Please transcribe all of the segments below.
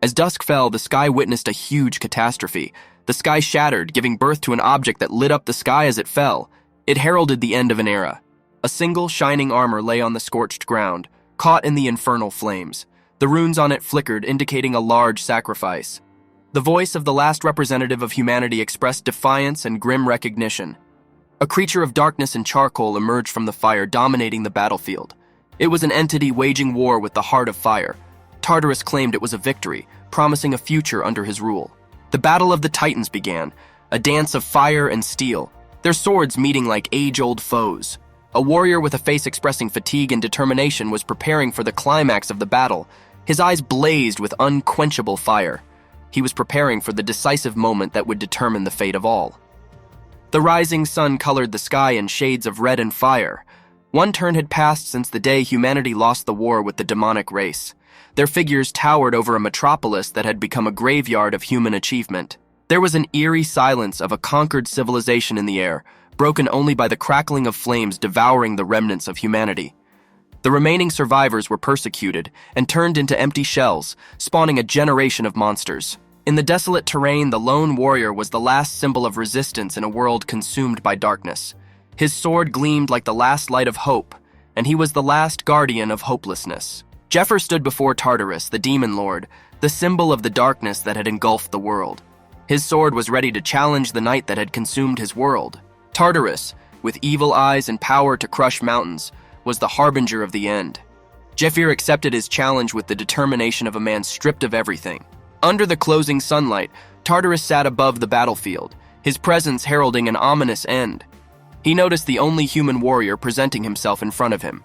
As dusk fell, the sky witnessed a huge catastrophe. The sky shattered, giving birth to an object that lit up the sky as it fell. It heralded the end of an era. A single shining armor lay on the scorched ground, caught in the infernal flames. The runes on it flickered, indicating a large sacrifice. The voice of the last representative of humanity expressed defiance and grim recognition. A creature of darkness and charcoal emerged from the fire, dominating the battlefield. It was an entity waging war with the heart of fire. Tartarus claimed it was a victory, promising a future under his rule. The Battle of the Titans began, a dance of fire and steel, their swords meeting like age-old foes. A warrior with a face expressing fatigue and determination was preparing for the climax of the battle. His eyes blazed with unquenchable fire. He was preparing for the decisive moment that would determine the fate of all. The rising sun colored the sky in shades of red and fire. One turn had passed since the day humanity lost the war with the demonic race. Their figures towered over a metropolis that had become a graveyard of human achievement. There was an eerie silence of a conquered civilization in the air, broken only by the crackling of flames devouring the remnants of humanity. The remaining survivors were persecuted and turned into empty shells, spawning a generation of monsters. In the desolate terrain, the lone warrior was the last symbol of resistance in a world consumed by darkness. His sword gleamed like the last light of hope, and he was the last guardian of hopelessness. Jeffer stood before Tartarus, the demon lord, the symbol of the darkness that had engulfed the world. His sword was ready to challenge the night that had consumed his world. Tartarus, with evil eyes and power to crush mountains, was the harbinger of the end. Jeffer accepted his challenge with the determination of a man stripped of everything. Under the closing sunlight, Tartarus sat above the battlefield, his presence heralding an ominous end. He noticed the only human warrior presenting himself in front of him.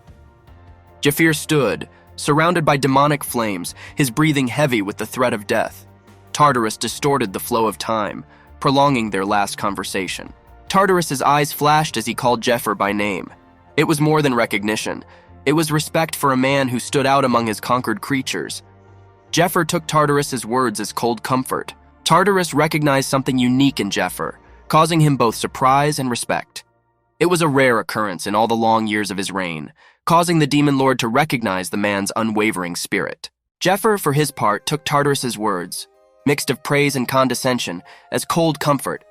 Jeffer stood, surrounded by demonic flames, his breathing heavy with the threat of death. Tartarus distorted the flow of time, prolonging their last conversation. Tartarus's eyes flashed as he called Jeffer by name. It was more than recognition. It was respect for a man who stood out among his conquered creatures. Jeffer took Tartarus's words as cold comfort. Tartarus recognized something unique in Jeffer, causing him both surprise and respect. It was a rare occurrence in all the long years of his reign, causing the demon lord to recognize the man's unwavering spirit. Jeffer, for his part, took Tartarus's words, mixed of praise and condescension, as cold comfort.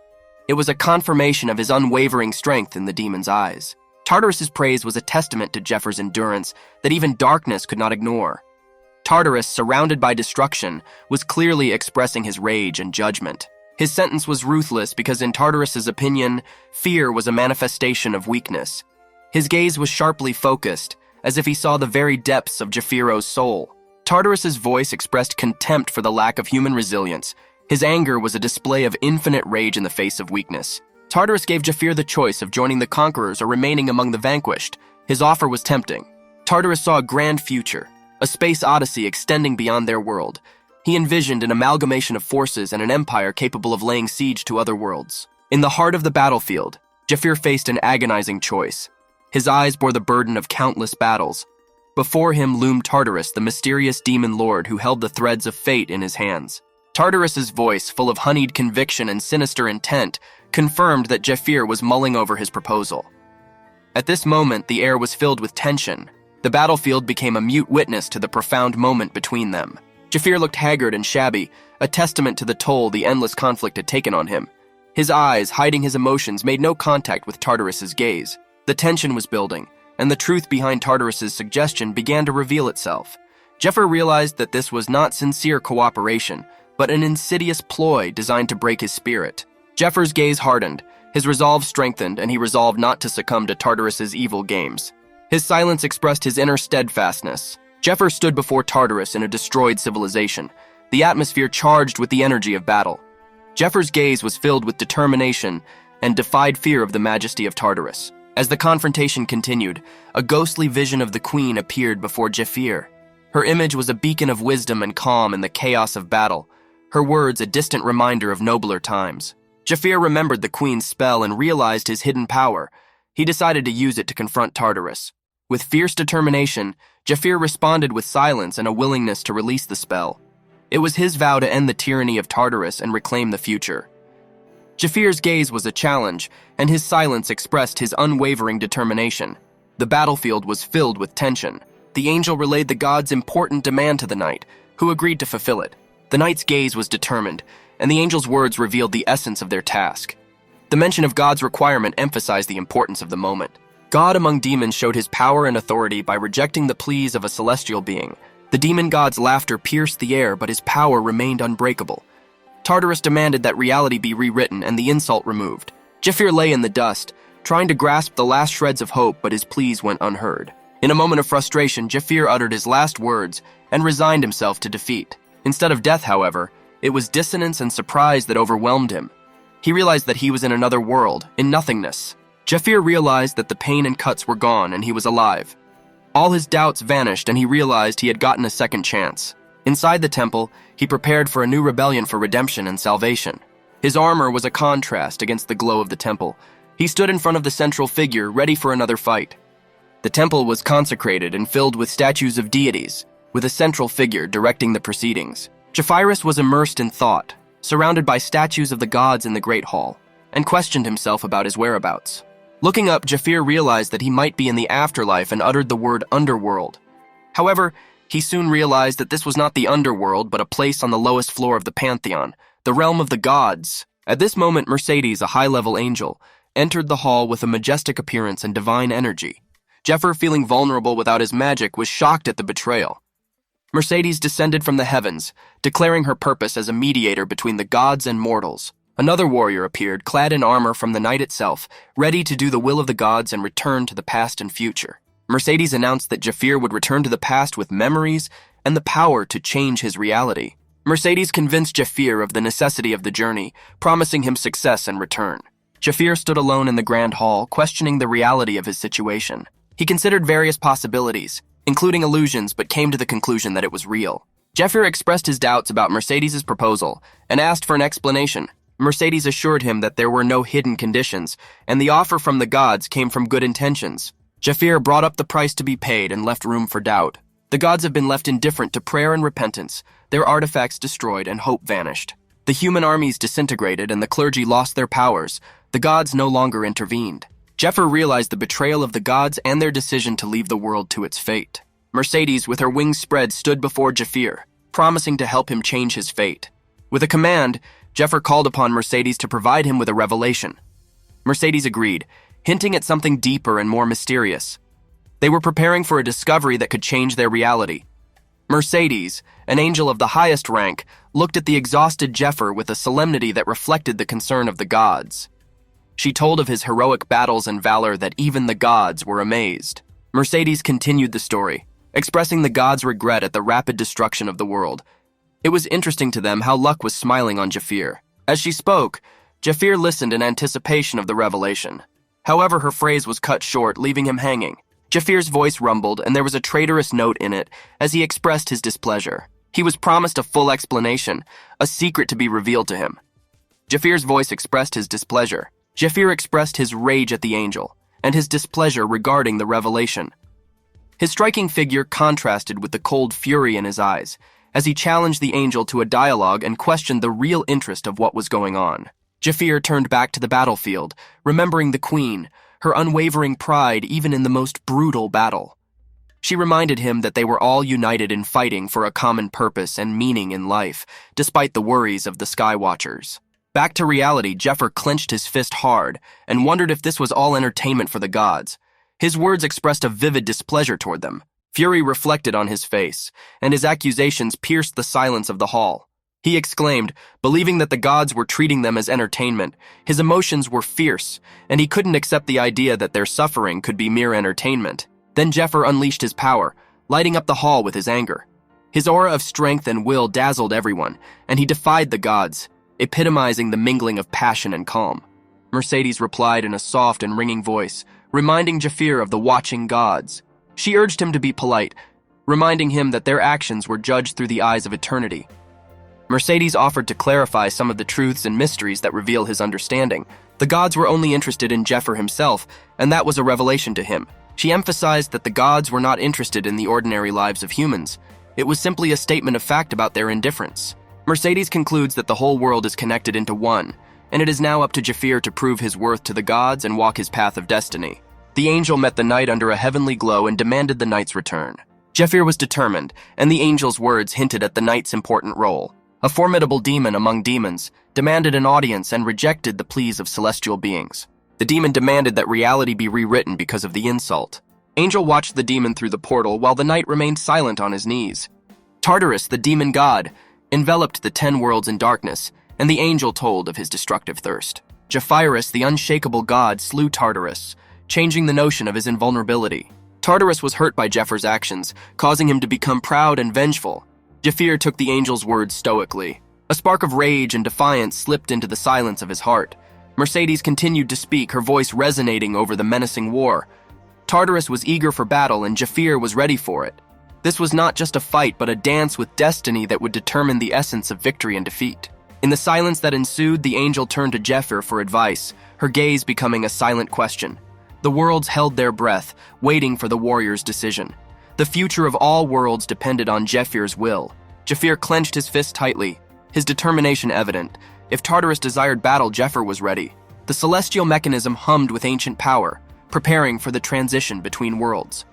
It was a confirmation of his unwavering strength in the demon's eyes. Tartarus's praise was a testament to Jeffer's endurance that even darkness could not ignore. Tartarus, surrounded by destruction, was clearly expressing his rage and judgment. His sentence was ruthless because in Tartarus's opinion, fear was a manifestation of weakness. His gaze was sharply focused, as if he saw the very depths of Jeffero's soul. Tartarus's voice expressed contempt for the lack of human resilience. His anger was a display of infinite rage in the face of weakness. Tartarus gave Jeffer the choice of joining the conquerors or remaining among the vanquished. His offer was tempting. Tartarus saw a grand future, a space odyssey extending beyond their world. He envisioned an amalgamation of forces and an empire capable of laying siege to other worlds. In the heart of the battlefield, Jeffer faced an agonizing choice. His eyes bore the burden of countless battles. Before him loomed Tartarus, the mysterious demon lord who held the threads of fate in his hands. Tartarus's voice, full of honeyed conviction and sinister intent, confirmed that Jeffer was mulling over his proposal. At this moment, the air was filled with tension. The battlefield became a mute witness to the profound moment between them. Jeffer looked haggard and shabby, a testament to the toll the endless conflict had taken on him. His eyes, hiding his emotions, made no contact with Tartarus's gaze. The tension was building, and the truth behind Tartarus's suggestion began to reveal itself. Jeffer realized that this was not sincere cooperation, but an insidious ploy designed to break his spirit. Jeffer's gaze hardened, his resolve strengthened, and he resolved not to succumb to Tartarus's evil games. His silence expressed his inner steadfastness. Jeffer stood before Tartarus in a destroyed civilization, the atmosphere charged with the energy of battle. Jeffer's gaze was filled with determination and defied fear of the majesty of Tartarus. As the confrontation continued, a ghostly vision of the queen appeared before Jeffer. Her image was a beacon of wisdom and calm in the chaos of battle, her words a distant reminder of nobler times. Jeffer remembered the queen's spell and realized his hidden power. He decided to use it to confront Tartarus. With fierce determination, Jeffer responded with silence and a willingness to release the spell. It was his vow to end the tyranny of Tartarus and reclaim the future. Jeffer's gaze was a challenge, and his silence expressed his unwavering determination. The battlefield was filled with tension. The angel relayed the god's important demand to the knight, who agreed to fulfill it. The knight's gaze was determined, and the angel's words revealed the essence of their task. The mention of God's requirement emphasized the importance of the moment. God among demons showed his power and authority by rejecting the pleas of a celestial being. The demon god's laughter pierced the air, but his power remained unbreakable. Tartarus demanded that reality be rewritten and the insult removed. Jafir lay in the dust, trying to grasp the last shreds of hope, but his pleas went unheard. In a moment of frustration, Jafir uttered his last words and resigned himself to defeat. Instead of death, however, it was dissonance and surprise that overwhelmed him. He realized that he was in another world, in nothingness. Jafir realized that the pain and cuts were gone and he was alive. All his doubts vanished and he realized he had gotten a second chance. Inside the temple, he prepared for a new rebellion for redemption and salvation. His armor was a contrast against the glow of the temple. He stood in front of the central figure, ready for another fight. The temple was consecrated and filled with statues of deities, with a central figure directing the proceedings. Japhirus was immersed in thought, surrounded by statues of the gods in the Great Hall, and questioned himself about his whereabouts. Looking up, Jafir realized that he might be in the afterlife and uttered the word underworld. However, he soon realized that this was not the underworld, but a place on the lowest floor of the pantheon, the realm of the gods. At this moment, Mercedes, a high-level angel, entered the hall with a majestic appearance and divine energy. Jafir, feeling vulnerable without his magic, was shocked at the betrayal. Mercedes descended from the heavens, declaring her purpose as a mediator between the gods and mortals. Another warrior appeared, clad in armor from the night itself, ready to do the will of the gods and return to the past and future. Mercedes announced that Jafir would return to the past with memories and the power to change his reality. Mercedes convinced Jafir of the necessity of the journey, promising him success and return. Jafir stood alone in the grand hall, questioning the reality of his situation. He considered various possibilities, including illusions, but came to the conclusion that it was real. Jafir expressed his doubts about Mercedes' proposal and asked for an explanation. Mercedes assured him that there were no hidden conditions, and the offer from the gods came from good intentions. Jafir brought up the price to be paid and left room for doubt. The gods have been left indifferent to prayer and repentance, their artifacts destroyed and hope vanished. The human armies disintegrated and the clergy lost their powers. The gods no longer intervened. Jafir realized the betrayal of the gods and their decision to leave the world to its fate. Mercedes, with her wings spread, stood before Jafir, promising to help him change his fate. With a command, Jafir called upon Mercedes to provide him with a revelation. Mercedes agreed, hinting at something deeper and more mysterious. They were preparing for a discovery that could change their reality. Mercedes, an angel of the highest rank, looked at the exhausted Jafir with a solemnity that reflected the concern of the gods. She told of his heroic battles and valor that even the gods were amazed. Mercedes continued the story, expressing the gods' regret at the rapid destruction of the world. It was interesting to them how luck was smiling on Jafir. As she spoke, Jafir listened in anticipation of the revelation. However, her phrase was cut short, leaving him hanging. Jafir's voice rumbled, and there was a traitorous note in it as he expressed his displeasure. He was promised a full explanation, a secret to be revealed to him. Jafir's voice expressed his displeasure. Jafir expressed his rage at the angel and his displeasure regarding the revelation. His striking figure contrasted with the cold fury in his eyes as he challenged the angel to a dialogue and questioned the real interest of what was going on. Jafir turned back to the battlefield, remembering the queen, her unwavering pride even in the most brutal battle. She reminded him that they were all united in fighting for a common purpose and meaning in life, despite the worries of the Sky Watchers. Back to reality, Jafir clenched his fist hard and wondered if this was all entertainment for the gods. His words expressed a vivid displeasure toward them. Fury reflected on his face, and his accusations pierced the silence of the hall. He exclaimed, believing that the gods were treating them as entertainment. His emotions were fierce, and he couldn't accept the idea that their suffering could be mere entertainment. Then Jafir unleashed his power, lighting up the hall with his anger. His aura of strength and will dazzled everyone, and he defied the gods, epitomizing the mingling of passion and calm. Mercedes replied in a soft and ringing voice, reminding Jafir of the watching gods. She urged him to be polite, reminding him that their actions were judged through the eyes of eternity. Mercedes offered to clarify some of the truths and mysteries that reveal his understanding. The gods were only interested in Jafir himself, and that was a revelation to him. She emphasized that the gods were not interested in the ordinary lives of humans. It was simply a statement of fact about their indifference. Mercedes concludes that the whole world is connected into one, and it is now up to Jafir to prove his worth to the gods and walk his path of destiny. The angel met the knight under a heavenly glow and demanded the knight's return. Jafir was determined, and the angel's words hinted at the knight's important role. a formidable demon among demons, demanded an audience and rejected the pleas of celestial beings. The demon demanded that reality be rewritten because of the insult. Angel watched the demon through the portal while the knight remained silent on his knees. Tartarus, the demon god, enveloped the 10 worlds in darkness, and the angel told of his destructive thirst. Japhyrus, the unshakable god, slew Tartarus, changing the notion of his invulnerability. Tartarus was hurt by Japhyr's actions, causing him to become proud and vengeful. Japhir took the angel's words stoically. A spark of rage and defiance slipped into the silence of his heart. Mercedes continued to speak, her voice resonating over the menacing war. Tartarus was eager for battle, and Japhir was ready for it. This was not just a fight, but a dance with destiny that would determine the essence of victory and defeat. In the silence that ensued, the angel turned to Japhir for advice, her gaze becoming a silent question. The worlds held their breath, waiting for the warrior's decision. The future of all worlds depended on Japhir's will. Japhir clenched his fist tightly, his determination evident. If Tartarus desired battle, Japhir was ready. The celestial mechanism hummed with ancient power, preparing for the transition between worlds.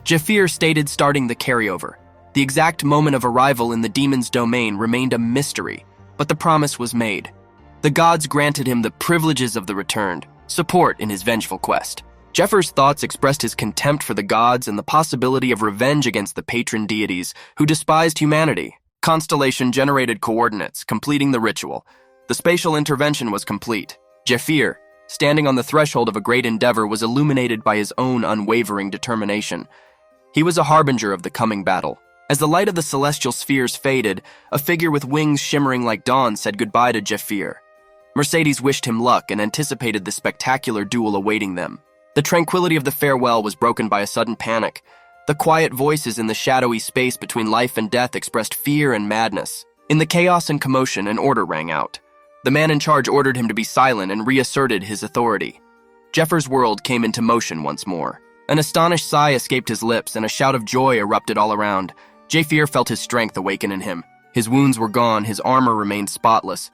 Japhir stated, starting the carryover. The exact moment of arrival in the demon's domain remained a mystery, but the promise was made. The gods granted him the privileges of the returned, support in his vengeful quest. Japhir's thoughts expressed his contempt for the gods and the possibility of revenge against the patron deities who despised humanity. Constellation generated coordinates, completing the ritual. The spatial intervention was complete. Japhir, standing on the threshold of a great endeavor, was illuminated by his own unwavering determination. He was a harbinger of the coming battle. As the light of the celestial spheres faded, a figure with wings shimmering like dawn said goodbye to Japhir. Mercedes wished him luck and anticipated the spectacular duel awaiting them. The tranquility of the farewell was broken by a sudden panic. The quiet voices in the shadowy space between life and death expressed fear and madness. In the chaos and commotion, an order rang out. The man in charge ordered him to be silent and reasserted his authority. Japhir's world came into motion once more. An astonished sigh escaped his lips and a shout of joy erupted all around. Japhir felt his strength awaken in him. His wounds were gone, his armor remained spotless.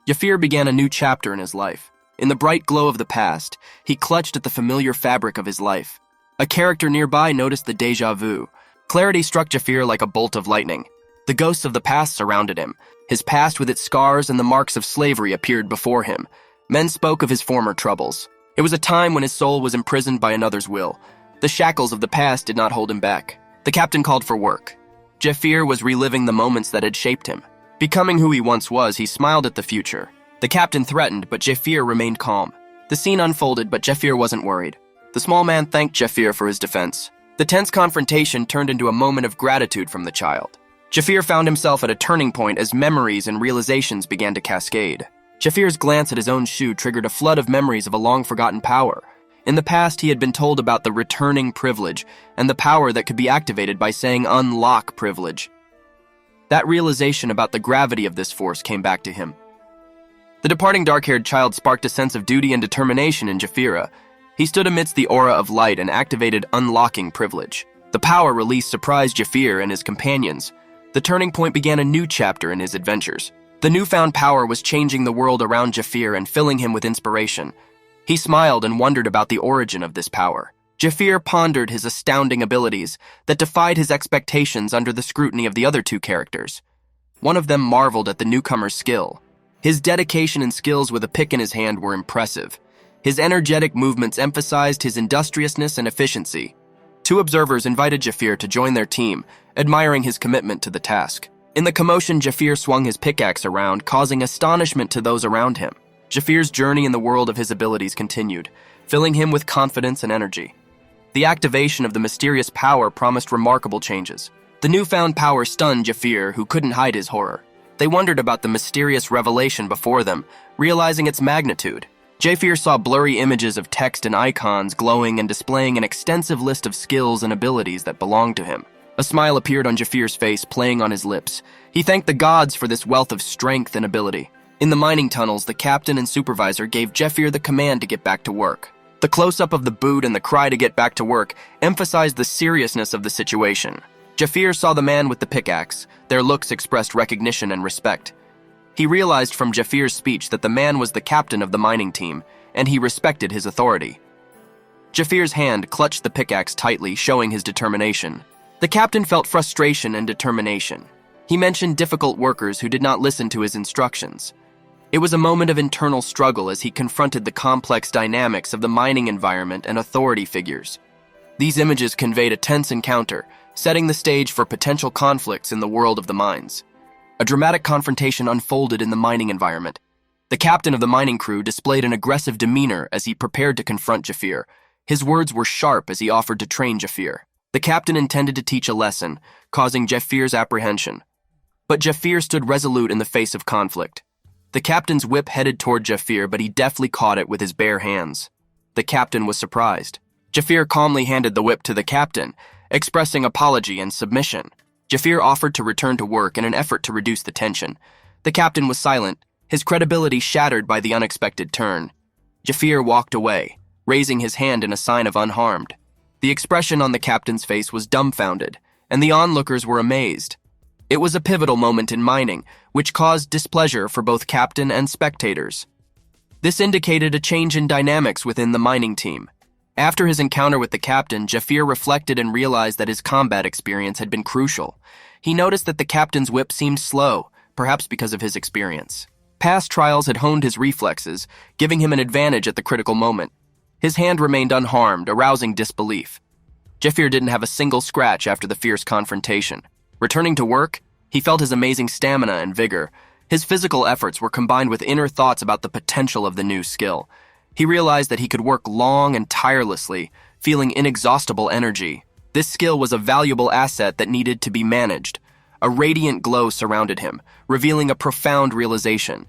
Japhir began a new chapter in his life. In the bright glow of the past, he clutched at the familiar fabric of his life. A character nearby noticed the déjà vu. Clarity struck Japhir like a bolt of lightning. The ghosts of the past surrounded him. His past with its scars and the marks of slavery appeared before him. Men spoke of his former troubles. It was a time when his soul was imprisoned by another's will. The shackles of the past did not hold him back. The captain called for work. Japhir was reliving the moments that had shaped him. Becoming who he once was, he smiled at the future. The captain threatened, but Japhir remained calm. The scene unfolded, but Japhir wasn't worried. The small man thanked Japhir for his defense. The tense confrontation turned into a moment of gratitude from the child. Japhir found himself at a turning point as memories and realizations began to cascade. Japhir's glance at his own shoe triggered a flood of memories of a long-forgotten power. In the past, he had been told about the returning privilege and the power that could be activated by saying "unlock privilege." That realization about the gravity of this force came back to him. The departing dark-haired child sparked a sense of duty and determination in Japhira. He stood amidst the aura of light and activated unlocking privilege. The power release surprised Japhir and his companions. The turning point began a new chapter in his adventures. The newfound power was changing the world around Japhir and filling him with inspiration. He smiled and wondered about the origin of this power. Japhir pondered his astounding abilities that defied his expectations under the scrutiny of the other two characters. One of them marveled at the newcomer's skill. His dedication and skills with a pick in his hand were impressive. His energetic movements emphasized his industriousness and efficiency. Two observers invited Japhir to join their team, admiring his commitment to the task. In the commotion, Japhir swung his pickaxe around, causing astonishment to those around him. Japhir's journey in the world of his abilities continued, filling him with confidence and energy. The activation of the mysterious power promised remarkable changes. The newfound power stunned Japhir, who couldn't hide his horror. They wondered about the mysterious revelation before them, realizing its magnitude. Japhir saw blurry images of text and icons glowing and displaying an extensive list of skills and abilities that belonged to him. A smile appeared on Japhir's face, playing on his lips. He thanked the gods for this wealth of strength and ability. In the mining tunnels, the captain and supervisor gave Japhir the command to get back to work. The close-up of the boot and the cry to get back to work emphasized the seriousness of the situation. Japhir saw the man with the pickaxe. Their looks expressed recognition and respect. He realized from Japhir's speech that the man was the captain of the mining team, and he respected his authority. Japhir's hand clutched the pickaxe tightly, showing his determination. The captain felt frustration and determination. He mentioned difficult workers who did not listen to his instructions. It was a moment of internal struggle as he confronted the complex dynamics of the mining environment and authority figures. These images conveyed a tense encounter, setting the stage for potential conflicts in the world of the mines. A dramatic confrontation unfolded in the mining environment. The captain of the mining crew displayed an aggressive demeanor as he prepared to confront Jafir. His words were sharp as he offered to train Jafir. The captain intended to teach a lesson, causing Jafir's apprehension. But Jafir stood resolute in the face of conflict. The captain's whip headed toward Jafir, but he deftly caught it with his bare hands. The captain was surprised. Jafir calmly handed the whip to the captain, expressing apology and submission. Jafir offered to return to work in an effort to reduce the tension. The captain was silent, his credibility shattered by the unexpected turn. Jafir walked away, raising his hand in a sign of unharmed. The expression on the captain's face was dumbfounded, and the onlookers were amazed. It was a pivotal moment in mining, which caused displeasure for both captain and spectators. This indicated a change in dynamics within the mining team. After his encounter with the captain, Jafir reflected and realized that his combat experience had been crucial. He noticed that the captain's whip seemed slow, perhaps because of his experience. Past trials had honed his reflexes, giving him an advantage at the critical moment. His hand remained unharmed, arousing disbelief. Jafir didn't have a single scratch after the fierce confrontation. Returning to work, he felt his amazing stamina and vigor. His physical efforts were combined with inner thoughts about the potential of the new skill. He realized that he could work long and tirelessly, feeling inexhaustible energy. This skill was a valuable asset that needed to be managed. A radiant glow surrounded him, revealing a profound realization.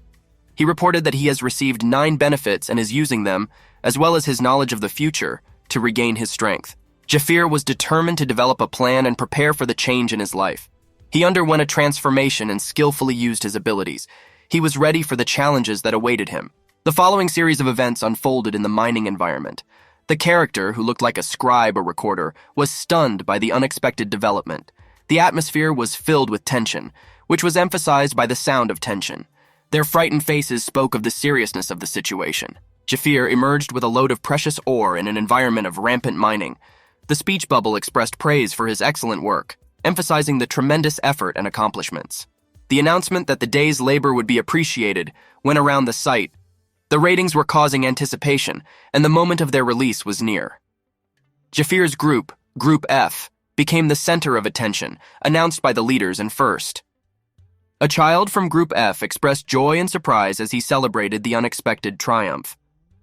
He reported that he has received 9 benefits and is using them, as well as his knowledge of the future, to regain his strength. Jafir was determined to develop a plan and prepare for the change in his life. He underwent a transformation and skillfully used his abilities. He was ready for the challenges that awaited him. The following series of events unfolded in the mining environment. The character, who looked like a scribe or recorder, was stunned by the unexpected development. The atmosphere was filled with tension, which was emphasized by the sound of tension. Their frightened faces spoke of the seriousness of the situation. Jafir emerged with a load of precious ore in an environment of rampant mining. The speech bubble expressed praise for his excellent work, emphasizing the tremendous effort and accomplishments. The announcement that the day's labor would be appreciated went around the site. The ratings were causing anticipation, and the moment of their release was near. Jafir's group, Group F, became the center of attention, announced by the leaders and first. A child from Group F expressed joy and surprise as he celebrated the unexpected triumph.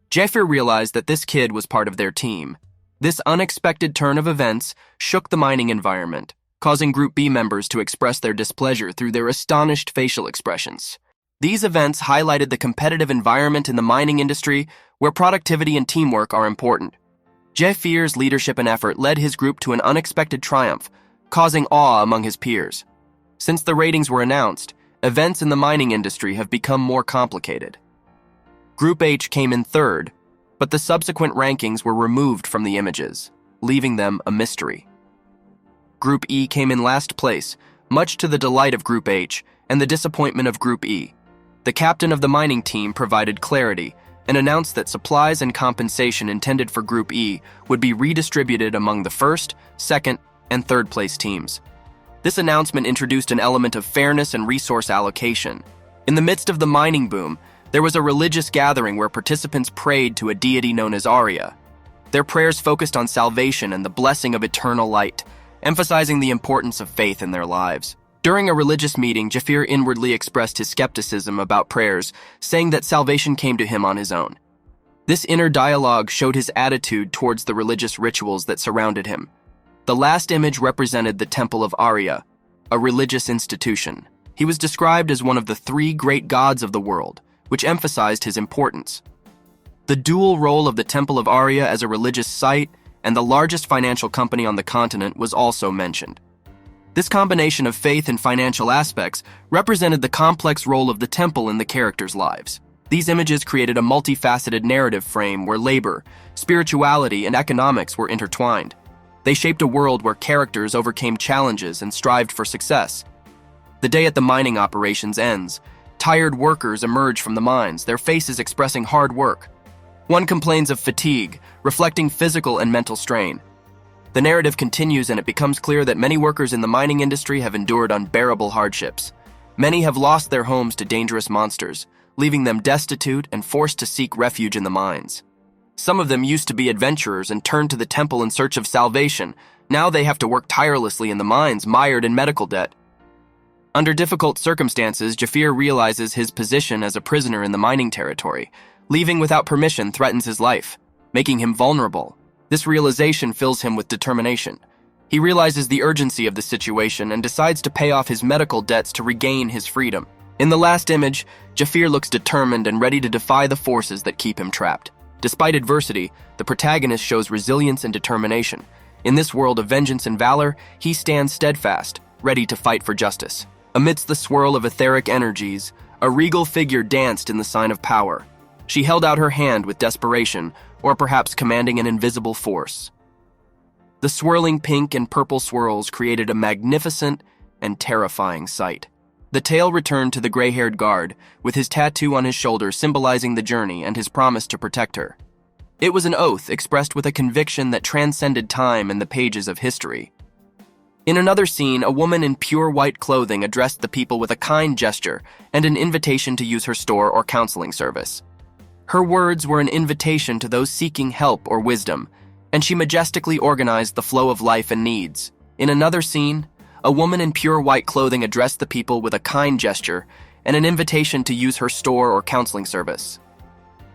Jafir realized that this kid was part of their team. This unexpected turn of events shook the mining environment, causing Group B members to express their displeasure through their astonished facial expressions. These events highlighted the competitive environment in the mining industry, where productivity and teamwork are important. Jafir's leadership and effort led his group to an unexpected triumph, causing awe among his peers. Since the ratings were announced, events in the mining industry have become more complicated. Group H came in third, but the subsequent rankings were removed from the images, leaving them a mystery. Group E came in last place, much to the delight of Group H and the disappointment of Group E. The captain of the mining team provided clarity and announced that supplies and compensation intended for Group E would be redistributed among the first, second, and third place teams. This announcement introduced an element of fairness and resource allocation. In the midst of the mining boom, there was a religious gathering where participants prayed to a deity known as Arya. Their prayers focused on salvation and the blessing of eternal light, emphasizing the importance of faith in their lives. During a religious meeting, Jafir inwardly expressed his skepticism about prayers, saying that salvation came to him on his own. This inner dialogue showed his attitude towards the religious rituals that surrounded him. The last image represented the Temple of Arya, a religious institution. He was described as one of the 3 great gods of the world, which emphasized his importance. The dual role of the Temple of Arya as a religious site and the largest financial company on the continent was also mentioned. This combination of faith and financial aspects represented the complex role of the temple in the characters' lives. These images created a multifaceted narrative frame where labor, spirituality, and economics were intertwined. They shaped a world where characters overcame challenges and strived for success. The day at the mining operations ends. Tired workers emerge from the mines, their faces expressing hard work. One complains of fatigue, reflecting physical and mental strain. The narrative continues and it becomes clear that many workers in the mining industry have endured unbearable hardships. Many have lost their homes to dangerous monsters, leaving them destitute and forced to seek refuge in the mines. Some of them used to be adventurers and turned to the temple in search of salvation. Now they have to work tirelessly in the mines, mired in medical debt. Under difficult circumstances, Jafir realizes his position as a prisoner in the mining territory. Leaving without permission threatens his life, making him vulnerable. This realization fills him with determination. He realizes the urgency of the situation and decides to pay off his medical debts to regain his freedom. In the last image, Jafir looks determined and ready to defy the forces that keep him trapped. Despite adversity, the protagonist shows resilience and determination. In this world of vengeance and valor, he stands steadfast, ready to fight for justice. Amidst the swirl of etheric energies, a regal figure danced in the sign of power. She held out her hand with desperation, or perhaps commanding an invisible force. The swirling pink and purple swirls created a magnificent and terrifying sight. The tale returned to the gray-haired guard, with his tattoo on his shoulder symbolizing the journey and his promise to protect her. It was an oath expressed with a conviction that transcended time and the pages of history. In another scene, a woman in pure white clothing addressed the people with a kind gesture and an invitation to use her store or counseling service. Her words were an invitation to those seeking help or wisdom, and she majestically organized the flow of life and needs. In another scene, a woman in pure white clothing addressed the people with a kind gesture and an invitation to use her store or counseling service.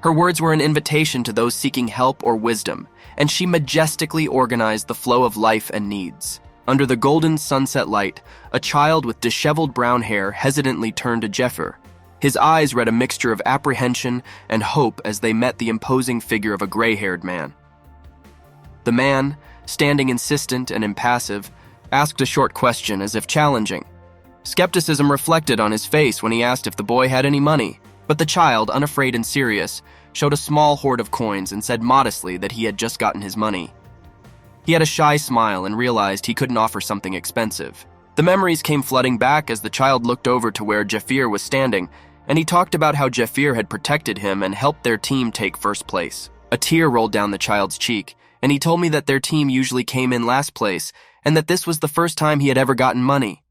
Her words were an invitation to those seeking help or wisdom, and she majestically organized the flow of life and needs. Under the golden sunset light, a child with disheveled brown hair hesitantly turned to Jafir. His eyes read a mixture of apprehension and hope as they met the imposing figure of a gray-haired man. The man, standing insistent and impassive, asked a short question as if challenging. Skepticism reflected on his face when he asked if the boy had any money, but the child, unafraid and serious, showed a small hoard of coins and said modestly that he had just gotten his money. He had a shy smile and realized he couldn't offer something expensive. The memories came flooding back as the child looked over to where Jafir was standing, and he talked about how Jafir had protected him and helped their team take first place. A tear rolled down the child's cheek, and he told me that their team usually came in last place, and that this was the first time he had ever gotten money.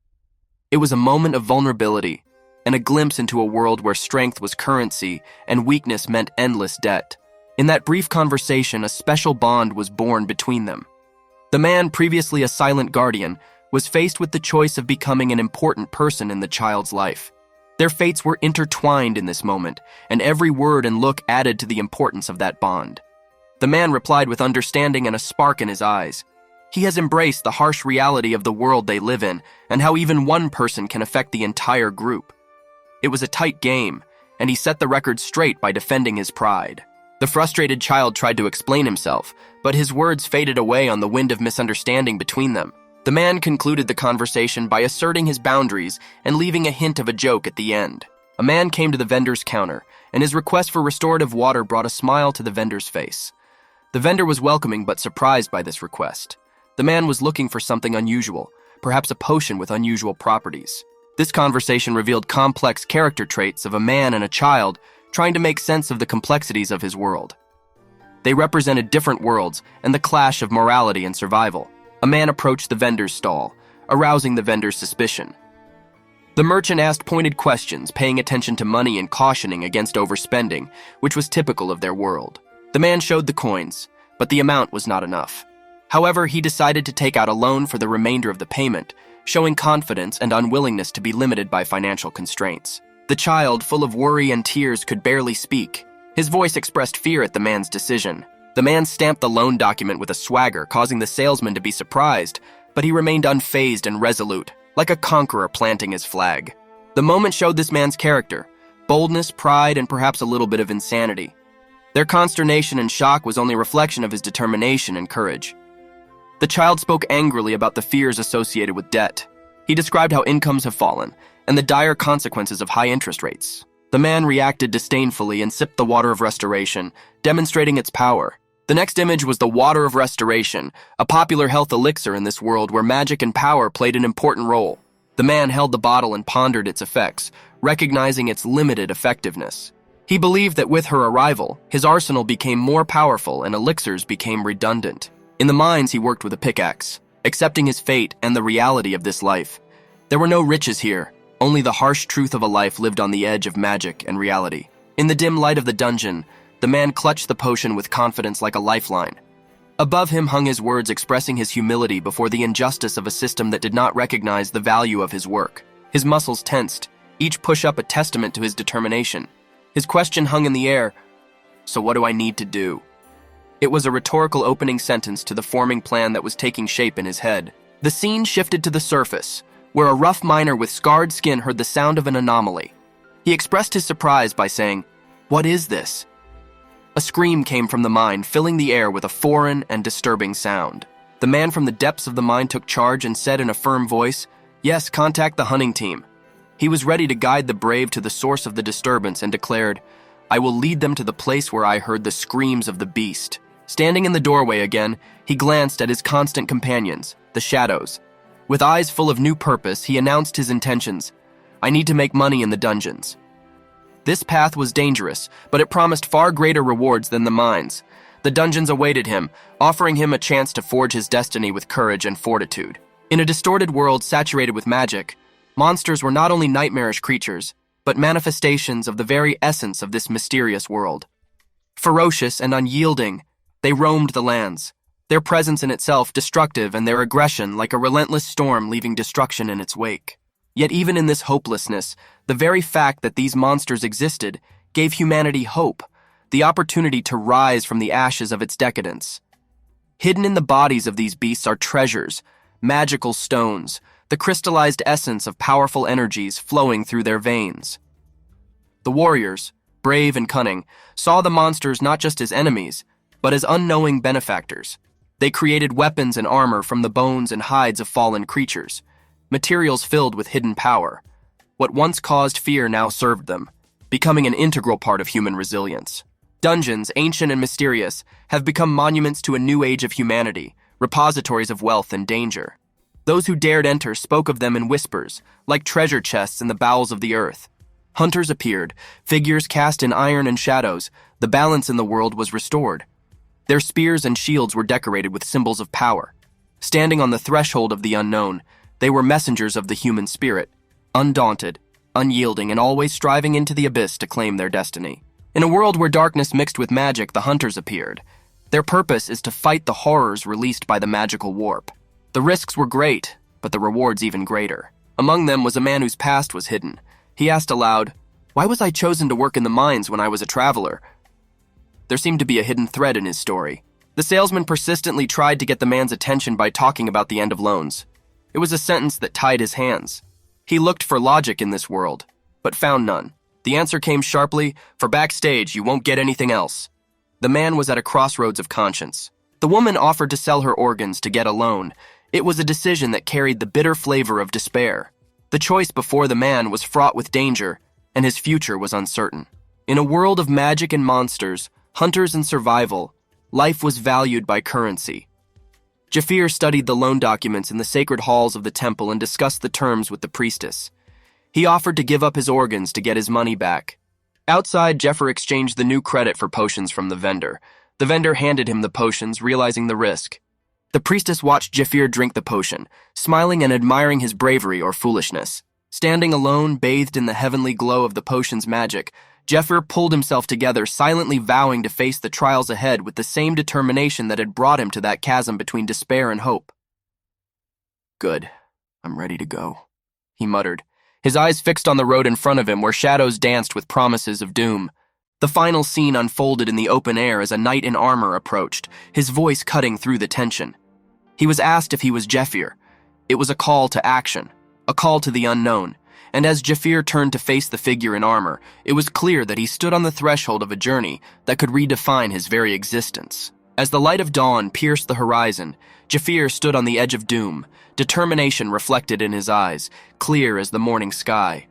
It was a moment of vulnerability, and a glimpse into a world where strength was currency and weakness meant endless debt. In that brief conversation, a special bond was born between them. The man, previously a silent guardian, was faced with the choice of becoming an important person in the child's life. Their fates were intertwined in this moment, and every word and look added to the importance of that bond. The man replied with understanding and a spark in his eyes. He has embraced the harsh reality of the world they live in, and how even one person can affect the entire group. It was a tight game, and he set the record straight by defending his pride. The frustrated child tried to explain himself, but his words faded away on the wind of misunderstanding between them. The man concluded the conversation by asserting his boundaries and leaving a hint of a joke at the end. A man came to the vendor's counter, and his request for restorative water brought a smile to the vendor's face. The vendor was welcoming but surprised by this request. The man was looking for something unusual, perhaps a potion with unusual properties. This conversation revealed complex character traits of a man and a child trying to make sense of the complexities of his world. They represented different worlds and the clash of morality and survival. A man approached the vendor's stall, arousing the vendor's suspicion. The merchant asked pointed questions, paying attention to money and cautioning against overspending, which was typical of their world. The man showed the coins, but the amount was not enough. However, he decided to take out a loan for the remainder of the payment, showing confidence and unwillingness to be limited by financial constraints. The child, full of worry and tears, could barely speak. His voice expressed fear at the man's decision. The man stamped the loan document with a swagger, causing the salesman to be surprised, but he remained unfazed and resolute, like a conqueror planting his flag. The moment showed this man's character: boldness, pride, and perhaps a little bit of insanity. Their consternation and shock was only a reflection of his determination and courage. The child spoke angrily about the fears associated with debt. He described how incomes have fallen and the dire consequences of high interest rates. The man reacted disdainfully and sipped the water of restoration, demonstrating its power. The next image was the water of restoration, a popular health elixir in this world where magic and power played an important role. The man held the bottle and pondered its effects, recognizing its limited effectiveness. He believed that with her arrival, his arsenal became more powerful and elixirs became redundant. In the mines, he worked with a pickaxe, accepting his fate and the reality of this life. There were no riches here, only the harsh truth of a life lived on the edge of magic and reality. In the dim light of the dungeon, the man clutched the potion with confidence like a lifeline. Above him hung his words expressing his humility before the injustice of a system that did not recognize the value of his work. His muscles tensed, each push-up a testament to his determination. His question hung in the air, "So what do I need to do?" It was a rhetorical opening sentence to the forming plan that was taking shape in his head. The scene shifted to the surface, where a rough miner with scarred skin heard the sound of an anomaly. He expressed his surprise by saying, "What is this?" A scream came from the mine, filling the air with a foreign and disturbing sound. The man from the depths of the mine took charge and said in a firm voice, "Yes, contact the hunting team." He was ready to guide the brave to the source of the disturbance and declared, "I will lead them to the place where I heard the screams of the beast." Standing in the doorway again, he glanced at his constant companions, the shadows. With eyes full of new purpose, he announced his intentions. "I need to make money in the dungeons." This path was dangerous, but it promised far greater rewards than the mines. The dungeons awaited him, offering him a chance to forge his destiny with courage and fortitude. In a distorted world saturated with magic, monsters were not only nightmarish creatures, but manifestations of the very essence of this mysterious world. Ferocious and unyielding, they roamed the lands, their presence in itself destructive and their aggression like a relentless storm leaving destruction in its wake. Yet even in this hopelessness, the very fact that these monsters existed gave humanity hope, the opportunity to rise from the ashes of its decadence. Hidden in the bodies of these beasts are treasures, magical stones, the crystallized essence of powerful energies flowing through their veins. The warriors, brave and cunning, saw the monsters not just as enemies, but as unknowing benefactors. They created weapons and armor from the bones and hides of fallen creatures, materials filled with hidden power. What once caused fear now served them, becoming an integral part of human resilience. Dungeons, ancient and mysterious, have become monuments to a new age of humanity, repositories of wealth and danger. Those who dared enter spoke of them in whispers, like treasure chests in the bowels of the earth. Hunters appeared, figures cast in iron and shadows. The balance in the world was restored. Their spears and shields were decorated with symbols of power. Standing on the threshold of the unknown, they were messengers of the human spirit, undaunted, unyielding, and always striving into the abyss to claim their destiny. In a world where darkness mixed with magic, the hunters appeared. Their purpose is to fight the horrors released by the magical warp. The risks were great, but the rewards even greater. Among them was a man whose past was hidden. He asked aloud, "Why was I chosen to work in the mines when I was a traveler?" There seemed to be a hidden thread in his story. The salesman persistently tried to get the man's attention by talking about the end of loans. It was a sentence that tied his hands. He looked for logic in this world, but found none. The answer came sharply, "For backstage, you won't get anything else." The man was at a crossroads of conscience. The woman offered to sell her organs to get a loan. It was a decision that carried the bitter flavor of despair. The choice before the man was fraught with danger, and his future was uncertain. In a world of magic and monsters, hunters and survival, life was valued by currency. Jafir studied the loan documents in the sacred halls of the temple and discussed the terms with the priestess. He offered to give up his organs to get his money back. Outside, Jafir exchanged the new credit for potions from the vendor. The vendor handed him the potions, realizing the risk. The priestess watched Jafir drink the potion, smiling and admiring his bravery or foolishness. Standing alone, bathed in the heavenly glow of the potion's magic, Jafir pulled himself together, silently vowing to face the trials ahead with the same determination that had brought him to that chasm between despair and hope. "Good. I'm ready to go," he muttered, his eyes fixed on the road in front of him where shadows danced with promises of doom. The final scene unfolded in the open air as a knight in armor approached, his voice cutting through the tension. He was asked if he was Jafir. It was a call to action, a call to the unknown. And as Jafir turned to face the figure in armor, it was clear that he stood on the threshold of a journey that could redefine his very existence. As the light of dawn pierced the horizon, Jafir stood on the edge of doom, determination reflected in his eyes, clear as the morning sky.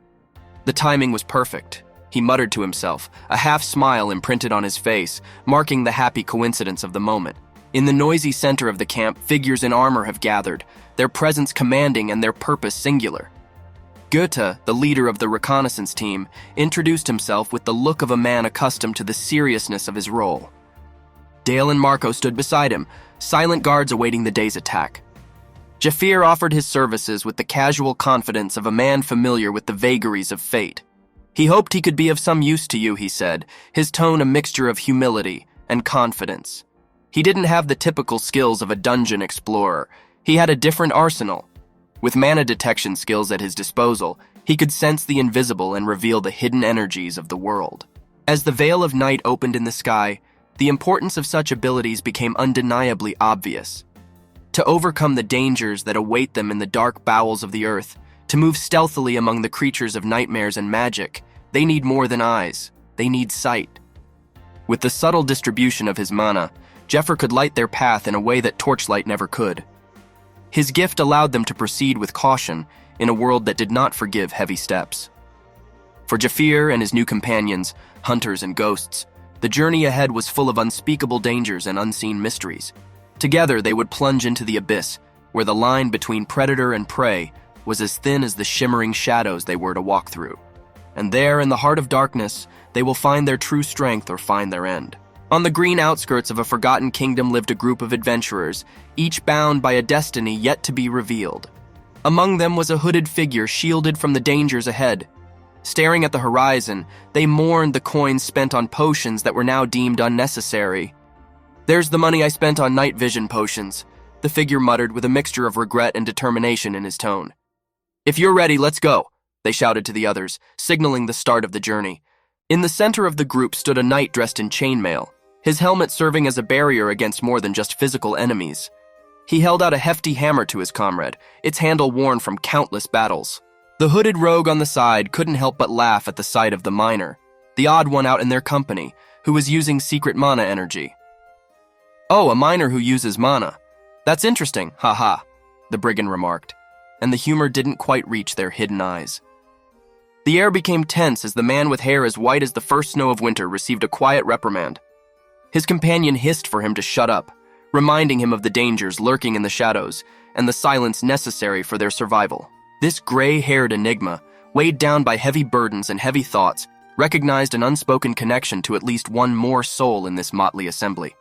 The timing was perfect, he muttered to himself, a half-smile imprinted on his face, marking the happy coincidence of the moment. In the noisy center of the camp, figures in armor have gathered, their presence commanding and their purpose singular. Goethe, the leader of the reconnaissance team, introduced himself with the look of a man accustomed to the seriousness of his role. Dale and Marco stood beside him, silent guards awaiting the day's attack. Jafir offered his services with the casual confidence of a man familiar with the vagaries of fate. He hoped he could be of some use to you, he said, his tone a mixture of humility and confidence. He didn't have the typical skills of a dungeon explorer. He had a different arsenal. With mana detection skills at his disposal, he could sense the invisible and reveal the hidden energies of the world. As the veil of night opened in the sky, the importance of such abilities became undeniably obvious. To overcome the dangers that await them in the dark bowels of the earth, to move stealthily among the creatures of nightmares and magic, they need more than eyes. They need sight. With the subtle distribution of his mana, Jeffer could light their path in a way that torchlight never could. His gift allowed them to proceed with caution in a world that did not forgive heavy steps. For Jafir and his new companions, hunters and ghosts, the journey ahead was full of unspeakable dangers and unseen mysteries. Together, they would plunge into the abyss, where the line between predator and prey was as thin as the shimmering shadows they were to walk through. And there, in the heart of darkness, they will find their true strength or find their end. On the green outskirts of a forgotten kingdom lived a group of adventurers, each bound by a destiny yet to be revealed. Among them was a hooded figure shielded from the dangers ahead. Staring at the horizon, they mourned the coins spent on potions that were now deemed unnecessary. "There's the money I spent on night vision potions," the figure muttered with a mixture of regret and determination in his tone. "If you're ready, let's go," they shouted to the others, signaling the start of the journey. In the center of the group stood a knight dressed in chainmail, his helmet serving as a barrier against more than just physical enemies. He held out a hefty hammer to his comrade, its handle worn from countless battles. The hooded rogue on the side couldn't help but laugh at the sight of the miner, the odd one out in their company, who was using secret mana energy. "Oh, a miner who uses mana. That's interesting, haha," the brigand remarked, and the humor didn't quite reach their hidden eyes. The air became tense as the man with hair as white as the first snow of winter received a quiet reprimand. His companion hissed for him to shut up, reminding him of the dangers lurking in the shadows and the silence necessary for their survival. This gray-haired enigma, weighed down by heavy burdens and heavy thoughts, recognized an unspoken connection to at least one more soul in this motley assembly.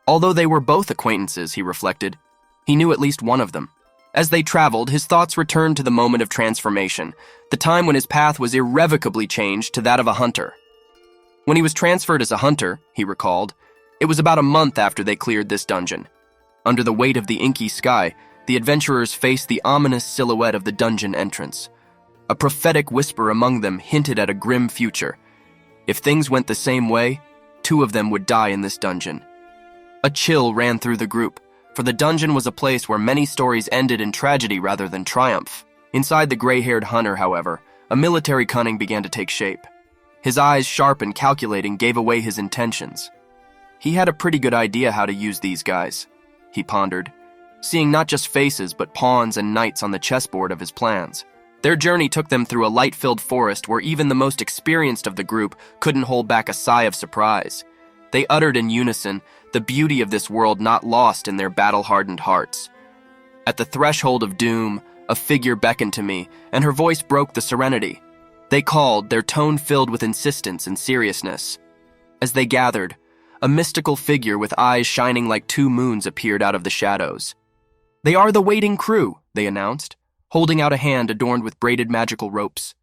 Although they were both acquaintances, he reflected, he knew at least one of them. As they traveled, his thoughts returned to the moment of transformation, the time when his path was irrevocably changed to that of a hunter. When he was transferred as a hunter, he recalled, it was about a month after they cleared this dungeon. Under the weight of the inky sky, the adventurers faced the ominous silhouette of the dungeon entrance. A prophetic whisper among them hinted at a grim future. If things went the same way, 2 of them would die in this dungeon. A chill ran through the group, for the dungeon was a place where many stories ended in tragedy rather than triumph. Inside the gray-haired hunter, however, a military cunning began to take shape. His eyes, sharp and calculating, gave away his intentions. He had a pretty good idea how to use these guys, he pondered, seeing not just faces but pawns and knights on the chessboard of his plans. Their journey took them through a light-filled forest where even the most experienced of the group couldn't hold back a sigh of surprise. They uttered in unison, the beauty of this world not lost in their battle-hardened hearts. At the threshold of doom, a figure beckoned to me, and her voice broke the serenity. They called, their tone filled with insistence and seriousness. As they gathered, a mystical figure with eyes shining like 2 moons appeared out of the shadows. "They are the waiting crew," they announced, holding out a hand adorned with braided magical ropes.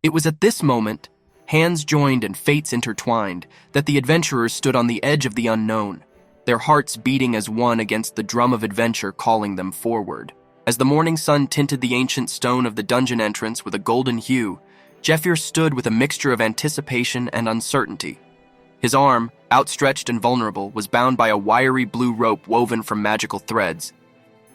It was at this moment, hands joined and fates intertwined, that the adventurers stood on the edge of the unknown, their hearts beating as one against the drum of adventure calling them forward. As the morning sun tinted the ancient stone of the dungeon entrance with a golden hue, Jeffir stood with a mixture of anticipation and uncertainty. His arm, outstretched and vulnerable, was bound by a wiry blue rope woven from magical threads.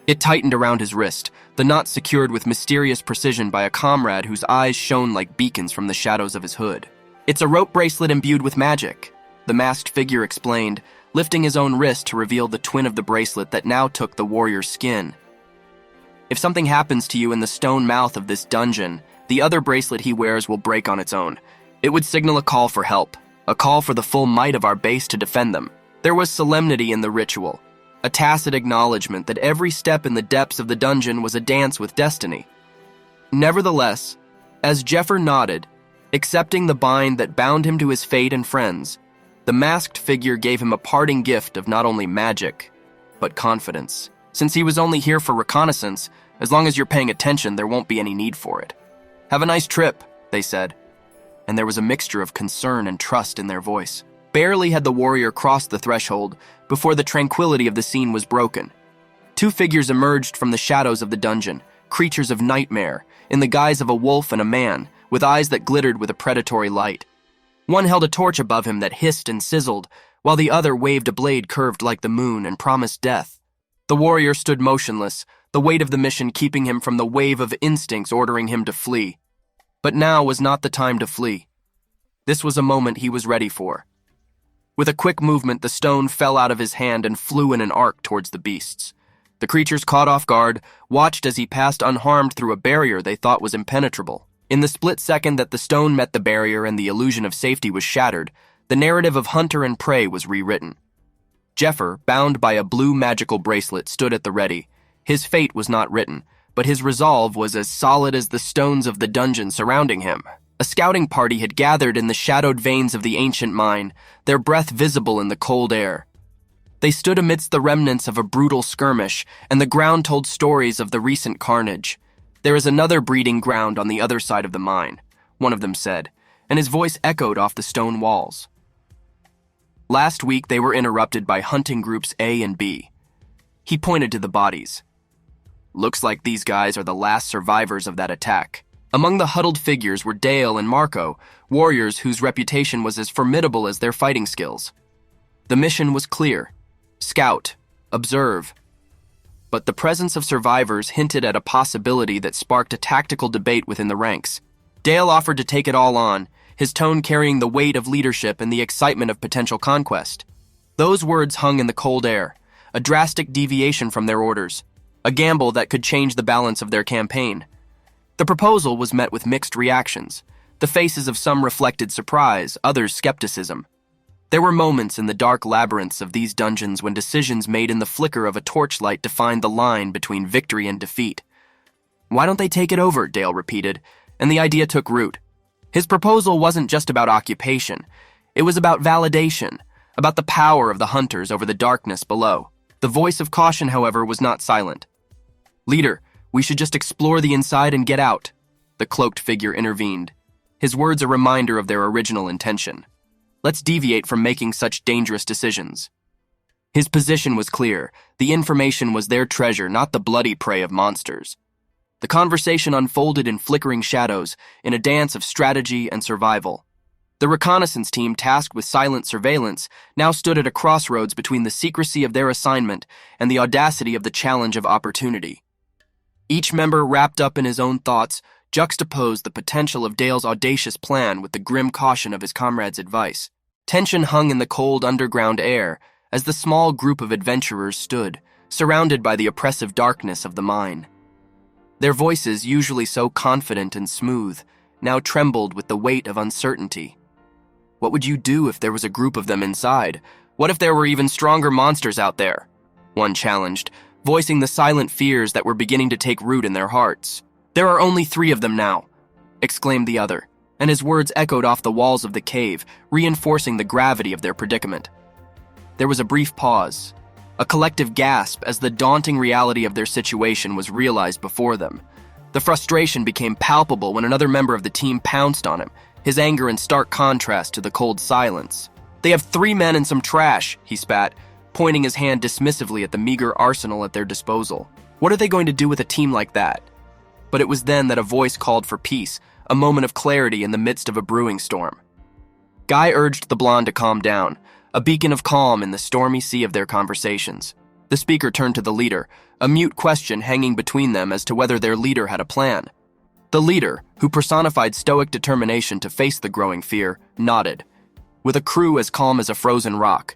It tightened around his wrist, the knot secured with mysterious precision by a comrade whose eyes shone like beacons from the shadows of his hood. "It's a rope bracelet imbued with magic," the masked figure explained, lifting his own wrist to reveal the twin of the bracelet that now took the warrior's skin. "If something happens to you in the stone mouth of this dungeon, the other bracelet he wears will break on its own. It would signal a call for help, a call for the full might of our base to defend them." There was solemnity in the ritual, a tacit acknowledgement that every step in the depths of the dungeon was a dance with destiny. Nevertheless, as Jeffer nodded, accepting the bind that bound him to his fate and friends, The masked figure gave him a parting gift of not only magic, but confidence. Since he was only here for reconnaissance, as long as you're paying attention, there won't be any need for it. Have a nice trip, they said, and there was a mixture of concern and trust in their voice. Barely had the warrior crossed the threshold before the tranquility of the scene was broken. Two figures emerged from the shadows of the dungeon, creatures of nightmare, in the guise of a wolf and a man, with eyes that glittered with a predatory light. One held a torch above him that hissed and sizzled, while the other waved a blade curved like the moon and promised death. The warrior stood motionless, the weight of the mission keeping him from the wave of instincts ordering him to flee. But now was not the time to flee. This was a moment he was ready for. With a quick movement, the stone fell out of his hand and flew in an arc towards the beasts. The creatures, caught off guard, watched as he passed unharmed through a barrier they thought was impenetrable. In the split second that the stone met the barrier and the illusion of safety was shattered, the narrative of hunter and prey was rewritten. Jeffer, bound by a blue magical bracelet, stood at the ready. His fate was not written, but his resolve was as solid as the stones of the dungeon surrounding him. A scouting party had gathered in the shadowed veins of the ancient mine, their breath visible in the cold air. They stood amidst the remnants of a brutal skirmish, and the ground told stories of the recent carnage. There is another breeding ground on the other side of the mine, one of them said, and his voice echoed off the stone walls. Last week they were interrupted by hunting groups A and B. He pointed to the bodies. Looks like these guys are the last survivors of that attack. Among the huddled figures were Dale and Marco, warriors whose reputation was as formidable as their fighting skills. The mission was clear: scout, observe. But the presence of survivors hinted at a possibility that sparked a tactical debate within the ranks. Dale offered to take it all on, his tone carrying the weight of leadership and the excitement of potential conquest. Those words hung in the cold air, a drastic deviation from their orders, a gamble that could change the balance of their campaign. The proposal was met with mixed reactions. The faces of some reflected surprise, others skepticism. There were moments in the dark labyrinths of these dungeons when decisions made in the flicker of a torchlight defined the line between victory and defeat. "Why don't they take it over?" Dale repeated, and the idea took root. His proposal wasn't just about occupation. It was about validation, about the power of the hunters over the darkness below. The voice of caution, however, was not silent. "Leader, we should just explore the inside and get out," the cloaked figure intervened, his words a reminder of their original intention. "Let's deviate from making such dangerous decisions." His position was clear. The information was their treasure, not the bloody prey of monsters. The conversation unfolded in flickering shadows, in a dance of strategy and survival. The reconnaissance team tasked with silent surveillance now stood at a crossroads between the secrecy of their assignment and the audacity of the challenge of opportunity. Each member, wrapped up in his own thoughts, juxtaposed the potential of Dale's audacious plan with the grim caution of his comrade's advice. Tension hung in the cold underground air as the small group of adventurers stood, surrounded by the oppressive darkness of the mine. Their voices, usually so confident and smooth, now trembled with the weight of uncertainty. What would you do if there was a group of them inside? What if there were even stronger monsters out there? One challenged, voicing the silent fears that were beginning to take root in their hearts. "There are only 3 of them now," exclaimed the other, and his words echoed off the walls of the cave, reinforcing the gravity of their predicament. There was a brief pause, a collective gasp as the daunting reality of their situation was realized before them. The frustration became palpable when another member of the team pounced on him, his anger in stark contrast to the cold silence. "They have 3 men and some trash," he spat, pointing his hand dismissively at the meager arsenal at their disposal. What are they going to do with a team like that? But it was then that a voice called for peace, a moment of clarity in the midst of a brewing storm. Guy urged the blonde to calm down, a beacon of calm in the stormy sea of their conversations. The speaker turned to the leader, a mute question hanging between them as to whether their leader had a plan. The leader, who personified stoic determination to face the growing fear, nodded. With a crew as calm as a frozen rock,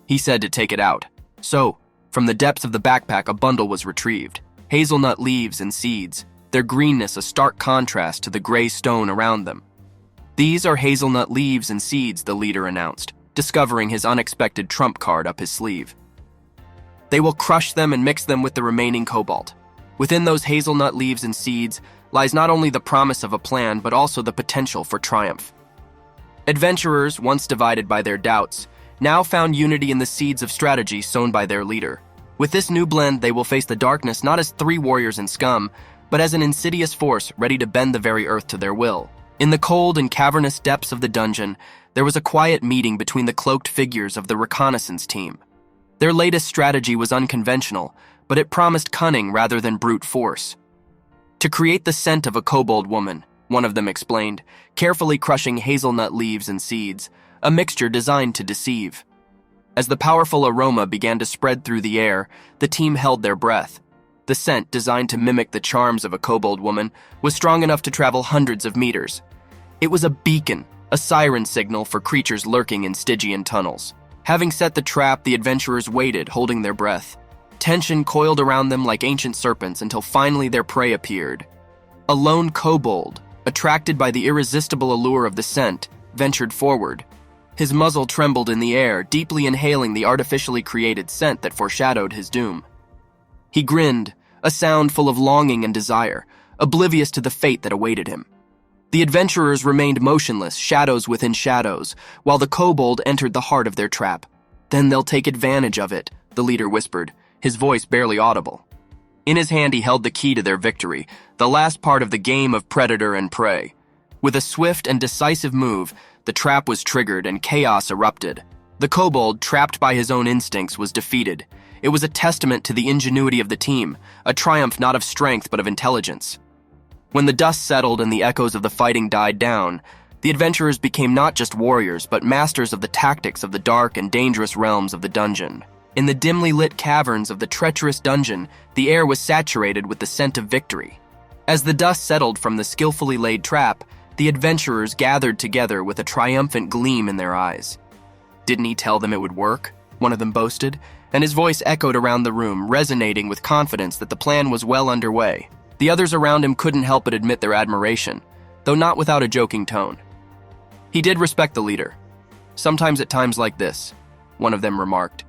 he said to take it out. So, from the depths of the backpack, a bundle was retrieved. Hazelnut leaves and seeds, their greenness a stark contrast to the gray stone around them. "These are hazelnut leaves and seeds," the leader announced, discovering his unexpected trump card up his sleeve. "They will crush them and mix them with the remaining cobalt. Within those hazelnut leaves and seeds lies not only the promise of a plan, but also the potential for triumph." Adventurers, once divided by their doubts, now found unity in the seeds of strategy sown by their leader. With this new blend, they will face the darkness not as three warriors in scum, but as an insidious force ready to bend the very earth to their will. In the cold and cavernous depths of the dungeon, there was a quiet meeting between the cloaked figures of the reconnaissance team. Their latest strategy was unconventional, but it promised cunning rather than brute force. To create the scent of a kobold woman, one of them explained, carefully crushing hazelnut leaves and seeds, a mixture designed to deceive. As the powerful aroma began to spread through the air, the team held their breath. The scent, designed to mimic the charms of a kobold woman, was strong enough to travel hundreds of meters. It was a beacon, a siren signal for creatures lurking in Stygian tunnels. Having set the trap, the adventurers waited, holding their breath. Tension coiled around them like ancient serpents until finally their prey appeared. A lone kobold, attracted by the irresistible allure of the scent, ventured forward. His muzzle trembled in the air, deeply inhaling the artificially created scent that foreshadowed his doom. He grinned, a sound full of longing and desire, oblivious to the fate that awaited him. The adventurers remained motionless, shadows within shadows, while the kobold entered the heart of their trap. Then they'll take advantage of it, the leader whispered, his voice barely audible. In his hand he held the key to their victory, the last part of the game of predator and prey. With a swift and decisive move, the trap was triggered and chaos erupted. The kobold, trapped by his own instincts, was defeated. It was a testament to the ingenuity of the team, a triumph not of strength but of intelligence. When the dust settled and the echoes of the fighting died down, the adventurers became not just warriors but masters of the tactics of the dark and dangerous realms of the dungeon. In the dimly lit caverns of the treacherous dungeon, the air was saturated with the scent of victory. As the dust settled from the skillfully laid trap, the adventurers gathered together with a triumphant gleam in their eyes. "Didn't he tell them it would work?" one of them boasted, and his voice echoed around the room, resonating with confidence that the plan was well underway. The others around him couldn't help but admit their admiration, though not without a joking tone. He did respect the leader. "Sometimes at times like this," one of them remarked,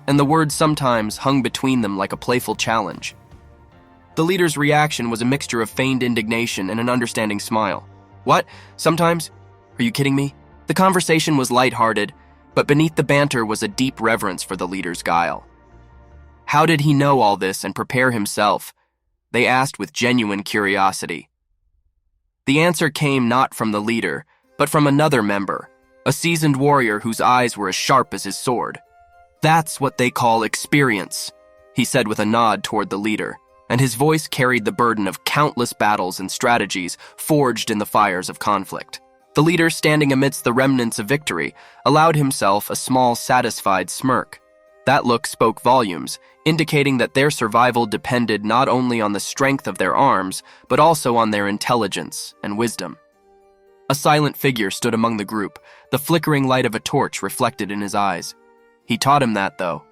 and the word "sometimes" hung between them like a playful challenge. The leader's reaction was a mixture of feigned indignation and an understanding smile. "What? Sometimes? Are you kidding me?" The conversation was lighthearted, but beneath the banter was a deep reverence for the leader's guile. How did he know all this and prepare himself? They asked with genuine curiosity. The answer came not from the leader, but from another member, a seasoned warrior whose eyes were as sharp as his sword. "That's what they call experience," he said with a nod toward the leader, and his voice carried the burden of countless battles and strategies forged in the fires of conflict. The leader, standing amidst the remnants of victory, allowed himself a small, satisfied smirk. That look spoke volumes, indicating that their survival depended not only on the strength of their arms, but also on their intelligence and wisdom. A silent figure stood among the group, the flickering light of a torch reflected in his eyes. "He taught him that, though,"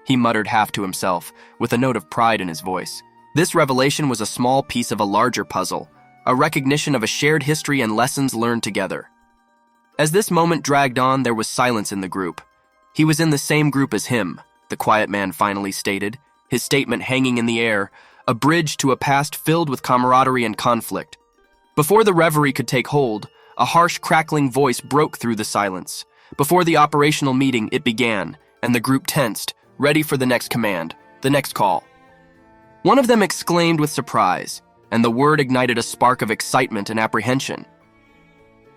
he muttered half to himself, with a note of pride in his voice. This revelation was a small piece of a larger puzzle, a recognition of a shared history and lessons learned together. As this moment dragged on, there was silence in the group. He was in the same group as him, the quiet man finally stated, his statement hanging in the air, a bridge to a past filled with camaraderie and conflict. Before the reverie could take hold, a harsh, crackling voice broke through the silence. Before the operational meeting, it began, and the group tensed, ready for the next command, the next call. One of them exclaimed with surprise, and the word ignited a spark of excitement and apprehension.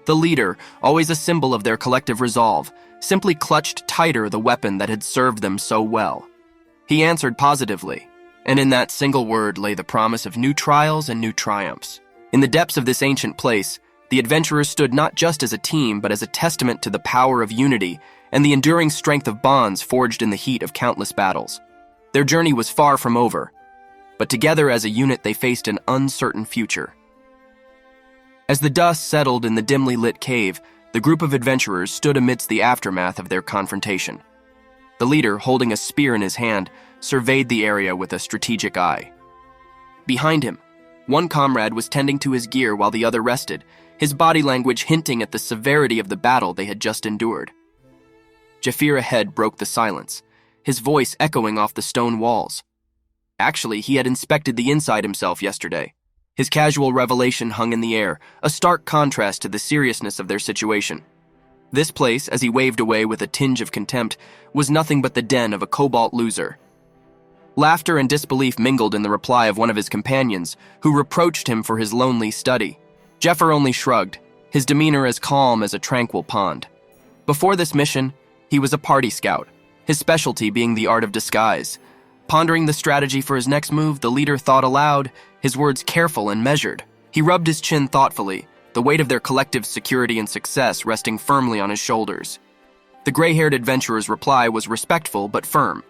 The leader, always a symbol of their collective resolve, simply clutched tighter the weapon that had served them so well. He answered positively, and in that single word lay the promise of new trials and new triumphs. In the depths of this ancient place, the adventurers stood not just as a team, but as a testament to the power of unity and the enduring strength of bonds forged in the heat of countless battles. Their journey was far from over, but together as a unit they faced an uncertain future. As the dust settled in the dimly lit cave, the group of adventurers stood amidst the aftermath of their confrontation. The leader, holding a spear in his hand, surveyed the area with a strategic eye. Behind him, one comrade was tending to his gear while the other rested, his body language hinting at the severity of the battle they had just endured. Jafir ahead broke the silence, his voice echoing off the stone walls. Actually, he had inspected the inside himself yesterday. His casual revelation hung in the air, a stark contrast to the seriousness of their situation. This place, as he waved away with a tinge of contempt, was nothing but the den of a cobalt loser. Laughter and disbelief mingled in the reply of one of his companions, who reproached him for his lonely study. Jeffer only shrugged, his demeanor as calm as a tranquil pond. Before this mission, he was a party scout, his specialty being the art of disguise. Pondering the strategy for his next move, the leader thought aloud, his words careful and measured. He rubbed his chin thoughtfully, the weight of their collective security and success resting firmly on his shoulders. The gray-haired adventurer's reply was respectful but firm.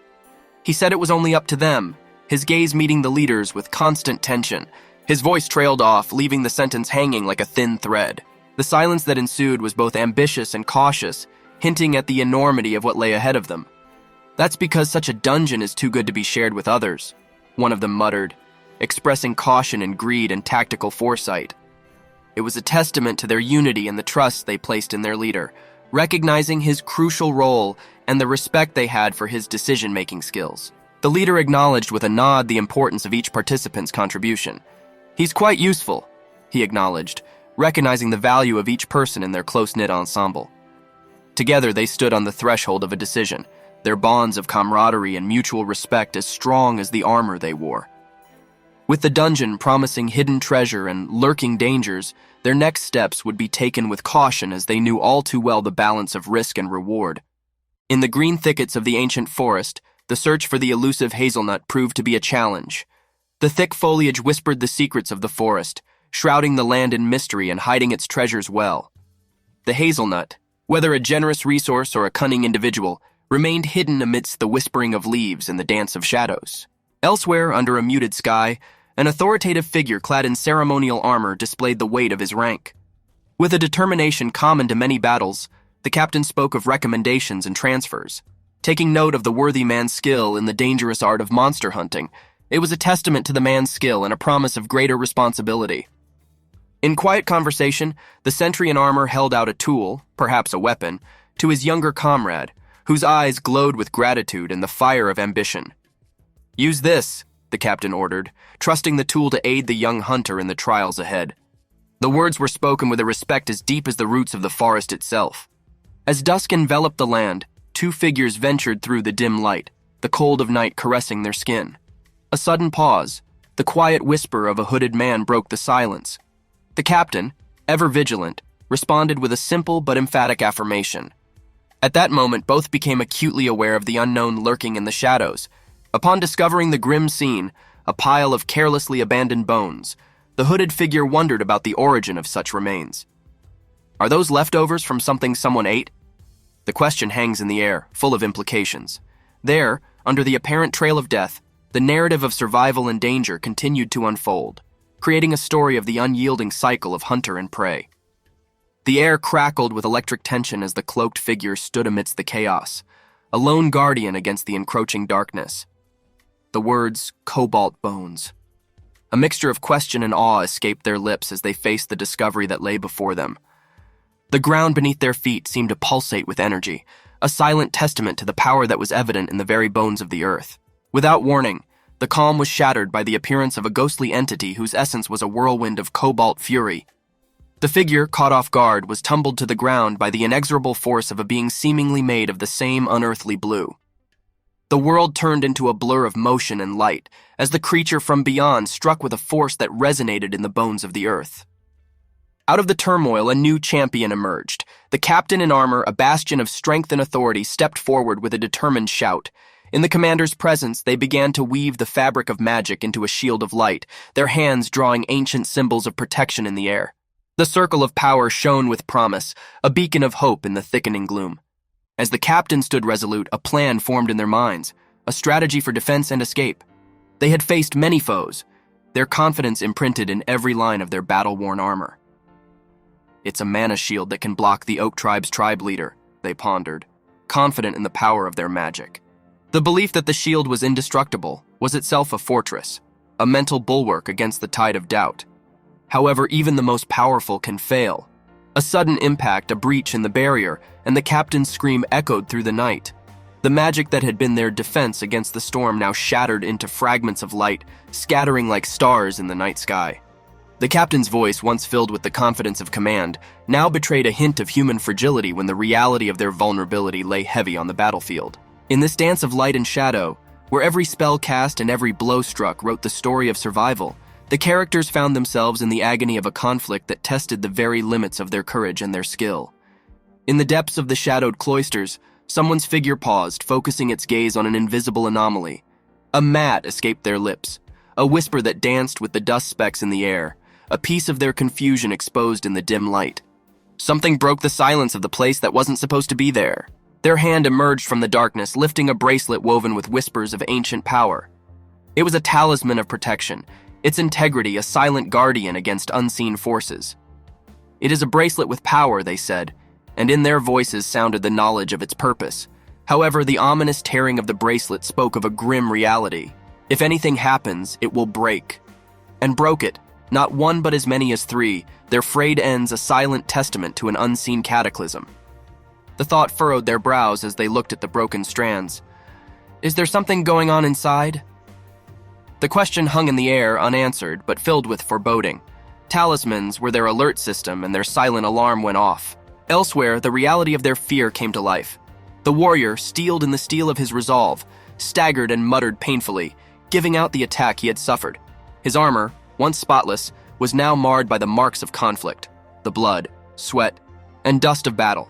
He said it was only up to them, his gaze meeting the leader's with constant tension. His voice trailed off, leaving the sentence hanging like a thin thread. The silence that ensued was both ambitious and cautious, hinting at the enormity of what lay ahead of them. "That's because such a dungeon is too good to be shared with others," one of them muttered, expressing caution and greed and tactical foresight. It was a testament to their unity and the trust they placed in their leader, recognizing his crucial role and the respect they had for his decision-making skills. The leader acknowledged with a nod the importance of each participant's contribution. "He's quite useful," he acknowledged, recognizing the value of each person in their close-knit ensemble. Together they stood on the threshold of a decision, their bonds of camaraderie and mutual respect as strong as the armor they wore. With the dungeon promising hidden treasure and lurking dangers, their next steps would be taken with caution as they knew all too well the balance of risk and reward. In the green thickets of the ancient forest, the search for the elusive hazelnut proved to be a challenge. The thick foliage whispered the secrets of the forest, shrouding the land in mystery and hiding its treasures well. The hazelnut, whether a generous resource or a cunning individual, remained hidden amidst the whispering of leaves and the dance of shadows. Elsewhere, under a muted sky, an authoritative figure clad in ceremonial armor displayed the weight of his rank. With a determination common to many battles, the captain spoke of recommendations and transfers. Taking note of the worthy man's skill in the dangerous art of monster hunting, it was a testament to the man's skill and a promise of greater responsibility. In quiet conversation, the sentry in armor held out a tool, perhaps a weapon, to his younger comrade, whose eyes glowed with gratitude and the fire of ambition. "Use this," the captain ordered, trusting the tool to aid the young hunter in the trials ahead. The words were spoken with a respect as deep as the roots of the forest itself. As dusk enveloped the land, two figures ventured through the dim light, the cold of night caressing their skin. A sudden pause, the quiet whisper of a hooded man broke the silence. The captain, ever vigilant, responded with a simple but emphatic affirmation. At that moment, both became acutely aware of the unknown lurking in the shadows. Upon discovering the grim scene, a pile of carelessly abandoned bones, the hooded figure wondered about the origin of such remains. Are those leftovers from something someone ate? The question hangs in the air, full of implications. There, under the apparent trail of death, the narrative of survival and danger continued to unfold, creating a story of the unyielding cycle of hunter and prey. The air crackled with electric tension as the cloaked figure stood amidst the chaos, a lone guardian against the encroaching darkness. The words, cobalt bones. A mixture of question and awe escaped their lips as they faced the discovery that lay before them. The ground beneath their feet seemed to pulsate with energy, a silent testament to the power that was evident in the very bones of the earth. Without warning, the calm was shattered by the appearance of a ghostly entity whose essence was a whirlwind of cobalt fury. The figure, caught off guard, was tumbled to the ground by the inexorable force of a being seemingly made of the same unearthly blue. The world turned into a blur of motion and light as the creature from beyond struck with a force that resonated in the bones of the earth. Out of the turmoil, a new champion emerged. The captain in armor, a bastion of strength and authority, stepped forward with a determined shout. In the commander's presence, they began to weave the fabric of magic into a shield of light, their hands drawing ancient symbols of protection in the air. The circle of power shone with promise, a beacon of hope in the thickening gloom. As the captain stood resolute, a plan formed in their minds, a strategy for defense and escape. They had faced many foes, their confidence imprinted in every line of their battle-worn armor. It's a mana shield that can block the Oak Tribe's tribe leader, they pondered, confident in the power of their magic. The belief that the shield was indestructible was itself a fortress, a mental bulwark against the tide of doubt. However, even the most powerful can fail. A sudden impact, a breach in the barrier, and the captain's scream echoed through the night. The magic that had been their defense against the storm now shattered into fragments of light, scattering like stars in the night sky. The captain's voice, once filled with the confidence of command, now betrayed a hint of human fragility when the reality of their vulnerability lay heavy on the battlefield. In this dance of light and shadow, where every spell cast and every blow struck wrote the story of survival, the characters found themselves in the agony of a conflict that tested the very limits of their courage and their skill. In the depths of the shadowed cloisters, someone's figure paused, focusing its gaze on an invisible anomaly. A mat escaped their lips, a whisper that danced with the dust specks in the air, a piece of their confusion exposed in the dim light. Something broke the silence of the place that wasn't supposed to be there. Their hand emerged from the darkness, lifting a bracelet woven with whispers of ancient power. It was a talisman of protection, its integrity a silent guardian against unseen forces. "It is a bracelet with power," they said, and in their voices sounded the knowledge of its purpose. However, the ominous tearing of the bracelet spoke of a grim reality. If anything happens, it will break. And broke it. Not one but as many as three, their frayed ends a silent testament to an unseen cataclysm. The thought furrowed their brows as they looked at the broken strands. Is there something going on inside? The question hung in the air, unanswered, but filled with foreboding. Talismans were their alert system, and their silent alarm went off. Elsewhere, the reality of their fear came to life. The warrior, steeled in the steel of his resolve, staggered and muttered painfully, giving out the attack he had suffered. His armor, once spotless, was now marred by the marks of conflict, the blood, sweat, and dust of battle.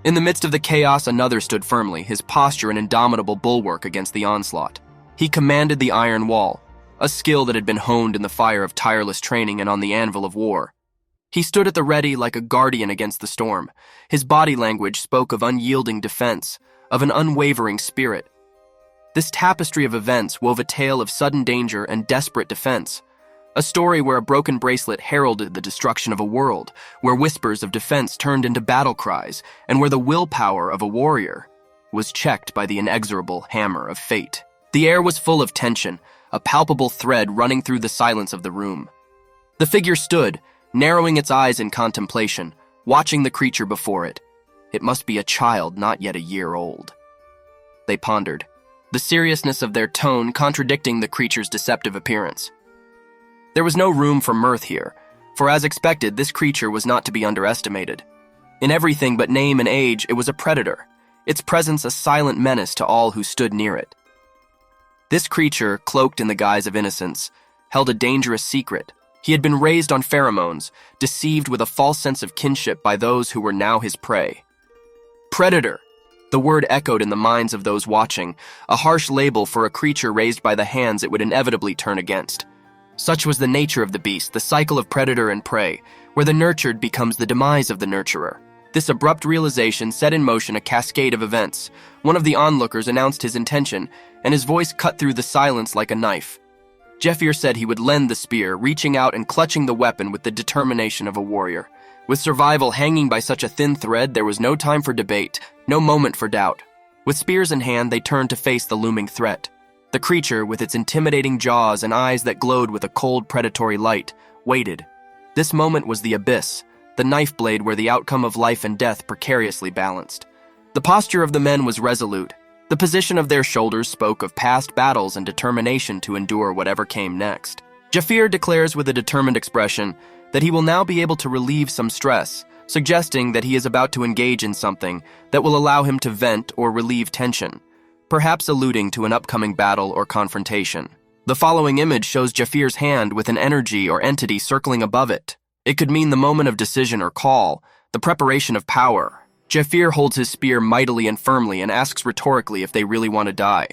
In the midst of the chaos, another stood firmly, his posture an indomitable bulwark against the onslaught. He commanded the iron wall, a skill that had been honed in the fire of tireless training and on the anvil of war. He stood at the ready like a guardian against the storm. His body language spoke of unyielding defense, of an unwavering spirit. This tapestry of events wove a tale of sudden danger and desperate defense. A story where a broken bracelet heralded the destruction of a world, where whispers of defense turned into battle cries, and where the willpower of a warrior was checked by the inexorable hammer of fate. The air was full of tension, a palpable thread running through the silence of the room. The figure stood, narrowing its eyes in contemplation, watching the creature before it. It must be a child not yet a year old. They pondered, the seriousness of their tone contradicting the creature's deceptive appearance. There was no room for mirth here, for as expected, this creature was not to be underestimated. In everything but name and age, it was a predator, its presence a silent menace to all who stood near it. This creature, cloaked in the guise of innocence, held a dangerous secret. He had been raised on pheromones, deceived with a false sense of kinship by those who were now his prey. Predator! The word echoed in the minds of those watching, a harsh label for a creature raised by the hands it would inevitably turn against. Such was the nature of the beast, the cycle of predator and prey, where the nurtured becomes the demise of the nurturer. This abrupt realization set in motion a cascade of events. One of the onlookers announced his intention, and his voice cut through the silence like a knife. Jeffir said he would lend the spear, reaching out and clutching the weapon with the determination of a warrior. With survival hanging by such a thin thread, there was no time for debate, no moment for doubt. With spears in hand, they turned to face the looming threat. The creature, with its intimidating jaws and eyes that glowed with a cold, predatory light, waited. This moment was the abyss, the knife blade where the outcome of life and death precariously balanced. The posture of the men was resolute. The position of their shoulders spoke of past battles and determination to endure whatever came next. Jafir declares with a determined expression that he will now be able to relieve some stress, suggesting that he is about to engage in something that will allow him to vent or relieve tension, perhaps alluding to an upcoming battle or confrontation. The following image shows Jafir's hand with an energy or entity circling above it. It could mean the moment of decision or call, the preparation of power. Jafir holds his spear mightily and firmly and asks rhetorically if they really want to die.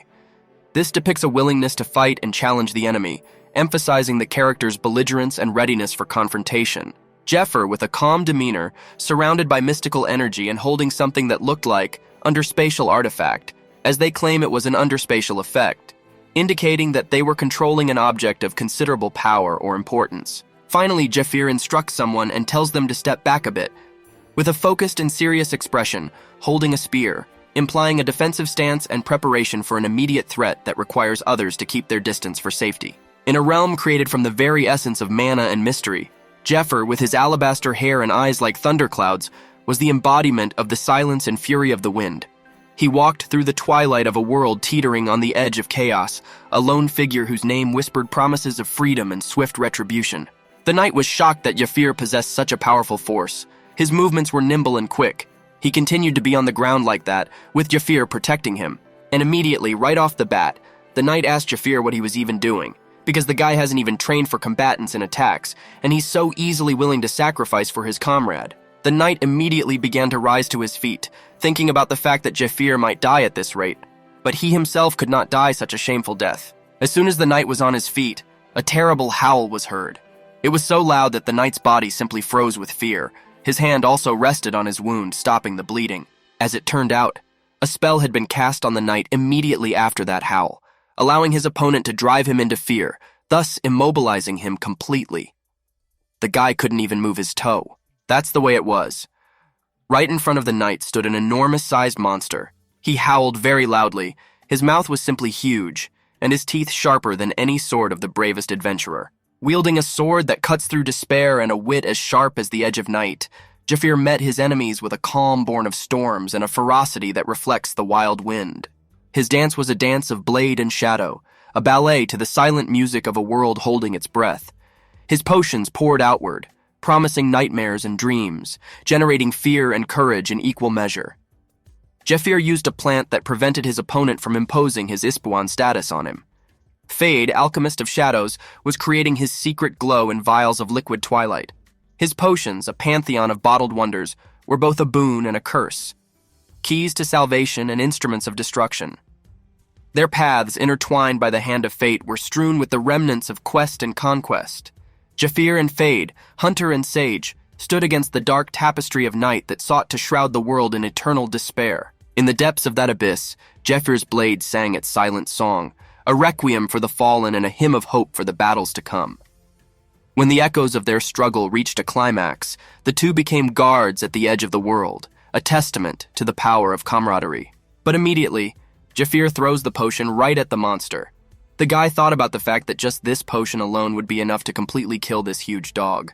This depicts a willingness to fight and challenge the enemy, emphasizing the character's belligerence and readiness for confrontation. Jeffir, with a calm demeanor, surrounded by mystical energy and holding something that looked like underspatial artifact, as they claim it was an underspatial effect, indicating that they were controlling an object of considerable power or importance. Finally, Jafir instructs someone and tells them to step back a bit, with a focused and serious expression, holding a spear, implying a defensive stance and preparation for an immediate threat that requires others to keep their distance for safety. In a realm created from the very essence of mana and mystery, Jeffir, with his alabaster hair and eyes like thunderclouds, was the embodiment of the silence and fury of the wind. He walked through the twilight of a world teetering on the edge of chaos, a lone figure whose name whispered promises of freedom and swift retribution. The knight was shocked that Jafir possessed such a powerful force. His movements were nimble and quick. He continued to be on the ground like that, with Jafir protecting him. And immediately, right off the bat, the knight asked Jafir what he was even doing, because the guy hasn't even trained for combatants and attacks, and he's so easily willing to sacrifice for his comrade. The knight immediately began to rise to his feet, thinking about the fact that Jafir might die at this rate. But he himself could not die such a shameful death. As soon as the knight was on his feet, a terrible howl was heard. It was so loud that the knight's body simply froze with fear. His hand also rested on his wound, stopping the bleeding. As it turned out, a spell had been cast on the knight immediately after that howl, allowing his opponent to drive him into fear, thus immobilizing him completely. The guy couldn't even move his toe. That's the way it was. Right in front of the knight stood an enormous-sized monster. He howled very loudly. His mouth was simply huge, and his teeth sharper than any sword of the bravest adventurer. Wielding a sword that cuts through despair and a wit as sharp as the edge of night, Jafir met his enemies with a calm born of storms and a ferocity that reflects the wild wind. His dance was a dance of blade and shadow, a ballet to the silent music of a world holding its breath. His potions poured outward, promising nightmares and dreams, generating fear and courage in equal measure. Jafir used a plant that prevented his opponent from imposing his Ispuan status on him. Fade, alchemist of shadows, was creating his secret glow in vials of liquid twilight. His potions, a pantheon of bottled wonders, were both a boon and a curse, keys to salvation and instruments of destruction. Their paths, intertwined by the hand of fate, were strewn with the remnants of quest and conquest. Jafir and Fade, hunter and sage, stood against the dark tapestry of night that sought to shroud the world in eternal despair. In the depths of that abyss, Jafir's blade sang its silent song, a requiem for the fallen and a hymn of hope for the battles to come. When the echoes of their struggle reached a climax, the two became guards at the edge of the world, a testament to the power of camaraderie. But immediately, Jafir throws the potion right at the monster. The guy thought about the fact that just this potion alone would be enough to completely kill this huge dog.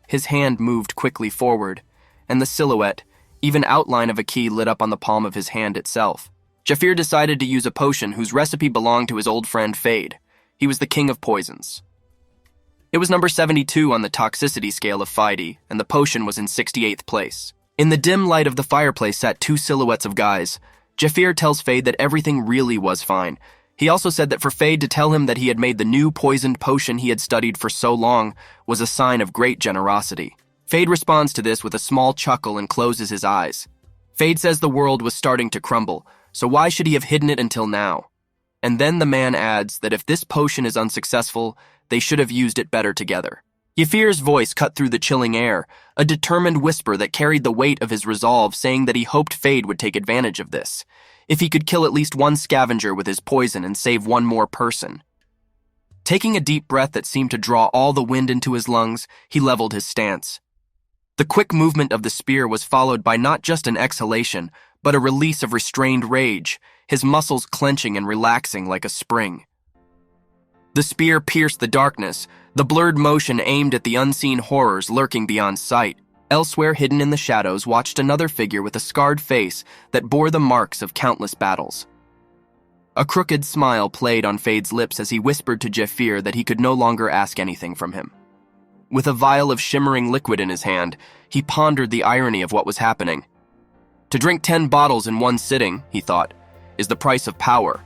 His hand moved quickly forward, and the silhouette, even outline of a key, lit up on the palm of his hand itself. Jafir decided to use a potion whose recipe belonged to his old friend Fade. He was the king of poisons. It was number 72 on the toxicity scale of FIDE, and the potion was in 68th place. In the dim light of the fireplace sat two silhouettes of guys. Jafir tells Fade that everything really was fine. He also said that for Fade to tell him that he had made the new poisoned potion he had studied for so long was a sign of great generosity. Fade responds to this with a small chuckle and closes his eyes. Fade says the world was starting to crumble, so why should he have hidden it until now? And then the man adds that if this potion is unsuccessful, they should have used it better together. Jafir's voice cut through the chilling air, a determined whisper that carried the weight of his resolve, saying that he hoped Fade would take advantage of this, if he could kill at least one scavenger with his poison and save one more person. Taking a deep breath that seemed to draw all the wind into his lungs, he leveled his stance. The quick movement of the spear was followed by not just an exhalation, but a release of restrained rage, his muscles clenching and relaxing like a spring. The spear pierced the darkness, the blurred motion aimed at the unseen horrors lurking beyond sight. Elsewhere, hidden in the shadows, watched another figure with a scarred face that bore the marks of countless battles. A crooked smile played on Fade's lips as he whispered to Jafir that he could no longer ask anything from him. With a vial of shimmering liquid in his hand, he pondered the irony of what was happening. To drink 10 bottles in one sitting, he thought, is the price of power.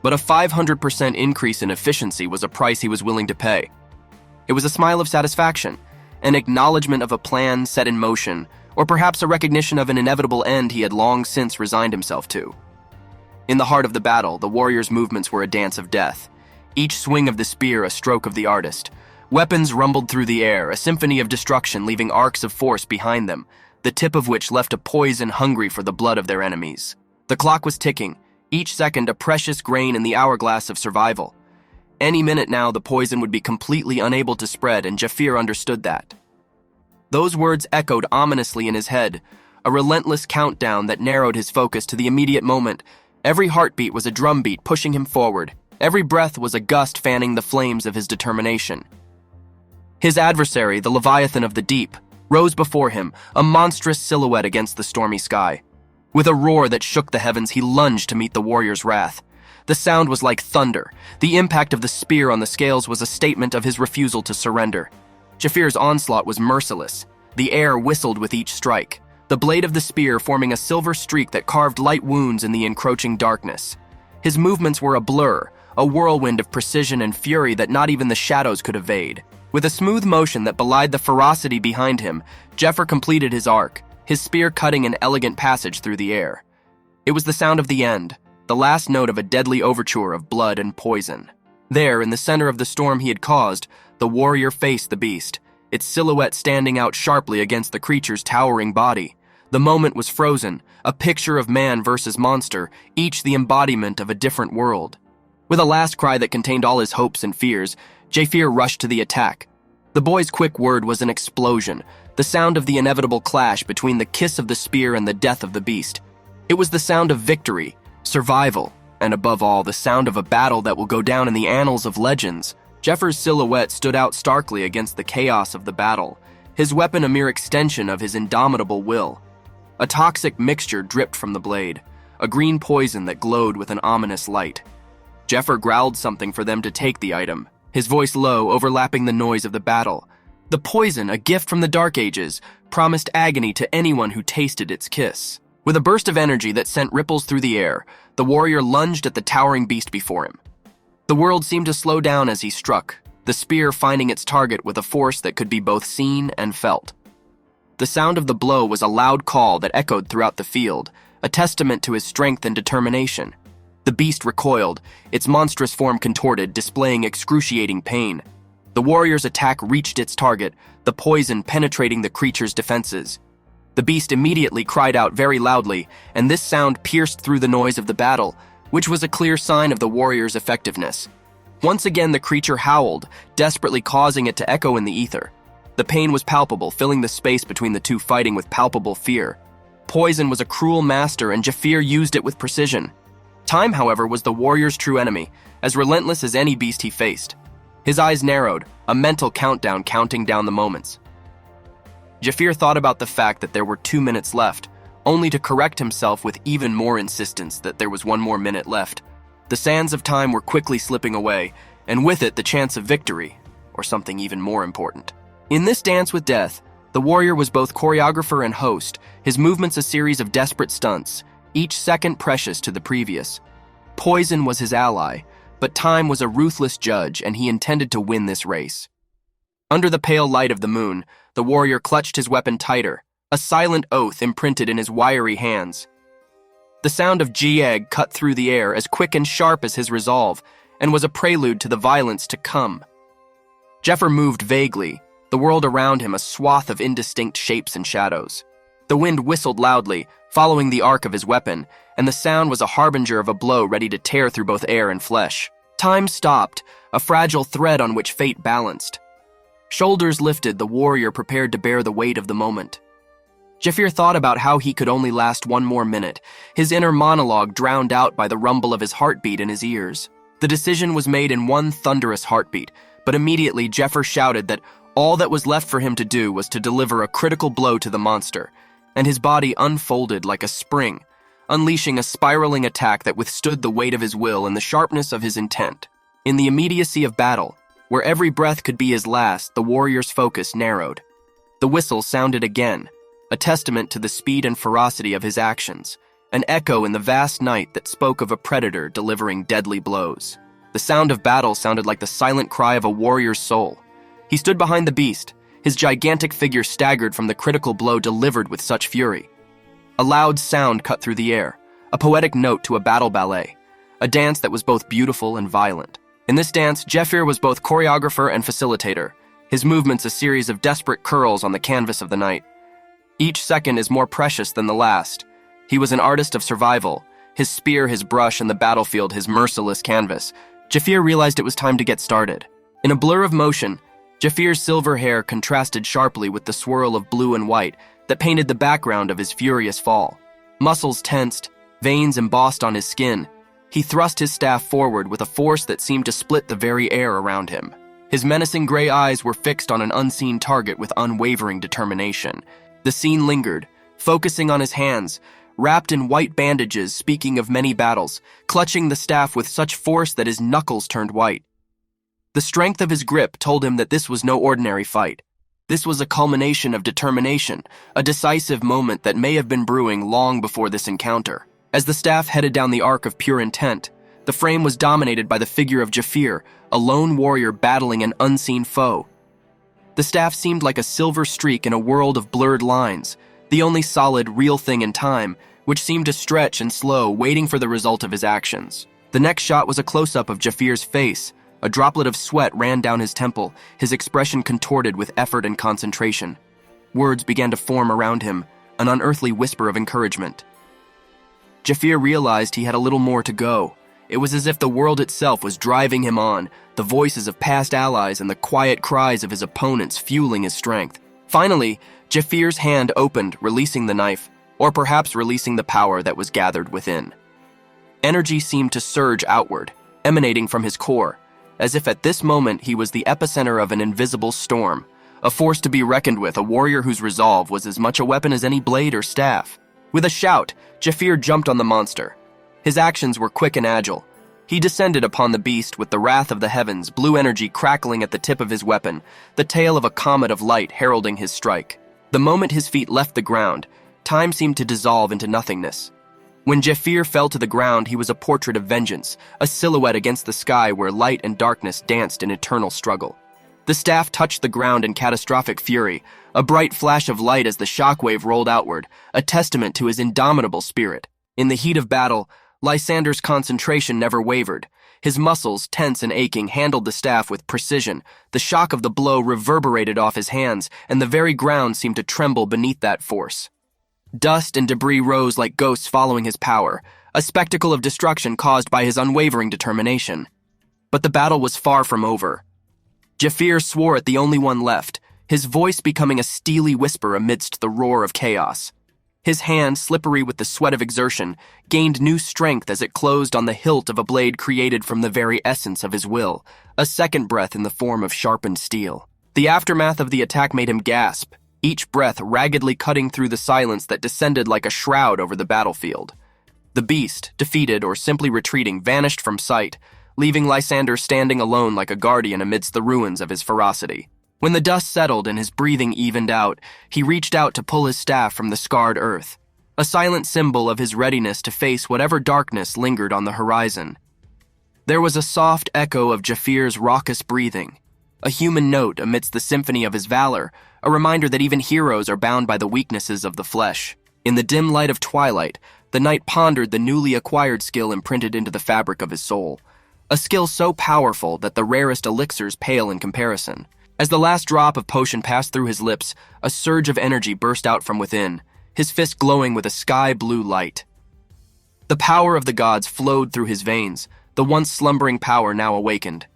But a 500% increase in efficiency was a price he was willing to pay. It was a smile of satisfaction, an acknowledgement of a plan set in motion, or perhaps a recognition of an inevitable end he had long since resigned himself to. In the heart of the battle, the warrior's movements were a dance of death, each swing of the spear a stroke of the artist. Weapons rumbled through the air, a symphony of destruction leaving arcs of force behind them, the tip of which left a poison hungry for the blood of their enemies. The clock was ticking, each second a precious grain in the hourglass of survival. Any minute now, the poison would be completely unable to spread, and Jafir understood that. Those words echoed ominously in his head, a relentless countdown that narrowed his focus to the immediate moment. Every heartbeat was a drumbeat pushing him forward. Every breath was a gust fanning the flames of his determination. His adversary, the Leviathan of the Deep, rose before him, a monstrous silhouette against the stormy sky. With a roar that shook the heavens, he lunged to meet the warrior's wrath. The sound was like thunder. The impact of the spear on the scales was a statement of his refusal to surrender. Jafir's onslaught was merciless. The air whistled with each strike, the blade of the spear forming a silver streak that carved light wounds in the encroaching darkness. His movements were a blur, a whirlwind of precision and fury that not even the shadows could evade. With a smooth motion that belied the ferocity behind him, Jafir completed his arc, his spear cutting an elegant passage through the air. It was the sound of the end, the last note of a deadly overture of blood and poison. There, in the center of the storm he had caused, the warrior faced the beast, its silhouette standing out sharply against the creature's towering body. The moment was frozen, a picture of man versus monster, each the embodiment of a different world. With a last cry that contained all his hopes and fears, Jafir rushed to the attack. The boy's quick word was an explosion, the sound of the inevitable clash between the kiss of the spear and the death of the beast. It was the sound of victory, survival, and above all, the sound of a battle that will go down in the annals of legends. Jafir's silhouette stood out starkly against the chaos of the battle, his weapon a mere extension of his indomitable will. A toxic mixture dripped from the blade, a green poison that glowed with an ominous light. Jafir growled something for them to take the item, his voice low, overlapping the noise of the battle. The poison, a gift from the Dark Ages, promised agony to anyone who tasted its kiss. With a burst of energy that sent ripples through the air, the warrior lunged at the towering beast before him. The world seemed to slow down as he struck, the spear finding its target with a force that could be both seen and felt. The sound of the blow was a loud call that echoed throughout the field, a testament to his strength and determination. The beast recoiled, its monstrous form contorted, displaying excruciating pain. The warrior's attack reached its target, the poison penetrating the creature's defenses. The beast immediately cried out very loudly, and this sound pierced through the noise of the battle, which was a clear sign of the warrior's effectiveness. Once again the creature howled, desperately causing it to echo in the ether. The pain was palpable, filling the space between the two, fighting with palpable fear. Poison was a cruel master, and Jafir used it with precision. Time, however, was the warrior's true enemy, as relentless as any beast he faced. His eyes narrowed, a mental countdown counting down the moments. Jafir thought about the fact that there were 2 minutes left, only to correct himself with even more insistence that there was 1 more minute left. The sands of time were quickly slipping away, and with it the chance of victory, or something even more important. In this dance with death, the warrior was both choreographer and host, his movements a series of desperate stunts, each second precious to the previous. Poison was his ally, but time was a ruthless judge, and he intended to win this race. Under the pale light of the moon, the warrior clutched his weapon tighter, a silent oath imprinted in his wiry hands. The sound of Jieg cut through the air as quick and sharp as his resolve, and was a prelude to the violence to come. Jafir moved vaguely, the world around him a swath of indistinct shapes and shadows. The wind whistled loudly, following the arc of his weapon, and the sound was a harbinger of a blow ready to tear through both air and flesh. Time stopped, a fragile thread on which fate balanced. Shoulders lifted, the warrior prepared to bear the weight of the moment. Jafir thought about how he could only last 1 more minute, his inner monologue drowned out by the rumble of his heartbeat in his ears. The decision was made in one thunderous heartbeat, but immediately Jafir shouted that all that was left for him to do was to deliver a critical blow to the monster, and his body unfolded like a spring, unleashing a spiraling attack that withstood the weight of his will and the sharpness of his intent. In the immediacy of battle, where every breath could be his last, the warrior's focus narrowed. The whistle sounded again, a testament to the speed and ferocity of his actions, an echo in the vast night that spoke of a predator delivering deadly blows. The sound of battle sounded like the silent cry of a warrior's soul. He stood behind the beast, his gigantic figure staggered from the critical blow delivered with such fury. A loud sound cut through the air, a poetic note to a battle ballet, a dance that was both beautiful and violent. In this dance, Jafir was both choreographer and facilitator, his movements a series of desperate curls on the canvas of the night. Each second is more precious than the last. He was an artist of survival, his spear his brush and the battlefield his merciless canvas. Jafir realized it was time to get started. In a blur of motion, Jafir's silver hair contrasted sharply with the swirl of blue and white that painted the background of his furious fall. Muscles tensed, veins embossed on his skin, he thrust his staff forward with a force that seemed to split the very air around him. His menacing gray eyes were fixed on an unseen target with unwavering determination. The scene lingered, focusing on his hands, wrapped in white bandages, speaking of many battles, clutching the staff with such force that his knuckles turned white. The strength of his grip told him that this was no ordinary fight. This was a culmination of determination, a decisive moment that may have been brewing long before this encounter. As the staff headed down the arc of pure intent, the frame was dominated by the figure of Jafir, a lone warrior battling an unseen foe. The staff seemed like a silver streak in a world of blurred lines, the only solid, real thing in time, which seemed to stretch and slow, waiting for the result of his actions. The next shot was a close-up of Jafir's face. A droplet of sweat ran down his temple, his expression contorted with effort and concentration. Words began to form around him, an unearthly whisper of encouragement. Jafir realized he had a little more to go. It was as if the world itself was driving him on, the voices of past allies and the quiet cries of his opponents fueling his strength. Finally, Jafir's hand opened, releasing the knife, or perhaps releasing the power that was gathered within. Energy seemed to surge outward, emanating from his core, as if at this moment he was the epicenter of an invisible storm, a force to be reckoned with, a warrior whose resolve was as much a weapon as any blade or staff. With a shout, Jafir jumped on the monster. His actions were quick and agile. He descended upon the beast with the wrath of the heavens, blue energy crackling at the tip of his weapon, the tail of a comet of light heralding his strike. The moment his feet left the ground, time seemed to dissolve into nothingness. When Jafir fell to the ground, he was a portrait of vengeance, a silhouette against the sky where light and darkness danced in eternal struggle. The staff touched the ground in catastrophic fury, a bright flash of light as the shockwave rolled outward, a testament to his indomitable spirit. In the heat of battle, Lysander's concentration never wavered. His muscles, tense and aching, handled the staff with precision. The shock of the blow reverberated off his hands, and the very ground seemed to tremble beneath that force. Dust and debris rose like ghosts following his power, a spectacle of destruction caused by his unwavering determination. But the battle was far from over. Jafir swore at the only one left, his voice becoming a steely whisper amidst the roar of chaos. His hand, slippery with the sweat of exertion, gained new strength as it closed on the hilt of a blade created from the very essence of his will, a second breath in the form of sharpened steel. The aftermath of the attack made him gasp, each breath raggedly cutting through the silence that descended like a shroud over the battlefield. The beast, defeated or simply retreating, vanished from sight, leaving Lysander standing alone like a guardian amidst the ruins of his ferocity. When the dust settled and his breathing evened out, he reached out to pull his staff from the scarred earth, a silent symbol of his readiness to face whatever darkness lingered on the horizon. There was a soft echo of Jafir's raucous breathing, a human note amidst the symphony of his valor, a reminder that even heroes are bound by the weaknesses of the flesh. In the dim light of twilight, the knight pondered the newly acquired skill imprinted into the fabric of his soul, a skill so powerful that the rarest elixirs pale in comparison. As the last drop of potion passed through his lips, a surge of energy burst out from within, his fist glowing with a sky-blue light. The power of the gods flowed through his veins, the once slumbering power now awakened.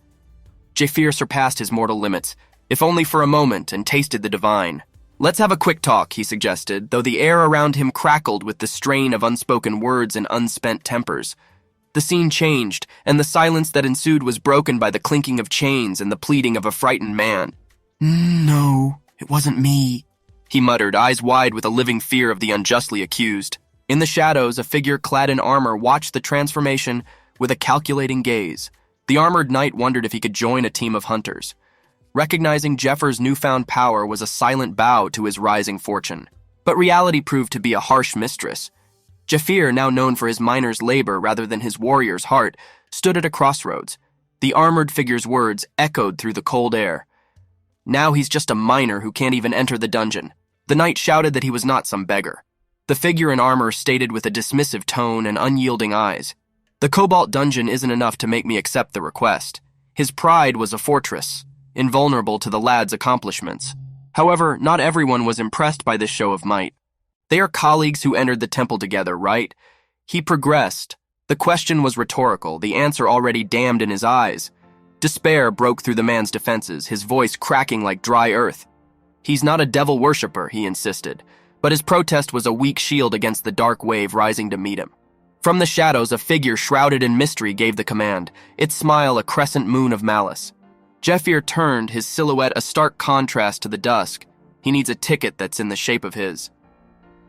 Jafir surpassed his mortal limits, if only for a moment, and tasted the divine. "Let's have a quick talk," he suggested, though the air around him crackled with the strain of unspoken words and unspent tempers. The scene changed, and the silence that ensued was broken by the clinking of chains and the pleading of a frightened man. "No, it wasn't me," he muttered, eyes wide with a living fear of the unjustly accused. In the shadows, a figure clad in armor watched the transformation with a calculating gaze. The armored knight wondered if he could join a team of hunters. Recognizing Jeffers' newfound power was a silent bow to his rising fortune. But reality proved to be a harsh mistress. Jafir, now known for his miner's labor rather than his warrior's heart, stood at a crossroads. The armored figure's words echoed through the cold air. "Now he's just a miner who can't even enter the dungeon." The knight shouted that he was not some beggar. The figure in armor stated with a dismissive tone and unyielding eyes, "The Cobalt dungeon isn't enough to make me accept the request." His pride was a fortress, invulnerable to the lad's accomplishments. However, not everyone was impressed by this show of might. "They are colleagues who entered the temple together, right?" He progressed. The question was rhetorical, the answer already damned in his eyes. Despair broke through the man's defenses, his voice cracking like dry earth. "He's not a devil worshipper," he insisted, but his protest was a weak shield against the dark wave rising to meet him. From the shadows, a figure shrouded in mystery gave the command, its smile a crescent moon of malice. Jafir turned, his silhouette a stark contrast to the dusk. He needs a ticket that's in the shape of his.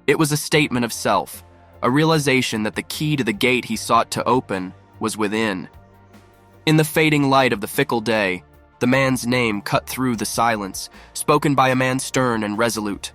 It was a statement of self, a realization that the key to the gate he sought to open was within. In the fading light of the fickle day, the man's name cut through the silence, spoken by a man stern and resolute.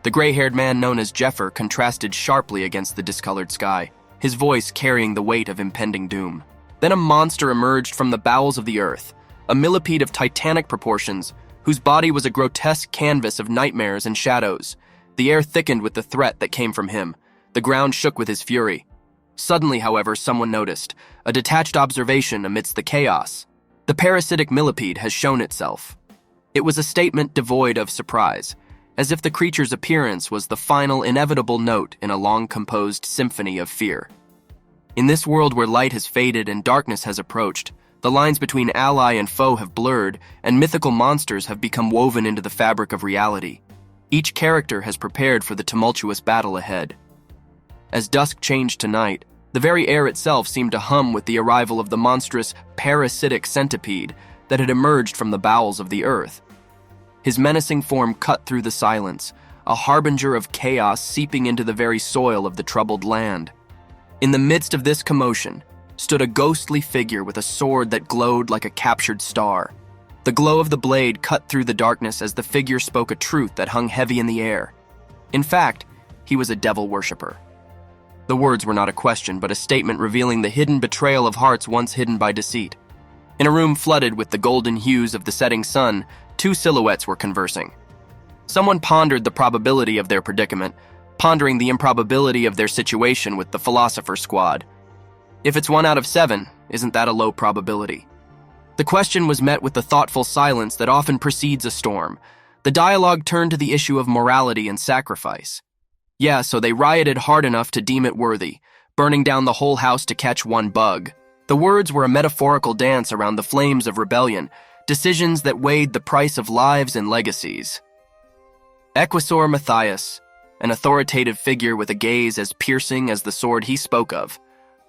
The gray-haired man known as Jeffer contrasted sharply against the discolored sky, his voice carrying the weight of impending doom. Then a monster emerged from the bowels of the earth, a millipede of titanic proportions, whose body was a grotesque canvas of nightmares and shadows. The air thickened with the threat that came from him. The ground shook with his fury. Suddenly, however, someone noticed, a detached observation amidst the chaos. The parasitic millipede has shown itself. It was a statement devoid of surprise, as if the creature's appearance was the final inevitable note in a long-composed symphony of fear. In this world where light has faded and darkness has approached, the lines between ally and foe have blurred, and mythical monsters have become woven into the fabric of reality. Each character has prepared for the tumultuous battle ahead. As dusk changed to night, the very air itself seemed to hum with the arrival of the monstrous, parasitic centipede that had emerged from the bowels of the earth. His menacing form cut through the silence, a harbinger of chaos seeping into the very soil of the troubled land. In the midst of this commotion stood a ghostly figure with a sword that glowed like a captured star. The glow of the blade cut through the darkness as the figure spoke a truth that hung heavy in the air. In fact, he was a devil worshipper. The words were not a question, but a statement revealing the hidden betrayal of hearts once hidden by deceit. In a room flooded with the golden hues of the setting sun, two silhouettes were conversing. Someone pondered the probability of their predicament, pondering the improbability of their situation with the philosopher squad. If it's 1 out of 7, isn't that a low probability? The question was met with the thoughtful silence that often precedes a storm. The dialogue turned to the issue of morality and sacrifice. Yeah, so they rioted hard enough to deem it worthy, burning down the whole house to catch one bug. The words were a metaphorical dance around the flames of rebellion, decisions that weighed the price of lives and legacies. Equisor Matthias, an authoritative figure with a gaze as piercing as the sword he spoke of,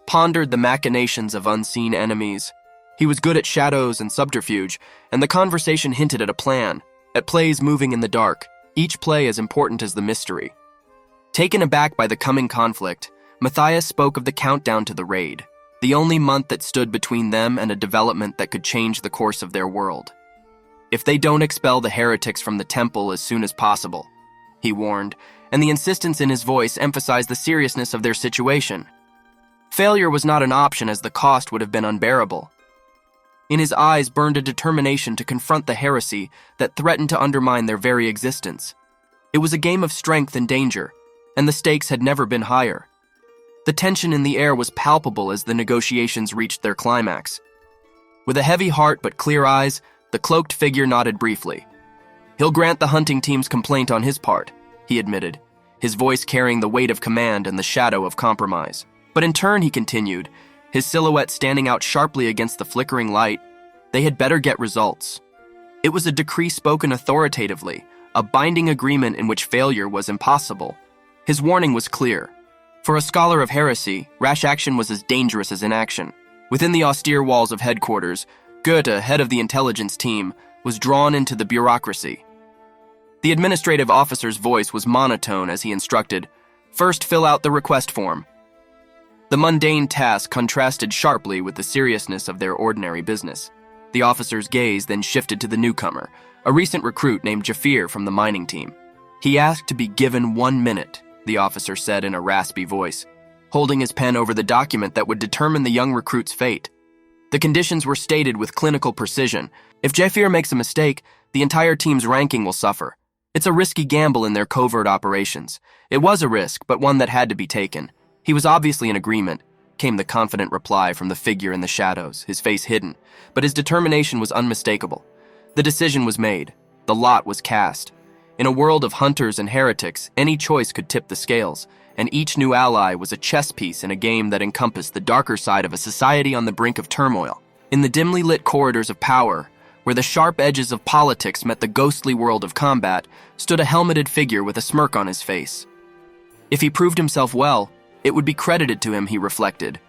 pondered the machinations of unseen enemies. He was good at shadows and subterfuge, and the conversation hinted at a plan, at plays moving in the dark, each play as important as the mystery. Taken aback by the coming conflict, Matthias spoke of the countdown to the raid, the only month that stood between them and a development that could change the course of their world. If they don't expel the heretics from the temple as soon as possible, he warned, and the insistence in his voice emphasized the seriousness of their situation. Failure was not an option as the cost would have been unbearable. In his eyes burned a determination to confront the heresy that threatened to undermine their very existence. It was a game of strength and danger, and the stakes had never been higher. The tension in the air was palpable as the negotiations reached their climax. With a heavy heart but clear eyes, the cloaked figure nodded briefly. He'll grant the hunting team's complaint on his part, he admitted, his voice carrying the weight of command and the shadow of compromise. But in turn, he continued, his silhouette standing out sharply against the flickering light, they had better get results. It was a decree spoken authoritatively, a binding agreement in which failure was impossible. His warning was clear. For a scholar of heresy, rash action was as dangerous as inaction. Within the austere walls of headquarters, Goethe, head of the intelligence team, was drawn into the bureaucracy. The administrative officer's voice was monotone as he instructed, "First, fill out the request form." The mundane task contrasted sharply with the seriousness of their ordinary business. The officer's gaze then shifted to the newcomer, a recent recruit named Jafir from the mining team. He asked to be given 1 minute, the officer said in a raspy voice, holding his pen over the document that would determine the young recruit's fate. The conditions were stated with clinical precision. If Jafir makes a mistake, the entire team's ranking will suffer. It's a risky gamble in their covert operations. It was a risk, but one that had to be taken. He was obviously in agreement, came the confident reply from the figure in the shadows, his face hidden, but his determination was unmistakable. The decision was made. The lot was cast. In a world of hunters and heretics, any choice could tip the scales, and each new ally was a chess piece in a game that encompassed the darker side of a society on the brink of turmoil. In the dimly lit corridors of power, where the sharp edges of politics met the ghostly world of combat, stood a helmeted figure with a smirk on his face. If he proved himself well, it would be credited to him, he reflected,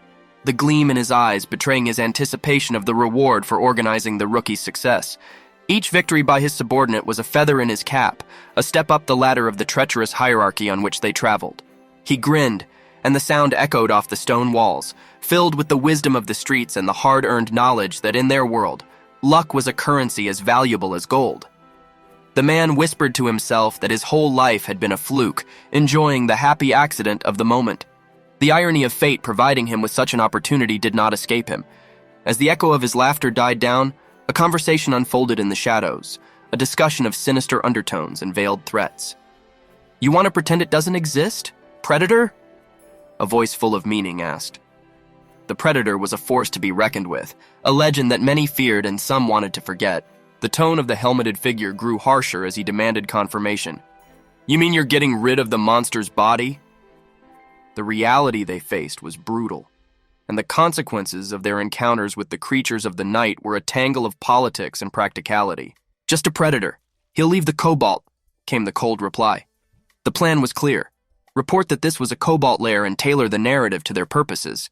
the gleam in his eyes betraying his anticipation of the reward for organizing the rookie's success. Each victory by his subordinate was a feather in his cap, a step up the ladder of the treacherous hierarchy on which they traveled. He grinned, and the sound echoed off the stone walls, filled with the wisdom of the streets and the hard-earned knowledge that in their world, luck was a currency as valuable as gold. The man whispered to himself that his whole life had been a fluke, enjoying the happy accident of the moment. The irony of fate providing him with such an opportunity did not escape him. As the echo of his laughter died down, a conversation unfolded in the shadows, a discussion of sinister undertones and veiled threats. "You want to pretend it doesn't exist, Predator?" A voice full of meaning asked. The Predator was a force to be reckoned with, a legend that many feared and some wanted to forget. The tone of the helmeted figure grew harsher as he demanded confirmation. "You mean you're getting rid of the monster's body?" The reality they faced was brutal, and the consequences of their encounters with the creatures of the night were a tangle of politics and practicality. "Just a predator. He'll leave the cobalt," came the cold reply. The plan was clear. Report that this was a cobalt lair and tailor the narrative to their purposes.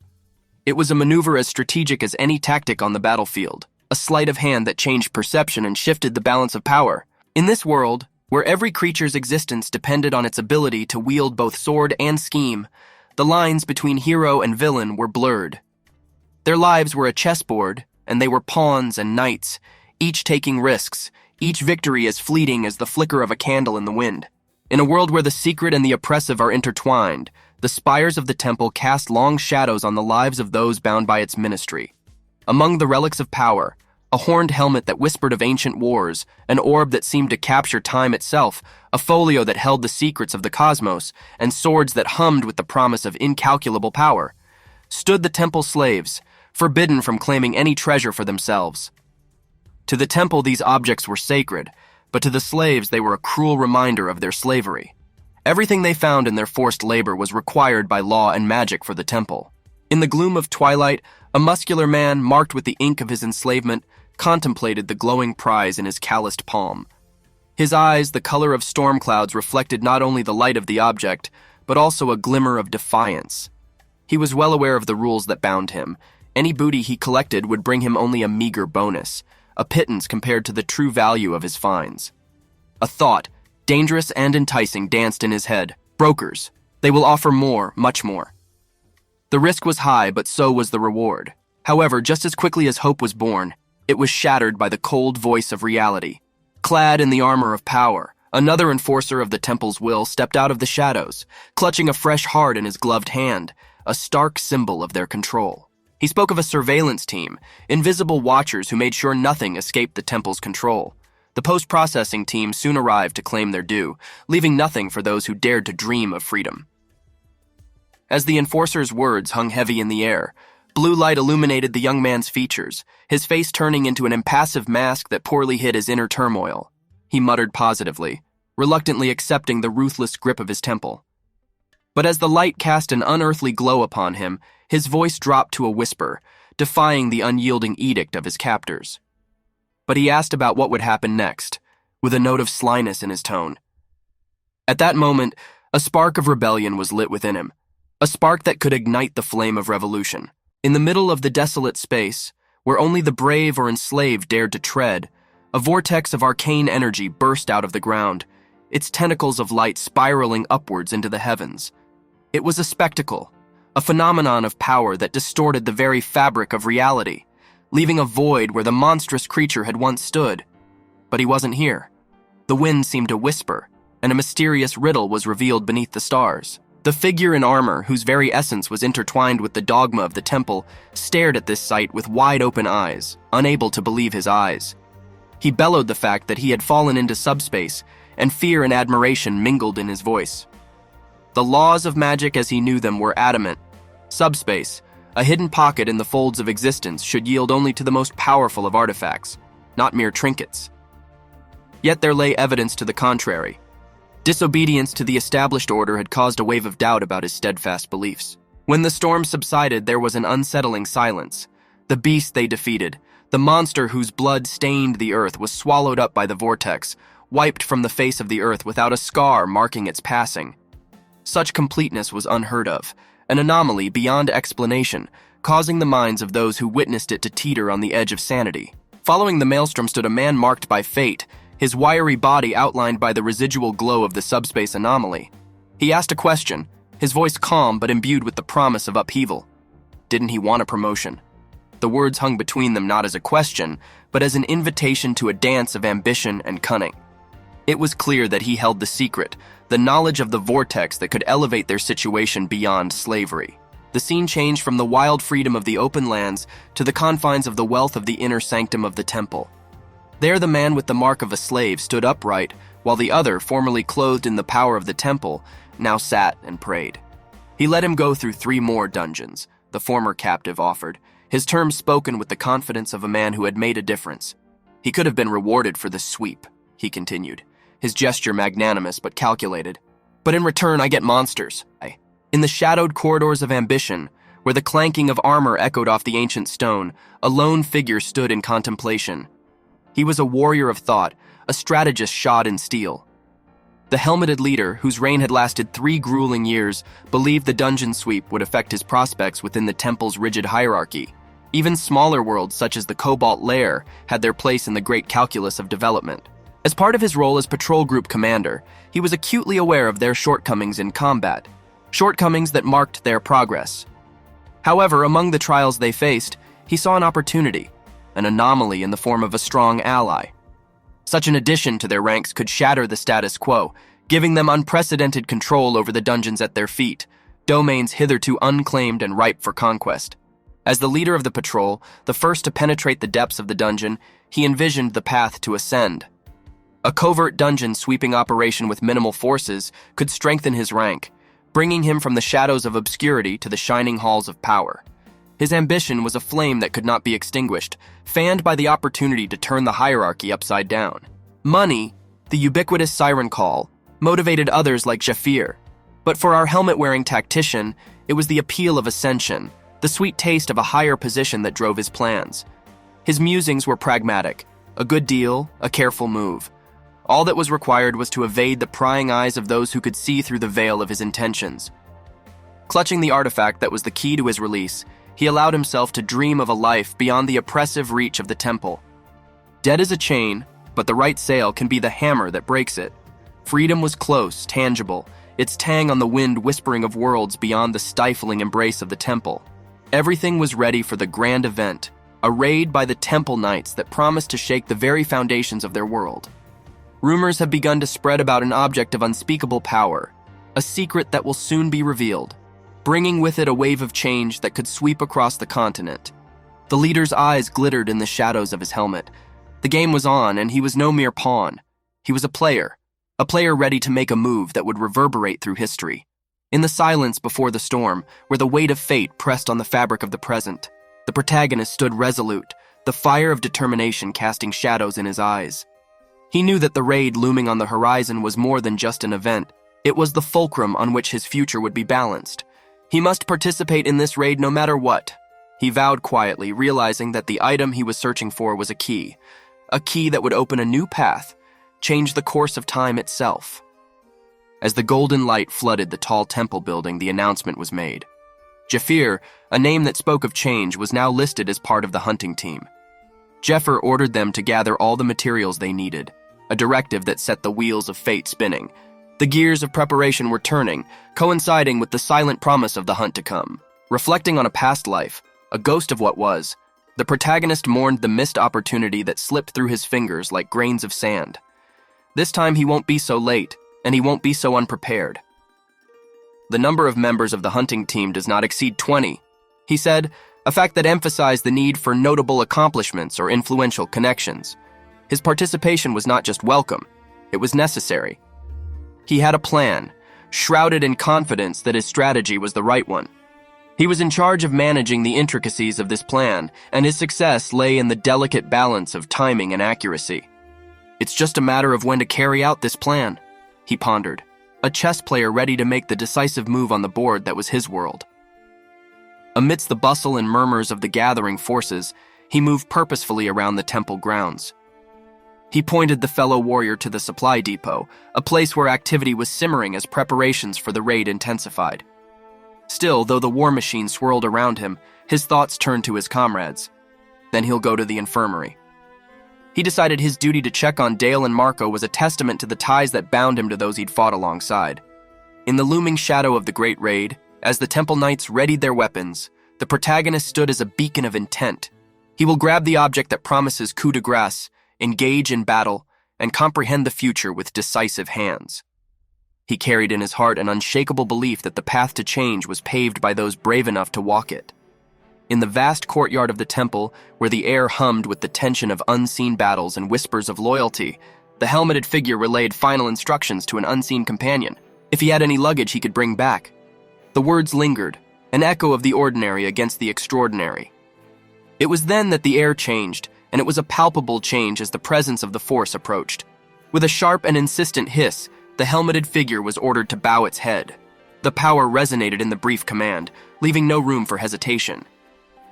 It was a maneuver as strategic as any tactic on the battlefield, a sleight of hand that changed perception and shifted the balance of power. In this world, where every creature's existence depended on its ability to wield both sword and scheme, the lines between hero and villain were blurred. Their lives were a chessboard, and they were pawns and knights, each taking risks, each victory as fleeting as the flicker of a candle in the wind. In a world where the secret and the oppressive are intertwined, the spires of the temple cast long shadows on the lives of those bound by its ministry. Among the relics of power, a horned helmet that whispered of ancient wars, an orb that seemed to capture time itself, a folio that held the secrets of the cosmos, and swords that hummed with the promise of incalculable power, stood the temple slaves, forbidden from claiming any treasure for themselves. To the temple, these objects were sacred, but to the slaves, they were a cruel reminder of their slavery. Everything they found in their forced labor was required by law and magic for the temple. In the gloom of twilight, a muscular man, marked with the ink of his enslavement, contemplated the glowing prize in his calloused palm. His eyes, the color of storm clouds, reflected not only the light of the object, but also a glimmer of defiance. He was well aware of the rules that bound him. Any booty he collected would bring him only a meager bonus, a pittance compared to the true value of his finds. A thought, dangerous and enticing, danced in his head. Brokers. They will offer more, much more. The risk was high, but so was the reward. However, just as quickly as hope was born, it was shattered by the cold voice of reality. Clad in the armor of power, another enforcer of the temple's will stepped out of the shadows, clutching a fresh heart in his gloved hand, a stark symbol of their control. He spoke of a surveillance team, invisible watchers who made sure nothing escaped the temple's control. The post-processing team soon arrived to claim their due, leaving nothing for those who dared to dream of freedom. As the enforcer's words hung heavy in the air, blue light illuminated the young man's features, his face turning into an impassive mask that poorly hid his inner turmoil. He muttered positively, reluctantly accepting the ruthless grip of his temple. But as the light cast an unearthly glow upon him, his voice dropped to a whisper, defying the unyielding edict of his captors. But he asked about what would happen next, with a note of slyness in his tone. At that moment, a spark of rebellion was lit within him, a spark that could ignite the flame of revolution. In the middle of the desolate space, where only the brave or enslaved dared to tread, a vortex of arcane energy burst out of the ground, its tentacles of light spiraling upwards into the heavens. It was a spectacle, a phenomenon of power that distorted the very fabric of reality, leaving a void where the monstrous creature had once stood. But he wasn't here. The wind seemed to whisper, and a mysterious riddle was revealed beneath the stars. The figure in armor, whose very essence was intertwined with the dogma of the temple, stared at this sight with wide-open eyes, unable to believe his eyes. He bellowed the fact that he had fallen into subspace, and fear and admiration mingled in his voice. The laws of magic as he knew them were adamant. Subspace, a hidden pocket in the folds of existence, should yield only to the most powerful of artifacts, not mere trinkets. Yet there lay evidence to the contrary. Disobedience to the established order had caused a wave of doubt about his steadfast beliefs. When the storm subsided, there was an unsettling silence. The beast they defeated, the monster whose blood stained the earth, was swallowed up by the vortex, wiped from the face of the earth without a scar marking its passing. Such completeness was unheard of, an anomaly beyond explanation, causing the minds of those who witnessed it to teeter on the edge of sanity. Following the maelstrom stood a man marked by fate, his wiry body outlined by the residual glow of the subspace anomaly. He asked a question, his voice calm but imbued with the promise of upheaval. Didn't he want a promotion? The words hung between them not as a question, but as an invitation to a dance of ambition and cunning. It was clear that he held the secret, the knowledge of the vortex that could elevate their situation beyond slavery. The scene changed from the wild freedom of the open lands to the confines of the wealth of the inner sanctum of the temple. There the man with the mark of a slave stood upright, while the other, formerly clothed in the power of the temple, now sat and prayed. He let him go through 3 more dungeons, the former captive offered, his terms spoken with the confidence of a man who had made a difference. He could have been rewarded for this sweep, he continued, his gesture magnanimous but calculated. But in return I get monsters. In the shadowed corridors of ambition, where the clanking of armor echoed off the ancient stone, a lone figure stood in contemplation. He was a warrior of thought, a strategist shod in steel. The helmeted leader, whose reign had lasted 3 grueling years, believed the dungeon sweep would affect his prospects within the temple's rigid hierarchy. Even smaller worlds such as the Cobalt Lair had their place in the great calculus of development. As part of his role as patrol group commander, he was acutely aware of their shortcomings in combat, shortcomings that marked their progress. However, among the trials they faced, he saw an opportunity, an anomaly in the form of a strong ally. Such an addition to their ranks could shatter the status quo, giving them unprecedented control over the dungeons at their feet, domains hitherto unclaimed and ripe for conquest. As the leader of the patrol, the first to penetrate the depths of the dungeon, he envisioned the path to ascend. A covert dungeon sweeping operation with minimal forces could strengthen his rank, bringing him from the shadows of obscurity to the shining halls of power. His ambition was a flame that could not be extinguished, fanned by the opportunity to turn the hierarchy upside down. Money, the ubiquitous siren call, motivated others like Jafir. But for our helmet-wearing tactician, it was the appeal of ascension, the sweet taste of a higher position that drove his plans. His musings were pragmatic, a good deal, a careful move. All that was required was to evade the prying eyes of those who could see through the veil of his intentions. Clutching the artifact that was the key to his release, he allowed himself to dream of a life beyond the oppressive reach of the temple. Dead as a chain, but the right sail can be the hammer that breaks it. Freedom was close, tangible, its tang on the wind whispering of worlds beyond the stifling embrace of the temple. Everything was ready for the grand event, a raid by the temple knights that promised to shake the very foundations of their world. Rumors have begun to spread about an object of unspeakable power, a secret that will soon be revealed, bringing with it a wave of change that could sweep across the continent. The leader's eyes glittered in the shadows of his helmet. The game was on, and he was no mere pawn. He was a player ready to make a move that would reverberate through history. In the silence before the storm, where the weight of fate pressed on the fabric of the present, the protagonist stood resolute, the fire of determination casting shadows in his eyes. He knew that the raid looming on the horizon was more than just an event. It was the fulcrum on which his future would be balanced. He must participate in this raid no matter what. He vowed quietly, realizing that the item he was searching for was a key that would open a new path, change the course of time itself. As the golden light flooded the tall temple building, the announcement was made. Jafir, a name that spoke of change, was now listed as part of the hunting team. Jeffer ordered them to gather all the materials they needed, a directive that set the wheels of fate spinning. The gears of preparation were turning, coinciding with the silent promise of the hunt to come. Reflecting on a past life, a ghost of what was, the protagonist mourned the missed opportunity that slipped through his fingers like grains of sand. This time he won't be so late, and he won't be so unprepared. The number of members of the hunting team does not exceed 20, he said, a fact that emphasized the need for notable accomplishments or influential connections. His participation was not just welcome, it was necessary. He had a plan, shrouded in confidence that his strategy was the right one. He was in charge of managing the intricacies of this plan, and his success lay in the delicate balance of timing and accuracy. It's just a matter of when to carry out this plan, he pondered, a chess player ready to make the decisive move on the board that was his world. Amidst the bustle and murmurs of the gathering forces, he moved purposefully around the temple grounds. He pointed the fellow warrior to the supply depot, a place where activity was simmering as preparations for the raid intensified. Still, though the war machine swirled around him, his thoughts turned to his comrades. Then he'll go to the infirmary. He decided his duty to check on Dale and Marco was a testament to the ties that bound him to those he'd fought alongside. In the looming shadow of the Great Raid, as the Temple Knights readied their weapons, the protagonist stood as a beacon of intent. He will grab the object that promises coup de grace, engage in battle, and comprehend the future with decisive hands. He carried in his heart an unshakable belief that the path to change was paved by those brave enough to walk it. In the vast courtyard of the temple, where the air hummed with the tension of unseen battles and whispers of loyalty, the helmeted figure relayed final instructions to an unseen companion. If he had any luggage he could bring back. The words lingered, an echo of the ordinary against the extraordinary. It was then that the air changed, and it was a palpable change as the presence of the Force approached. With a sharp and insistent hiss, the helmeted figure was ordered to bow its head. The power resonated in the brief command, leaving no room for hesitation.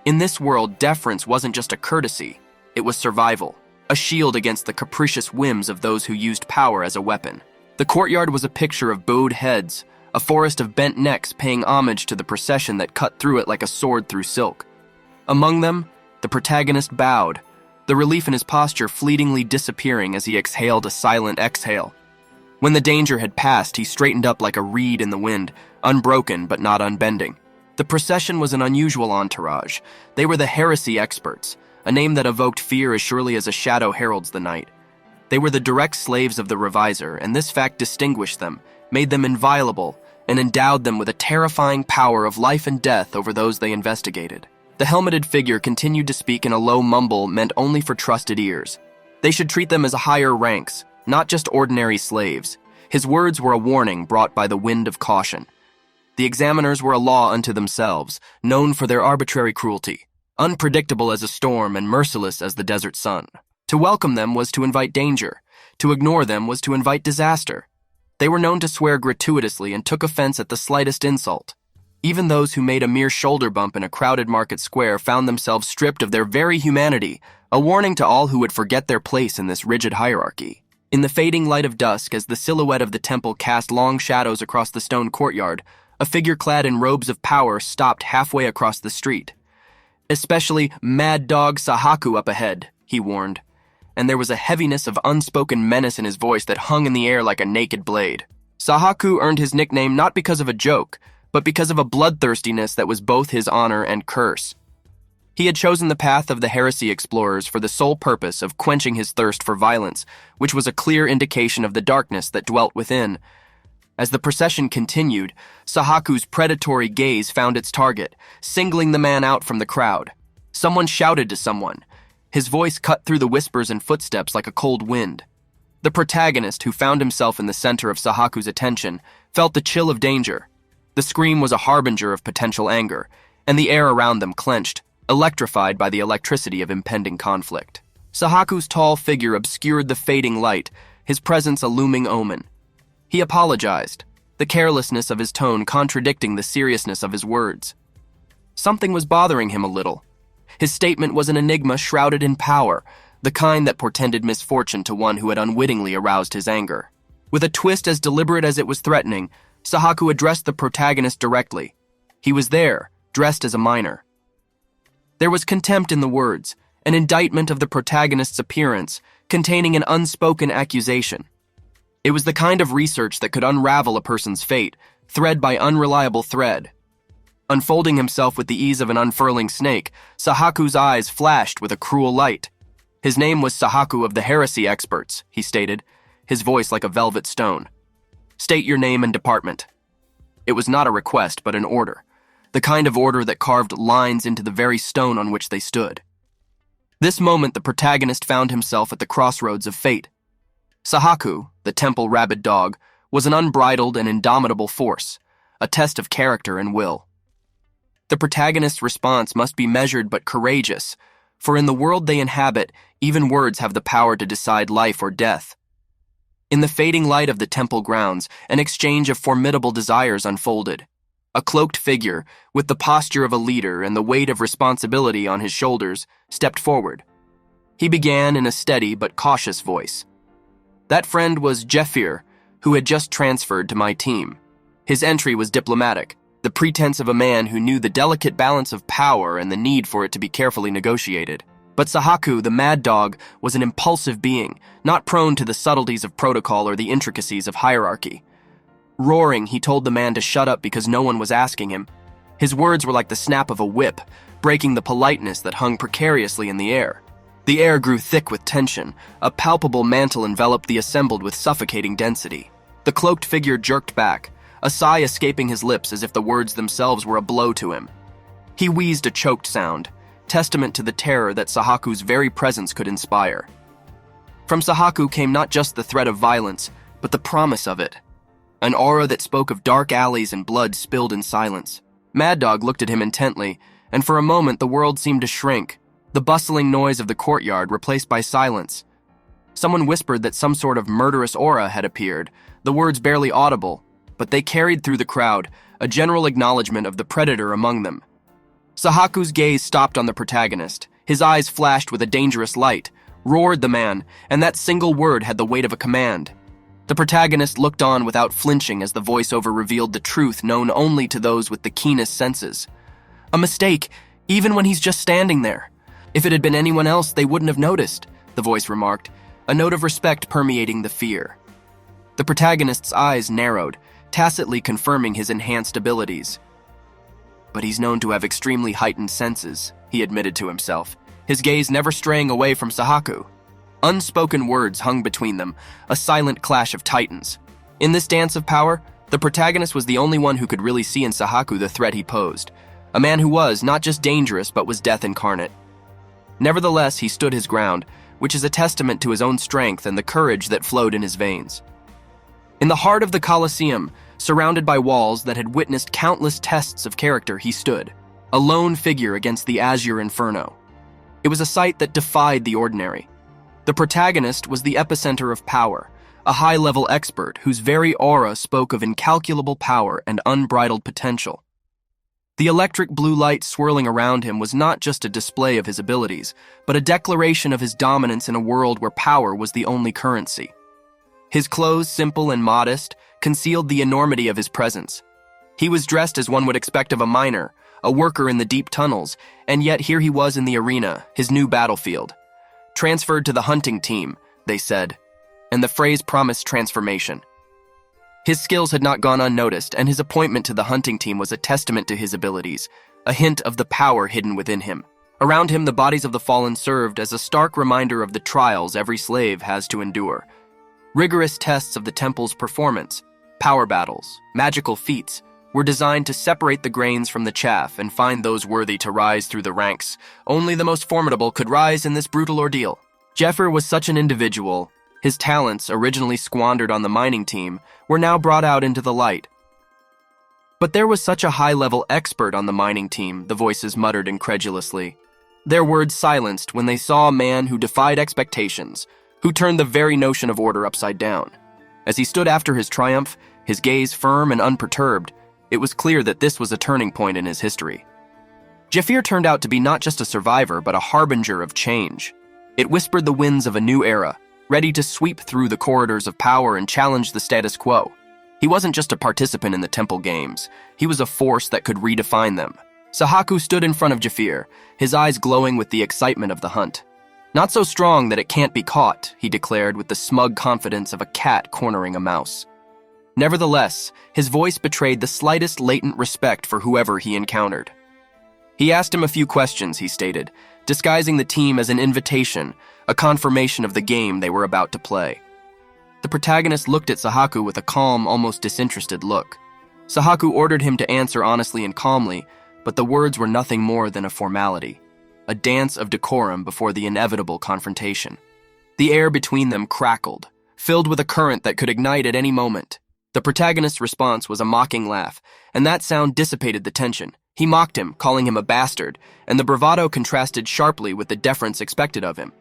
In this world, deference wasn't just a courtesy, it was survival, a shield against the capricious whims of those who used power as a weapon. The courtyard was a picture of bowed heads, a forest of bent necks paying homage to the procession that cut through it like a sword through silk. Among them, the protagonist bowed, the relief in his posture fleetingly disappearing as he exhaled a silent exhale. When the danger had passed, he straightened up like a reed in the wind, unbroken but not unbending. The procession was an unusual entourage. They were the heresy experts, a name that evoked fear as surely as a shadow heralds the night. They were the direct slaves of the reviser, and this fact distinguished them, made them inviolable, and endowed them with a terrifying power of life and death over those they investigated. The helmeted figure continued to speak in a low mumble meant only for trusted ears. They should treat them as higher ranks, not just ordinary slaves. His words were a warning brought by the wind of caution. The examiners were a law unto themselves, known for their arbitrary cruelty, unpredictable as a storm and merciless as the desert sun. To welcome them was to invite danger. To ignore them was to invite disaster. They were known to swear gratuitously and took offense at the slightest insult. Even those who made a mere shoulder bump in a crowded market square found themselves stripped of their very humanity, a warning to all who would forget their place in this rigid hierarchy. In the fading light of dusk, as the silhouette of the temple cast long shadows across the stone courtyard, a figure clad in robes of power stopped halfway across the street. "Especially Mad Dog Sahaku up ahead," he warned, and there was a heaviness of unspoken menace in his voice that hung in the air like a naked blade. Sahaku earned his nickname not because of a joke, but because of a bloodthirstiness that was both his honor and curse. He had chosen the path of the heresy explorers for the sole purpose of quenching his thirst for violence, which was a clear indication of the darkness that dwelt within. As the procession continued, Sahaku's predatory gaze found its target, singling the man out from the crowd. Someone shouted to someone. His voice cut through the whispers and footsteps like a cold wind. The protagonist, who found himself in the center of Sahaku's attention, felt the chill of danger. The scream was a harbinger of potential anger, and the air around them clenched, electrified by the electricity of impending conflict. Sahaku's tall figure obscured the fading light, his presence a looming omen. He apologized, the carelessness of his tone contradicting the seriousness of his words. Something was bothering him a little. His statement was an enigma shrouded in power, the kind that portended misfortune to one who had unwittingly aroused his anger. With a twist as deliberate as it was threatening, Sahaku addressed the protagonist directly. He was there, dressed as a miner. There was contempt in the words, an indictment of the protagonist's appearance, containing an unspoken accusation. It was the kind of research that could unravel a person's fate, thread by unreliable thread. Unfolding himself with the ease of an unfurling snake, Sahaku's eyes flashed with a cruel light. His name was Sahaku of the Heresy Experts, he stated, his voice like a velvet stone. State your name and department. It was not a request, but an order, the kind of order that carved lines into the very stone on which they stood. This moment, the protagonist found himself at the crossroads of fate. Sahaku, the temple rabid dog, was an unbridled and indomitable force, a test of character and will. The protagonist's response must be measured but courageous, for in the world they inhabit, even words have the power to decide life or death. In the fading light of the temple grounds, an exchange of formidable desires unfolded. A cloaked figure, with the posture of a leader and the weight of responsibility on his shoulders, stepped forward. He began in a steady but cautious voice. That friend was Jeffir, who had just transferred to my team. His entry was diplomatic, the pretense of a man who knew the delicate balance of power and the need for it to be carefully negotiated. But Sahaku, the mad dog, was an impulsive being, not prone to the subtleties of protocol or the intricacies of hierarchy. Roaring, he told the man to shut up because no one was asking him. His words were like the snap of a whip, breaking the politeness that hung precariously in the air. The air grew thick with tension. A palpable mantle enveloped the assembled with suffocating density. The cloaked figure jerked back, a sigh escaping his lips as if the words themselves were a blow to him. He wheezed a choked sound, testament to the terror that Sahaku's very presence could inspire. From Sahaku came not just the threat of violence, but the promise of it. An aura that spoke of dark alleys and blood spilled in silence. Mad Dog looked at him intently, and for a moment the world seemed to shrink, the bustling noise of the courtyard replaced by silence. Someone whispered that some sort of murderous aura had appeared, the words barely audible, but they carried through the crowd, a general acknowledgement of the predator among them. Sahaku's gaze stopped on the protagonist. His eyes flashed with a dangerous light. Roared the man, and that single word had the weight of a command. The protagonist looked on without flinching as the voiceover revealed the truth known only to those with the keenest senses. A mistake, even when he's just standing there. If it had been anyone else, they wouldn't have noticed, the voice remarked, a note of respect permeating the fear. The protagonist's eyes narrowed, tacitly confirming his enhanced abilities. But he's known to have extremely heightened senses, he admitted to himself, his gaze never straying away from Sahaku. Unspoken words hung between them, a silent clash of titans. In this dance of power, the protagonist was the only one who could really see in Sahaku the threat he posed, a man who was not just dangerous but was death incarnate. Nevertheless, he stood his ground, which is a testament to his own strength and the courage that flowed in his veins. In the heart of the Colosseum, surrounded by walls that had witnessed countless tests of character, he stood, a lone figure against the azure inferno. It was a sight that defied the ordinary. The protagonist was the epicenter of power, a high-level expert whose very aura spoke of incalculable power and unbridled potential. The electric blue light swirling around him was not just a display of his abilities, but a declaration of his dominance in a world where power was the only currency. His clothes, simple and modest, concealed the enormity of his presence. He was dressed as one would expect of a miner, a worker in the deep tunnels, and yet here he was in the arena, his new battlefield. Transferred to the hunting team, they said, and the phrase promised transformation. His skills had not gone unnoticed, and his appointment to the hunting team was a testament to his abilities, a hint of the power hidden within him. Around him, the bodies of the fallen served as a stark reminder of the trials every slave has to endure. Rigorous tests of the temple's performance, power battles, magical feats, were designed to separate the grains from the chaff and find those worthy to rise through the ranks. Only the most formidable could rise in this brutal ordeal. Jeffer was such an individual. His talents, originally squandered on the mining team, were now brought out into the light. But there was such a high-level expert on the mining team, the voices muttered incredulously. Their words silenced when they saw a man who defied expectations, who turned the very notion of order upside down. As he stood after his triumph, his gaze firm and unperturbed, it was clear that this was a turning point in his history. Jafir turned out to be not just a survivor, but a harbinger of change. It whispered the winds of a new era, ready to sweep through the corridors of power and challenge the status quo. He wasn't just a participant in the temple games. He was a force that could redefine them. Sahaku stood in front of Jafir, his eyes glowing with the excitement of the hunt. Not so strong that it can't be caught, he declared with the smug confidence of a cat cornering a mouse. Nevertheless, his voice betrayed the slightest latent respect for whoever he encountered. He asked him a few questions, he stated, disguising the team as an invitation, a confirmation of the game they were about to play. The protagonist looked at Sahaku with a calm, almost disinterested look. Sahaku ordered him to answer honestly and calmly, but the words were nothing more than a formality, a dance of decorum before the inevitable confrontation. The air between them crackled, filled with a current that could ignite at any moment. The protagonist's response was a mocking laugh, and that sound dissipated the tension. He mocked him, calling him a bastard, and the bravado contrasted sharply with the deference expected of him.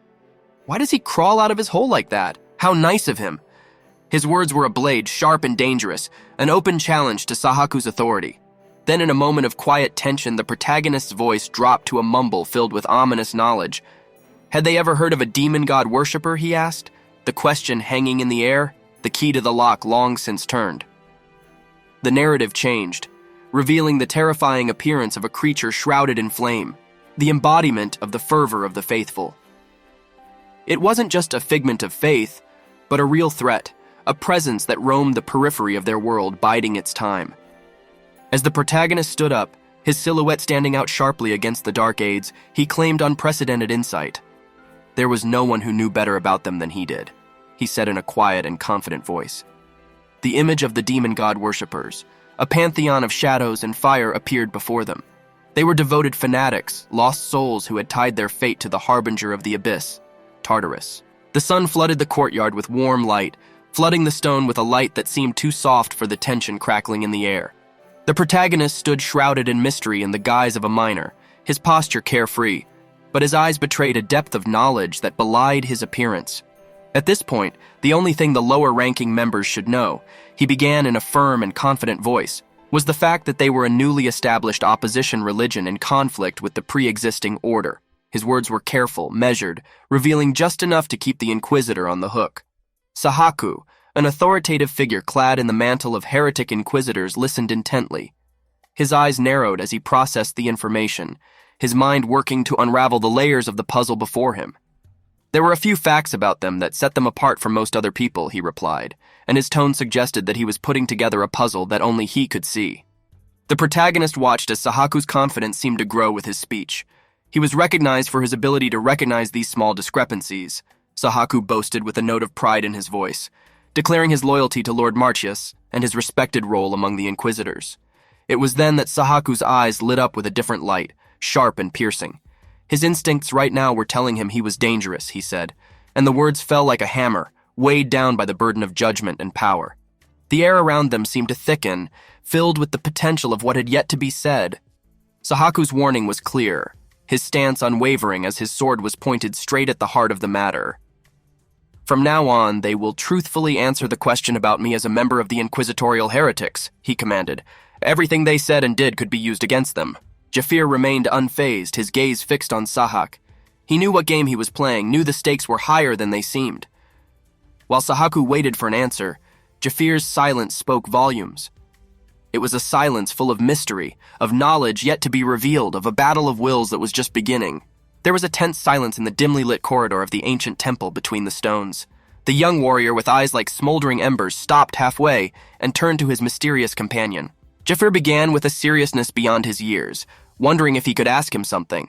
Why does he crawl out of his hole like that? How nice of him! His words were a blade, sharp and dangerous, an open challenge to Sahaku's authority. Then in a moment of quiet tension, the protagonist's voice dropped to a mumble filled with ominous knowledge. Had they ever heard of a demon god worshipper, he asked, the question hanging in the air, the key to the lock long since turned. The narrative changed, revealing the terrifying appearance of a creature shrouded in flame, the embodiment of the fervor of the faithful. It wasn't just a figment of faith, but a real threat, a presence that roamed the periphery of their world, biding its time. As the protagonist stood up, his silhouette standing out sharply against the dark aids, he claimed unprecedented insight. There was no one who knew better about them than he did, he said in a quiet and confident voice. The image of the demon god worshippers, a pantheon of shadows and fire, appeared before them. They were devoted fanatics, lost souls who had tied their fate to the harbinger of the abyss, Tartarus. The sun flooded the courtyard with warm light, flooding the stone with a light that seemed too soft for the tension crackling in the air. The protagonist stood shrouded in mystery in the guise of a miner, his posture carefree, but his eyes betrayed a depth of knowledge that belied his appearance. At this point, the only thing the lower-ranking members should know, he began in a firm and confident voice, was the fact that they were a newly established opposition religion in conflict with the pre-existing order. His words were careful, measured, revealing just enough to keep the Inquisitor on the hook. Sahaku, an authoritative figure clad in the mantle of heretic inquisitors, listened intently. His eyes narrowed as he processed the information, his mind working to unravel the layers of the puzzle before him. There were a few facts about them that set them apart from most other people, he replied, and his tone suggested that he was putting together a puzzle that only he could see. The protagonist watched as Sahaku's confidence seemed to grow with his speech. He was recognized for his ability to recognize these small discrepancies, Sahaku boasted with a note of pride in his voice, declaring his loyalty to Lord Martius and his respected role among the Inquisitors. It was then that Sahaku's eyes lit up with a different light, sharp and piercing. His instincts right now were telling him he was dangerous, he said, and the words fell like a hammer, weighed down by the burden of judgment and power. The air around them seemed to thicken, filled with the potential of what had yet to be said. Sahaku's warning was clear, his stance unwavering as his sword was pointed straight at the heart of the matter. From now on, they will truthfully answer the question about me as a member of the Inquisitorial Heretics, he commanded. Everything they said and did could be used against them. Jafir remained unfazed, his gaze fixed on Sahak. He knew what game he was playing, knew the stakes were higher than they seemed. While Sahaku waited for an answer, Jafir's silence spoke volumes. It was a silence full of mystery, of knowledge yet to be revealed, of a battle of wills that was just beginning. There was a tense silence in the dimly lit corridor of the ancient temple between the stones. The young warrior with eyes like smoldering embers stopped halfway and turned to his mysterious companion. Jafir began with a seriousness beyond his years, wondering if he could ask him something.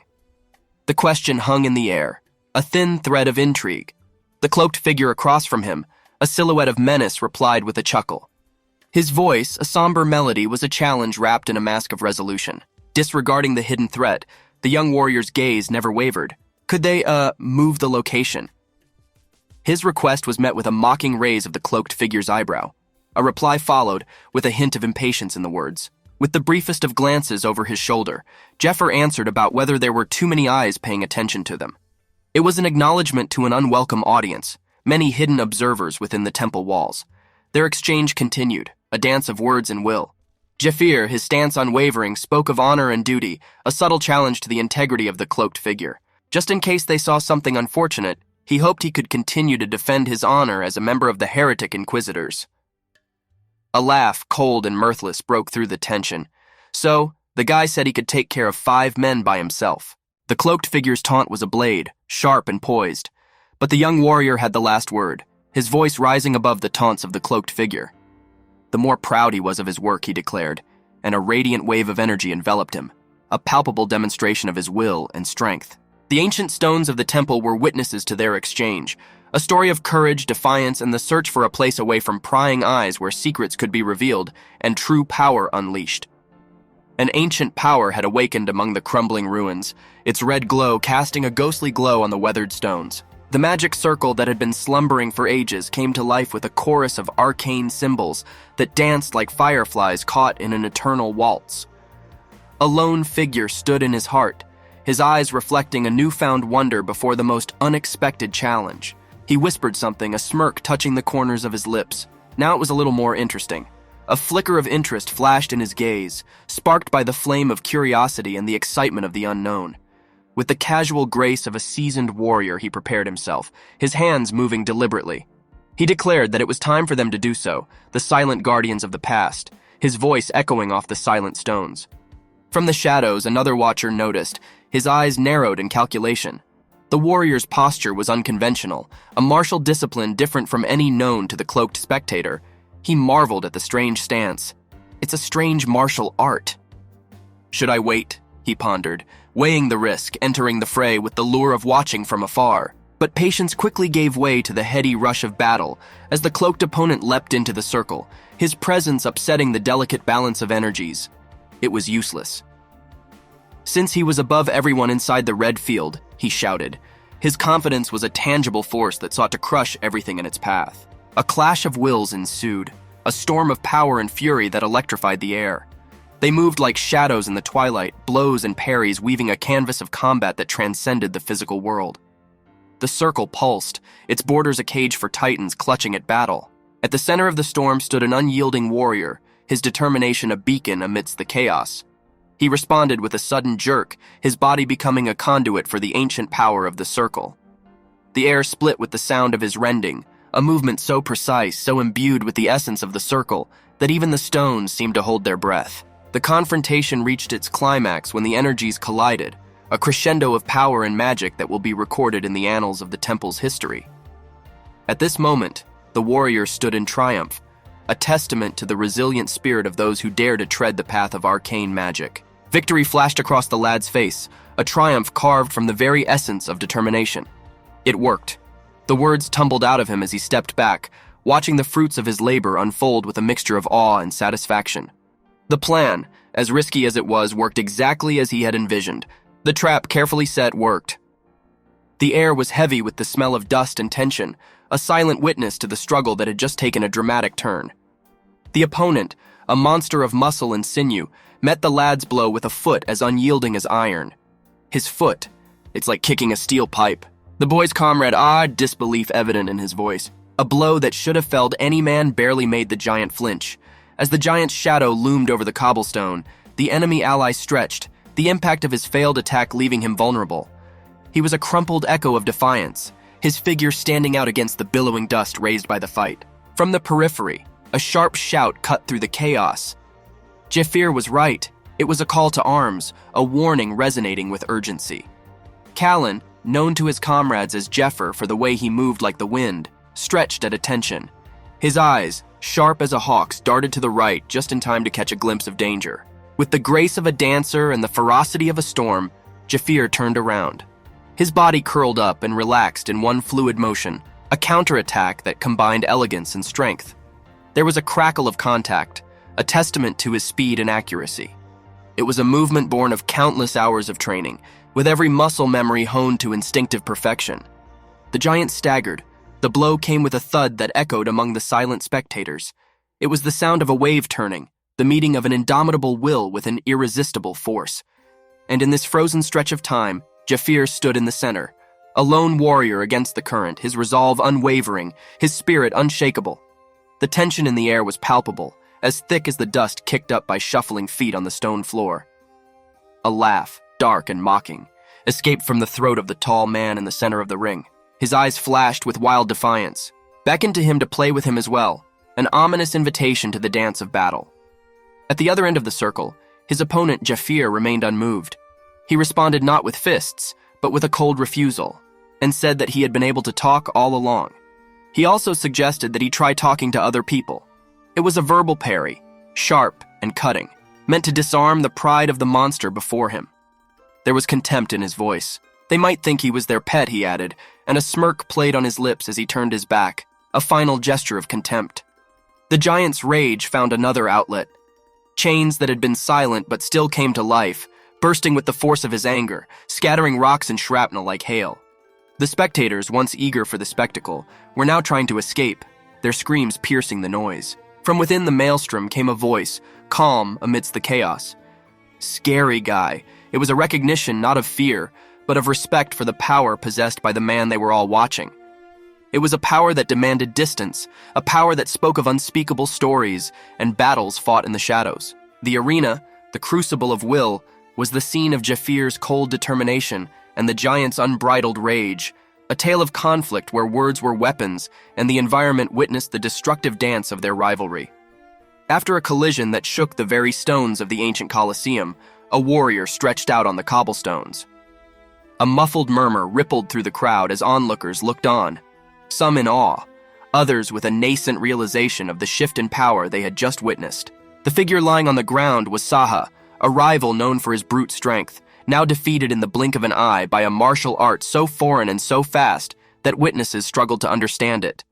The question hung in the air, a thin thread of intrigue. The cloaked figure across from him, a silhouette of menace, replied with a chuckle. His voice, a somber melody, was a challenge wrapped in a mask of resolution. Disregarding the hidden threat, the young warrior's gaze never wavered. Could they, move the location? His request was met with a mocking raise of the cloaked figure's eyebrow. A reply followed, with a hint of impatience in the words. With the briefest of glances over his shoulder, Jaffer answered about whether there were too many eyes paying attention to them. It was an acknowledgement to an unwelcome audience, many hidden observers within the temple walls. Their exchange continued, a dance of words and will. Jafir, his stance unwavering, spoke of honor and duty, a subtle challenge to the integrity of the cloaked figure. Just in case they saw something unfortunate, he hoped he could continue to defend his honor as a member of the heretic inquisitors. A laugh, cold and mirthless, broke through the tension. So, the guy said he could take care of 5 men by himself. The cloaked figure's taunt was a blade, sharp and poised. But the young warrior had the last word, his voice rising above the taunts of the cloaked figure. The more proud he was of his work, he declared, and a radiant wave of energy enveloped him, a palpable demonstration of his will and strength. The ancient stones of the temple were witnesses to their exchange, a story of courage, defiance, and the search for a place away from prying eyes where secrets could be revealed and true power unleashed. An ancient power had awakened among the crumbling ruins, its red glow casting a ghostly glow on the weathered stones. The magic circle that had been slumbering for ages came to life with a chorus of arcane symbols that danced like fireflies caught in an eternal waltz. A lone figure stood in his heart, his eyes reflecting a newfound wonder before the most unexpected challenge. He whispered something, a smirk touching the corners of his lips. Now it was a little more interesting. A flicker of interest flashed in his gaze, sparked by the flame of curiosity and the excitement of the unknown. With the casual grace of a seasoned warrior, he prepared himself, his hands moving deliberately. He declared that it was time for them to do so, the silent guardians of the past, his voice echoing off the silent stones. From the shadows, another watcher noticed, his eyes narrowed in calculation. The warrior's posture was unconventional, a martial discipline different from any known to the cloaked spectator. He marveled at the strange stance. It's a strange martial art. Should I wait? He pondered, weighing the risk, entering the fray with the lure of watching from afar. But patience quickly gave way to the heady rush of battle as the cloaked opponent leapt into the circle, his presence upsetting the delicate balance of energies. It was useless. Since he was above everyone inside the red field, he shouted. His confidence was a tangible force that sought to crush everything in its path. A clash of wills ensued, a storm of power and fury that electrified the air. They moved like shadows in the twilight, blows and parries weaving a canvas of combat that transcended the physical world. The circle pulsed, its borders a cage for titans clutching at battle. At the center of the storm stood an unyielding warrior, his determination a beacon amidst the chaos. He responded with a sudden jerk, his body becoming a conduit for the ancient power of the circle. The air split with the sound of his rending, a movement so precise, so imbued with the essence of the circle, that even the stones seemed to hold their breath. The confrontation reached its climax when the energies collided, a crescendo of power and magic that will be recorded in the annals of the temple's history. At this moment, the warrior stood in triumph, a testament to the resilient spirit of those who dare to tread the path of arcane magic. Victory flashed across the lad's face, a triumph carved from the very essence of determination. It worked. The words tumbled out of him as he stepped back, watching the fruits of his labor unfold with a mixture of awe and satisfaction. The plan, as risky as it was, worked exactly as he had envisioned. The trap, carefully set, worked. The air was heavy with the smell of dust and tension, a silent witness to the struggle that had just taken a dramatic turn. The opponent, a monster of muscle and sinew, met the lad's blow with a foot as unyielding as iron. His foot, it's like kicking a steel pipe. The boy's comrade, disbelief evident in his voice. A blow that should have felled any man barely made the giant flinch. As the giant's shadow loomed over the cobblestone, the enemy ally stretched, the impact of his failed attack leaving him vulnerable. He was a crumpled echo of defiance, his figure standing out against the billowing dust raised by the fight. From the periphery, a sharp shout cut through the chaos. Jafir was right. It was a call to arms, a warning resonating with urgency. Callan, known to his comrades as Jeffer for the way he moved like the wind, stretched at attention. His eyes, sharp as a hawk's, darted to the right just in time to catch a glimpse of danger. With the grace of a dancer and the ferocity of a storm, Jafir turned around. His body curled up and relaxed in one fluid motion, a counterattack that combined elegance and strength. There was a crackle of contact, a testament to his speed and accuracy. It was a movement born of countless hours of training, with every muscle memory honed to instinctive perfection. The giant staggered. The blow came with a thud that echoed among the silent spectators. It was the sound of a wave turning, the meeting of an indomitable will with an irresistible force. And in this frozen stretch of time, Jafir stood in the center, a lone warrior against the current, his resolve unwavering, his spirit unshakable. The tension in the air was palpable, as thick as the dust kicked up by shuffling feet on the stone floor. A laugh, dark and mocking, escaped from the throat of the tall man in the center of the ring. His eyes flashed with wild defiance, beckoned to him to play with him as well, an ominous invitation to the dance of battle. At the other end of the circle, his opponent Jafir remained unmoved. He responded not with fists, but with a cold refusal, and said that he had been able to talk all along. He also suggested that he try talking to other people. It was a verbal parry, sharp and cutting, meant to disarm the pride of the monster before him. There was contempt in his voice. They might think he was their pet, he added, and a smirk played on his lips as he turned his back, a final gesture of contempt. The giant's rage found another outlet. Chains that had been silent but still came to life, bursting with the force of his anger, scattering rocks and shrapnel like hail. The spectators, once eager for the spectacle, were now trying to escape, their screams piercing the noise. From within the maelstrom came a voice, calm amidst the chaos. Scary guy. It was a recognition not of fear, but of respect for the power possessed by the man they were all watching. It was a power that demanded distance, a power that spoke of unspeakable stories and battles fought in the shadows. The arena, the crucible of will, was the scene of Jafir's cold determination and the giant's unbridled rage, a tale of conflict where words were weapons and the environment witnessed the destructive dance of their rivalry. After a collision that shook the very stones of the ancient Colosseum, a warrior stretched out on the cobblestones. A muffled murmur rippled through the crowd as onlookers looked on, some in awe, others with a nascent realization of the shift in power they had just witnessed. The figure lying on the ground was Saha, a rival known for his brute strength, now defeated in the blink of an eye by a martial art so foreign and so fast that witnesses struggled to understand it.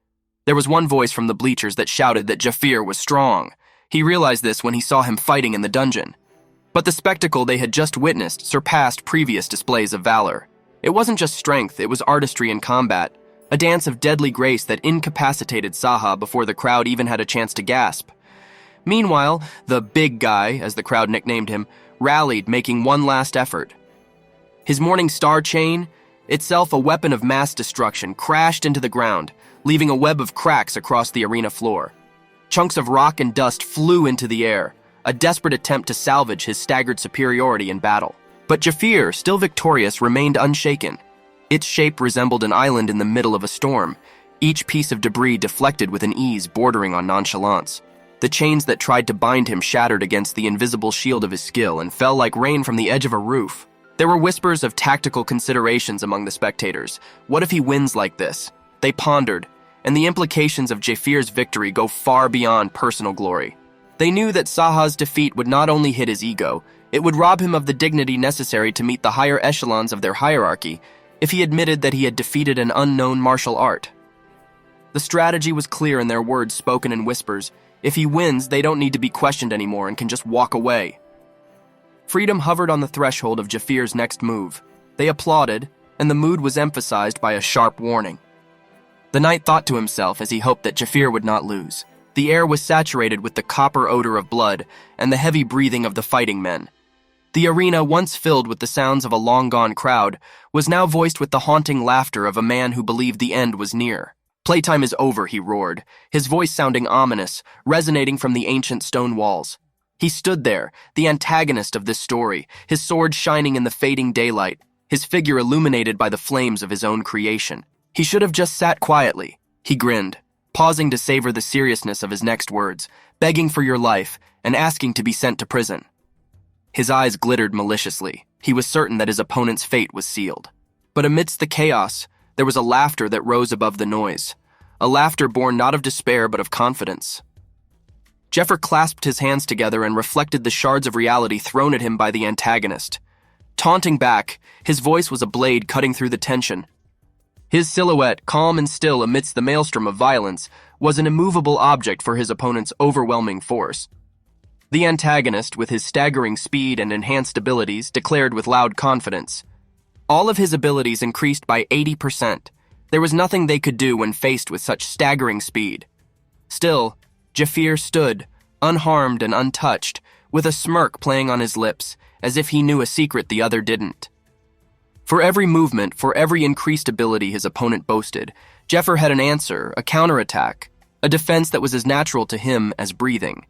There was one voice from the bleachers that shouted that Jafir was strong. He realized this when he saw him fighting in the dungeon. But the spectacle they had just witnessed surpassed previous displays of valor. It wasn't just strength, it was artistry in combat, a dance of deadly grace that incapacitated Saha before the crowd even had a chance to gasp. Meanwhile, the big guy, as the crowd nicknamed him, rallied, making one last effort. His morning star chain, itself a weapon of mass destruction, crashed into the ground, leaving a web of cracks across the arena floor. Chunks of rock and dust flew into the air, a desperate attempt to salvage his staggered superiority in battle. But Jafir, still victorious, remained unshaken. Its shape resembled an island in the middle of a storm, each piece of debris deflected with an ease bordering on nonchalance. The chains that tried to bind him shattered against the invisible shield of his skill and fell like rain from the edge of a roof. There were whispers of tactical considerations among the spectators. What if he wins like this? They pondered, and the implications of Jafir's victory go far beyond personal glory. They knew that Saha's defeat would not only hit his ego, it would rob him of the dignity necessary to meet the higher echelons of their hierarchy if he admitted that he had defeated an unknown martial art. The strategy was clear in their words spoken in whispers. If he wins, they don't need to be questioned anymore and can just walk away. Freedom hovered on the threshold of Jafir's next move. They applauded, and the mood was emphasized by a sharp warning. The knight thought to himself as he hoped that Jafir would not lose. The air was saturated with the copper odor of blood and the heavy breathing of the fighting men. The arena, once filled with the sounds of a long-gone crowd, was now voiced with the haunting laughter of a man who believed the end was near. "Playtime is over," he roared, his voice sounding ominous, resonating from the ancient stone walls. He stood there, the antagonist of this story, his sword shining in the fading daylight, his figure illuminated by the flames of his own creation. He should have just sat quietly. He grinned, pausing to savor the seriousness of his next words, begging for your life and asking to be sent to prison. His eyes glittered maliciously. He was certain that his opponent's fate was sealed. But amidst the chaos, there was a laughter that rose above the noise, a laughter born not of despair but of confidence. Jafir clasped his hands together and reflected the shards of reality thrown at him by the antagonist. Taunting back, his voice was a blade cutting through the tension. His silhouette, calm and still amidst the maelstrom of violence, was an immovable object for his opponent's overwhelming force. The antagonist, with his staggering speed and enhanced abilities, declared with loud confidence. All of his abilities increased by 80%. There was nothing they could do when faced with such staggering speed. Still, Jafir stood, unharmed and untouched, with a smirk playing on his lips, as if he knew a secret the other didn't. For every movement, for every increased ability his opponent boasted, Jafir had an answer, a counterattack, a defense that was as natural to him as breathing.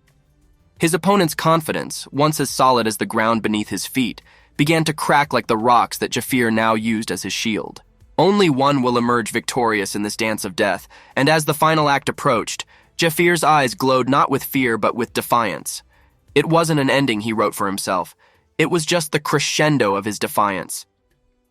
His opponent's confidence, once as solid as the ground beneath his feet, began to crack like the rocks that Jafir now used as his shield. Only one will emerge victorious in this dance of death, and as the final act approached, Jafir's eyes glowed not with fear but with defiance. It wasn't an ending, he wrote for himself. It was just the crescendo of his defiance.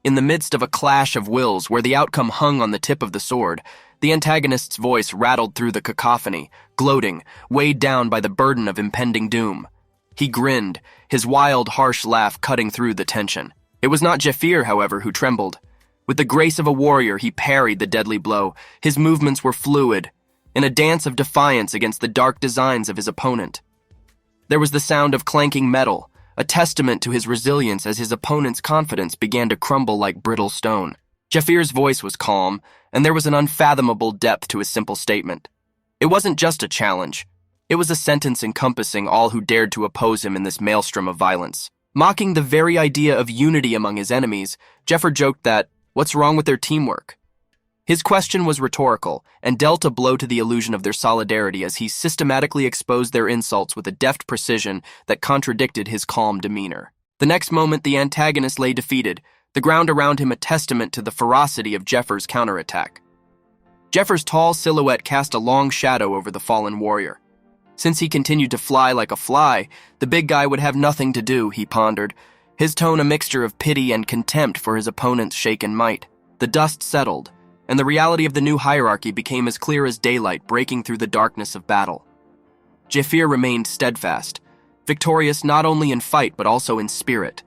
In the midst of a clash of wills where the outcome hung on the tip of the sword, the antagonist's voice rattled through the cacophony, gloating, weighed down by the burden of impending doom. He grinned, his wild, harsh laugh cutting through the tension. It was not Jafir, however, who trembled. With the grace of a warrior, he parried the deadly blow. His movements were fluid, in a dance of defiance against the dark designs of his opponent. There was the sound of clanking metal, a testament to his resilience as his opponent's confidence began to crumble like brittle stone. Jafir's voice was calm, and there was an unfathomable depth to his simple statement. It wasn't just a challenge. It was a sentence encompassing all who dared to oppose him in this maelstrom of violence. Mocking the very idea of unity among his enemies, Jafir joked that, "What's wrong with their teamwork?" His question was rhetorical, and dealt a blow to the illusion of their solidarity as he systematically exposed their insults with a deft precision that contradicted his calm demeanor. The next moment, the antagonist lay defeated, the ground around him a testament to the ferocity of Jafir's counterattack. Jafir's tall silhouette cast a long shadow over the fallen warrior. Since he continued to fly like a fly, the big guy would have nothing to do, he pondered. his tone a mixture of pity and contempt for his opponent's shaken might. The dust settled, and the reality of the new hierarchy became as clear as daylight breaking through the darkness of battle. Jafir remained steadfast, victorious not only in fight but also in spirit.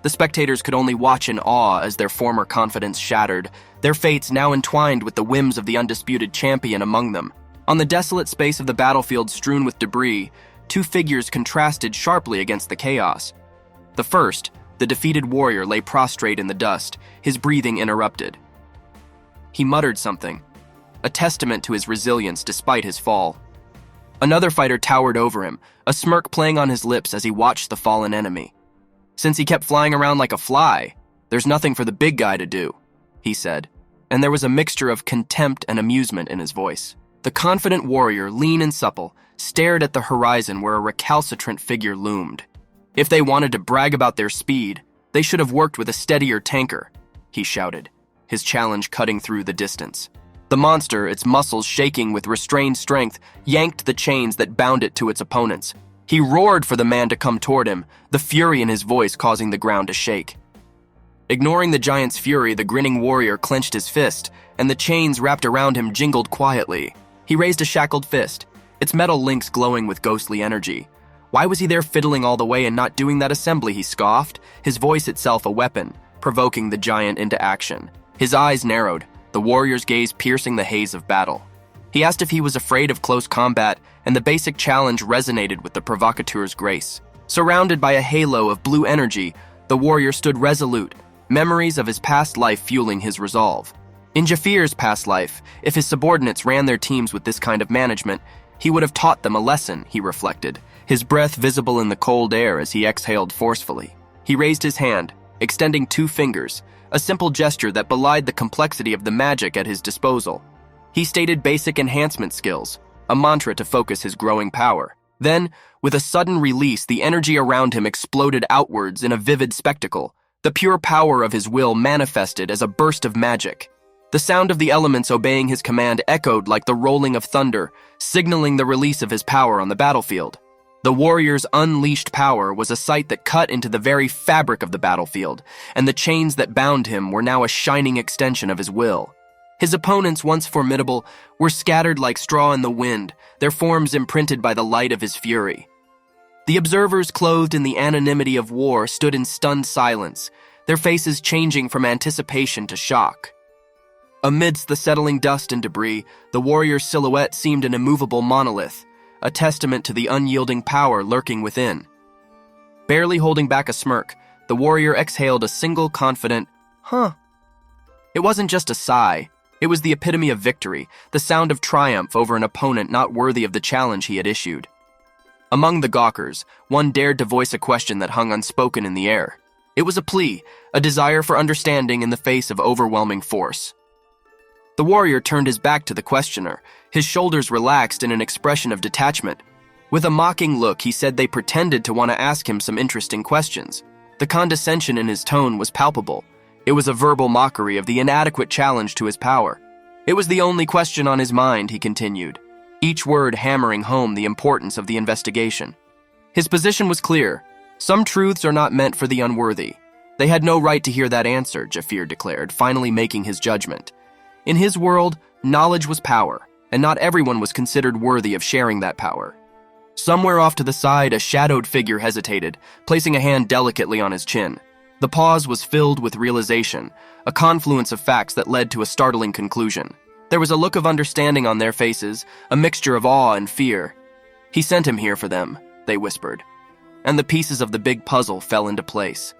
The spectators could only watch in awe as their former confidence shattered, their fates now entwined with the whims of the undisputed champion among them. On the desolate space of the battlefield strewn with debris, two figures contrasted sharply against the chaos. The first, the defeated warrior, lay prostrate in the dust, his breathing interrupted. He muttered something, a testament to his resilience despite his fall. Another fighter towered over him, a smirk playing on his lips as he watched the fallen enemy. "Since he kept flying around like a fly, there's nothing for the big guy to do," he said, and there was a mixture of contempt and amusement in his voice. The confident warrior, lean and supple, stared at the horizon where a recalcitrant figure loomed. "If they wanted to brag about their speed, they should have worked with a steadier tanker," he shouted, his challenge cutting through the distance. The monster, its muscles shaking with restrained strength, yanked the chains that bound it to its opponents. He roared for the man to come toward him, the fury in his voice causing the ground to shake. Ignoring the giant's fury, the grinning warrior clenched his fist, and the chains wrapped around him jingled quietly. He raised a shackled fist, its metal links glowing with ghostly energy. Why was he there fiddling all the way and not doing that assembly, he scoffed, his voice itself a weapon, provoking the giant into action. His eyes narrowed, the warrior's gaze piercing the haze of battle. He asked if he was afraid of close combat, and the basic challenge resonated with the provocateur's grace. Surrounded by a halo of blue energy, the warrior stood resolute, memories of his past life fueling his resolve. In Jafir's past life, if his subordinates ran their teams with this kind of management, he would have taught them a lesson, he reflected, his breath visible in the cold air as he exhaled forcefully. He raised his hand, extending 2 fingers, a simple gesture that belied the complexity of the magic at his disposal. He stated basic enhancement skills, a mantra to focus his growing power. Then, with a sudden release, the energy around him exploded outwards in a vivid spectacle. The pure power of his will manifested as a burst of magic. The sound of the elements obeying his command echoed like the rolling of thunder, signaling the release of his power on the battlefield. The warrior's unleashed power was a sight that cut into the very fabric of the battlefield, and the chains that bound him were now a shining extension of his will. His opponents, once formidable, were scattered like straw in the wind, their forms imprinted by the light of his fury. The observers, clothed in the anonymity of war, stood in stunned silence, their faces changing from anticipation to shock. Amidst the settling dust and debris, the warrior's silhouette seemed an immovable monolith, a testament to the unyielding power lurking within. Barely holding back a smirk, the warrior exhaled a single confident, "Huh." It wasn't just a sigh. It was the epitome of victory, the sound of triumph over an opponent not worthy of the challenge he had issued. Among the gawkers, one dared to voice a question that hung unspoken in the air. It was a plea, a desire for understanding in the face of overwhelming force. The warrior turned his back to the questioner, his shoulders relaxed in an expression of detachment. With a mocking look, he said they pretended to want to ask him some interesting questions. The condescension in his tone was palpable. It was a verbal mockery of the inadequate challenge to his power. It was the only question on his mind, he continued, each word hammering home the importance of the investigation. His position was clear. Some truths are not meant for the unworthy. They had no right to hear that answer, Jafir declared, finally making his judgment. In his world, knowledge was power, and not everyone was considered worthy of sharing that power. Somewhere off to the side, a shadowed figure hesitated, placing a hand delicately on his chin. The pause was filled with realization, a confluence of facts that led to a startling conclusion. There was a look of understanding on their faces, a mixture of awe and fear. "He sent him here for them," they whispered, and the pieces of the big puzzle fell into place.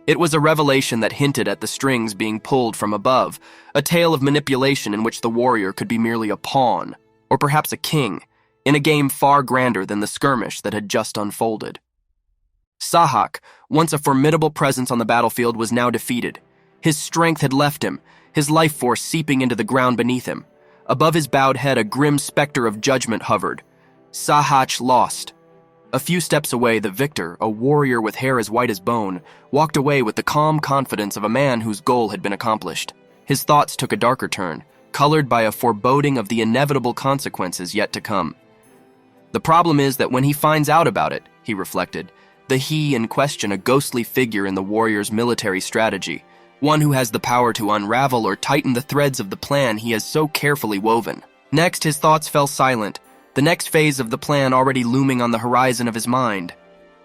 It was a revelation that hinted at the strings being pulled from above, a tale of manipulation in which the warrior could be merely a pawn, or perhaps a king, in a game far grander than the skirmish that had just unfolded. Sahak, once a formidable presence on the battlefield, was now defeated. His strength had left him, his life force seeping into the ground beneath him. Above his bowed head, a grim specter of judgment hovered. Sahak lost. A few steps away, the victor, a warrior with hair as white as bone, walked away with the calm confidence of a man whose goal had been accomplished. His thoughts took a darker turn, colored by a foreboding of the inevitable consequences yet to come. The problem is that when he finds out about it, he reflected, The he in question a ghostly figure in the warrior's military strategy, one who has the power to unravel or tighten the threads of the plan he has so carefully woven. Next, his thoughts fell silent, the next phase of the plan already looming on the horizon of his mind.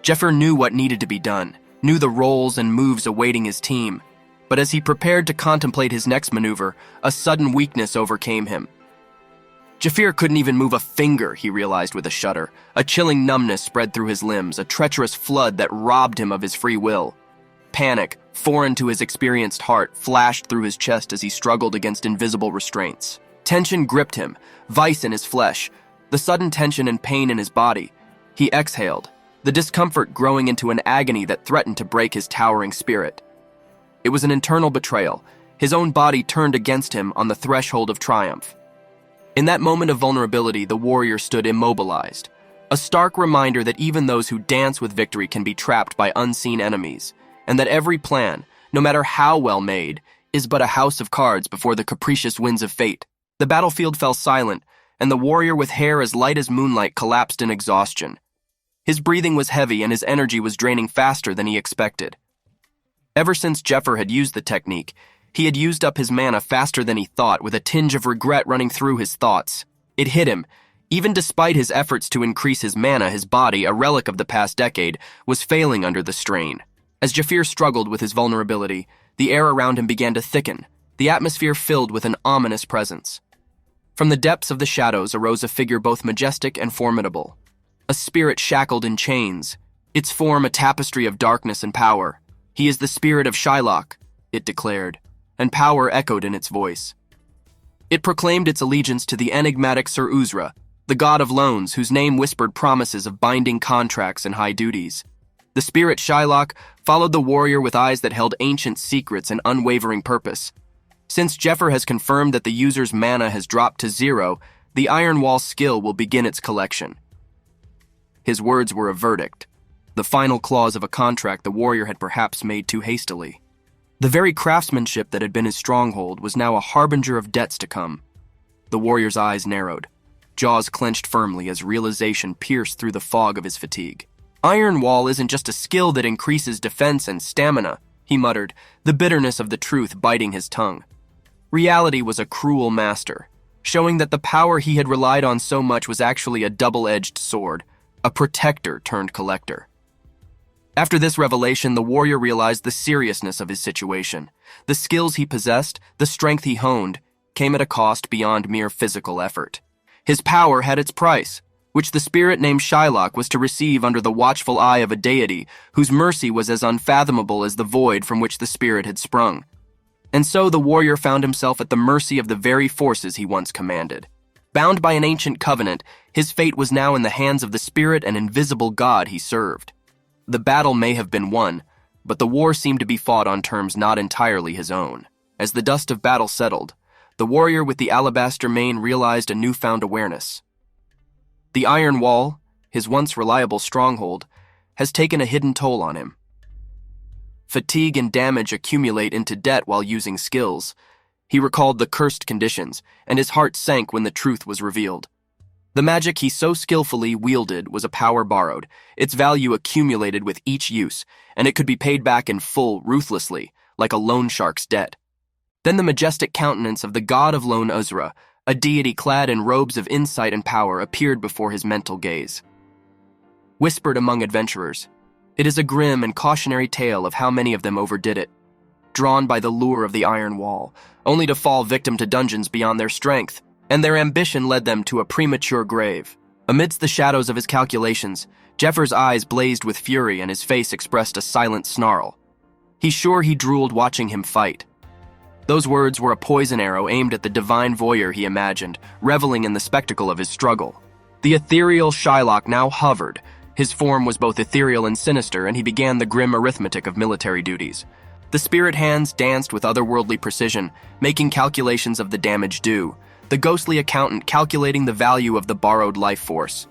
Jeffer knew what needed to be done, knew the roles and moves awaiting his team. But as he prepared to contemplate his next maneuver, a sudden weakness overcame him. Jafir couldn't even move a finger, he realized with a shudder. A chilling numbness spread through his limbs, a treacherous flood that robbed him of his free will. Panic, foreign to his experienced heart, flashed through his chest as he struggled against invisible restraints. Tension gripped him, vice in his flesh, the sudden tension and pain in his body. He exhaled, the discomfort growing into an agony that threatened to break his towering spirit. It was an internal betrayal, his own body turned against him on the threshold of triumph. In that moment of vulnerability, the warrior stood immobilized, a stark reminder that even those who dance with victory can be trapped by unseen enemies, and that every plan, no matter how well made, is but a house of cards before the capricious winds of fate. The battlefield fell silent, and the warrior with hair as light as moonlight collapsed in exhaustion. His breathing was heavy and his energy was draining faster than he expected. Ever since Jeffer had used the technique, he had used up his mana faster than he thought, with a tinge of regret running through his thoughts. It hit him. Even despite his efforts to increase his mana, his body, a relic of the past decade, was failing under the strain. As Jafir struggled with his vulnerability, the air around him began to thicken, the atmosphere filled with an ominous presence. From the depths of the shadows arose a figure both majestic and formidable. A spirit shackled in chains, its form a tapestry of darkness and power. "He is the spirit of Shylock," it declared, and power echoed in its voice. It proclaimed its allegiance to the enigmatic Sir Uzra, the god of loans whose name whispered promises of binding contracts and high duties. The spirit Shylock followed the warrior with eyes that held ancient secrets and unwavering purpose. Since Jeffer has confirmed that the user's mana has dropped to 0, the Iron Wall skill will begin its collection. His words were a verdict, the final clause of a contract the warrior had perhaps made too hastily. The very craftsmanship that had been his stronghold was now a harbinger of debts to come. The warrior's eyes narrowed, jaws clenched firmly as realization pierced through the fog of his fatigue. "Iron Wall isn't just a skill that increases defense and stamina," he muttered, the bitterness of the truth biting his tongue. Reality was a cruel master, showing that the power he had relied on so much was actually a double-edged sword, a protector turned collector. After this revelation, the warrior realized the seriousness of his situation. The skills he possessed, the strength he honed, came at a cost beyond mere physical effort. His power had its price, which the spirit named Shylock was to receive under the watchful eye of a deity whose mercy was as unfathomable as the void from which the spirit had sprung. And so the warrior found himself at the mercy of the very forces he once commanded. Bound by an ancient covenant, his fate was now in the hands of the spirit and invisible god he served. The battle may have been won, but the war seemed to be fought on terms not entirely his own. As the dust of battle settled, the warrior with the alabaster mane realized a newfound awareness. The Iron Wall, his once reliable stronghold, has taken a hidden toll on him. Fatigue and damage accumulate into debt while using skills. He recalled the cursed conditions, and his heart sank when the truth was revealed. The magic he so skillfully wielded was a power borrowed, its value accumulated with each use, and it could be paid back in full, ruthlessly, like a loan shark's debt. Then the majestic countenance of the god of Lone Uzra, a deity clad in robes of insight and power, appeared before his mental gaze. Whispered among adventurers, it is a grim and cautionary tale of how many of them overdid it, drawn by the lure of the Iron Wall, only to fall victim to dungeons beyond their strength, and their ambition led them to a premature grave. Amidst the shadows of his calculations, Jeffer's eyes blazed with fury and his face expressed a silent snarl. He's sure he drooled watching him fight. Those words were a poison arrow aimed at the divine voyeur he imagined, reveling in the spectacle of his struggle. The ethereal Shylock now hovered. His form was both ethereal and sinister, and he began the grim arithmetic of military duties. The spirit hands danced with otherworldly precision, making calculations of the damage due, the ghostly accountant calculating the value of the borrowed life force.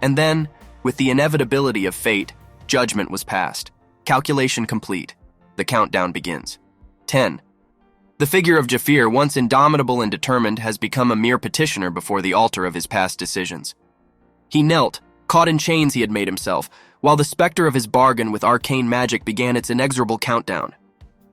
And then, with the inevitability of fate, judgment was passed. Calculation complete. The countdown begins. 10. The figure of Jafir, once indomitable and determined, has become a mere petitioner before the altar of his past decisions. He knelt, caught in chains he had made himself, while the specter of his bargain with arcane magic began its inexorable countdown.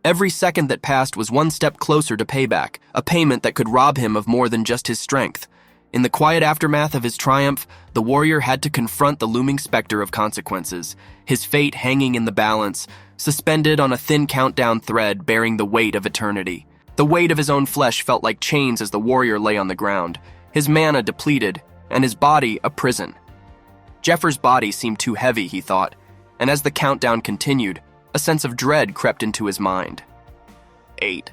Every second that passed was one step closer to payback, a payment that could rob him of more than just his strength. In the quiet aftermath of his triumph, the warrior had to confront the looming specter of consequences, his fate hanging in the balance, suspended on a thin countdown thread bearing the weight of eternity. The weight of his own flesh felt like chains as the warrior lay on the ground, his mana depleted, and his body a prison. Jeffer's body seemed too heavy, he thought, and as the countdown continued, a sense of dread crept into his mind. 8.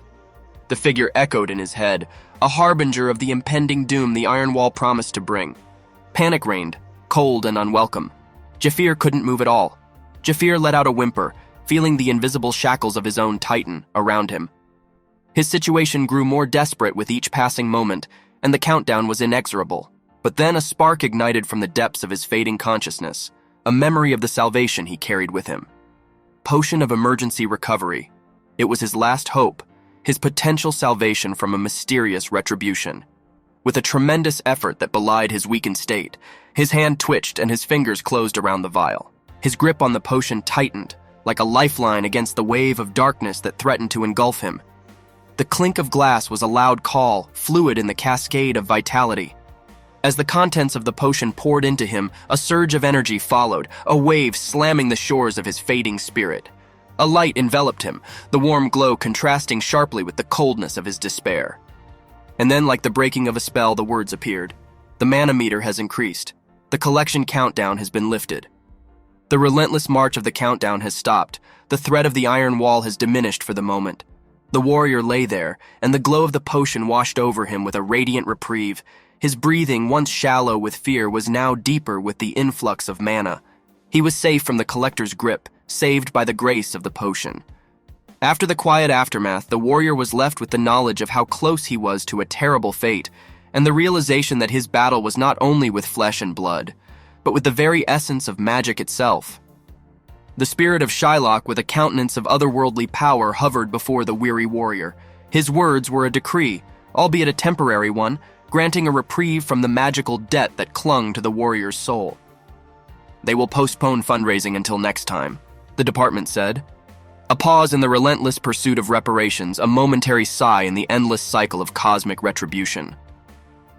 The figure echoed in his head, a harbinger of the impending doom the iron wall promised to bring. Panic reigned, cold and unwelcome. Jafir couldn't move at all. Jafir let out a whimper, feeling the invisible shackles of his own tighten around him. His situation grew more desperate with each passing moment, and the countdown was inexorable. But then a spark ignited from the depths of his fading consciousness, a memory of the salvation he carried with him. Potion of emergency recovery. It was his last hope, his potential salvation from a mysterious retribution. With a tremendous effort that belied his weakened state, his hand twitched and his fingers closed around the vial. His grip on the potion tightened, like a lifeline against the wave of darkness that threatened to engulf him. The clink of glass was a loud call, fluid in the cascade of vitality. As the contents of the potion poured into him, a surge of energy followed, a wave slamming the shores of his fading spirit. A light enveloped him, the warm glow contrasting sharply with the coldness of his despair. And then, like the breaking of a spell, the words appeared. The mana meter has increased. The collection countdown has been lifted. The relentless march of the countdown has stopped. The threat of the iron wall has diminished for the moment. The warrior lay there, and the glow of the potion washed over him with a radiant reprieve. His breathing, once shallow with fear, was now deeper with the influx of mana. He was safe from the collector's grip, saved by the grace of the potion. After the quiet aftermath, the warrior was left with the knowledge of how close he was to a terrible fate, and the realization that his battle was not only with flesh and blood, but with the very essence of magic itself. The spirit of Shylock, with a countenance of otherworldly power, hovered before the weary warrior. His words were a decree, albeit a temporary one, granting a reprieve from the magical debt that clung to the warrior's soul. They will postpone fundraising until next time, the department said. A pause in the relentless pursuit of reparations, a momentary sigh in the endless cycle of cosmic retribution.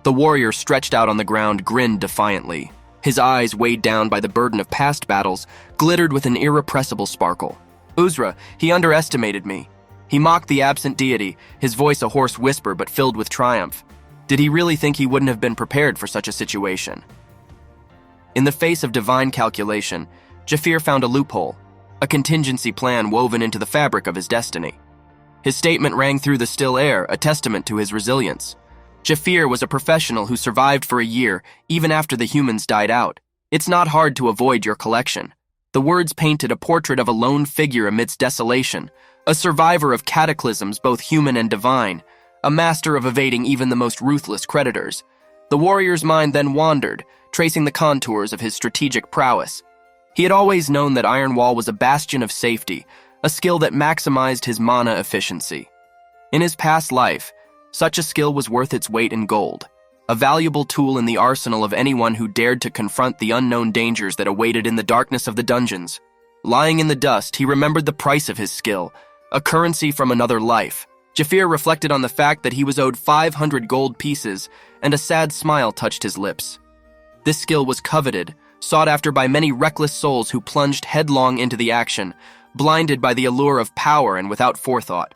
The warrior, stretched out on the ground, grinned defiantly. His eyes, weighed down by the burden of past battles, glittered with an irrepressible sparkle. Uzra, he underestimated me. He mocked the absent deity, his voice a hoarse whisper but filled with triumph. Did he really think he wouldn't have been prepared for such a situation? In the face of divine calculation, Jafir found a loophole, a contingency plan woven into the fabric of his destiny. His statement rang through the still air, a testament to his resilience. Jafir was a professional who survived for a year, even after the humans died out. It's not hard to avoid your collection. The words painted a portrait of a lone figure amidst desolation, a survivor of cataclysms both human and divine, a master of evading even the most ruthless creditors. The warrior's mind then wandered, tracing the contours of his strategic prowess. He had always known that Iron Wall was a bastion of safety, a skill that maximized his mana efficiency. In his past life, such a skill was worth its weight in gold, a valuable tool in the arsenal of anyone who dared to confront the unknown dangers that awaited in the darkness of the dungeons. Lying in the dust, he remembered the price of his skill, a currency from another life. Jafir reflected on the fact that he was owed 500 gold pieces, and a sad smile touched his lips. This skill was coveted, sought after by many reckless souls who plunged headlong into the action, blinded by the allure of power and without forethought.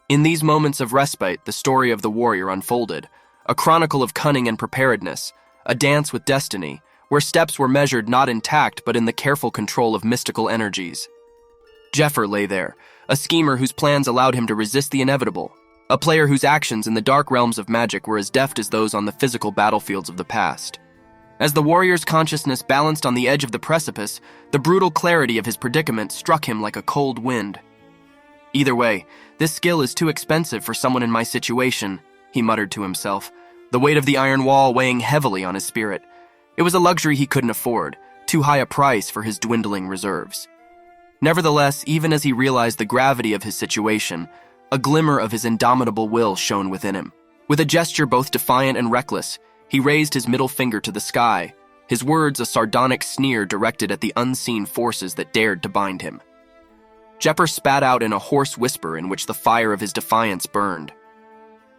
In these moments of respite, the story of the warrior unfolded, a chronicle of cunning and preparedness, a dance with destiny, where steps were measured not in tact but in the careful control of mystical energies. Jeffer lay there, a schemer whose plans allowed him to resist the inevitable, a player whose actions in the dark realms of magic were as deft as those on the physical battlefields of the past. As the warrior's consciousness balanced on the edge of the precipice, the brutal clarity of his predicament struck him like a cold wind. Either way, this skill is too expensive for someone in my situation, he muttered to himself, the weight of the iron wall weighing heavily on his spirit. It was a luxury he couldn't afford, too high a price for his dwindling reserves. Nevertheless, even as he realized the gravity of his situation, a glimmer of his indomitable will shone within him. With a gesture both defiant and reckless, he raised his middle finger to the sky, his words a sardonic sneer directed at the unseen forces that dared to bind him. Jeffer spat out in a hoarse whisper in which the fire of his defiance burned.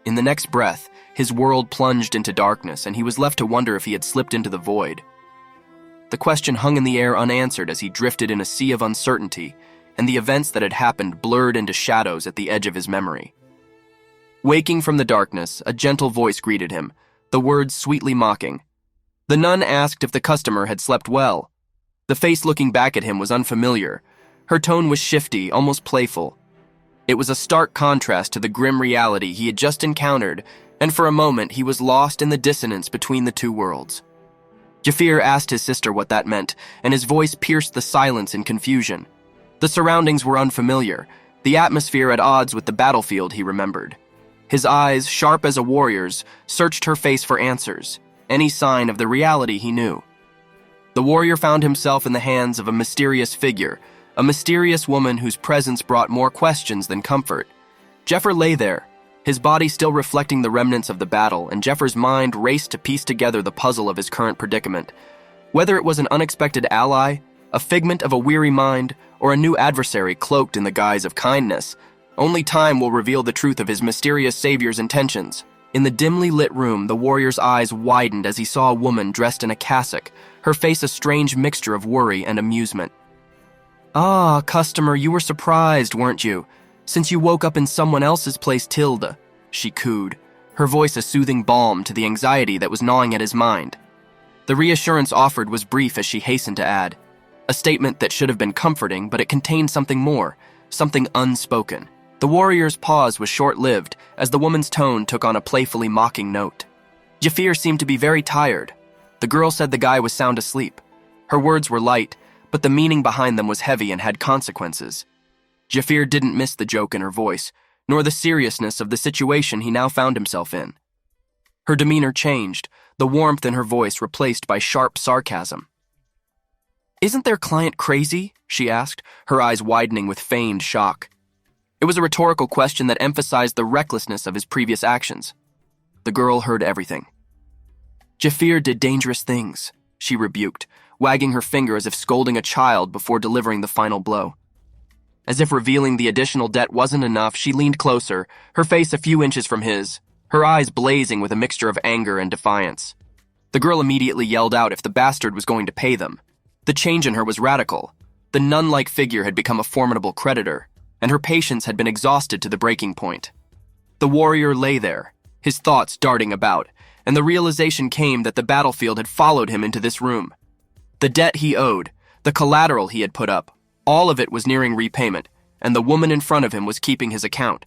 In the next breath, his world plunged into darkness, and he was left to wonder if he had slipped into the void. The question hung in the air unanswered as he drifted in a sea of uncertainty, and the events that had happened blurred into shadows at the edge of his memory. Waking from the darkness, a gentle voice greeted him, the words sweetly mocking. The nun asked if the customer had slept well. The face looking back at him was unfamiliar. Her tone was shifty, almost playful. It was a stark contrast to the grim reality he had just encountered, and for a moment he was lost in the dissonance between the two worlds. Jafir asked his sister what that meant, and his voice pierced the silence in confusion. The surroundings were unfamiliar, the atmosphere at odds with the battlefield he remembered. His eyes, sharp as a warrior's, searched her face for answers, any sign of the reality he knew. The warrior found himself in the hands of a mysterious figure, a mysterious woman whose presence brought more questions than comfort. Jeffer lay there, his body still reflecting the remnants of the battle, and Jeffer's mind raced to piece together the puzzle of his current predicament. Whether it was an unexpected ally, a figment of a weary mind, or a new adversary cloaked in the guise of kindness, only time will reveal the truth of his mysterious savior's intentions. In the dimly lit room, the warrior's eyes widened as he saw a woman dressed in a cassock, her face a strange mixture of worry and amusement. "Ah, customer, you were surprised, weren't you? Since you woke up in someone else's place, Tilda," she cooed, her voice a soothing balm to the anxiety that was gnawing at his mind. The reassurance offered was brief as she hastened to add, a statement that should have been comforting, but it contained something more, something unspoken. The warrior's pause was short-lived as the woman's tone took on a playfully mocking note. Jafir seemed to be very tired. The girl said the guy was sound asleep. Her words were light, but the meaning behind them was heavy and had consequences. Jafir didn't miss the joke in her voice, nor the seriousness of the situation he now found himself in. Her demeanor changed, the warmth in her voice replaced by sharp sarcasm. "Isn't their client crazy?" she asked, her eyes widening with feigned shock. It was a rhetorical question that emphasized the recklessness of his previous actions. The girl heard everything. "Jafir did dangerous things," she rebuked, wagging her finger as if scolding a child before delivering the final blow. As if revealing the additional debt wasn't enough, she leaned closer, her face a few inches from his, her eyes blazing with a mixture of anger and defiance. The girl immediately yelled out if the bastard was going to pay them. The change in her was radical. The nun-like figure had become a formidable creditor, and her patience had been exhausted to the breaking point. The warrior lay there, his thoughts darting about, and the realization came that the battlefield had followed him into this room. The debt he owed, the collateral he had put up, all of it was nearing repayment, and the woman in front of him was keeping his account.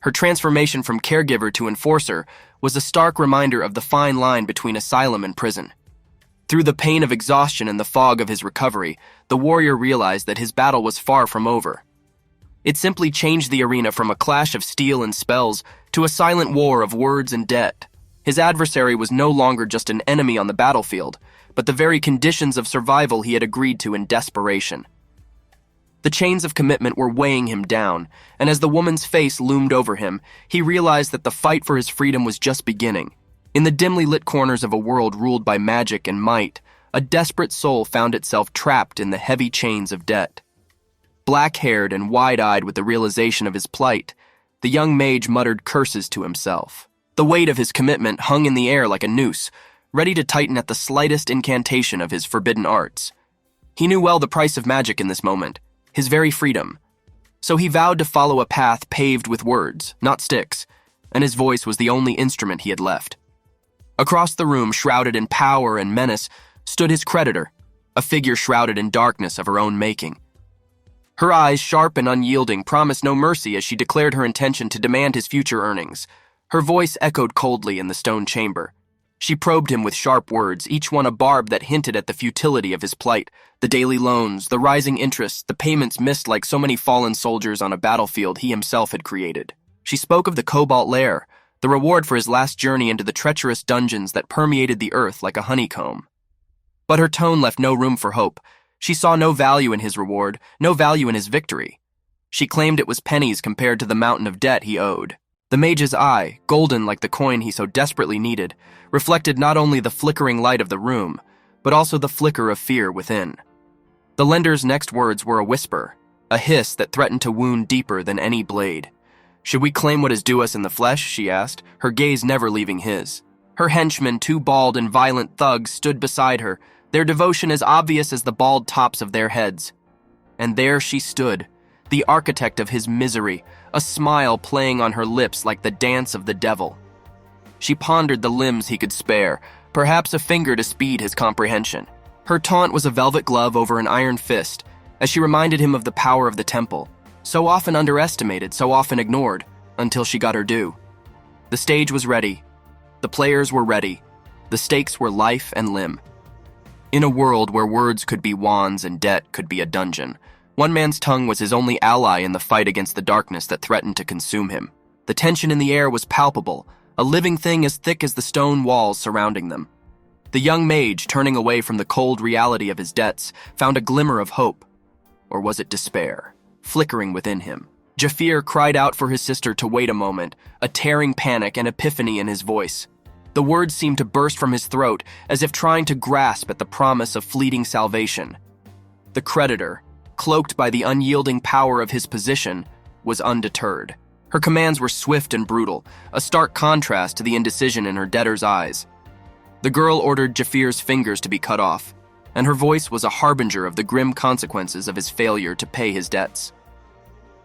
Her transformation from caregiver to enforcer was a stark reminder of the fine line between asylum and prison. Through the pain of exhaustion and the fog of his recovery, the warrior realized that his battle was far from over. It simply changed the arena from a clash of steel and spells to a silent war of words and debt. His adversary was no longer just an enemy on the battlefield, but the very conditions of survival he had agreed to in desperation. The chains of commitment were weighing him down, and as the woman's face loomed over him, he realized that the fight for his freedom was just beginning. In the dimly lit corners of a world ruled by magic and might, a desperate soul found itself trapped in the heavy chains of debt. Black-haired and wide-eyed with the realization of his plight, the young mage muttered curses to himself. The weight of his commitment hung in the air like a noose, ready to tighten at the slightest incantation of his forbidden arts. He knew well the price of magic in this moment, his very freedom. So he vowed to follow a path paved with words, not sticks, and his voice was the only instrument he had left. Across the room, shrouded in power and menace, stood his creditor, a figure shrouded in darkness of her own making. Her eyes, sharp and unyielding, promised no mercy as she declared her intention to demand his future earnings. Her voice echoed coldly in the stone chamber. She probed him with sharp words, each one a barb that hinted at the futility of his plight, the daily loans, the rising interest, the payments missed like so many fallen soldiers on a battlefield he himself had created. She spoke of the Cobalt Lair, the reward for his last journey into the treacherous dungeons that permeated the earth like a honeycomb. But her tone left no room for hope. She saw no value in his reward, no value in his victory. She claimed it was pennies compared to the mountain of debt he owed. The mage's eye, golden like the coin he so desperately needed, reflected not only the flickering light of the room, but also the flicker of fear within. The lender's next words were a whisper, a hiss that threatened to wound deeper than any blade. "Should we claim what is due us in the flesh?" she asked, her gaze never leaving his. Her henchmen, two bald and violent thugs, stood beside her, their devotion as obvious as the bald tops of their heads. And there she stood, the architect of his misery, a smile playing on her lips like the dance of the devil. She pondered the limbs he could spare, perhaps a finger to speed his comprehension. Her taunt was a velvet glove over an iron fist, as she reminded him of the power of the temple, so often underestimated, so often ignored, until she got her due. The stage was ready. The players were ready. The stakes were life and limb. In a world where words could be wands and debt could be a dungeon, one man's tongue was his only ally in the fight against the darkness that threatened to consume him. The tension in the air was palpable, a living thing as thick as the stone walls surrounding them. The young mage, turning away from the cold reality of his debts, found a glimmer of hope. Or was it despair, flickering within him? Jafir cried out for his sister to wait a moment, a tearing panic and epiphany in his voice. The words seemed to burst from his throat, as if trying to grasp at the promise of fleeting salvation. The creditor, cloaked by the unyielding power of his position, was undeterred. Her commands were swift and brutal, a stark contrast to the indecision in her debtor's eyes. The girl ordered Jafir's fingers to be cut off, and her voice was a harbinger of the grim consequences of his failure to pay his debts.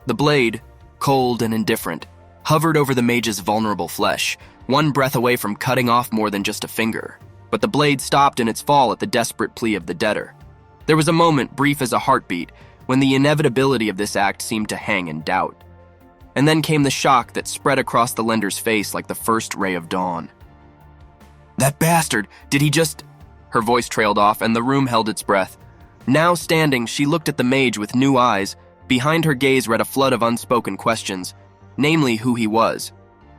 The blade, cold and indifferent, hovered over the mage's vulnerable flesh, one breath away from cutting off more than just a finger. But the blade stopped in its fall at the desperate plea of the debtor. There was a moment, brief as a heartbeat, when the inevitability of this act seemed to hang in doubt. And then came the shock that spread across the lender's face like the first ray of dawn. "That bastard! Did he just—" Her voice trailed off, and the room held its breath. Now standing, she looked at the mage with new eyes. Behind her gaze read a flood of unspoken questions, namely who he was.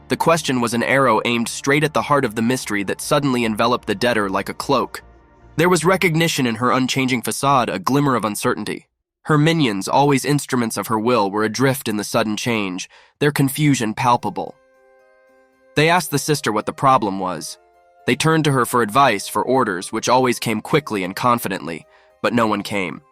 The question was an arrow aimed straight at the heart of the mystery that suddenly enveloped the debtor like a cloak. There was recognition in her unchanging facade, a glimmer of uncertainty. Her minions, always instruments of her will, were adrift in the sudden change, their confusion palpable. They asked the sister what the problem was. They turned to her for advice, for orders, which always came quickly and confidently, but no one came.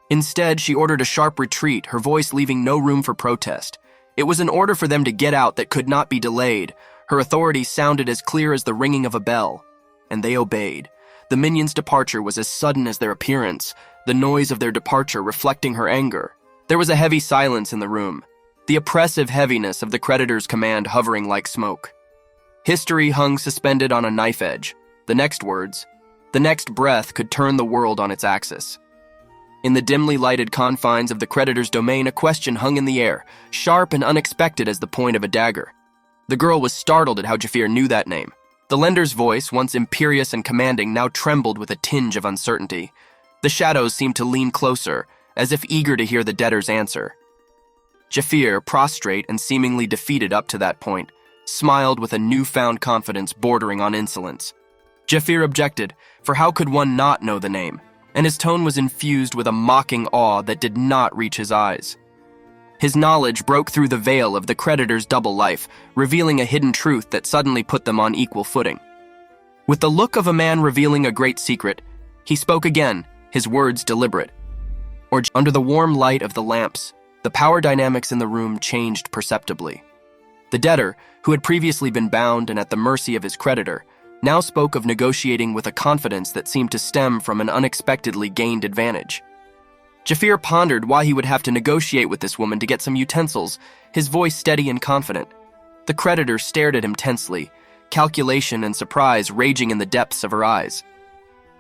Instead, she ordered a sharp retreat, her voice leaving no room for protest. It was an order for them to get out that could not be delayed. Her authority sounded as clear as the ringing of a bell, and they obeyed. The minions' departure was as sudden as their appearance, the noise of their departure reflecting her anger. There was a heavy silence in the room, the oppressive heaviness of the creditor's command hovering like smoke. History hung suspended on a knife edge. The next words, the next breath could turn the world on its axis. In the dimly lighted confines of the creditor's domain, a question hung in the air, sharp and unexpected as the point of a dagger. The girl was startled at how Jafir knew that name. The lender's voice, once imperious and commanding, now trembled with a tinge of uncertainty. The shadows seemed to lean closer, as if eager to hear the debtor's answer. Jafir, prostrate and seemingly defeated up to that point, smiled with a newfound confidence bordering on insolence. Jafir objected, for how could one not know the name? And his tone was infused with a mocking awe that did not reach his eyes. His knowledge broke through the veil of the creditor's double life, revealing a hidden truth that suddenly put them on equal footing. With the look of a man revealing a great secret, he spoke again, his words deliberate. Under the warm light of the lamps, the power dynamics in the room changed perceptibly. The debtor, who had previously been bound and at the mercy of his creditor, now spoke of negotiating with a confidence that seemed to stem from an unexpectedly gained advantage. Jafir pondered why he would have to negotiate with this woman to get some utensils, his voice steady and confident. The creditor stared at him tensely, calculation and surprise raging in the depths of her eyes.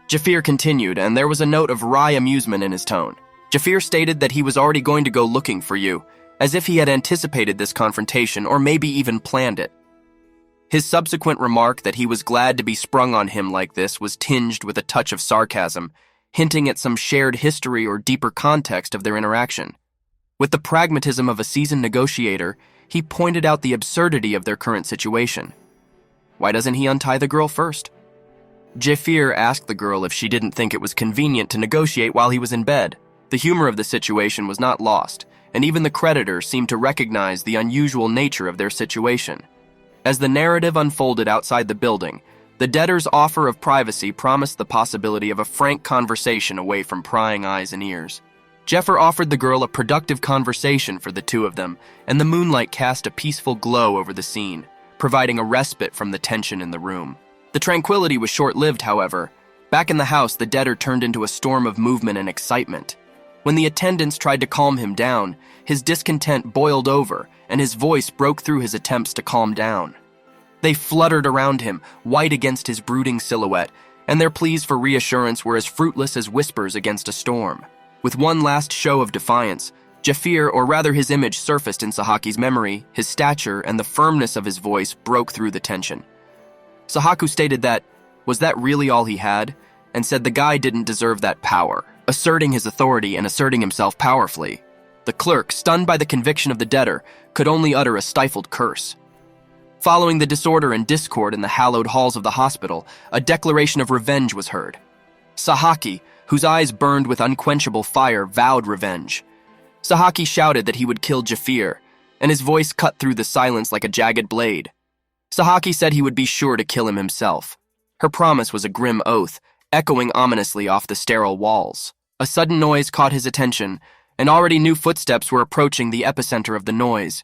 Jafir continued, and there was a note of wry amusement in his tone. Jafir stated that he was already going to go looking for you, as if he had anticipated this confrontation or maybe even planned it. His subsequent remark that he was glad to be sprung on him like this was tinged with a touch of sarcasm, hinting at some shared history or deeper context of their interaction. With the pragmatism of a seasoned negotiator, he pointed out the absurdity of their current situation. Why doesn't he untie the girl first? Jafir asked the girl if she didn't think it was convenient to negotiate while he was in bed. The humor of the situation was not lost, and even the creditor seemed to recognize the unusual nature of their situation. As the narrative unfolded outside the building, The debtor's offer of privacy promised the possibility of a frank conversation away from prying eyes and ears. Jeffer offered the girl a productive conversation for the two of them, and the moonlight cast a peaceful glow over the scene, providing a respite from the tension in the room. The tranquility was short-lived, however. Back in the house, the debtor turned into a storm of movement and excitement. When the attendants tried to calm him down, his discontent boiled over, and his voice broke through his attempts to calm down. They fluttered around him, white against his brooding silhouette, and their pleas for reassurance were as fruitless as whispers against a storm. With one last show of defiance, Jafir, or rather his image, surfaced in Sahaki's memory. His stature and the firmness of his voice broke through the tension. Sahaku stated that, was that really all he had? And said the guy didn't deserve that power, asserting his authority and asserting himself powerfully. The clerk, stunned by the conviction of the debtor, could only utter a stifled curse. Following the disorder and discord in the hallowed halls of the hospital, a declaration of revenge was heard. Sahaki, whose eyes burned with unquenchable fire, vowed revenge. Sahaki shouted that he would kill Jafir, and his voice cut through the silence like a jagged blade. Sahaki said he would be sure to kill him himself. Her promise was a grim oath, echoing ominously off the sterile walls. A sudden noise caught his attention, and already new footsteps were approaching the epicenter of the noise.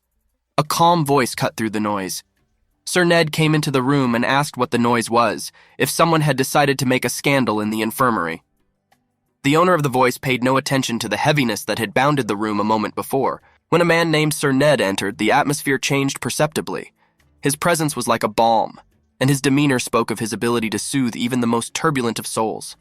A calm voice cut through the noise. Sir Ned came into the room and asked what the noise was, if someone had decided to make a scandal in the infirmary. The owner of the voice paid no attention to the heaviness that had bounded the room a moment before. When a man named Sir Ned entered, the atmosphere changed perceptibly. His presence was like a balm, and his demeanor spoke of his ability to soothe even the most turbulent of souls.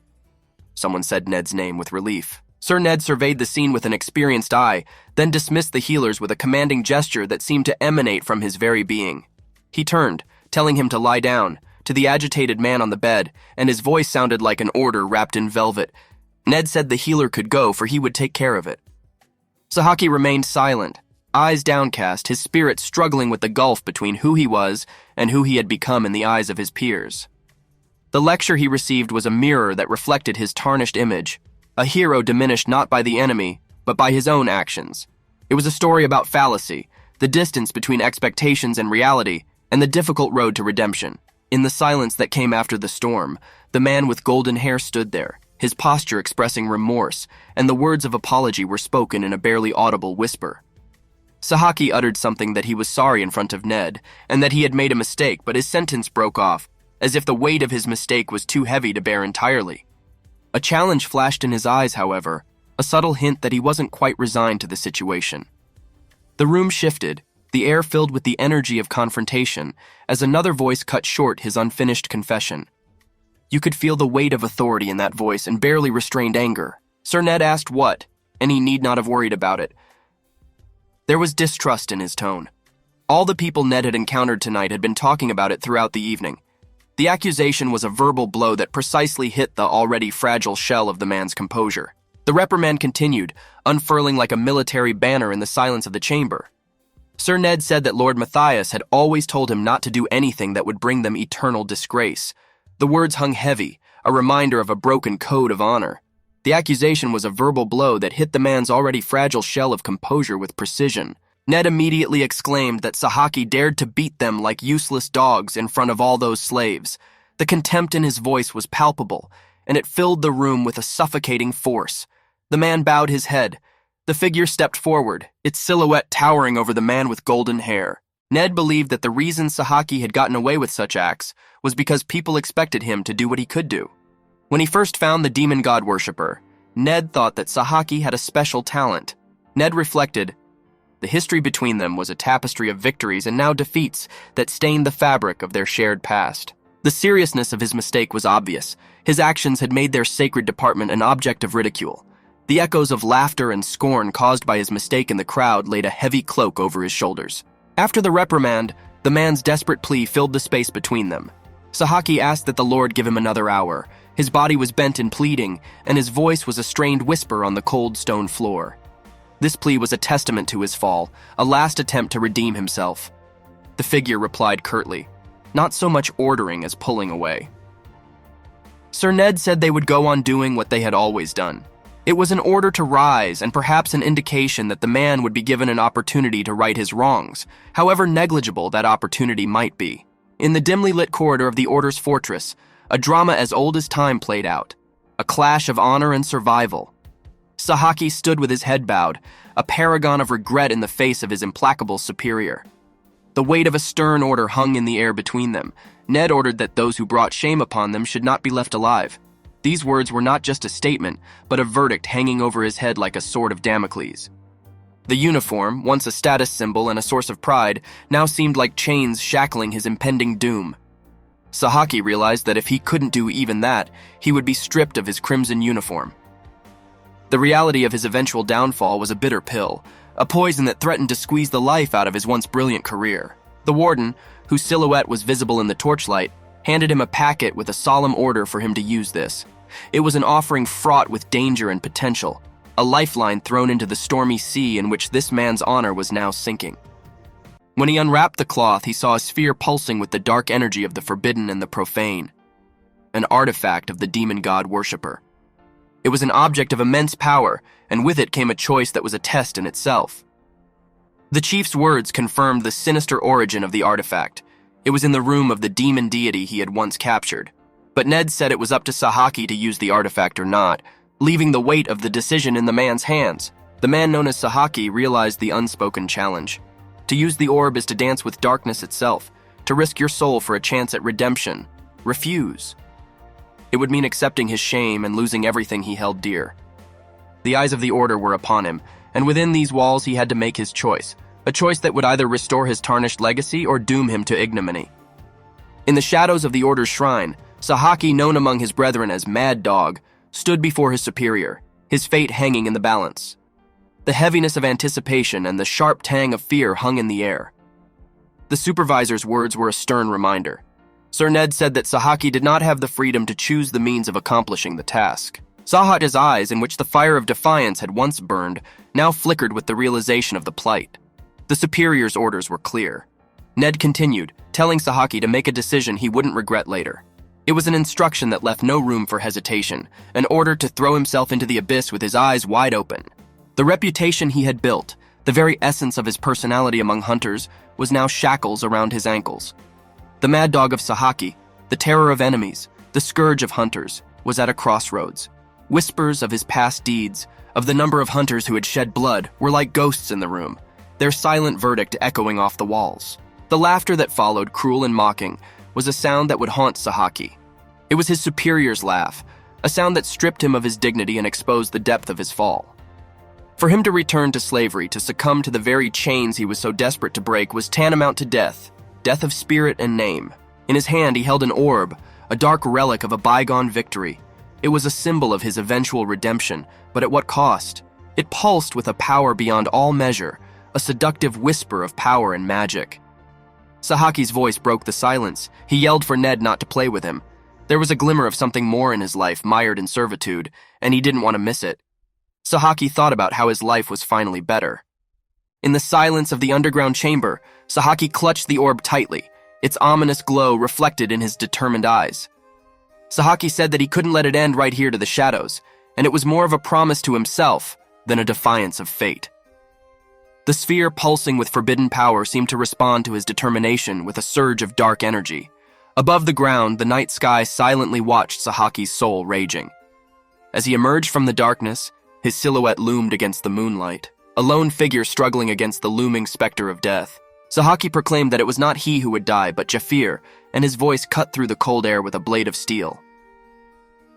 Someone said Ned's name with relief. Sir Ned surveyed the scene with an experienced eye, then dismissed the healers with a commanding gesture that seemed to emanate from his very being. He turned, telling him to lie down, to the agitated man on the bed, and his voice sounded like an order wrapped in velvet. Ned said the healer could go, for he would take care of it. Sahaki remained silent, eyes downcast, his spirit struggling with the gulf between who he was and who he had become in the eyes of his peers. The lecture he received was a mirror that reflected his tarnished image, a hero diminished not by the enemy, but by his own actions. It was a story about fallacy, the distance between expectations and reality, and the difficult road to redemption. In the silence that came after the storm, the man with golden hair stood there, his posture expressing remorse, and the words of apology were spoken in a barely audible whisper. Sahaki uttered something that he was sorry in front of Ned, and that he had made a mistake, but his sentence broke off, as if the weight of his mistake was too heavy to bear entirely. A challenge flashed in his eyes, however, a subtle hint that he wasn't quite resigned to the situation. The room shifted, the air filled with the energy of confrontation, as another voice cut short his unfinished confession. You could feel the weight of authority in that voice and barely restrained anger. Sir Ned asked what, and he need not have worried about it. There was distrust in his tone. All the people Ned had encountered tonight had been talking about it throughout the evening. The accusation was a verbal blow that precisely hit the already fragile shell of the man's composure. The reprimand continued, unfurling like a military banner in the silence of the chamber. Sir Ned said that Lord Matthias had always told him not to do anything that would bring them eternal disgrace. The words hung heavy, a reminder of a broken code of honor. The accusation was a verbal blow that hit the man's already fragile shell of composure with precision. Ned immediately exclaimed that Sahaki dared to beat them like useless dogs in front of all those slaves. The contempt in his voice was palpable, and it filled the room with a suffocating force. The man bowed his head. The figure stepped forward, its silhouette towering over the man with golden hair. Ned believed that the reason Sahaki had gotten away with such acts was because people expected him to do what he could do. When he first found the demon god worshipper, Ned thought that Sahaki had a special talent. Ned reflected, the history between them was a tapestry of victories and now defeats that stained the fabric of their shared past. The seriousness of his mistake was obvious. His actions had made their sacred department an object of ridicule. The echoes of laughter and scorn caused by his mistake in the crowd laid a heavy cloak over his shoulders. After the reprimand, the man's desperate plea filled the space between them. Sahaki asked that the Lord give him another hour. His body was bent in pleading, and his voice was a strained whisper on the cold stone floor. This plea was a testament to his fall, a last attempt to redeem himself. The figure replied curtly, not so much ordering as pulling away. Sir Ned said they would go on doing what they had always done. It was an order to rise and perhaps an indication that the man would be given an opportunity to right his wrongs, however negligible that opportunity might be. In the dimly lit corridor of the Order's fortress, a drama as old as time played out, a clash of honor and survival. Sahaki stood with his head bowed, a paragon of regret in the face of his implacable superior. The weight of a stern order hung in the air between them. Ned ordered that those who brought shame upon them should not be left alive. These words were not just a statement, but a verdict hanging over his head like a sword of Damocles. The uniform, once a status symbol and a source of pride, now seemed like chains shackling his impending doom. Sahaki realized that if he couldn't do even that, he would be stripped of his crimson uniform. The reality of his eventual downfall was a bitter pill, a poison that threatened to squeeze the life out of his once brilliant career. The warden, whose silhouette was visible in the torchlight, handed him a packet with a solemn order for him to use this. It was an offering fraught with danger and potential, a lifeline thrown into the stormy sea in which this man's honor was now sinking. When he unwrapped the cloth, he saw a sphere pulsing with the dark energy of the forbidden and the profane, an artifact of the demon god worshipper. It was an object of immense power, and with it came a choice that was a test in itself. The chief's words confirmed the sinister origin of the artifact. It was in the room of the demon deity he had once captured. But Ned said it was up to Sahaki to use the artifact or not, leaving the weight of the decision in the man's hands. The man known as Sahaki realized the unspoken challenge. To use the orb is to dance with darkness itself, to risk your soul for a chance at redemption. Refuse. It would mean accepting his shame and losing everything he held dear. The eyes of the Order were upon him, and within these walls he had to make his choice, a choice that would either restore his tarnished legacy or doom him to ignominy. In the shadows of the Order's shrine, Sahaki, known among his brethren as Mad Dog, stood before his superior, his fate hanging in the balance. The heaviness of anticipation and the sharp tang of fear hung in the air. The supervisor's words were a stern reminder. Sir Ned said that Sahaki did not have the freedom to choose the means of accomplishing the task. Sahat's eyes, in which the fire of defiance had once burned, now flickered with the realization of the plight. The superior's orders were clear. Ned continued, telling Sahaki to make a decision he wouldn't regret later. It was an instruction that left no room for hesitation, an order to throw himself into the abyss with his eyes wide open. The reputation he had built, the very essence of his personality among hunters, was now shackles around his ankles. The Mad Dog of Sahaki, the terror of enemies, the scourge of hunters, was at a crossroads. Whispers of his past deeds, of the number of hunters who had shed blood, were like ghosts in the room, their silent verdict echoing off the walls. The laughter that followed, cruel and mocking, was a sound that would haunt Sahaki. It was his superior's laugh, a sound that stripped him of his dignity and exposed the depth of his fall. For him to return to slavery, to succumb to the very chains he was so desperate to break, was tantamount to death, death of spirit and name. In his hand he held an orb, a dark relic of a bygone victory. It was a symbol of his eventual redemption, but at what cost? It pulsed with a power beyond all measure, a seductive whisper of power and magic. Sahaki's voice broke the silence. He yelled for Ned not to play with him. There was a glimmer of something more in his life, mired in servitude, and he didn't want to miss it. Sahaki thought about how his life was finally better. In the silence of the underground chamber, Sahaki clutched the orb tightly, its ominous glow reflected in his determined eyes. Sahaki said that he couldn't let it end right here to the shadows, and it was more of a promise to himself than a defiance of fate. The sphere pulsing with forbidden power seemed to respond to his determination with a surge of dark energy. Above the ground, the night sky silently watched Sahaki's soul raging. As he emerged from the darkness, his silhouette loomed against the moonlight, a lone figure struggling against the looming specter of death. Sahaki proclaimed that it was not he who would die, but Jafir, and his voice cut through the cold air with a blade of steel.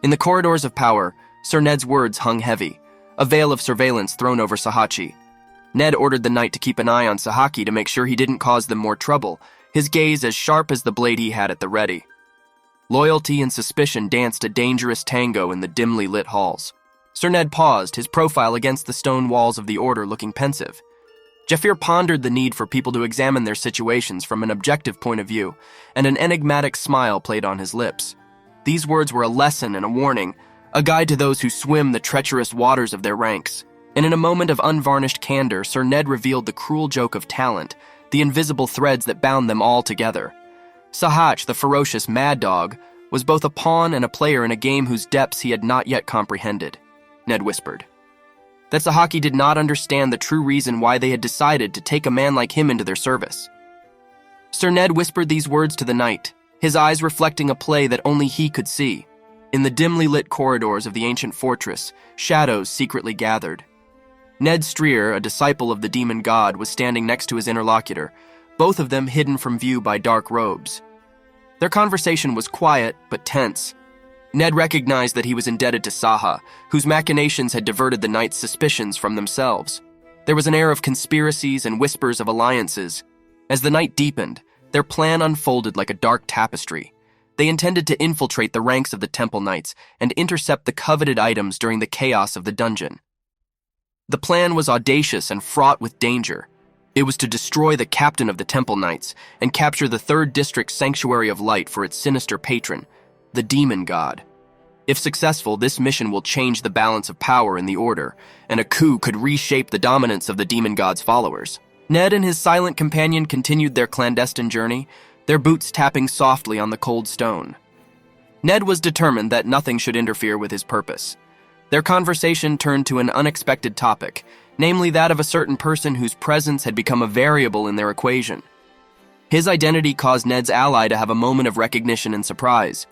In the corridors of power, Sir Ned's words hung heavy, a veil of surveillance thrown over Sahachi. Ned ordered the knight to keep an eye on Sahaki to make sure he didn't cause them more trouble, his gaze as sharp as the blade he had at the ready. Loyalty and suspicion danced a dangerous tango in the dimly lit halls. Sir Ned paused, his profile against the stone walls of the Order looking pensive. Jafir pondered the need for people to examine their situations from an objective point of view, and an enigmatic smile played on his lips. These words were a lesson and a warning, a guide to those who swim the treacherous waters of their ranks. And in a moment of unvarnished candor, Sir Ned revealed the cruel joke of talent, the invisible threads that bound them all together. Sahach, the ferocious Mad Dog, was both a pawn and a player in a game whose depths he had not yet comprehended. Ned whispered. That Sahaki did not understand the true reason why they had decided to take a man like him into their service. Sir Ned whispered these words to the knight, his eyes reflecting a play that only he could see. In the dimly lit corridors of the ancient fortress, shadows secretly gathered. Ned Streer, a disciple of the demon god, was standing next to his interlocutor, both of them hidden from view by dark robes. Their conversation was quiet but tense. Ned recognized that he was indebted to Saha, whose machinations had diverted the knight's suspicions from themselves. There was an air of conspiracies and whispers of alliances. As the night deepened, their plan unfolded like a dark tapestry. They intended to infiltrate the ranks of the Temple Knights and intercept the coveted items during the chaos of the dungeon. The plan was audacious and fraught with danger. It was to destroy the captain of the Temple Knights and capture the 3rd District Sanctuary of Light for its sinister patron, the Demon God. If successful, this mission will change the balance of power in the Order, and a coup could reshape the dominance of the Demon God's followers. Ned and his silent companion continued their clandestine journey, their boots tapping softly on the cold stone. Ned was determined that nothing should interfere with his purpose. Their conversation turned to an unexpected topic, namely that of a certain person whose presence had become a variable in their equation. His identity caused Ned's ally to have a moment of recognition and surprise.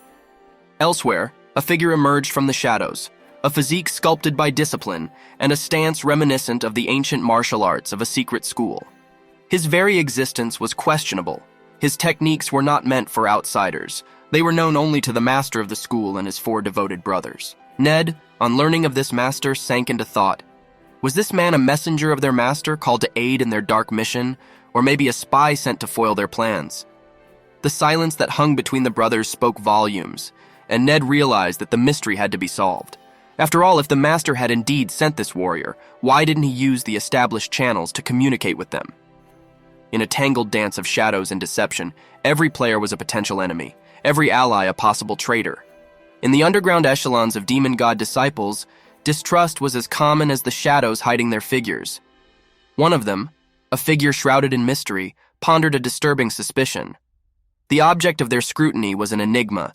Elsewhere, a figure emerged from the shadows, a physique sculpted by discipline and a stance reminiscent of the ancient martial arts of a secret school. His very existence was questionable. His techniques were not meant for outsiders. They were known only to the master of the school and his 4 devoted brothers. Ned, on learning of this master, sank into thought. Was this man a messenger of their master called to aid in their dark mission, or maybe a spy sent to foil their plans? The silence that hung between the brothers spoke volumes, and Ned realized that the mystery had to be solved. After all, if the master had indeed sent this warrior, why didn't he use the established channels to communicate with them? In a tangled dance of shadows and deception, every player was a potential enemy, every ally a possible traitor. In the underground echelons of demon god disciples, distrust was as common as the shadows hiding their figures. One of them, a figure shrouded in mystery, pondered a disturbing suspicion. The object of their scrutiny was an enigma,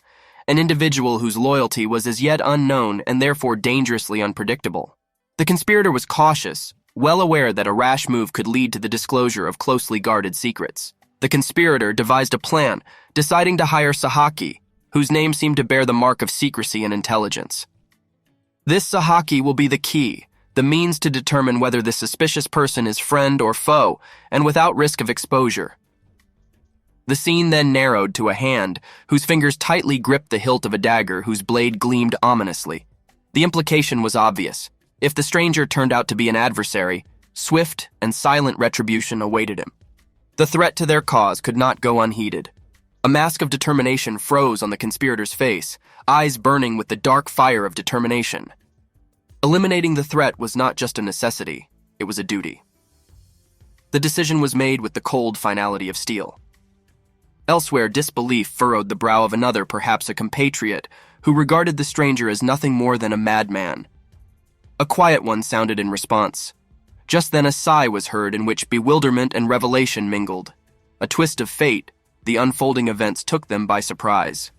an individual whose loyalty was as yet unknown and therefore dangerously unpredictable. The conspirator was cautious, well aware that a rash move could lead to the disclosure of closely guarded secrets. The conspirator devised a plan, deciding to hire Sahaki, whose name seemed to bear the mark of secrecy and intelligence. This Sahaki will be the key, the means to determine whether the suspicious person is friend or foe, and without risk of exposure. The scene then narrowed to a hand whose fingers tightly gripped the hilt of a dagger whose blade gleamed ominously. The implication was obvious. If the stranger turned out to be an adversary, swift and silent retribution awaited him. The threat to their cause could not go unheeded. A mask of determination froze on the conspirator's face, eyes burning with the dark fire of determination. Eliminating the threat was not just a necessity, it was a duty. The decision was made with the cold finality of steel. Elsewhere, disbelief furrowed the brow of another, perhaps a compatriot, who regarded the stranger as nothing more than a madman. A quiet one sounded in response. Just then a sigh was heard in which bewilderment and revelation mingled. A twist of fate, the unfolding events took them by surprise.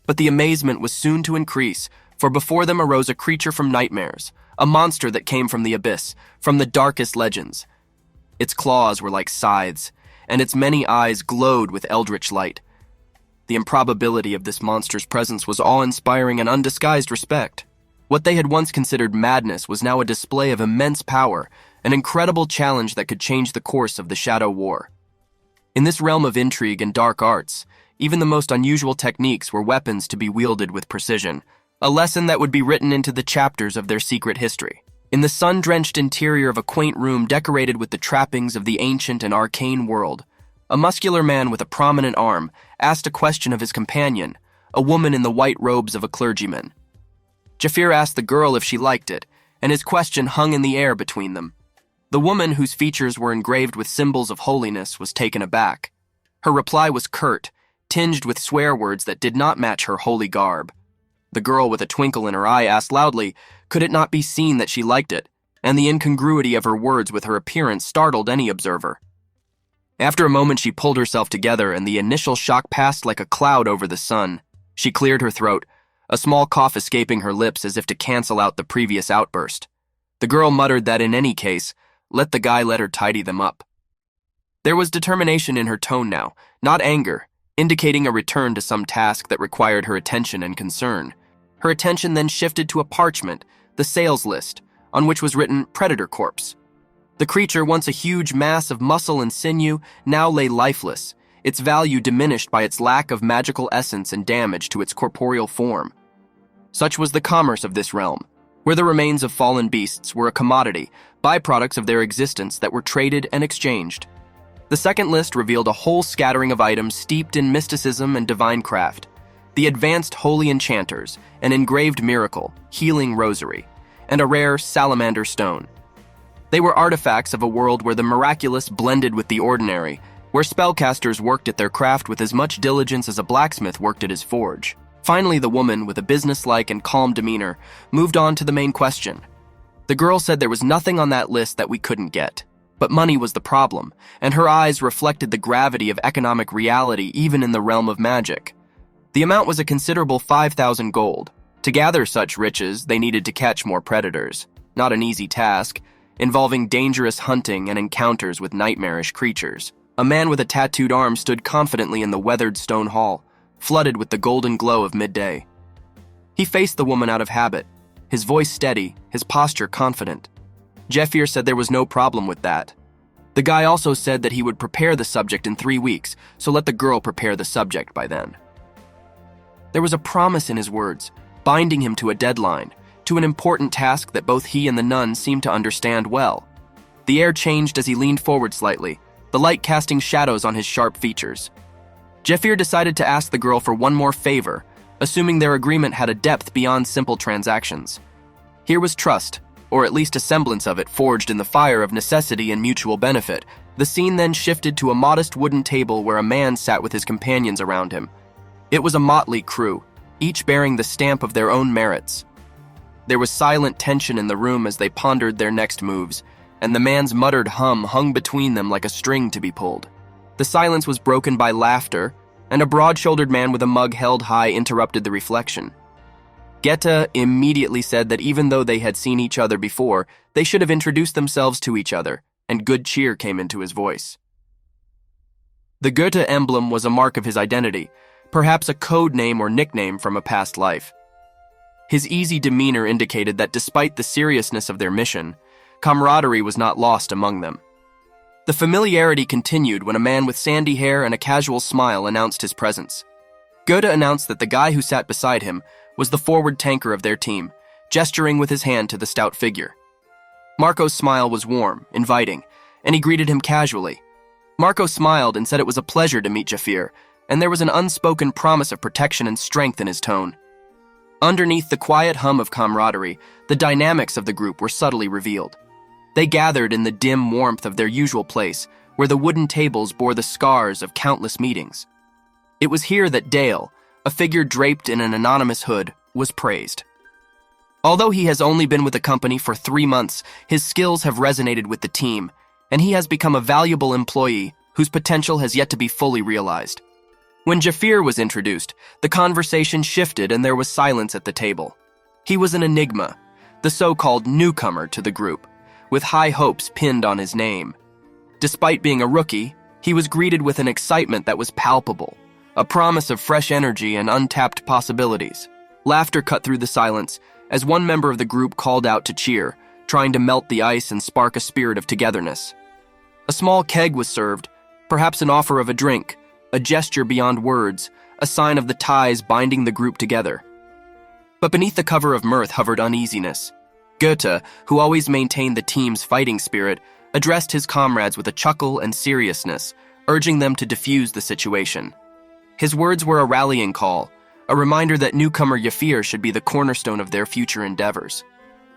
But the amazement was soon to increase, for before them arose a creature from nightmares, a monster that came from the abyss, from the darkest legends. Its claws were like scythes, and its many eyes glowed with eldritch light. The improbability of this monster's presence was awe-inspiring and undisguised respect. What they had once considered madness was now a display of immense power, an incredible challenge that could change the course of the Shadow War. In this realm of intrigue and dark arts, even the most unusual techniques were weapons to be wielded with precision, a lesson that would be written into the chapters of their secret history. In the sun-drenched interior of a quaint room decorated with the trappings of the ancient and arcane world, a muscular man with a prominent arm asked a question of his companion, a woman in the white robes of a clergyman. Jafir asked the girl if she liked it, and his question hung in the air between them. The woman, whose features were engraved with symbols of holiness, was taken aback. Her reply was curt, tinged with swear words that did not match her holy garb. The girl, with a twinkle in her eye, asked loudly, could it not be seen that she liked it, and the incongruity of her words with her appearance startled any observer. After a moment she pulled herself together, and the initial shock passed like a cloud over the sun. She cleared her throat, a small cough escaping her lips as if to cancel out the previous outburst. The girl muttered that in any case, let the guy let her tidy them up. There was determination in her tone now, not anger, indicating a return to some task that required her attention and concern. Her attention then shifted to a parchment, the sales list, on which was written Predator Corpse. The creature, once a huge mass of muscle and sinew, now lay lifeless, its value diminished by its lack of magical essence and damage to its corporeal form. Such was the commerce of this realm, where the remains of fallen beasts were a commodity, byproducts of their existence that were traded and exchanged. The second list revealed a whole scattering of items steeped in mysticism and divine craft. The advanced holy enchanters, an engraved miracle, healing rosary, and a rare salamander stone. They were artifacts of a world where the miraculous blended with the ordinary, where spellcasters worked at their craft with as much diligence as a blacksmith worked at his forge. Finally, the woman, with a businesslike and calm demeanor, moved on to the main question. The girl said there was nothing on that list that we couldn't get. But money was the problem, and her eyes reflected the gravity of economic reality even in the realm of magic. The amount was a considerable 5,000 gold. To gather such riches, they needed to catch more predators. Not an easy task, involving dangerous hunting and encounters with nightmarish creatures. A man with a tattooed arm stood confidently in the weathered stone hall, flooded with the golden glow of midday. He faced the woman out of habit, his voice steady, his posture confident. Jeffir said there was no problem with that. The guy also said that he would prepare the subject in 3 weeks, so let the girl prepare the subject by then. There was a promise in his words, binding him to a deadline, to an important task that both he and the nun seemed to understand well. The air changed as he leaned forward slightly, the light casting shadows on his sharp features. Jeffir decided to ask the girl for one more favor, assuming their agreement had a depth beyond simple transactions. Here was trust, or at least a semblance of it, forged in the fire of necessity and mutual benefit. The scene then shifted to a modest wooden table where a man sat with his companions around him. It was a motley crew, each bearing the stamp of their own merits. There was silent tension in the room as they pondered their next moves, and the man's muttered hum hung between them like a string to be pulled. The silence was broken by laughter, and a broad-shouldered man with a mug held high interrupted the reflection. Geta immediately said that even though they had seen each other before, they should have introduced themselves to each other, and good cheer came into his voice. The Goethe emblem was a mark of his identity, perhaps a code name or nickname from a past life. His easy demeanor indicated that despite the seriousness of their mission, camaraderie was not lost among them. The familiarity continued when a man with sandy hair and a casual smile announced his presence. Goethe announced that the guy who sat beside him was the forward tanker of their team, gesturing with his hand to the stout figure. Marco's smile was warm, inviting, and he greeted him casually. Marco smiled and said it was a pleasure to meet Jafir, and there was an unspoken promise of protection and strength in his tone. Underneath the quiet hum of camaraderie, the dynamics of the group were subtly revealed. They gathered in the dim warmth of their usual place, where the wooden tables bore the scars of countless meetings. It was here that Dale, a figure draped in an anonymous hood, was praised. Although he has only been with the company for 3 months, his skills have resonated with the team, and he has become a valuable employee whose potential has yet to be fully realized. When Jafir was introduced, the conversation shifted and there was silence at the table. He was an enigma, the so-called newcomer to the group, with high hopes pinned on his name. Despite being a rookie, he was greeted with an excitement that was palpable, a promise of fresh energy and untapped possibilities. Laughter cut through the silence as one member of the group called out to cheer, trying to melt the ice and spark a spirit of togetherness. A small keg was served, perhaps an offer of a drink, a gesture beyond words, a sign of the ties binding the group together. But beneath the cover of mirth hovered uneasiness. Goethe, who always maintained the team's fighting spirit, addressed his comrades with a chuckle and seriousness, urging them to defuse the situation. His words were a rallying call, a reminder that newcomer Jafir should be the cornerstone of their future endeavors.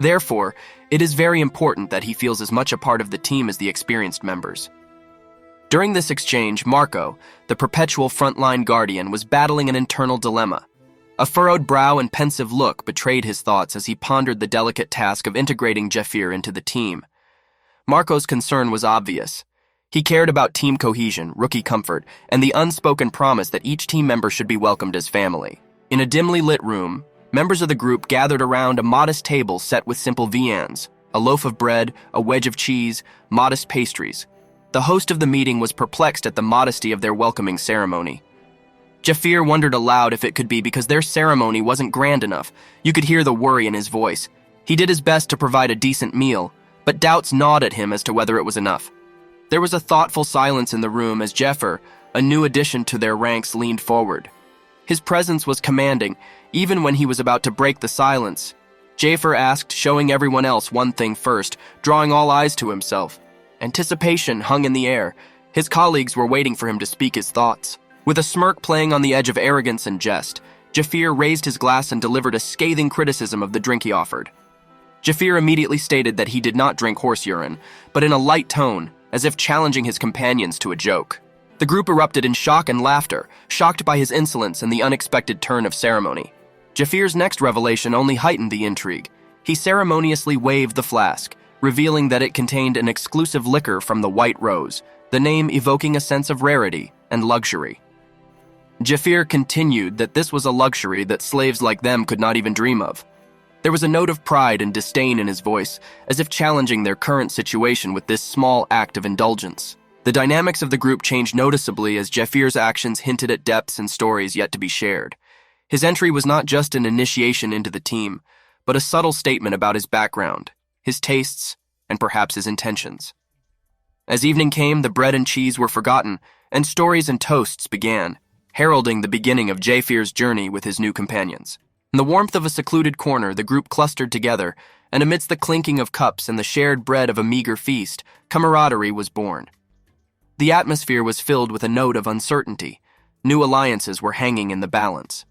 Therefore, it is very important that he feels as much a part of the team as the experienced members. During this exchange, Marco, the perpetual frontline guardian, was battling an internal dilemma. A furrowed brow and pensive look betrayed his thoughts as he pondered the delicate task of integrating Jafir into the team. Marco's concern was obvious. He cared about team cohesion, rookie comfort, and the unspoken promise that each team member should be welcomed as family. In a dimly lit room, members of the group gathered around a modest table set with simple viands, a loaf of bread, a wedge of cheese, modest pastries. The host of the meeting was perplexed at the modesty of their welcoming ceremony. Jafir wondered aloud if it could be because their ceremony wasn't grand enough. You could hear the worry in his voice. He did his best to provide a decent meal, but doubts gnawed at him as to whether it was enough. There was a thoughtful silence in the room as Jafir, a new addition to their ranks, leaned forward. His presence was commanding, even when he was about to break the silence. Jafir asked, showing everyone else one thing first, drawing all eyes to himself. Anticipation hung in the air. His colleagues were waiting for him to speak his thoughts. With a smirk playing on the edge of arrogance and jest, Jafir raised his glass and delivered a scathing criticism of the drink he offered. Jafir immediately stated that he did not drink horse urine, but in a light tone, as if challenging his companions to a joke. The group erupted in shock and laughter, shocked by his insolence and the unexpected turn of ceremony. Jafir's next revelation only heightened the intrigue. He ceremoniously waved the flask, revealing that it contained an exclusive liquor from the White Rose, the name evoking a sense of rarity and luxury. Jafir continued that this was a luxury that slaves like them could not even dream of. There was a note of pride and disdain in his voice, as if challenging their current situation with this small act of indulgence. The dynamics of the group changed noticeably as Jafir's actions hinted at depths and stories yet to be shared. His entry was not just an initiation into the team, but a subtle statement about his background, his tastes, and perhaps his intentions. As evening came, the bread and cheese were forgotten, and stories and toasts began, heralding the beginning of Jafir's journey with his new companions. In the warmth of a secluded corner, the group clustered together, and amidst the clinking of cups and the shared bread of a meager feast, camaraderie was born. The atmosphere was filled with a note of uncertainty. New alliances were hanging in the balance.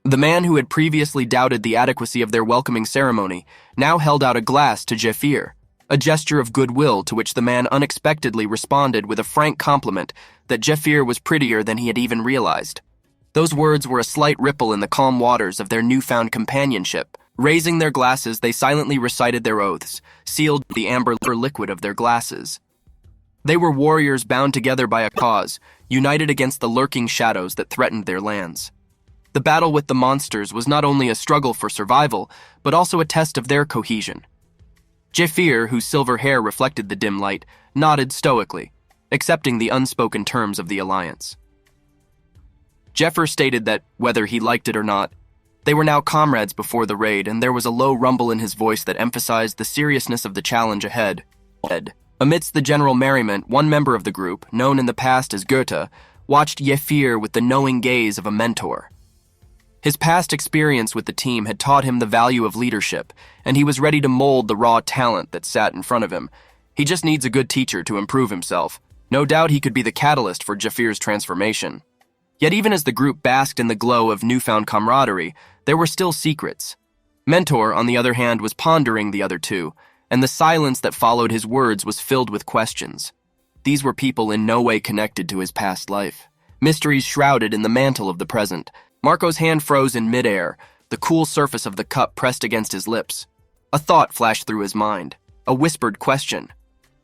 The man who had previously doubted the adequacy of their welcoming ceremony now held out a glass to Jafir, a gesture of goodwill to which the man unexpectedly responded with a frank compliment that Jafir was prettier than he had even realized. Those words were a slight ripple in the calm waters of their newfound companionship. Raising their glasses, they silently recited their oaths, sealed the amber liquid of their glasses. They were warriors bound together by a cause, united against the lurking shadows that threatened their lands. The battle with the monsters was not only a struggle for survival, but also a test of their cohesion. Jafir, whose silver hair reflected the dim light, nodded stoically, accepting the unspoken terms of the alliance. Jafir stated that, whether he liked it or not, they were now comrades before the raid, and there was a low rumble in his voice that emphasized the seriousness of the challenge ahead. Amidst the general merriment, one member of the group, known in the past as Goethe, watched Jafir with the knowing gaze of a mentor. His past experience with the team had taught him the value of leadership, and he was ready to mold the raw talent that sat in front of him. He just needs a good teacher to improve himself. No doubt he could be the catalyst for Jafir's transformation. Yet even as the group basked in the glow of newfound camaraderie, there were still secrets. Mentor, on the other hand, was pondering the other two, and the silence that followed his words was filled with questions. These were people in no way connected to his past life. Mysteries shrouded in the mantle of the present. Marco's hand froze in midair, the cool surface of the cup pressed against his lips. A thought flashed through his mind, a whispered question.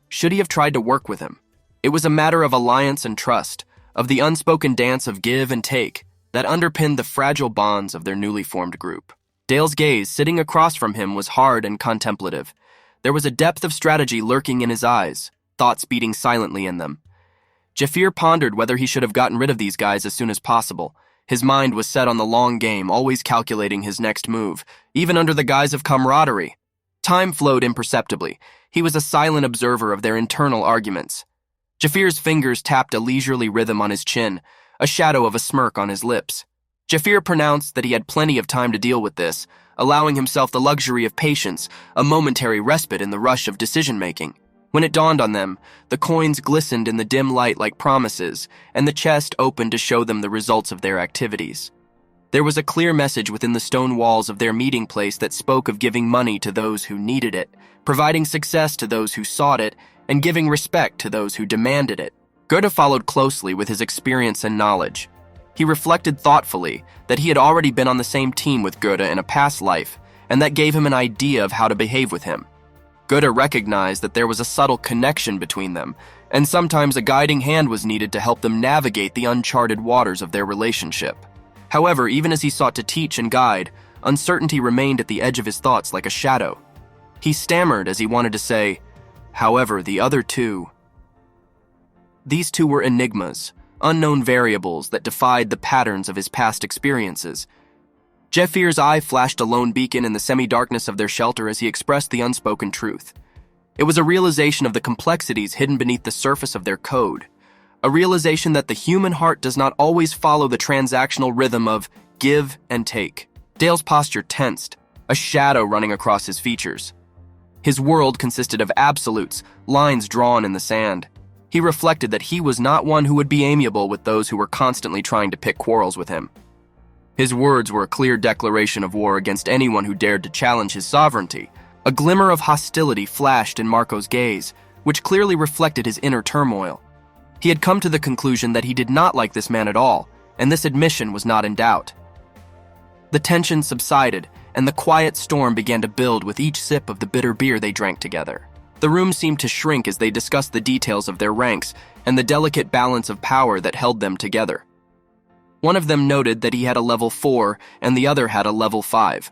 Should he have tried to work with him? It was a matter of alliance and trust, of the unspoken dance of give and take that underpinned the fragile bonds of their newly formed group. Dale's gaze, sitting across from him, was hard and contemplative. There was a depth of strategy lurking in his eyes, thoughts beating silently in them. Jafir pondered whether he should have gotten rid of these guys as soon as possible. His mind was set on the long game, always calculating his next move, even under the guise of camaraderie. Time flowed imperceptibly. He was a silent observer of their internal arguments. Jafir's fingers tapped a leisurely rhythm on his chin, a shadow of a smirk on his lips. Jafir pronounced that he had plenty of time to deal with this, allowing himself the luxury of patience, a momentary respite in the rush of decision-making. When it dawned on them, the coins glistened in the dim light like promises, and the chest opened to show them the results of their activities. There was a clear message within the stone walls of their meeting place that spoke of giving money to those who needed it, providing success to those who sought it, and giving respect to those who demanded it. Goethe followed closely with his experience and knowledge. He reflected thoughtfully that he had already been on the same team with Goethe in a past life, and that gave him an idea of how to behave with him. Goethe recognized that there was a subtle connection between them, and sometimes a guiding hand was needed to help them navigate the uncharted waters of their relationship. However, even as he sought to teach and guide, uncertainty remained at the edge of his thoughts like a shadow. He stammered as he wanted to say, "However, the other two..." These two were enigmas, unknown variables that defied the patterns of his past experiences. Jeffir's eye flashed a lone beacon in the semi-darkness of their shelter as he expressed the unspoken truth. It was a realization of the complexities hidden beneath the surface of their code, a realization that the human heart does not always follow the transactional rhythm of give and take. Dale's posture tensed, a shadow running across his features. His world consisted of absolutes, lines drawn in the sand. He reflected that he was not one who would be amiable with those who were constantly trying to pick quarrels with him. His words were a clear declaration of war against anyone who dared to challenge his sovereignty. A glimmer of hostility flashed in Marco's gaze, which clearly reflected his inner turmoil. He had come to the conclusion that he did not like this man at all, and this admission was not in doubt. The tension subsided, and the quiet storm began to build with each sip of the bitter beer they drank together. The room seemed to shrink as they discussed the details of their ranks and the delicate balance of power that held them together. One of them noted that he had a level 4 and the other had a level 5.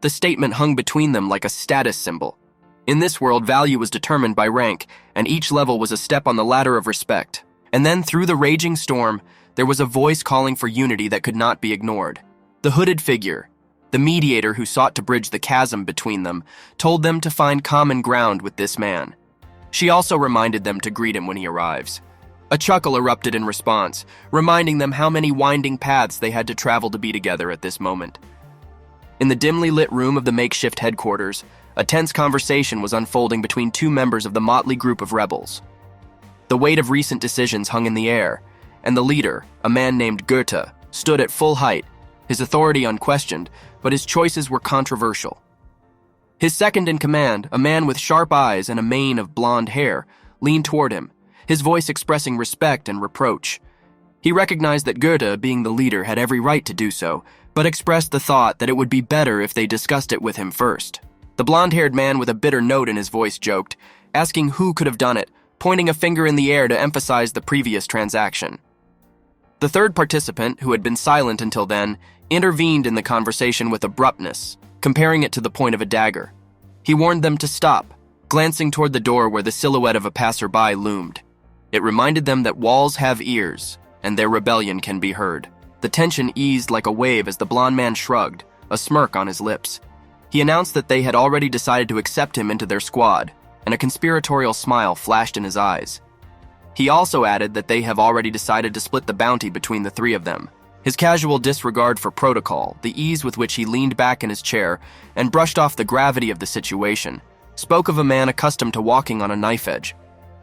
The statement hung between them like a status symbol. In this world, value was determined by rank, and each level was a step on the ladder of respect. And then, through the raging storm, there was a voice calling for unity that could not be ignored. The hooded figure, the mediator who sought to bridge the chasm between them, told them to find common ground with this man. She also reminded them to greet him when he arrives. A chuckle erupted in response, reminding them how many winding paths they had to travel to be together at this moment. In the dimly lit room of the makeshift headquarters, a tense conversation was unfolding between two members of the motley group of rebels. The weight of recent decisions hung in the air, and the leader, a man named Goethe, stood at full height, his authority unquestioned, but his choices were controversial. His second in command, a man with sharp eyes and a mane of blonde hair, leaned toward him, his voice expressing respect and reproach. He recognized that Goethe, being the leader, had every right to do so, but expressed the thought that it would be better if they discussed it with him first. The blonde-haired man with a bitter note in his voice joked, asking who could have done it, pointing a finger in the air to emphasize the previous transaction. The third participant, who had been silent until then, intervened in the conversation with abruptness, comparing it to the point of a dagger. He warned them to stop, glancing toward the door where the silhouette of a passerby loomed. It reminded them that walls have ears, and their rebellion can be heard. The tension eased like a wave as the blond man shrugged, a smirk on his lips. He announced that they had already decided to accept him into their squad, and a conspiratorial smile flashed in his eyes. He also added that they have already decided to split the bounty between the three of them. His casual disregard for protocol, the ease with which he leaned back in his chair and brushed off the gravity of the situation, spoke of a man accustomed to walking on a knife edge.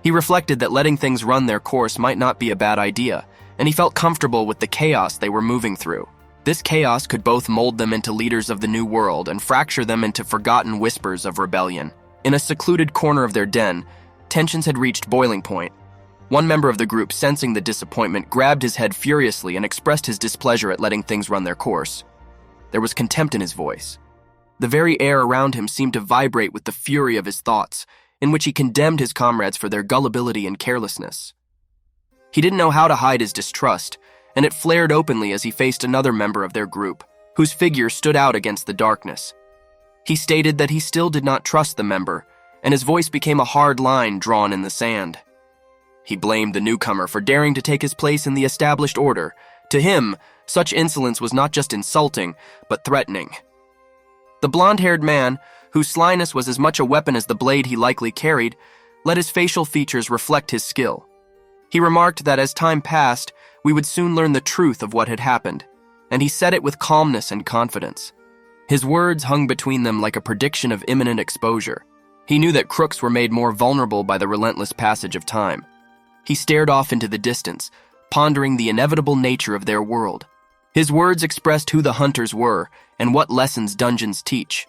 He reflected that letting things run their course might not be a bad idea, and he felt comfortable with the chaos they were moving through. This chaos could both mold them into leaders of the new world and fracture them into forgotten whispers of rebellion. In a secluded corner of their den, tensions had reached boiling point. One member of the group, sensing the disappointment, grabbed his head furiously and expressed his displeasure at letting things run their course. There was contempt in his voice. The very air around him seemed to vibrate with the fury of his thoughts, in which he condemned his comrades for their gullibility and carelessness. He didn't know how to hide his distrust, and it flared openly as he faced another member of their group, whose figure stood out against the darkness. He stated that he still did not trust the member, and his voice became a hard line drawn in the sand. He blamed the newcomer for daring to take his place in the established order. To him, such insolence was not just insulting, but threatening. The blonde-haired man, whose slyness was as much a weapon as the blade he likely carried, let his facial features reflect his skill. He remarked that as time passed, we would soon learn the truth of what had happened, and he said it with calmness and confidence. His words hung between them like a prediction of imminent exposure. He knew that crooks were made more vulnerable by the relentless passage of time. He stared off into the distance, pondering the inevitable nature of their world. His words expressed who the hunters were and what lessons dungeons teach.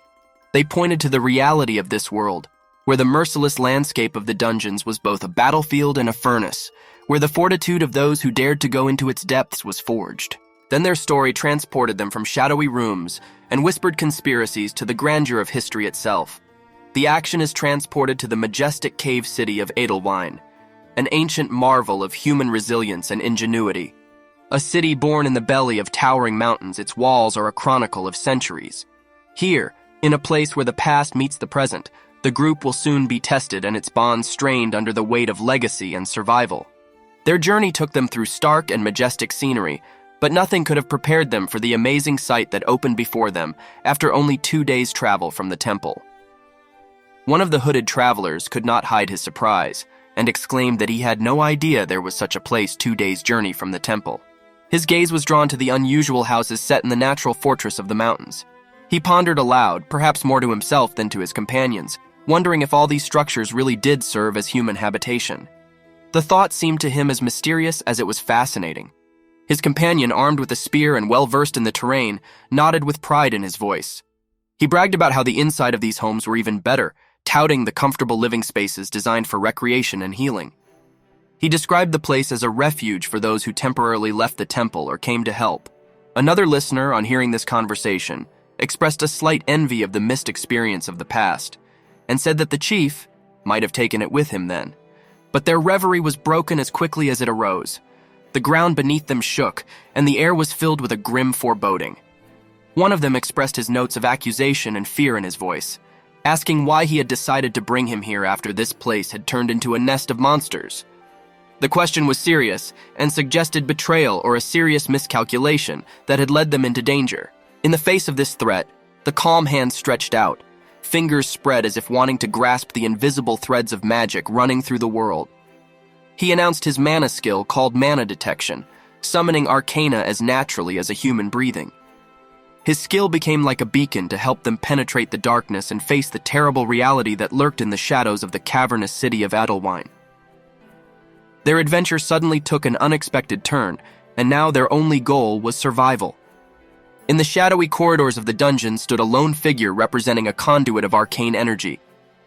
They pointed to the reality of this world, where the merciless landscape of the dungeons was both a battlefield and a furnace, where the fortitude of those who dared to go into its depths was forged. Then their story transported them from shadowy rooms and whispered conspiracies to the grandeur of history itself. The action is transported to the majestic cave city of Edelweiss, an ancient marvel of human resilience and ingenuity. A city born in the belly of towering mountains, its walls are a chronicle of centuries. Here, in a place where the past meets the present, the group will soon be tested and its bonds strained under the weight of legacy and survival. Their journey took them through stark and majestic scenery, but nothing could have prepared them for the amazing sight that opened before them after only 2 days' travel from the temple. One of the hooded travelers could not hide his surprise and exclaimed that he had no idea there was such a place 2 days' journey from the temple. His gaze was drawn to the unusual houses set in the natural fortress of the mountains. He pondered aloud, perhaps more to himself than to his companions, wondering if all these structures really did serve as human habitation. The thought seemed to him as mysterious as it was fascinating. His companion, armed with a spear and well-versed in the terrain, nodded with pride in his voice. He bragged about how the inside of these homes were even better, touting the comfortable living spaces designed for recreation and healing. He described the place as a refuge for those who temporarily left the temple or came to help. Another listener, on hearing this conversation, expressed a slight envy of the missed experience of the past, and said that the chief might have taken it with him then. But their reverie was broken as quickly as it arose. The ground beneath them shook, and the air was filled with a grim foreboding. One of them expressed his notes of accusation and fear in his voice, asking why he had decided to bring him here after this place had turned into a nest of monsters. The question was serious and suggested betrayal or a serious miscalculation that had led them into danger. In the face of this threat, the calm hand stretched out, fingers spread as if wanting to grasp the invisible threads of magic running through the world. He announced his mana skill called mana detection, summoning arcana as naturally as a human breathing. His skill became like a beacon to help them penetrate the darkness and face the terrible reality that lurked in the shadows of the cavernous city of Edelwine. Their adventure suddenly took an unexpected turn, and now their only goal was survival. In the shadowy corridors of the dungeon stood a lone figure representing a conduit of arcane energy.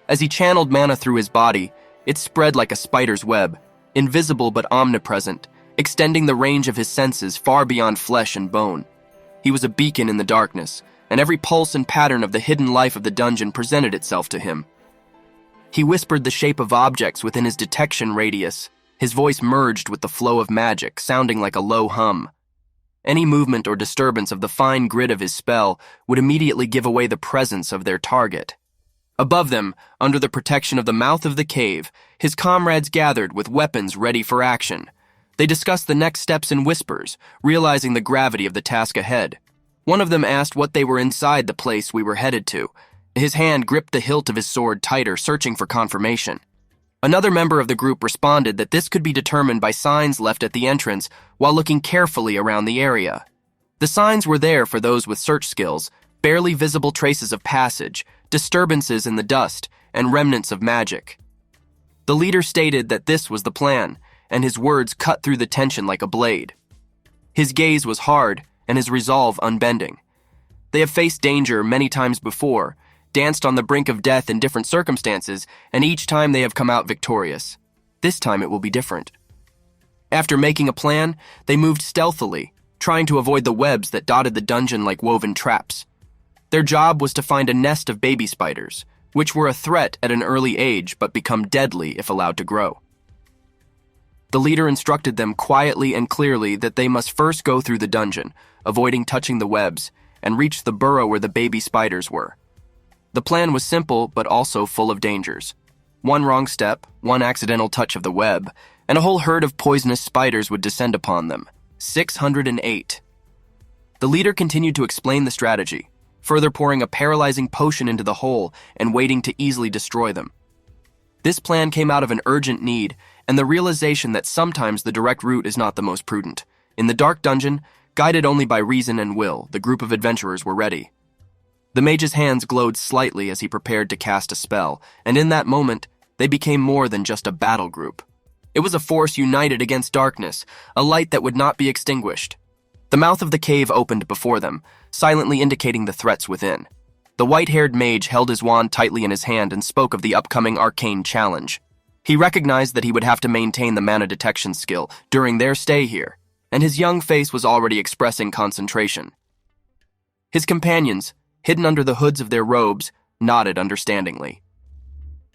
As he channeled mana through his body, it spread like a spider's web, invisible but omnipresent, extending the range of his senses far beyond flesh and bone. He was a beacon in the darkness, and every pulse and pattern of the hidden life of the dungeon presented itself to him. He whispered the shape of objects within his detection radius. His voice merged with the flow of magic, sounding like a low hum. Any movement or disturbance of the fine grid of his spell would immediately give away the presence of their target. Above them, under the protection of the mouth of the cave, his comrades gathered with weapons ready for action. They discussed the next steps in whispers, realizing the gravity of the task ahead. One of them asked what they were inside the place we were headed to. His hand gripped the hilt of his sword tighter, searching for confirmation. Another member of the group responded that this could be determined by signs left at the entrance while looking carefully around the area. The signs were there for those with search skills, barely visible traces of passage, disturbances in the dust, and remnants of magic. The leader stated that this was the plan, and his words cut through the tension like a blade. His gaze was hard, and his resolve unbending. They have faced danger many times before, danced on the brink of death in different circumstances, and each time they have come out victorious. This time it will be different. After making a plan, they moved stealthily, trying to avoid the webs that dotted the dungeon like woven traps. Their job was to find a nest of baby spiders, which were a threat at an early age but become deadly if allowed to grow. The leader instructed them quietly and clearly that they must first go through the dungeon, avoiding touching the webs, and reach the burrow where the baby spiders were. The plan was simple but also full of dangers. One wrong step, one accidental touch of the web, and a whole herd of poisonous spiders would descend upon them. 608. The leader continued to explain the strategy, further pouring a paralyzing potion into the hole and waiting to easily destroy them. This plan came out of an urgent need and the realization that sometimes the direct route is not the most prudent. In the dark dungeon, guided only by reason and will, the group of adventurers were ready. The mage's hands glowed slightly as he prepared to cast a spell, and in that moment, they became more than just a battle group. It was a force united against darkness, a light that would not be extinguished. The mouth of the cave opened before them, silently indicating the threats within. The white-haired mage held his wand tightly in his hand and spoke of the upcoming arcane challenge. He recognized that he would have to maintain the mana detection skill during their stay here, and his young face was already expressing concentration. His companions, hidden under the hoods of their robes, nodded understandingly.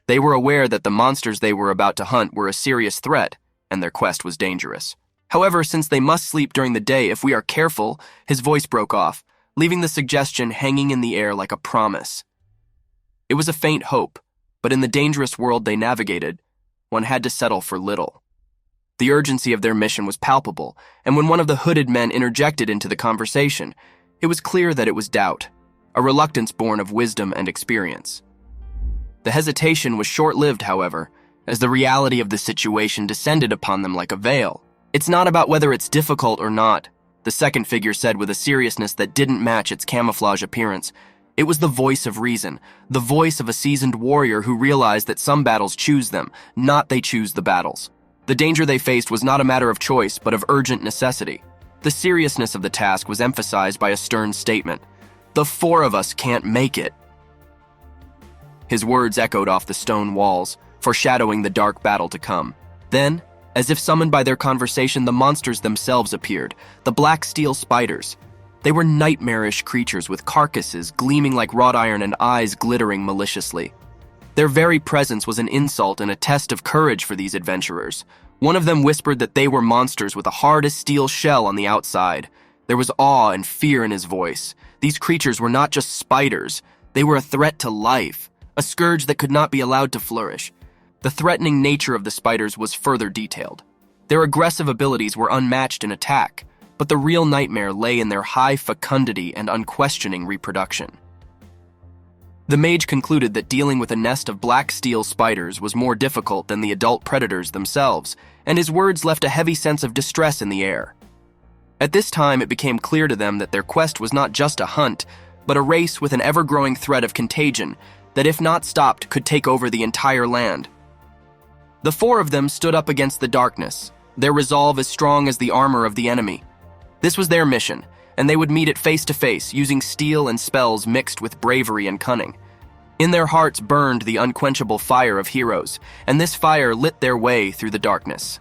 They were aware that the monsters they were about to hunt were a serious threat, and their quest was dangerous. However, since they must sleep during the day if we are careful, his voice broke off, leaving the suggestion hanging in the air like a promise. It was a faint hope, but in the dangerous world they navigated, one had to settle for little. The urgency of their mission was palpable, and when one of the hooded men interjected into the conversation, it was clear that it was doubt, a reluctance born of wisdom and experience. The hesitation was short-lived, however, as the reality of the situation descended upon them like a veil. "It's not about whether it's difficult or not," the second figure said with a seriousness that didn't match its camouflage appearance. It was the voice of reason, the voice of a seasoned warrior who realized that some battles choose them, not they choose the battles. The danger they faced was not a matter of choice, but of urgent necessity. The seriousness of the task was emphasized by a stern statement. "The four of us can't make it." His words echoed off the stone walls, foreshadowing the dark battle to come. Then, as if summoned by their conversation, the monsters themselves appeared, the black steel spiders. They were nightmarish creatures with carcasses gleaming like wrought iron and eyes glittering maliciously. Their very presence was an insult and a test of courage for these adventurers. One of them whispered that they were monsters with a hard as steel shell on the outside. There was awe and fear in his voice. These creatures were not just spiders. They were a threat to life, a scourge that could not be allowed to flourish. The threatening nature of the spiders was further detailed. Their aggressive abilities were unmatched in attack, but the real nightmare lay in their high fecundity and unquestioning reproduction. The mage concluded that dealing with a nest of black steel spiders was more difficult than the adult predators themselves, and his words left a heavy sense of distress in the air. At this time, it became clear to them that their quest was not just a hunt, but a race with an ever-growing threat of contagion that, if not stopped, could take over the entire land. The four of them stood up against the darkness, their resolve as strong as the armor of the enemy. This was their mission, and they would meet it face to face, using steel and spells mixed with bravery and cunning. In their hearts burned the unquenchable fire of heroes, and this fire lit their way through the darkness.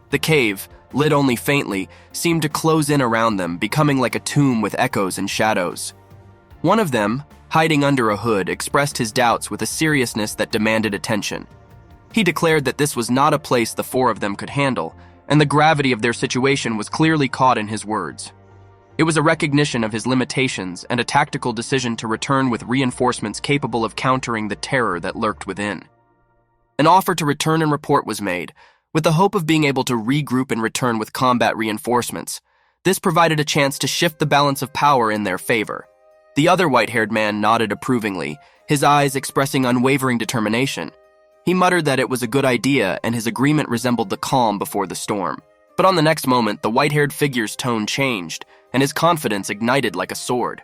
The cave, lit only faintly, seemed to close in around them, becoming like a tomb with echoes and shadows. One of them, hiding under a hood, expressed his doubts with a seriousness that demanded attention. He declared that this was not a place the four of them could handle, and the gravity of their situation was clearly caught in his words. It was a recognition of his limitations and a tactical decision to return with reinforcements capable of countering the terror that lurked within. An offer to return and report was made, with the hope of being able to regroup and return with combat reinforcements. This provided a chance to shift the balance of power in their favor. The other white-haired man nodded approvingly, his eyes expressing unwavering determination. He muttered that it was a good idea, and his agreement resembled the calm before the storm. But on the next moment, the white-haired figure's tone changed, and his confidence ignited like a sword.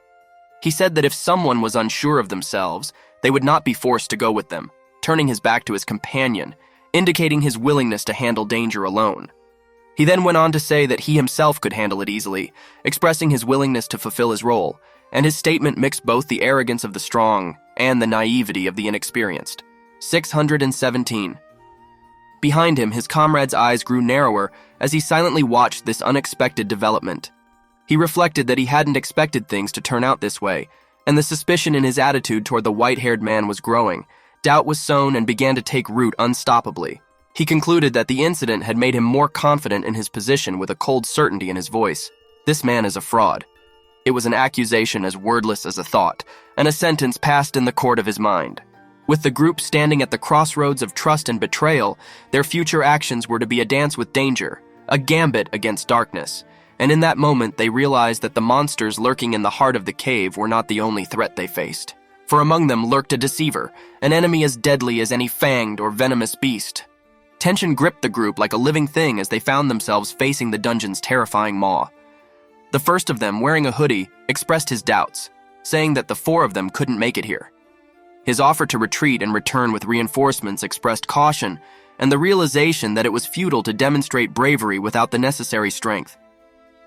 He said that if someone was unsure of themselves, they would not be forced to go with them, turning his back to his companion, indicating his willingness to handle danger alone. He then went on to say that he himself could handle it easily, expressing his willingness to fulfill his role, and his statement mixed both the arrogance of the strong and the naivety of the inexperienced. 617. Behind him, his comrade's eyes grew narrower as he silently watched this unexpected development. He reflected that he hadn't expected things to turn out this way, and the suspicion in his attitude toward the white-haired man was growing. Doubt was sown and began to take root unstoppably. He concluded that the incident had made him more confident in his position with a cold certainty in his voice. This man is a fraud. It was an accusation as wordless as a thought, and a sentence passed in the court of his mind. With the group standing at the crossroads of trust and betrayal, their future actions were to be a dance with danger, a gambit against darkness. And in that moment, they realized that the monsters lurking in the heart of the cave were not the only threat they faced. For among them lurked a deceiver, an enemy as deadly as any fanged or venomous beast. Tension gripped the group like a living thing as they found themselves facing the dungeon's terrifying maw. The first of them, wearing a hoodie, expressed his doubts, saying that the four of them couldn't make it here. His offer to retreat and return with reinforcements expressed caution and the realization that it was futile to demonstrate bravery without the necessary strength.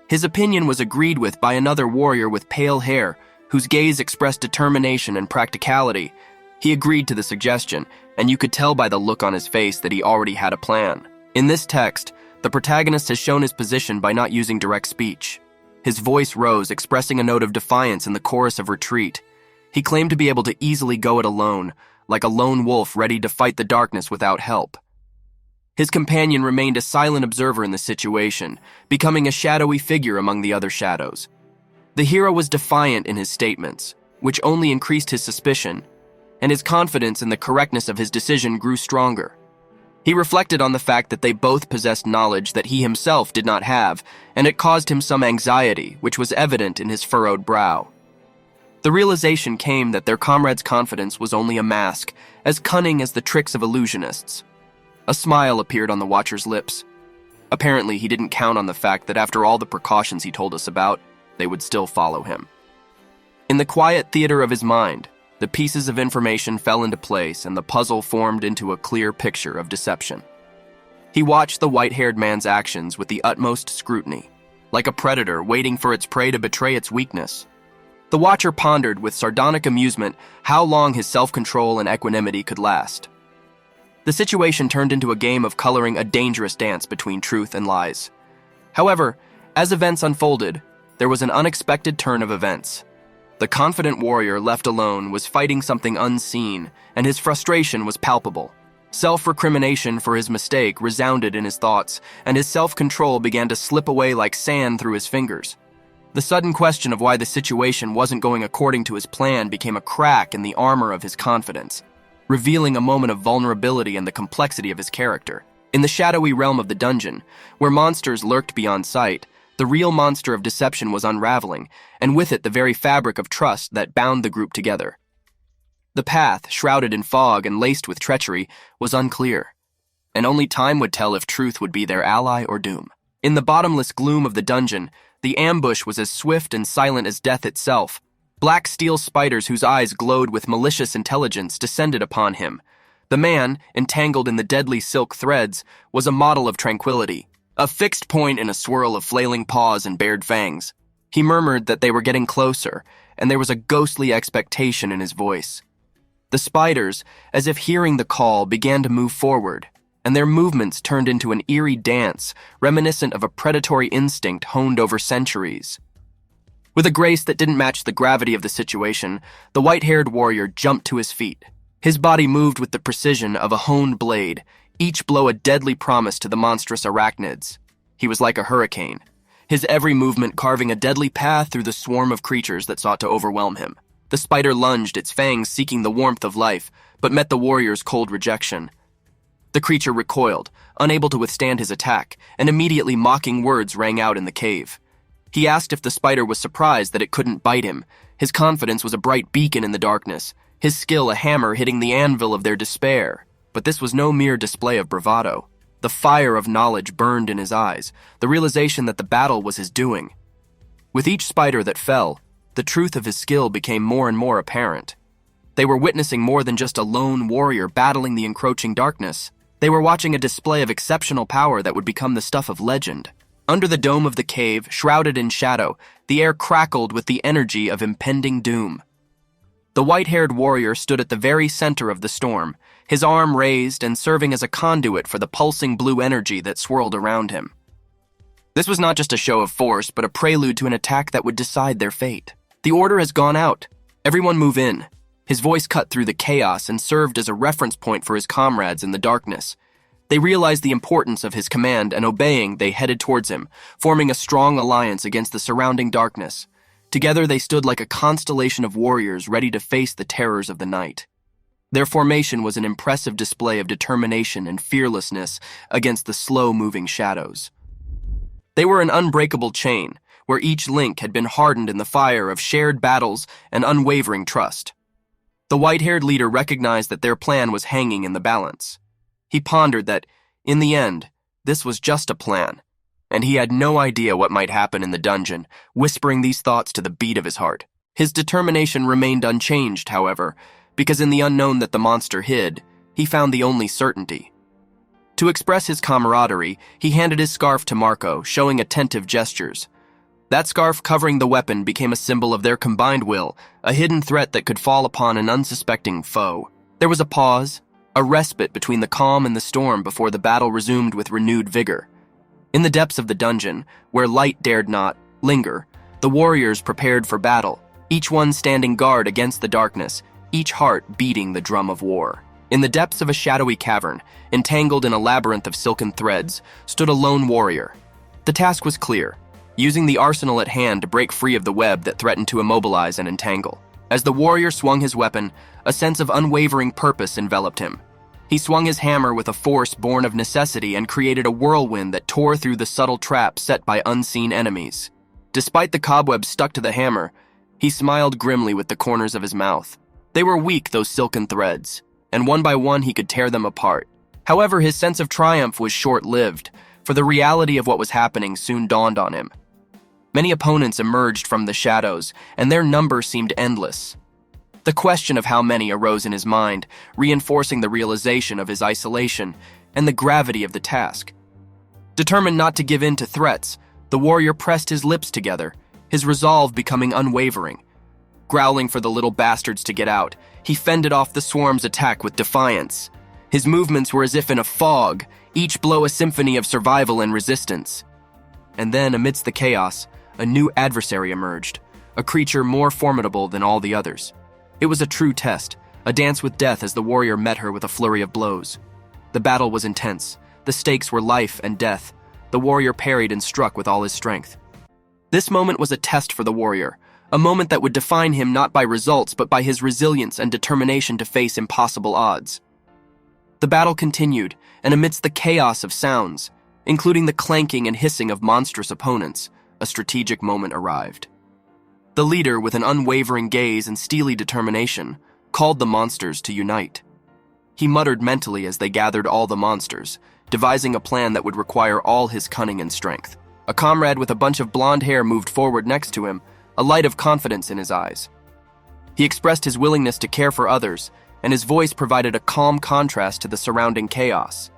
His opinion was agreed with by another warrior with pale hair, whose gaze expressed determination and practicality. He agreed to the suggestion, and you could tell by the look on his face that he already had a plan. In this text, the protagonist has shown his position by not using direct speech. His voice rose, expressing a note of defiance in the chorus of retreat. He claimed to be able to easily go it alone, like a lone wolf ready to fight the darkness without help. His companion remained a silent observer in the situation, becoming a shadowy figure among the other shadows. The hero was defiant in his statements, which only increased his suspicion, and his confidence in the correctness of his decision grew stronger. He reflected on the fact that they both possessed knowledge that he himself did not have, and it caused him some anxiety, which was evident in his furrowed brow. The realization came that their comrade's confidence was only a mask, as cunning as the tricks of illusionists. A smile appeared on the watcher's lips. Apparently, he didn't count on the fact that after all the precautions he told us about, they would still follow him. In the quiet theater of his mind, the pieces of information fell into place and the puzzle formed into a clear picture of deception. He watched the white-haired man's actions with the utmost scrutiny, like a predator waiting for its prey to betray its weakness. The watcher pondered with sardonic amusement how long his self-control and equanimity could last. The situation turned into a game of coloring a dangerous dance between truth and lies. However, as events unfolded, there was an unexpected turn of events. The confident warrior left alone was fighting something unseen, and his frustration was palpable. Self-recrimination for his mistake resounded in his thoughts, and his self-control began to slip away like sand through his fingers. The sudden question of why the situation wasn't going according to his plan became a crack in the armor of his confidence, revealing a moment of vulnerability and the complexity of his character. In the shadowy realm of the dungeon, where monsters lurked beyond sight, the real monster of deception was unraveling, and with it the very fabric of trust that bound the group together. The path, shrouded in fog and laced with treachery, was unclear, and only time would tell if truth would be their ally or doom. In the bottomless gloom of the dungeon, the ambush was as swift and silent as death itself. Black steel spiders whose eyes glowed with malicious intelligence descended upon him. The man, entangled in the deadly silk threads, was a model of tranquility, a fixed point in a swirl of flailing paws and bared fangs. He murmured that they were getting closer, and there was a ghostly expectation in his voice. The spiders, as if hearing the call, began to move forward, and their movements turned into an eerie dance, reminiscent of a predatory instinct honed over centuries. With a grace that didn't match the gravity of the situation, the white-haired warrior jumped to his feet. His body moved with the precision of a honed blade, each blow a deadly promise to the monstrous arachnids. He was like a hurricane, his every movement carving a deadly path through the swarm of creatures that sought to overwhelm him. The spider lunged, its fangs seeking the warmth of life, but met the warrior's cold rejection. The creature recoiled, unable to withstand his attack, and immediately mocking words rang out in the cave. He asked if the spider was surprised that it couldn't bite him. His confidence was a bright beacon in the darkness, his skill a hammer hitting the anvil of their despair. But this was no mere display of bravado. The fire of knowledge burned in his eyes, the realization that the battle was his doing. With each spider that fell, the truth of his skill became more and more apparent. They were witnessing more than just a lone warrior battling the encroaching darkness. They were watching a display of exceptional power that would become the stuff of legend. Under the dome of the cave, shrouded in shadow, the air crackled with the energy of impending doom. The white-haired warrior stood at the very center of the storm, his arm raised and serving as a conduit for the pulsing blue energy that swirled around him. This was not just a show of force, but a prelude to an attack that would decide their fate. The order has gone out. Everyone move in. His voice cut through the chaos and served as a reference point for his comrades in the darkness. They realized the importance of his command, and obeying, they headed towards him, forming a strong alliance against the surrounding darkness. Together they stood like a constellation of warriors ready to face the terrors of the night. Their formation was an impressive display of determination and fearlessness against the slow-moving shadows. They were an unbreakable chain, where each link had been hardened in the fire of shared battles and unwavering trust. The white-haired leader recognized that their plan was hanging in the balance. He pondered that, in the end, this was just a plan, and he had no idea what might happen in the dungeon, whispering these thoughts to the beat of his heart. His determination remained unchanged, however, because in the unknown that the monster hid, he found the only certainty. To express his camaraderie, he handed his scarf to Marco, showing attentive gestures. That scarf covering the weapon became a symbol of their combined will, a hidden threat that could fall upon an unsuspecting foe. There was a pause, a respite between the calm and the storm before the battle resumed with renewed vigor. In the depths of the dungeon, where light dared not linger, the warriors prepared for battle, each one standing guard against the darkness, each heart beating the drum of war. In the depths of a shadowy cavern, entangled in a labyrinth of silken threads, stood a lone warrior. The task was clear, using the arsenal at hand to break free of the web that threatened to immobilize and entangle. As the warrior swung his weapon, a sense of unwavering purpose enveloped him. He swung his hammer with a force born of necessity and created a whirlwind that tore through the subtle traps set by unseen enemies. Despite the cobwebs stuck to the hammer, he smiled grimly with the corners of his mouth. They were weak, those silken threads, and one by one he could tear them apart. However, his sense of triumph was short-lived, for the reality of what was happening soon dawned on him. Many opponents emerged from the shadows, and their number seemed endless. The question of how many arose in his mind, reinforcing the realization of his isolation and the gravity of the task. Determined not to give in to threats, the warrior pressed his lips together, his resolve becoming unwavering. Growling for the little bastards to get out, he fended off the swarm's attack with defiance. His movements were as if in a fog, each blow a symphony of survival and resistance. And then, amidst the chaos, a new adversary emerged, a creature more formidable than all the others. It was a true test, a dance with death as the warrior met her with a flurry of blows. The battle was intense. The stakes were life and death. The warrior parried and struck with all his strength. This moment was a test for the warrior, a moment that would define him not by results but by his resilience and determination to face impossible odds. The battle continued, and amidst the chaos of sounds, including the clanking and hissing of monstrous opponents, a strategic moment arrived. The leader, with an unwavering gaze and steely determination, called the monsters to unite. He muttered mentally as they gathered all the monsters, devising a plan that would require all his cunning and strength. A comrade with a bunch of blonde hair moved forward next to him, a light of confidence in his eyes. He expressed his willingness to care for others, and his voice provided a calm contrast to the surrounding chaos.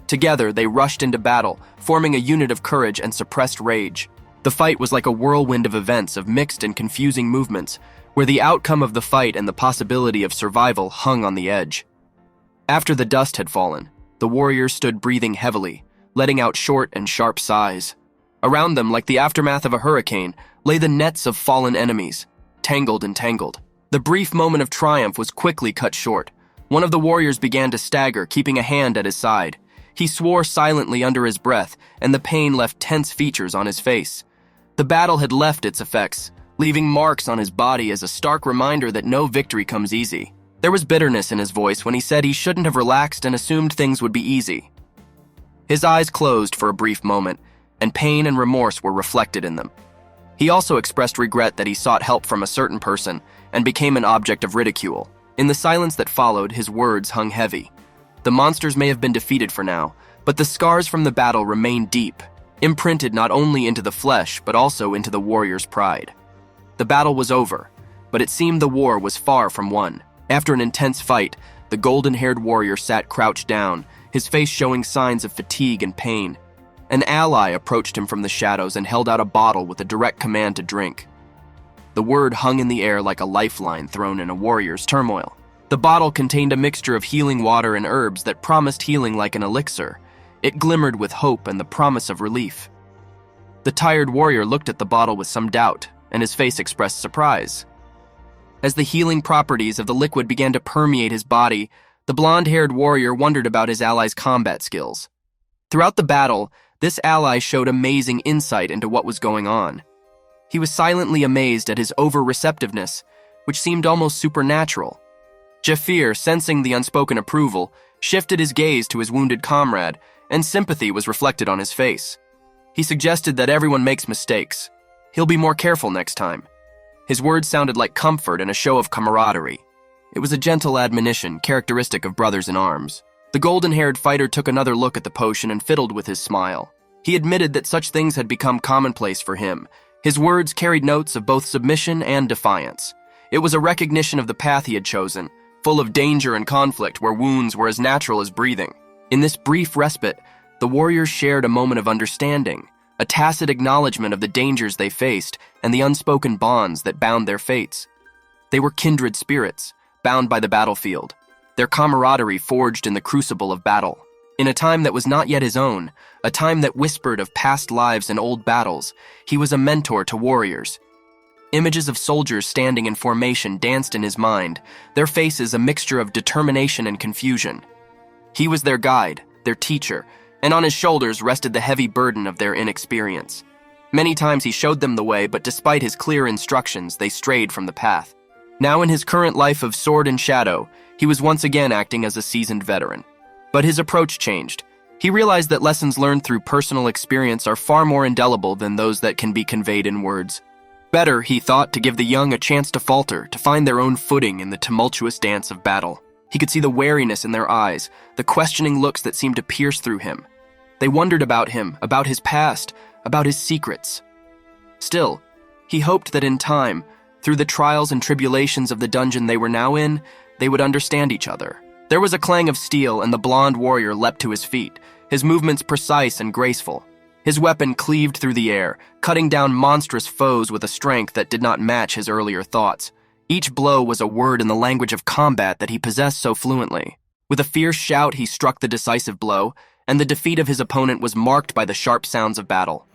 Together, they rushed into battle, forming a unit of courage and suppressed rage. The fight was like a whirlwind of events, of mixed and confusing movements, where the outcome of the fight and the possibility of survival hung on the edge. After the dust had fallen, the warriors stood breathing heavily, letting out short and sharp sighs. Around them, like the aftermath of a hurricane, lay the nets of fallen enemies, tangled and tangled. The brief moment of triumph was quickly cut short. One of the warriors began to stagger, keeping a hand at his side. He swore silently under his breath, and the pain left tense features on his face. The battle had left its effects, leaving marks on his body as a stark reminder that no victory comes easy. There was bitterness in his voice when he said he shouldn't have relaxed and assumed things would be easy. His eyes closed for a brief moment, and pain and remorse were reflected in them. He also expressed regret that he sought help from a certain person and became an object of ridicule. In the silence that followed, his words hung heavy. The monsters may have been defeated for now, but the scars from the battle remained deep, imprinted not only into the flesh but also into the warrior's pride. The battle was over, but it seemed the war was far from won. After an intense fight, the golden-haired warrior sat crouched down, his face showing signs of fatigue and pain. An ally approached him from the shadows and held out a bottle with a direct command to drink. The word hung in the air like a lifeline thrown in a warrior's turmoil. The bottle contained a mixture of healing water and herbs that promised healing like an elixir. It glimmered with hope and the promise of relief. The tired warrior looked at the bottle with some doubt, and his face expressed surprise. As the healing properties of the liquid began to permeate his body, the blonde-haired warrior wondered about his ally's combat skills. Throughout the battle, this ally showed amazing insight into what was going on. He was silently amazed at his over-receptiveness, which seemed almost supernatural. Jafir, sensing the unspoken approval, shifted his gaze to his wounded comrade, and sympathy was reflected on his face. He suggested that everyone makes mistakes. He'll be more careful next time. His words sounded like comfort and a show of camaraderie. It was a gentle admonition, characteristic of brothers in arms. The golden-haired fighter took another look at the potion and fiddled with his smile. He admitted that such things had become commonplace for him. His words carried notes of both submission and defiance. It was a recognition of the path he had chosen, full of danger and conflict where wounds were as natural as breathing. In this brief respite, the warriors shared a moment of understanding, a tacit acknowledgement of the dangers they faced and the unspoken bonds that bound their fates. They were kindred spirits, bound by the battlefield, their camaraderie forged in the crucible of battle. In a time that was not yet his own, a time that whispered of past lives and old battles, he was a mentor to warriors. Images of soldiers standing in formation danced in his mind, their faces a mixture of determination and confusion. He was their guide, their teacher, and on his shoulders rested the heavy burden of their inexperience. Many times he showed them the way, but despite his clear instructions, they strayed from the path. Now in his current life of sword and shadow, he was once again acting as a seasoned veteran. But his approach changed. He realized that lessons learned through personal experience are far more indelible than those that can be conveyed in words. Better, he thought, to give the young a chance to falter, to find their own footing in the tumultuous dance of battle. He could see the wariness in their eyes, the questioning looks that seemed to pierce through him. They wondered about him, about his past, about his secrets. Still, he hoped that in time, through the trials and tribulations of the dungeon they were now in, they would understand each other. There was a clang of steel, and the blonde warrior leapt to his feet, his movements precise and graceful. His weapon cleaved through the air, cutting down monstrous foes with a strength that did not match his earlier thoughts. Each blow was a word in the language of combat that he possessed so fluently. With a fierce shout, he struck the decisive blow, and the defeat of his opponent was marked by the sharp sounds of battle.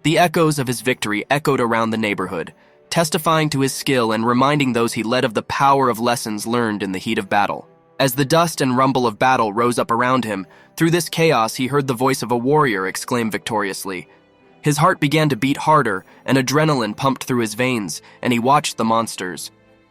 The echoes of his victory echoed around the neighborhood, testifying to his skill and reminding those he led of the power of lessons learned in the heat of battle. As the dust and rumble of battle rose up around him, through this chaos he heard the voice of a warrior exclaim victoriously. His heart began to beat harder, and adrenaline pumped through his veins, and he watched the monsters.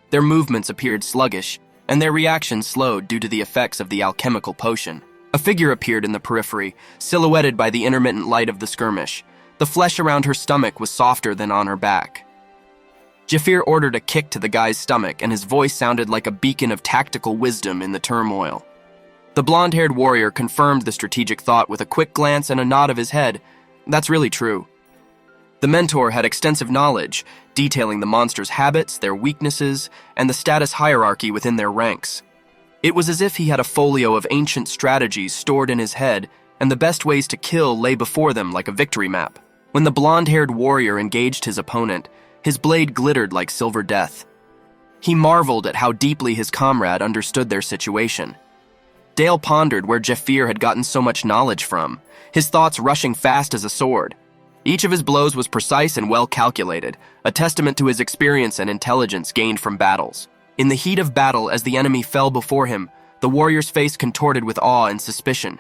Their movements appeared sluggish, and their reactions slowed due to the effects of the alchemical potion. A figure appeared in the periphery, silhouetted by the intermittent light of the skirmish. The flesh around her stomach was softer than on her back. Jafir ordered a kick to the guy's stomach, and his voice sounded like a beacon of tactical wisdom in the turmoil. The blonde-haired warrior confirmed the strategic thought with a quick glance and a nod of his head. That's really true. The mentor had extensive knowledge, detailing the monsters' habits, their weaknesses, and the status hierarchy within their ranks. It was as if he had a folio of ancient strategies stored in his head, and the best ways to kill lay before them like a victory map. When the blonde-haired warrior engaged his opponent, his blade glittered like silver death. He marveled at how deeply his comrade understood their situation. Dale pondered where Jafir had gotten so much knowledge from, his thoughts rushing fast as a sword. Each of his blows was precise and well calculated, a testament to his experience and intelligence gained from battles. In the heat of battle, as the enemy fell before him, the warrior's face contorted with awe and suspicion.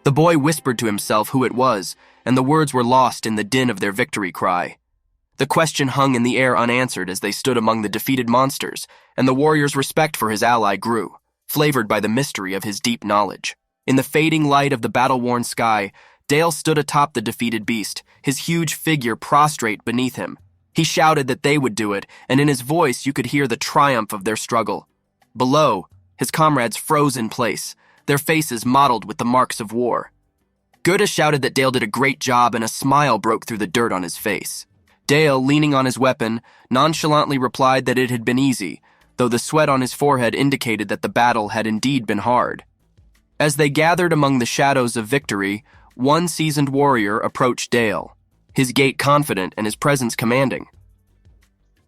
The boy whispered to himself who it was, and the words were lost in the din of their victory cry. The question hung in the air unanswered as they stood among the defeated monsters, and the warrior's respect for his ally grew, flavored by the mystery of his deep knowledge. In the fading light of the battle-worn sky, Dale stood atop the defeated beast, his huge figure prostrate beneath him. He shouted that they would do it, and in his voice you could hear the triumph of their struggle. Below, his comrades froze in place, their faces mottled with the marks of war. Goethe shouted that Dale did a great job, and a smile broke through the dirt on his face. Dale, leaning on his weapon, nonchalantly replied that it had been easy, though the sweat on his forehead indicated that the battle had indeed been hard. As they gathered among the shadows of victory, one seasoned warrior approached Dale, his gait confident and his presence commanding.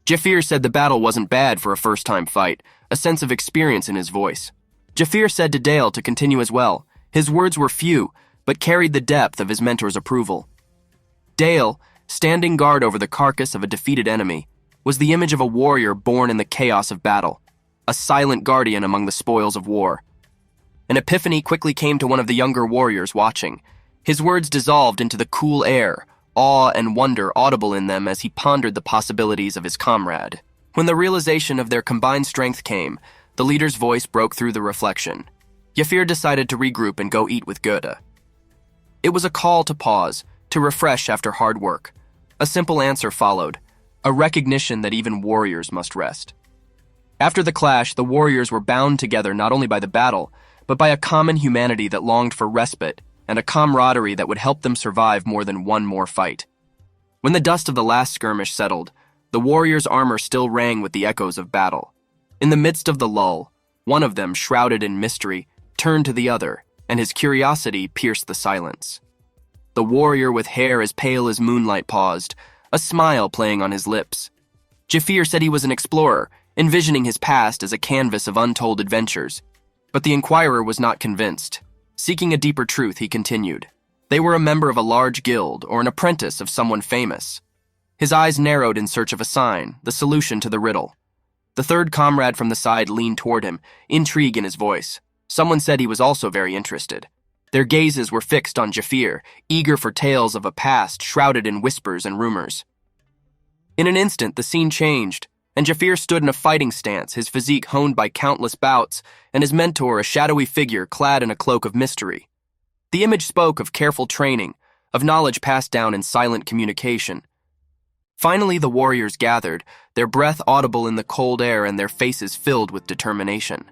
Jafir said the battle wasn't bad for a first-time fight, a sense of experience in his voice. Jafir said to Dale to continue as well. His words were few, but carried the depth of his mentor's approval. Dale, standing guard over the carcass of a defeated enemy, was the image of a warrior born in the chaos of battle, a silent guardian among the spoils of war. An epiphany quickly came to one of the younger warriors watching. His words dissolved into the cool air, awe and wonder audible in them as he pondered the possibilities of his comrade. When the realization of their combined strength came, the leader's voice broke through the reflection. Jafir decided to regroup and go eat with Goethe. It was a call to pause, to refresh after hard work. A simple answer followed, a recognition that even warriors must rest. After the clash, the warriors were bound together not only by the battle, but by a common humanity that longed for respite and a camaraderie that would help them survive more than one more fight. When the dust of the last skirmish settled, the warriors' armor still rang with the echoes of battle. In the midst of the lull, one of them, shrouded in mystery, turned to the other, and his curiosity pierced the silence. The warrior with hair as pale as moonlight paused, a smile playing on his lips. Jafir said he was an explorer, envisioning his past as a canvas of untold adventures. But the inquirer was not convinced. Seeking a deeper truth, he continued. They were a member of a large guild or an apprentice of someone famous. His eyes narrowed in search of a sign, the solution to the riddle. The third comrade from the side leaned toward him, intrigue in his voice. Someone said he was also very interested. Their gazes were fixed on Jafir, eager for tales of a past shrouded in whispers and rumors. In an instant, the scene changed, and Jafir stood in a fighting stance, his physique honed by countless bouts, and his mentor a shadowy figure clad in a cloak of mystery. The image spoke of careful training, of knowledge passed down in silent communication. Finally, the warriors gathered, their breath audible in the cold air and their faces filled with determination.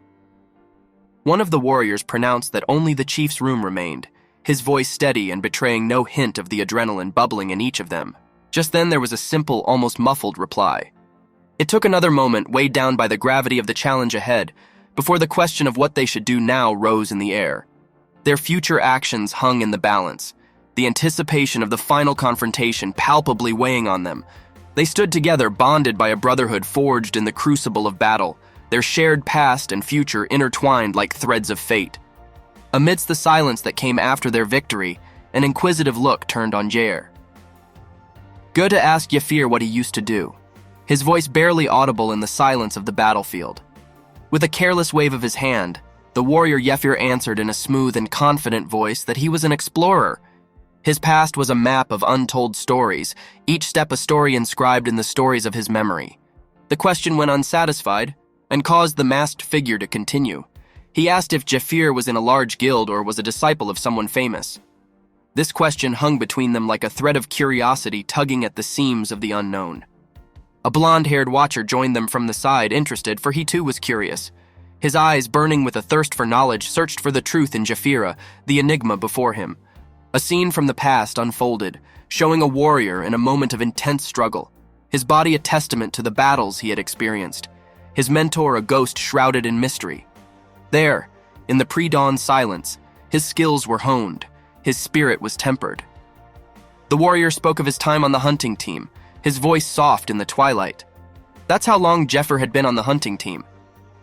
One of the warriors pronounced that only the chief's room remained, his voice steady and betraying no hint of the adrenaline bubbling in each of them. Just then there was a simple, almost muffled reply. It took another moment, weighed down by the gravity of the challenge ahead, before the question of what they should do now rose in the air. Their future actions hung in the balance, the anticipation of the final confrontation palpably weighing on them. They stood together, bonded by a brotherhood forged in the crucible of battle, their shared past and future intertwined like threads of fate. Amidst the silence that came after their victory, an inquisitive look turned on Jair. Goethe asked Jafir what he used to do, his voice barely audible in the silence of the battlefield. With a careless wave of his hand, the warrior Jafir answered in a smooth and confident voice that he was an explorer. His past was a map of untold stories, each step a story inscribed in the stories of his memory. The question went unsatisfied and caused the masked figure to continue. He asked if Jafir was in a large guild or was a disciple of someone famous. This question hung between them like a thread of curiosity tugging at the seams of the unknown. A blonde-haired watcher joined them from the side, interested, for he too was curious. His eyes, burning with a thirst for knowledge, searched for the truth in Jafira, the enigma before him. A scene from the past unfolded, showing a warrior in a moment of intense struggle, his body a testament to the battles he had experienced, his mentor a ghost shrouded in mystery. There, in the pre-dawn silence, his skills were honed, his spirit was tempered. The warrior spoke of his time on the hunting team, his voice soft in the twilight. That's how long Jafir had been on the hunting team.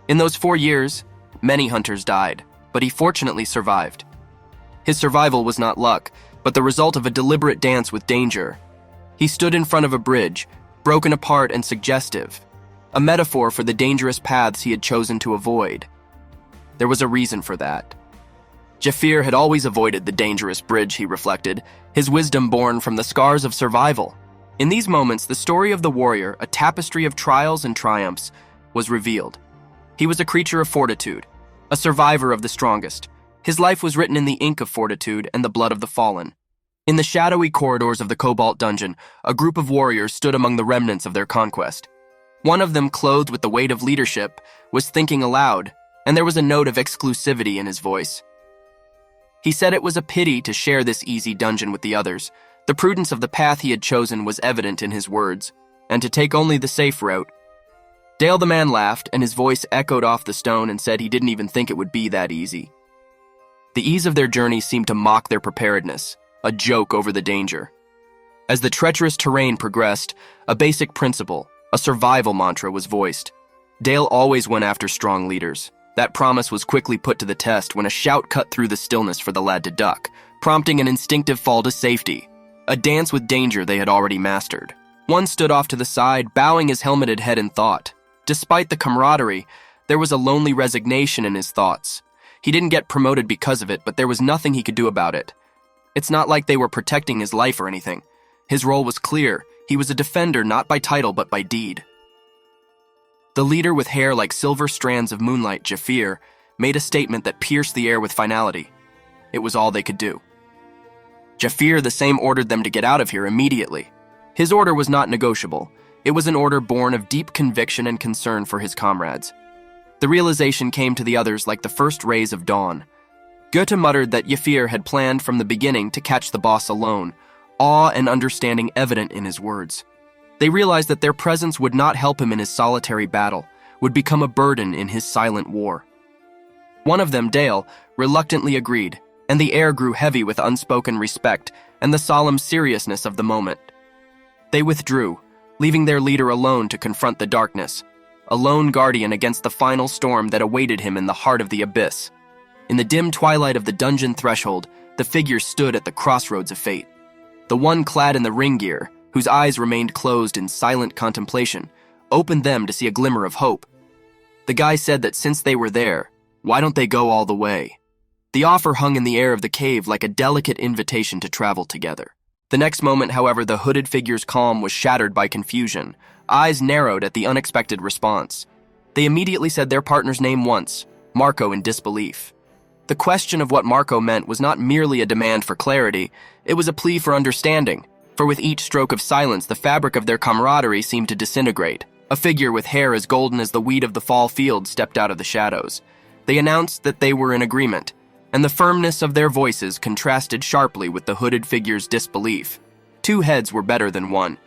In those 4 years, many hunters died, but he fortunately survived. His survival was not luck, but the result of a deliberate dance with danger. He stood in front of a bridge, broken apart and suggestive, a metaphor for the dangerous paths he had chosen to avoid. There was a reason for that. Jafir had always avoided the dangerous bridge, he reflected, his wisdom born from the scars of survival. In these moments, the story of the warrior, a tapestry of trials and triumphs, was revealed. He was a creature of fortitude, a survivor of the strongest. His life was written in the ink of fortitude and the blood of the fallen. In the shadowy corridors of the Cobalt Dungeon, a group of warriors stood among the remnants of their conquest. One of them, clothed with the weight of leadership, was thinking aloud, and there was a note of exclusivity in his voice. He said it was a pity to share this easy dungeon with the others. The prudence of the path he had chosen was evident in his words, and to take only the safe route. Dale the man laughed, and his voice echoed off the stone and said he didn't even think it would be that easy. The ease of their journey seemed to mock their preparedness, a joke over the danger. As the treacherous terrain progressed, a basic principle, a survival mantra was voiced. Dale always went after strong leaders. That promise was quickly put to the test when a shout cut through the stillness for the lad to duck, prompting an instinctive fall to safety, a dance with danger they had already mastered. One stood off to the side, bowing his helmeted head in thought. Despite the camaraderie, there was a lonely resignation in his thoughts. He didn't get promoted because of it, but there was nothing he could do about it. It's not like they were protecting his life or anything. His role was clear. He was a defender not by title but by deed. The leader with hair like silver strands of moonlight, Jafir, made a statement that pierced the air with finality. It was all they could do. Jafir the same ordered them to get out of here immediately. His order was not negotiable. It was an order born of deep conviction and concern for his comrades. The realization came to the others like the first rays of dawn. Goethe muttered that Jafir had planned from the beginning to catch the boss alone, awe and understanding evident in his words. They realized that their presence would not help him in his solitary battle, would become a burden in his silent war. One of them, Dale, reluctantly agreed, and the air grew heavy with unspoken respect and the solemn seriousness of the moment. They withdrew, leaving their leader alone to confront the darkness, a lone guardian against the final storm that awaited him in the heart of the abyss. In the dim twilight of the dungeon threshold, the figure stood at the crossroads of fate. The one clad in the ring gear, whose eyes remained closed in silent contemplation, opened them to see a glimmer of hope. The guy said that since they were there, why don't they go all the way? The offer hung in the air of the cave like a delicate invitation to travel together. The next moment, however, the hooded figure's calm was shattered by confusion. eyes narrowed at the unexpected response. They immediately said their partner's name once, Marco, in disbelief. The question of what Marco meant was not merely a demand for clarity, it was a plea for understanding, for with each stroke of silence the fabric of their camaraderie seemed to disintegrate. A figure with hair as golden as the wheat of the fall field stepped out of the shadows. They announced that they were in agreement, and the firmness of their voices contrasted sharply with the hooded figure's disbelief. Two heads were better than one.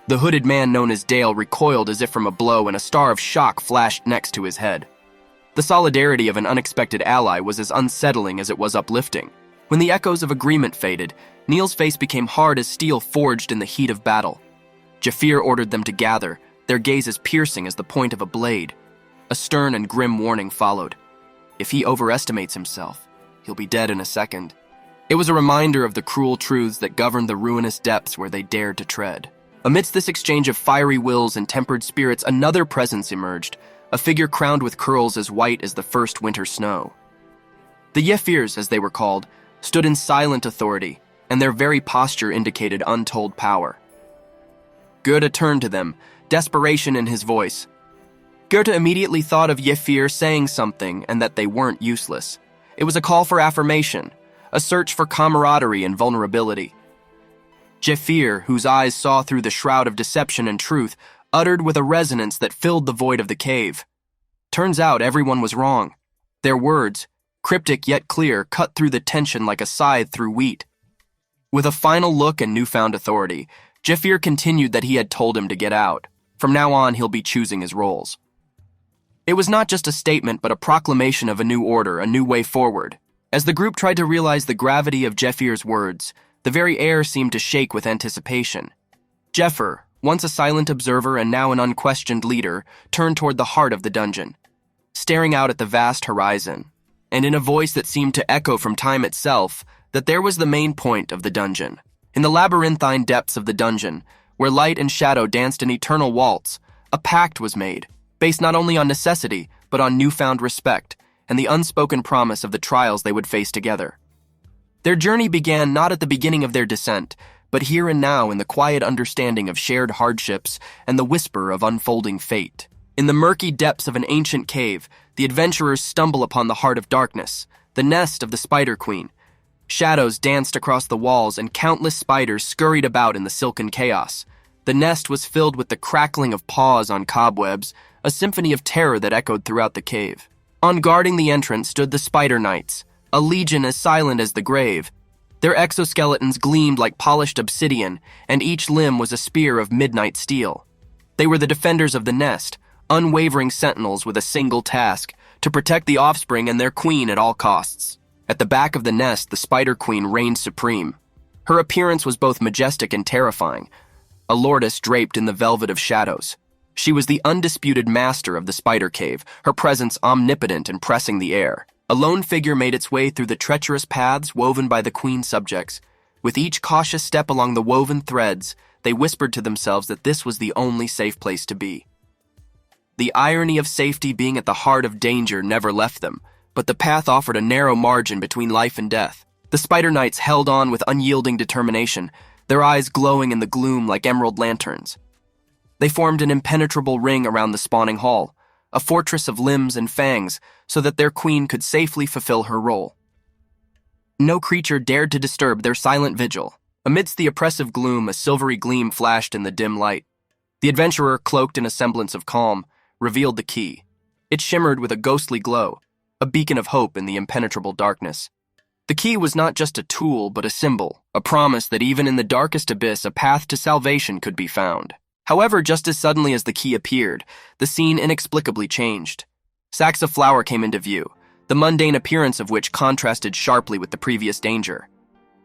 The hooded man known as Dale recoiled as if from a blow, and a star of shock flashed next to his head. The solidarity of an unexpected ally was as unsettling as it was uplifting. When the echoes of agreement faded, Neil's face became hard as steel forged in the heat of battle. Jafir ordered them to gather, their gazes piercing as the point of a blade. A stern and grim warning followed. If he overestimates himself, he'll be dead in a second. It was a reminder of the cruel truths that governed the ruinous depths where they dared to tread. Amidst this exchange of fiery wills and tempered spirits, another presence emerged, a figure crowned with curls as white as the first winter snow. The Yefirs, as they were called, stood in silent authority, and their very posture indicated untold power. Goethe turned to them, desperation in his voice. Goethe immediately thought of Yefir saying something and that they weren't useless. It was a call for affirmation, a search for camaraderie and vulnerability. Jafir, whose eyes saw through the shroud of deception and truth, uttered with a resonance that filled the void of the cave. Turns out everyone was wrong. Their words, cryptic yet clear, cut through the tension like a scythe through wheat. With a final look and newfound authority, Jafir continued that he had told him to get out. From now on, he'll be choosing his roles. It was not just a statement, but a proclamation of a new order, a new way forward. As the group tried to realize the gravity of Jafir's words, the very air seemed to shake with anticipation. Jafir, once a silent observer and now an unquestioned leader, turned toward the heart of the dungeon, staring out at the vast horizon, and in a voice that seemed to echo from time itself, that there was the main point of the dungeon. In the labyrinthine depths of the dungeon, where light and shadow danced an eternal waltz, a pact was made, based not only on necessity, but on newfound respect, and the unspoken promise of the trials they would face together. Their journey began not at the beginning of their descent, but here and now in the quiet understanding of shared hardships and the whisper of unfolding fate. In the murky depths of an ancient cave, the adventurers stumble upon the heart of darkness, the nest of the Spider Queen. Shadows danced across the walls and countless spiders scurried about in the silken chaos. The nest was filled with the crackling of paws on cobwebs, a symphony of terror that echoed throughout the cave. On guarding the entrance stood the Spider Knights, a legion as silent as the grave. Their exoskeletons gleamed like polished obsidian, and each limb was a spear of midnight steel. They were the defenders of the nest, unwavering sentinels with a single task, to protect the offspring and their queen at all costs. At the back of the nest, the Spider Queen reigned supreme. Her appearance was both majestic and terrifying, a lordess draped in the velvet of shadows. She was the undisputed master of the spider cave, her presence omnipotent and pressing the air. A lone figure made its way through the treacherous paths woven by the queen's subjects. With each cautious step along the woven threads, they whispered to themselves that this was the only safe place to be. The irony of safety being at the heart of danger never left them, but the path offered a narrow margin between life and death. The Spider Knights held on with unyielding determination, their eyes glowing in the gloom like emerald lanterns. They formed an impenetrable ring around the spawning hall, a fortress of limbs and fangs, so that their queen could safely fulfill her role. No creature dared to disturb their silent vigil. Amidst the oppressive gloom, a silvery gleam flashed in the dim light. The adventurer, cloaked in a semblance of calm, revealed the key. It shimmered with a ghostly glow, a beacon of hope in the impenetrable darkness. The key was not just a tool, but a symbol, a promise that even in the darkest abyss, a path to salvation could be found. However, just as suddenly as the key appeared, the scene inexplicably changed. Sacks of flour came into view, the mundane appearance of which contrasted sharply with the previous danger.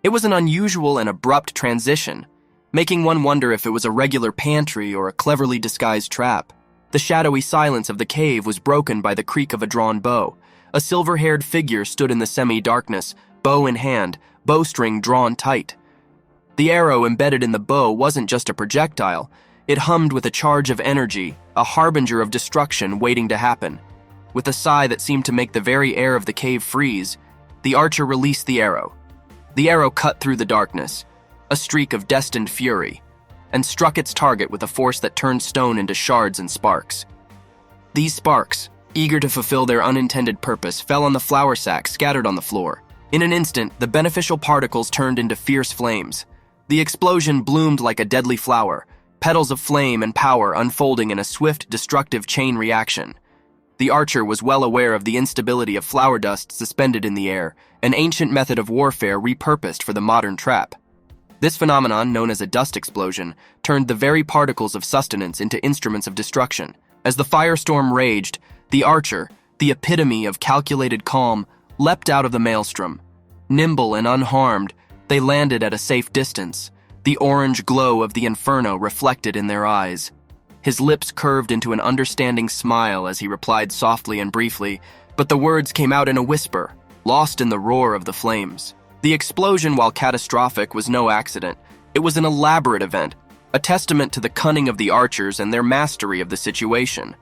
It was an unusual and abrupt transition, making one wonder if it was a regular pantry or a cleverly disguised trap. The shadowy silence of the cave was broken by the creak of a drawn bow. A silver-haired figure stood in the semi-darkness, bow in hand, bowstring drawn tight. The arrow embedded in the bow wasn't just a projectile. It hummed with a charge of energy, a harbinger of destruction waiting to happen. With a sigh that seemed to make the very air of the cave freeze, the archer released the arrow. The arrow cut through the darkness, a streak of destined fury, and struck its target with a force that turned stone into shards and sparks. These sparks, eager to fulfill their unintended purpose, fell on the flour sack scattered on the floor. In an instant, the beneficial particles turned into fierce flames. The explosion bloomed like a deadly flower, petals of flame and power unfolding in a swift, destructive chain reaction. The archer was well aware of the instability of flour dust suspended in the air, an ancient method of warfare repurposed for the modern trap. This phenomenon, known as a dust explosion, turned the very particles of sustenance into instruments of destruction. As the firestorm raged, the archer, the epitome of calculated calm, leapt out of the maelstrom. Nimble and unharmed, they landed at a safe distance, the orange glow of the inferno reflected in their eyes. His lips curved into an understanding smile as he replied softly and briefly, but the words came out in a whisper, lost in the roar of the flames. The explosion, while catastrophic, was no accident. It was an elaborate event, a testament to the cunning of the archers and their mastery of the situation.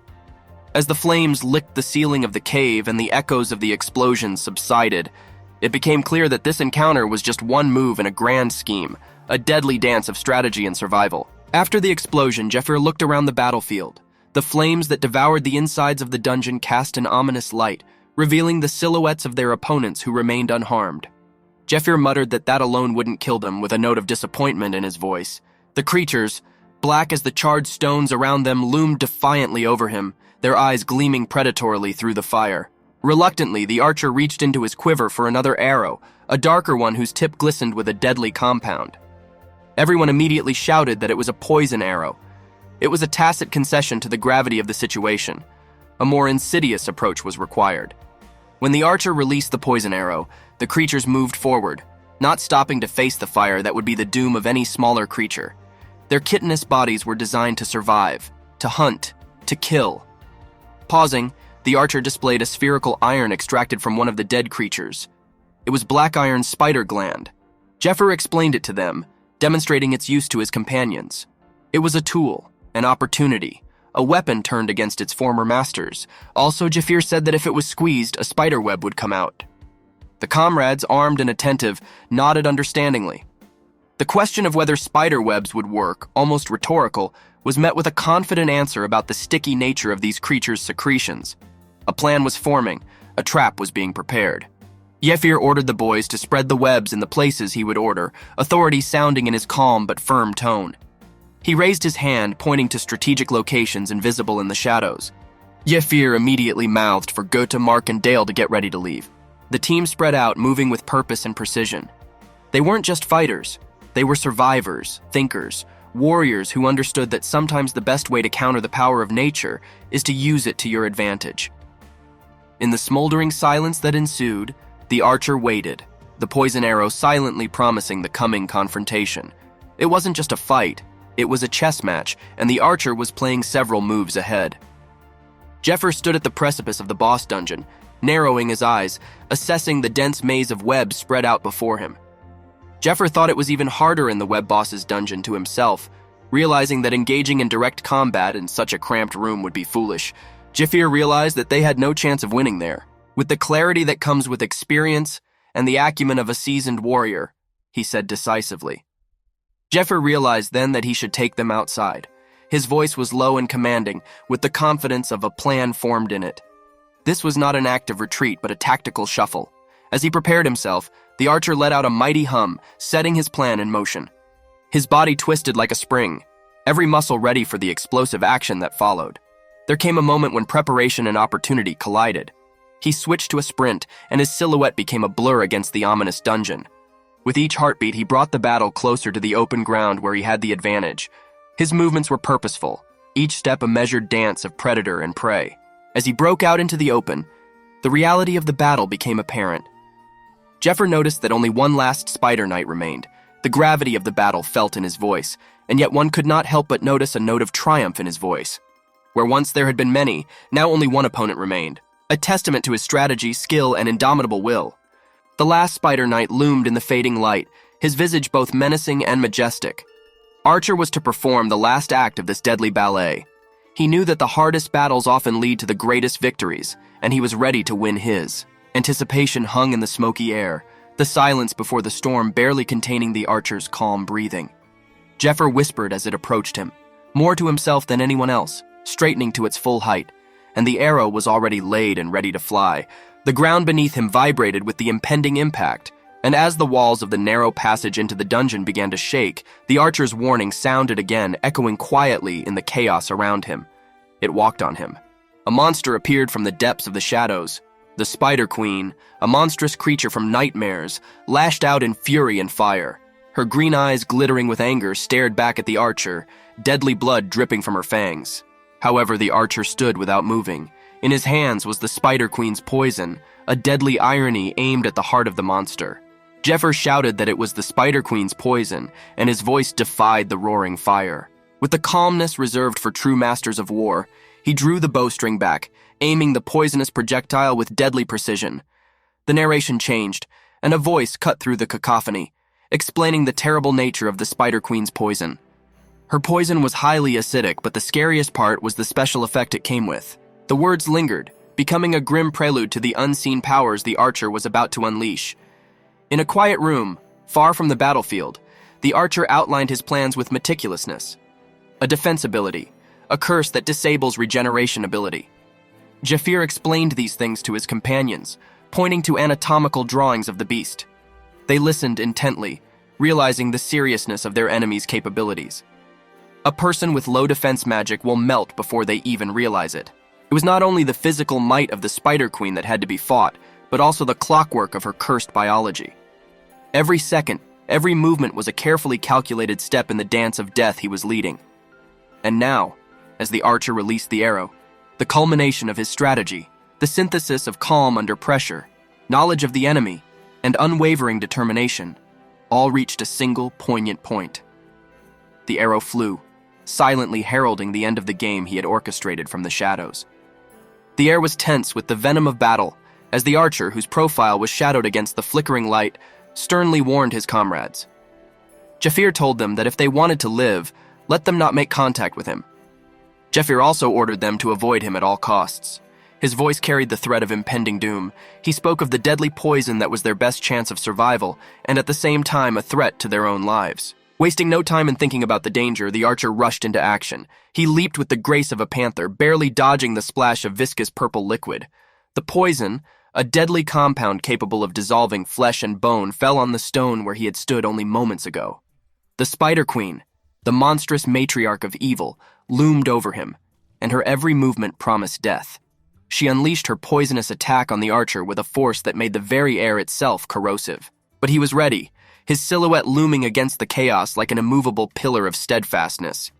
As the flames licked the ceiling of the cave and the echoes of the explosion subsided, it became clear that this encounter was just one move in a grand scheme, a deadly dance of strategy and survival. After the explosion, Jeffrey looked around the battlefield. The flames that devoured the insides of the dungeon cast an ominous light, revealing the silhouettes of their opponents who remained unharmed. Jeffrey muttered that alone wouldn't kill them, with a note of disappointment in his voice. The creatures, black as the charred stones around them, loomed defiantly over him, their eyes gleaming predatorily through the fire. Reluctantly, the archer reached into his quiver for another arrow, a darker one whose tip glistened with a deadly compound. Everyone immediately shouted that it was a poison arrow. It was a tacit concession to the gravity of the situation. A more insidious approach was required. When the archer released the poison arrow, the creatures moved forward, not stopping to face the fire that would be the doom of any smaller creature. Their chitinous bodies were designed to survive, to hunt, to kill. Pausing, the archer displayed a spherical iron extracted from one of the dead creatures. It was black iron's spider gland. Jeffrey explained it to them, demonstrating its use to his companions. It was a tool, an opportunity, a weapon turned against its former masters. Also, Jafir said that if it was squeezed, a spider web would come out. The comrades, armed and attentive, nodded understandingly. The question of whether spider webs would work, almost rhetorical, was met with a confident answer about the sticky nature of these creatures' secretions. A plan was forming, a trap was being prepared. Yefir ordered the boys to spread the webs in the places he would order, authority sounding in his calm but firm tone. He raised his hand, pointing to strategic locations invisible in the shadows. Yefir immediately mouthed for Goethe, Mark, and Dale to get ready to leave. The team spread out, moving with purpose and precision. They weren't just fighters. They were survivors, thinkers, warriors who understood that sometimes the best way to counter the power of nature is to use it to your advantage. In the smoldering silence that ensued, the archer waited, the poison arrow silently promising the coming confrontation. It wasn't just a fight, it was a chess match, and the archer was playing several moves ahead. Jeffrey stood at the precipice of the boss dungeon, narrowing his eyes, assessing the dense maze of webs spread out before him. Jeffrey thought it was even harder in the web boss's dungeon to himself, realizing that engaging in direct combat in such a cramped room would be foolish. Jafir realized that they had no chance of winning there. With the clarity that comes with experience and the acumen of a seasoned warrior, he said decisively. Jeffrey realized then that he should take them outside. His voice was low and commanding, with the confidence of a plan formed in it. This was not an act of retreat, but a tactical shuffle. As he prepared himself, the archer let out a mighty hum, setting his plan in motion. His body twisted like a spring, every muscle ready for the explosive action that followed. There came a moment when preparation and opportunity collided. He switched to a sprint, and his silhouette became a blur against the ominous dungeon. With each heartbeat, he brought the battle closer to the open ground where he had the advantage. His movements were purposeful, each step a measured dance of predator and prey. As he broke out into the open, the reality of the battle became apparent. Jeffrey noticed that only one last Spider Knight remained. The gravity of the battle felt in his voice, and yet one could not help but notice a note of triumph in his voice. Where once there had been many, now only one opponent remained, a testament to his strategy, skill, and indomitable will. The last Spider Knight loomed in the fading light, his visage both menacing and majestic. Archer was to perform the last act of this deadly ballet. He knew that the hardest battles often lead to the greatest victories, and he was ready to win his. Anticipation hung in the smoky air, the silence before the storm barely containing the archer's calm breathing. Jeffer whispered as it approached him, more to himself than anyone else, straightening to its full height, and the arrow was already laid and ready to fly. The ground beneath him vibrated with the impending impact, and as the walls of the narrow passage into the dungeon began to shake, the archer's warning sounded again, echoing quietly in the chaos around him. It walked on him. A monster appeared from the depths of the shadows. The Spider Queen, a monstrous creature from nightmares, lashed out in fury and fire. Her green eyes, glittering with anger, stared back at the archer, deadly blood dripping from her fangs. However, the archer stood without moving. In his hands was the Spider Queen's poison, a deadly irony aimed at the heart of the monster. Jeffer shouted that it was the Spider Queen's poison, and his voice defied the roaring fire. With the calmness reserved for true masters of war, he drew the bowstring back, aiming the poisonous projectile with deadly precision. The narration changed, and a voice cut through the cacophony, explaining the terrible nature of the Spider Queen's poison. Her poison was highly acidic, but the scariest part was the special effect it came with. The words lingered, becoming a grim prelude to the unseen powers the archer was about to unleash. In a quiet room, far from the battlefield, the archer outlined his plans with meticulousness. A defense ability, a curse that disables regeneration ability. Jafir explained these things to his companions, pointing to anatomical drawings of the beast. They listened intently, realizing the seriousness of their enemy's capabilities. A person with low defense magic will melt before they even realize it. It was not only the physical might of the Spider Queen that had to be fought, but also the clockwork of her cursed biology. Every second, every movement was a carefully calculated step in the dance of death he was leading. And now, as the archer released the arrow, the culmination of his strategy, the synthesis of calm under pressure, knowledge of the enemy, and unwavering determination, all reached a single poignant point. The arrow flew, silently heralding the end of the game he had orchestrated from the shadows. The air was tense with the venom of battle, as the archer, whose profile was shadowed against the flickering light, sternly warned his comrades. Jafir told them that if they wanted to live, let them not make contact with him. Jafir also ordered them to avoid him at all costs. His voice carried the threat of impending doom. He spoke of the deadly poison that was their best chance of survival, and at the same time a threat to their own lives. Wasting no time in thinking about the danger, the archer rushed into action. He leaped with the grace of a panther, barely dodging the splash of viscous purple liquid. The poison, a deadly compound capable of dissolving flesh and bone, fell on the stone where he had stood only moments ago. The Spider Queen, the monstrous matriarch of evil, loomed over him, and her every movement promised death. She unleashed her poisonous attack on the archer with a force that made the very air itself corrosive. But he was ready, his silhouette looming against the chaos like an immovable pillar of steadfastness.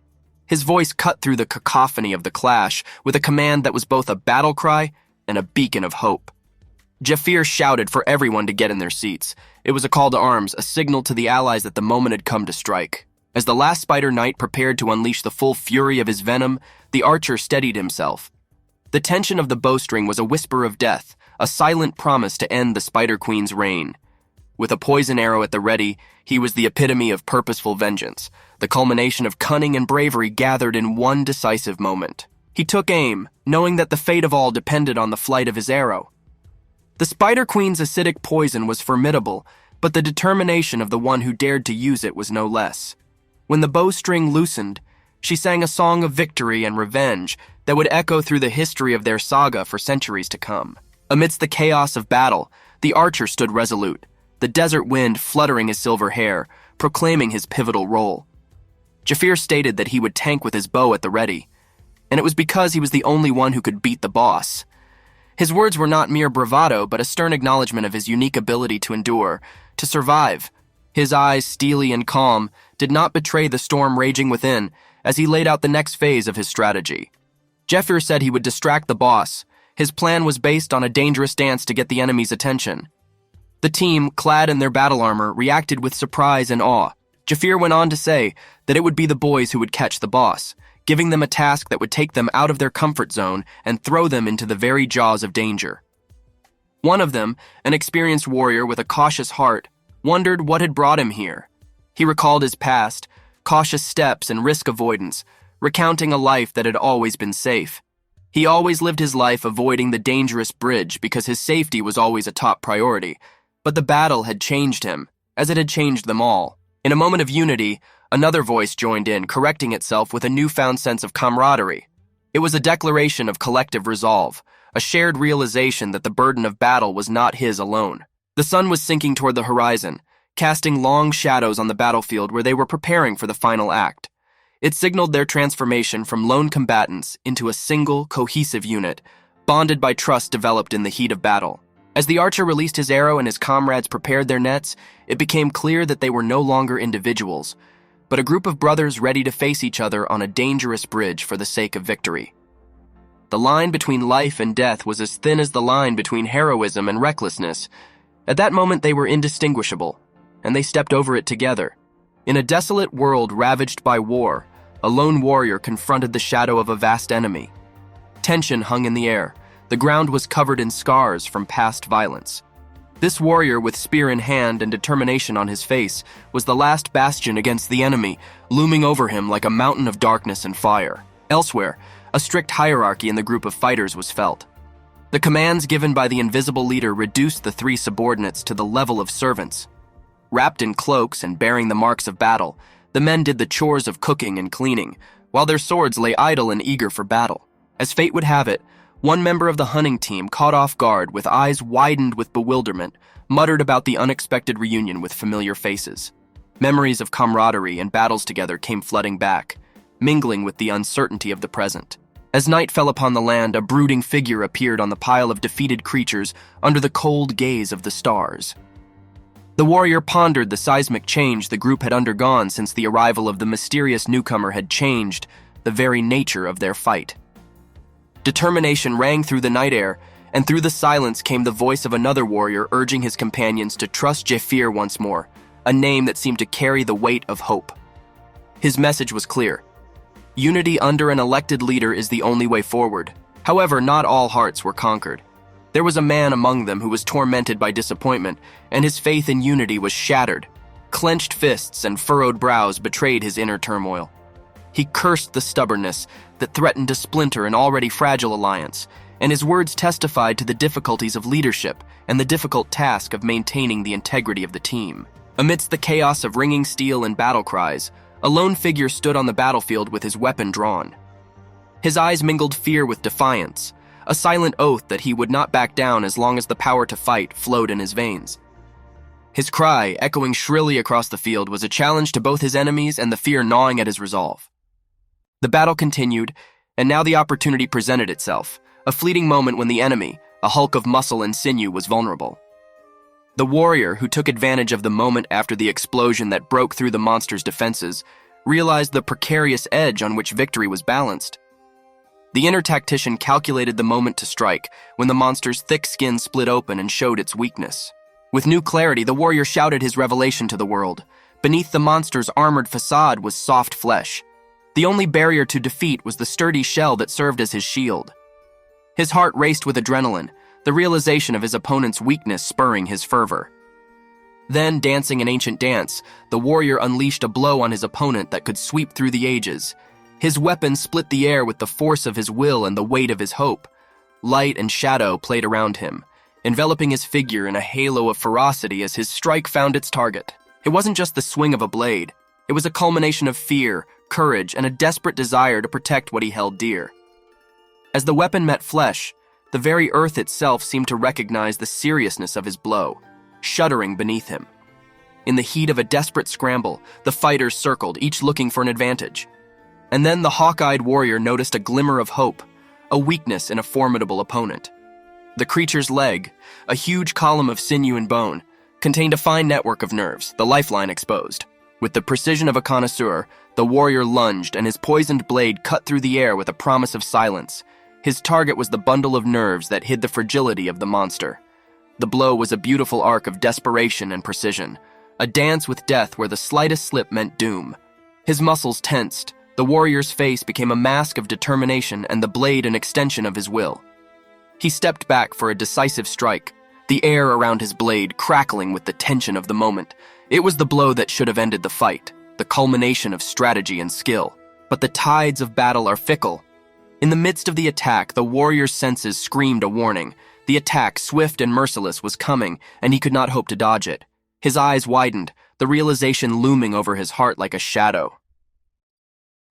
His voice cut through the cacophony of the clash with a command that was both a battle cry and a beacon of hope. Jafir shouted for everyone to get in their seats. It was a call to arms, a signal to the allies that the moment had come to strike. As the last Spider Knight prepared to unleash the full fury of his venom, the archer steadied himself. The tension of the bowstring was a whisper of death, a silent promise to end the Spider Queen's reign. With a poison arrow at the ready, he was the epitome of purposeful vengeance, the culmination of cunning and bravery gathered in one decisive moment. He took aim, knowing that the fate of all depended on the flight of his arrow. The Spider Queen's acidic poison was formidable, but the determination of the one who dared to use it was no less. When the bowstring loosened, she sang a song of victory and revenge that would echo through the history of their saga for centuries to come. Amidst the chaos of battle, the archer stood resolute, the desert wind fluttering his silver hair, proclaiming his pivotal role. Jafir stated that he would tank with his bow at the ready, and it was because he was the only one who could beat the boss. His words were not mere bravado, but a stern acknowledgement of his unique ability to endure, to survive. His eyes, steely and calm, did not betray the storm raging within as he laid out the next phase of his strategy. Jafir said he would distract the boss. His plan was based on a dangerous dance to get the enemy's attention. The team, clad in their battle armor, reacted with surprise and awe. Jafir went on to say that it would be the boys who would catch the boss, giving them a task that would take them out of their comfort zone and throw them into the very jaws of danger. One of them, an experienced warrior with a cautious heart, wondered what had brought him here. He recalled his past, cautious steps and risk avoidance, recounting a life that had always been safe. He always lived his life avoiding the dangerous bridge because his safety was always a top priority. But the battle had changed him, as it had changed them all. In a moment of unity, Another voice joined in, correcting itself with a newfound sense of camaraderie. It was a declaration of collective resolve, a shared realization that the burden of battle was not his alone. The sun was sinking toward the horizon, casting long shadows on the battlefield where they were preparing for the final act. It signaled their transformation from lone combatants into a single, cohesive unit, bonded by trust developed in the heat of battle. As the archer released his arrow and his comrades prepared their nets, it became clear that they were no longer individuals, but a group of brothers ready to face each other on a dangerous bridge for the sake of victory. The line between life and death was as thin as the line between heroism and recklessness. At that moment they were indistinguishable, and they stepped over it together. In a desolate world ravaged by war, a lone warrior confronted the shadow of a vast enemy. Tension hung in the air. The ground was covered in scars from past violence. This warrior, with spear in hand and determination on his face, was the last bastion against the enemy, looming over him like a mountain of darkness and fire. Elsewhere, a strict hierarchy in the group of fighters was felt. The commands given by the invisible leader reduced the three subordinates to the level of servants. Wrapped in cloaks and bearing the marks of battle, the men did the chores of cooking and cleaning, while their swords lay idle and eager for battle. As fate would have it, one member of the hunting team, caught off guard with eyes widened with bewilderment, muttered about the unexpected reunion with familiar faces. Memories of camaraderie and battles together came flooding back, mingling with the uncertainty of the present. As night fell upon the land, a brooding figure appeared on the pile of defeated creatures under the cold gaze of the stars. The warrior pondered the seismic change the group had undergone since the arrival of the mysterious newcomer had changed the very nature of their fight. Determination rang through the night air, and through the silence came the voice of another warrior urging his companions to trust Jafir once more, a name that seemed to carry the weight of hope. His message was clear. Unity under an elected leader is the only way forward. However, not all hearts were conquered. There was a man among them who was tormented by disappointment, and his faith in unity was shattered. Clenched fists and furrowed brows betrayed his inner turmoil. He cursed the stubbornness that threatened to splinter an already fragile alliance, and his words testified to the difficulties of leadership and the difficult task of maintaining the integrity of the team. Amidst the chaos of ringing steel and battle cries, a lone figure stood on the battlefield with his weapon drawn. His eyes mingled fear with defiance, a silent oath that he would not back down as long as the power to fight flowed in his veins. His cry, echoing shrilly across the field, was a challenge to both his enemies and the fear gnawing at his resolve. The battle continued, and now the opportunity presented itself, a fleeting moment when the enemy, a hulk of muscle and sinew, was vulnerable. The warrior, who took advantage of the moment after the explosion that broke through the monster's defenses, realized the precarious edge on which victory was balanced. The inner tactician calculated the moment to strike when the monster's thick skin split open and showed its weakness. With new clarity, the warrior shouted his revelation to the world. Beneath the monster's armored facade was soft flesh. The only barrier to defeat was the sturdy shell that served as his shield. His heart raced with adrenaline, the realization of his opponent's weakness spurring his fervor. Then, dancing an ancient dance, the warrior unleashed a blow on his opponent that could sweep through the ages. His weapon split the air with the force of his will and the weight of his hope. Light and shadow played around him, enveloping his figure in a halo of ferocity as his strike found its target. It wasn't just the swing of a blade. It was a culmination of fear, courage, and a desperate desire to protect what he held dear. As the weapon met flesh, the very earth itself seemed to recognize the seriousness of his blow, shuddering beneath him. In the heat of a desperate scramble, the fighters circled, each looking for an advantage. And then the hawk-eyed warrior noticed a glimmer of hope, a weakness in a formidable opponent. The creature's leg, a huge column of sinew and bone, contained a fine network of nerves, the lifeline exposed. With the precision of a connoisseur, the warrior lunged, and his poisoned blade cut through the air with a promise of silence. His target was the bundle of nerves that hid the fragility of the monster. The blow was a beautiful arc of desperation and precision, a dance with death where the slightest slip meant doom. His muscles tensed, the warrior's face became a mask of determination and the blade an extension of his will. He stepped back for a decisive strike, the air around his blade crackling with the tension of the moment. It was the blow that should have ended the fight, the culmination of strategy and skill. But the tides of battle are fickle. In the midst of the attack, the warrior's senses screamed a warning. The attack, swift and merciless, was coming, and he could not hope to dodge it. His eyes widened, the realization looming over his heart like a shadow.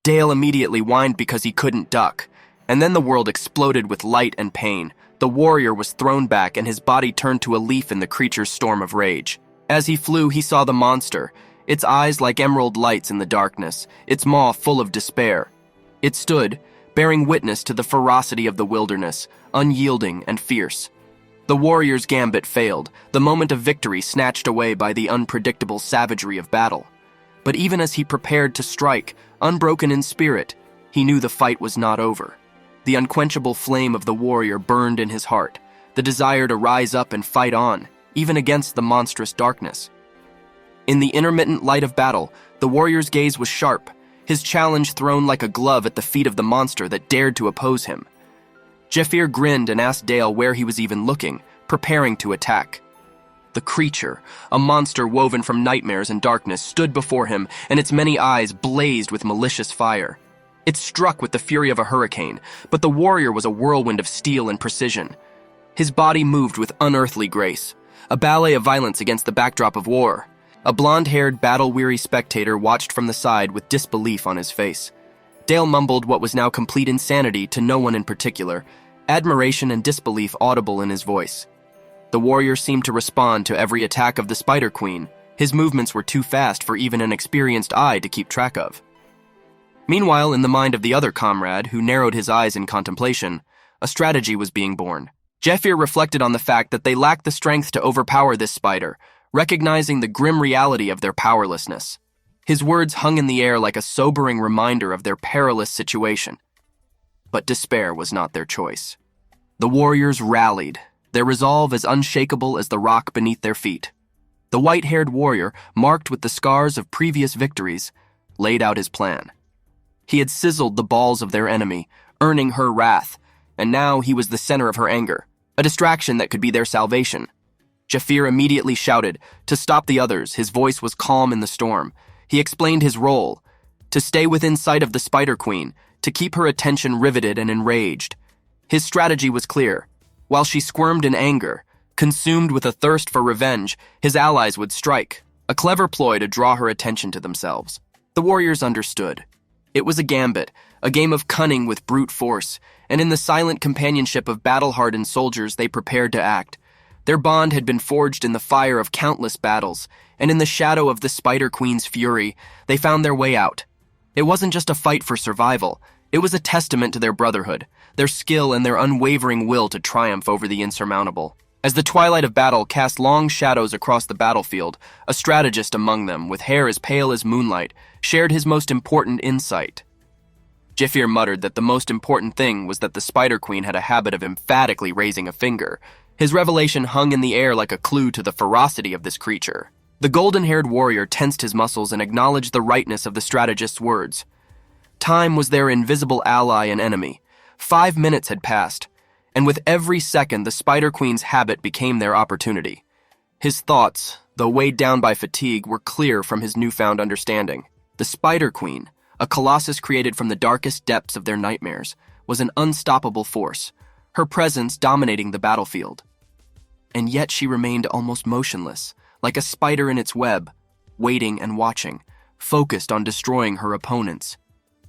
Dale immediately whined because he couldn't duck, and then the world exploded with light and pain. The warrior was thrown back and his body turned to a leaf in the creature's storm of rage. As he flew, he saw the monster, its eyes like emerald lights in the darkness, its maw full of despair. It stood, bearing witness to the ferocity of the wilderness, unyielding and fierce. The warrior's gambit failed, the moment of victory snatched away by the unpredictable savagery of battle. But even as he prepared to strike, unbroken in spirit, he knew the fight was not over. The unquenchable flame of the warrior burned in his heart, the desire to rise up and fight on, even against the monstrous darkness. In the intermittent light of battle, the warrior's gaze was sharp, his challenge thrown like a glove at the feet of the monster that dared to oppose him. Jafir grinned and asked Dale where he was even looking, preparing to attack. The creature, a monster woven from nightmares and darkness, stood before him, and its many eyes blazed with malicious fire. It struck with the fury of a hurricane, but the warrior was a whirlwind of steel and precision. His body moved with unearthly grace, a ballet of violence against the backdrop of war. A blonde-haired, battle-weary spectator watched from the side with disbelief on his face. Dale mumbled what was now complete insanity to no one in particular, admiration and disbelief audible in his voice. The warrior seemed to respond to every attack of the Spider Queen. His movements were too fast for even an experienced eye to keep track of. Meanwhile, in the mind of the other comrade, who narrowed his eyes in contemplation, a strategy was being born. Jafir reflected on the fact that they lacked the strength to overpower this spider, recognizing the grim reality of their powerlessness. His words hung in the air like a sobering reminder of their perilous situation. But despair was not their choice. The warriors rallied, their resolve as unshakable as the rock beneath their feet. The white-haired warrior, marked with the scars of previous victories, laid out his plan. He had sizzled the balls of their enemy, earning her wrath, and now he was the center of her anger, a distraction that could be their salvation. Jafir immediately shouted, to stop the others. His voice was calm in the storm. He explained his role, to stay within sight of the Spider Queen, to keep her attention riveted and enraged. His strategy was clear. While she squirmed in anger, consumed with a thirst for revenge, his allies would strike, a clever ploy to draw her attention to themselves. The warriors understood. It was a gambit, a game of cunning with brute force, and in the silent companionship of battle-hardened soldiers they prepared to act. Their bond had been forged in the fire of countless battles, and in the shadow of the Spider Queen's fury, they found their way out. It wasn't just a fight for survival, it was a testament to their brotherhood, their skill and their unwavering will to triumph over the insurmountable. As the twilight of battle cast long shadows across the battlefield, a strategist among them, with hair as pale as moonlight, shared his most important insight. Jafir muttered that the most important thing was that the Spider Queen had a habit of emphatically raising a finger. His revelation hung in the air like a clue to the ferocity of this creature. The golden-haired warrior tensed his muscles and acknowledged the rightness of the strategist's words. Time was their invisible ally and enemy. 5 minutes had passed, and with every second the Spider Queen's habit became their opportunity. His thoughts, though weighed down by fatigue, were clear from his newfound understanding. The Spider Queen, a colossus created from the darkest depths of their nightmares, was an unstoppable force, her presence dominating the battlefield. And yet she remained almost motionless, like a spider in its web, waiting and watching, focused on destroying her opponents.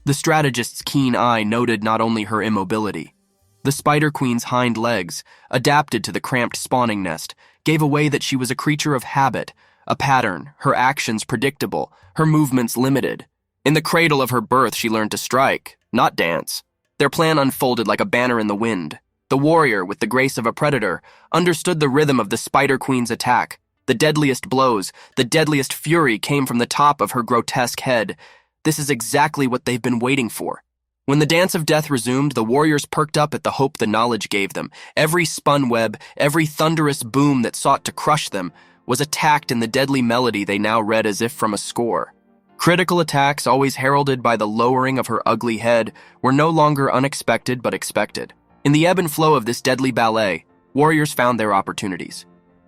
The strategist's keen eye noted not only her immobility. The Spider Queen's hind legs, adapted to the cramped spawning nest, gave away that she was a creature of habit, a pattern, her actions predictable, her movements limited. In the cradle of her birth she learned to strike, not dance. Their plan unfolded like a banner in the wind. The warrior, with the grace of a predator, understood the rhythm of the Spider Queen's attack. The deadliest blows, the deadliest fury came from the top of her grotesque head. This is exactly what they've been waiting for. When the dance of death resumed, the warriors perked up at the hope the knowledge gave them. Every spun web, every thunderous boom that sought to crush them, was attacked in the deadly melody they now read as if from a score. Critical attacks, always heralded by the lowering of her ugly head, were no longer unexpected but expected. In the ebb and flow of this deadly ballet, warriors found their opportunities.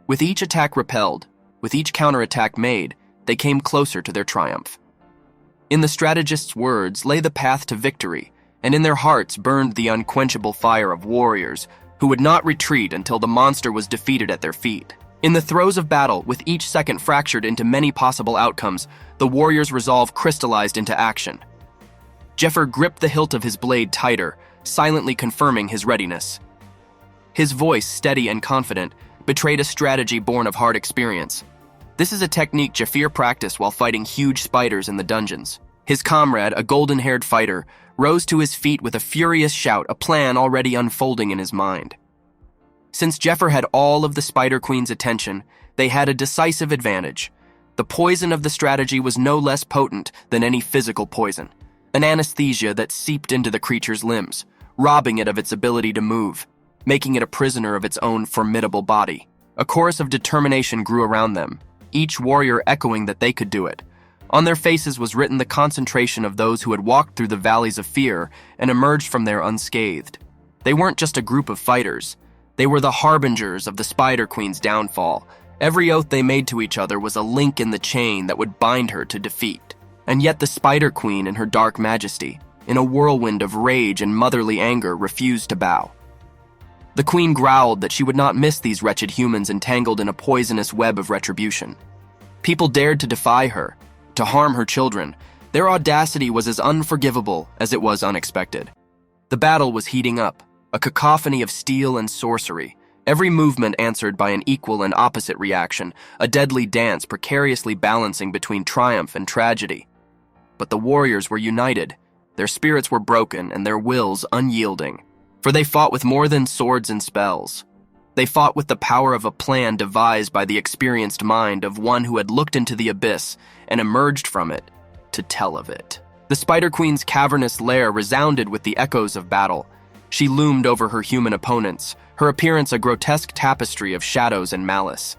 With each attack repelled, with each counterattack made, they came closer to their triumph. In the strategist's words lay the path to victory, and in their hearts burned the unquenchable fire of warriors who would not retreat until the monster was defeated at their feet. In the throes of battle, with each second fractured into many possible outcomes, the warrior's resolve crystallized into action. Jeffer gripped the hilt of his blade tighter, silently confirming his readiness. His voice, steady and confident, betrayed a strategy born of hard experience. This is a technique Jafir practiced while fighting huge spiders in the dungeons. His comrade, a golden-haired fighter, rose to his feet with a furious shout, a plan already unfolding in his mind. Since Jeffer had all of the Spider Queen's attention, they had a decisive advantage. The poison of the strategy was no less potent than any physical poison, an anesthesia that seeped into the creature's limbs, robbing it of its ability to move, making it a prisoner of its own formidable body. A chorus of determination grew around them, each warrior echoing that they could do it. On their faces was written the concentration of those who had walked through the valleys of fear and emerged from there unscathed. They weren't just a group of fighters. They were the harbingers of the Spider Queen's downfall. Every oath they made to each other was a link in the chain that would bind her to defeat. And yet the Spider Queen, in her dark majesty, in a whirlwind of rage and motherly anger, refused to bow. The queen growled that she would not miss these wretched humans entangled in a poisonous web of retribution. People dared to defy her, to harm her children. Their audacity was as unforgivable as it was unexpected. The battle was heating up, a cacophony of steel and sorcery, every movement answered by an equal and opposite reaction, a deadly dance precariously balancing between triumph and tragedy. But the warriors were united, their spirits were broken and their wills unyielding, for they fought with more than swords and spells. They fought with the power of a plan devised by the experienced mind of one who had looked into the abyss and emerged from it to tell of it. The Spider Queen's cavernous lair resounded with the echoes of battle. She loomed over her human opponents, her appearance a grotesque tapestry of shadows and malice.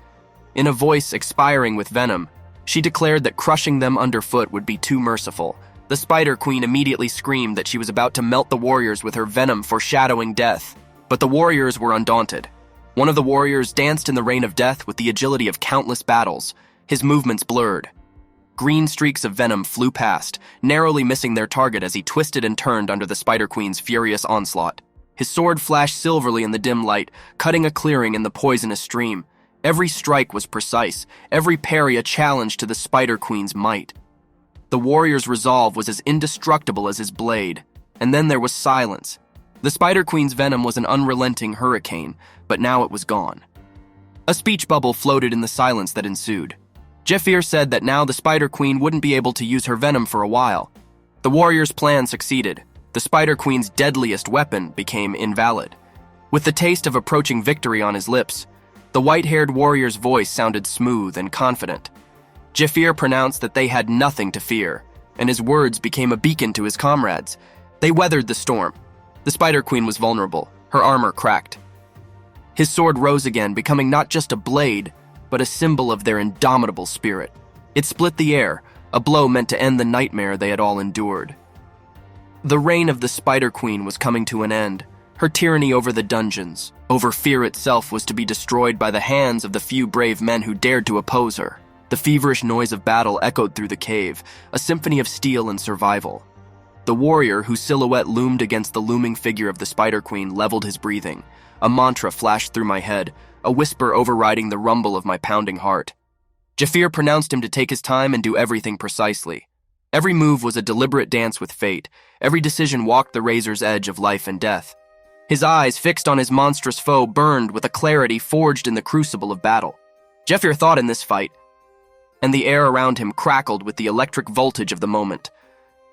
In a voice expiring with venom, she declared that crushing them underfoot would be too merciful. The Spider Queen immediately screamed that she was about to melt the warriors with her venom, foreshadowing death. But the warriors were undaunted. One of the warriors danced in the rain of death with the agility of countless battles, his movements blurred. Green streaks of venom flew past, narrowly missing their target as he twisted and turned under the Spider Queen's furious onslaught. His sword flashed silverly in the dim light, cutting a clearing in the poisonous stream. Every strike was precise, every parry a challenge to the Spider Queen's might. The warrior's resolve was as indestructible as his blade. And then there was silence. The Spider Queen's venom was an unrelenting hurricane, but now it was gone. A speech bubble floated in the silence that ensued. Jefir said that now the Spider Queen wouldn't be able to use her venom for a while. The warrior's plan succeeded. The Spider Queen's deadliest weapon became invalid. With the taste of approaching victory on his lips, the white-haired warrior's voice sounded smooth and confident. Jefir pronounced that they had nothing to fear, and his words became a beacon to his comrades. They weathered the storm. The Spider Queen was vulnerable, her armor cracked. His sword rose again, becoming not just a blade, but a symbol of their indomitable spirit. It split the air, a blow meant to end the nightmare they had all endured. The reign of the Spider Queen was coming to an end. Her tyranny over the dungeons, over fear itself, was to be destroyed by the hands of the few brave men who dared to oppose her. The feverish noise of battle echoed through the cave, a symphony of steel and survival. The warrior, whose silhouette loomed against the looming figure of the Spider Queen, leveled his breathing. A mantra flashed through my head, a whisper overriding the rumble of my pounding heart. Jefir pronounced him to take his time and do everything precisely. Every move was a deliberate dance with fate. Every decision walked the razor's edge of life and death. His eyes, fixed on his monstrous foe, burned with a clarity forged in the crucible of battle. Jefir thought in this fight, and the air around him crackled with the electric voltage of the moment.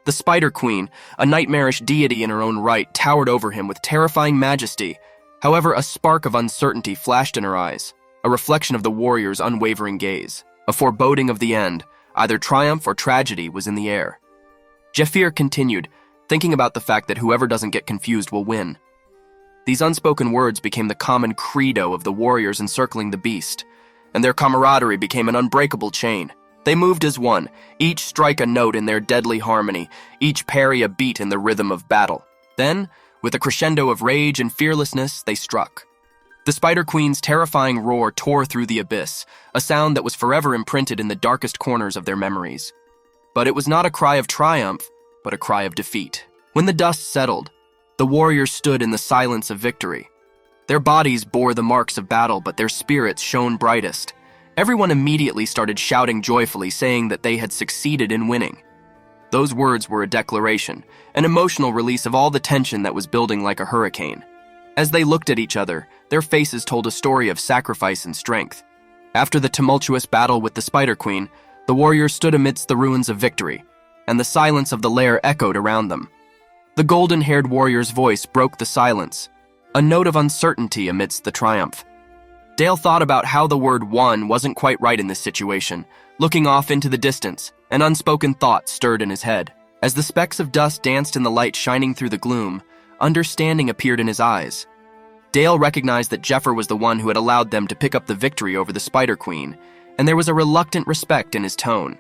The Spider Queen, a nightmarish deity in her own right, towered over him with terrifying majesty. However, a spark of uncertainty flashed in her eyes, a reflection of the warrior's unwavering gaze. A foreboding of the end, either triumph or tragedy, was in the air. Jefir continued, thinking about the fact that whoever doesn't get confused will win. These unspoken words became the common credo of the warriors encircling the beast, and their camaraderie became an unbreakable chain. They moved as one, each strike a note in their deadly harmony, each parry a beat in the rhythm of battle. Then, with a crescendo of rage and fearlessness, they struck. The Spider Queen's terrifying roar tore through the abyss, a sound that was forever imprinted in the darkest corners of their memories. But it was not a cry of triumph, but a cry of defeat. When the dust settled, the warriors stood in the silence of victory. Their bodies bore the marks of battle, but their spirits shone brightest. Everyone immediately started shouting joyfully, saying that they had succeeded in winning. Those words were a declaration, an emotional release of all the tension that was building like a hurricane. As they looked at each other, their faces told a story of sacrifice and strength. After the tumultuous battle with the Spider Queen, the warriors stood amidst the ruins of victory, and the silence of the lair echoed around them. The golden-haired warrior's voice broke the silence, a note of uncertainty amidst the triumph. Dale thought about how the word won wasn't quite right in this situation. Looking off into the distance, an unspoken thought stirred in his head. As the specks of dust danced in the light shining through the gloom, understanding appeared in his eyes. Dale recognized that Jeffer was the one who had allowed them to pick up the victory over the Spider Queen, and there was a reluctant respect in his tone.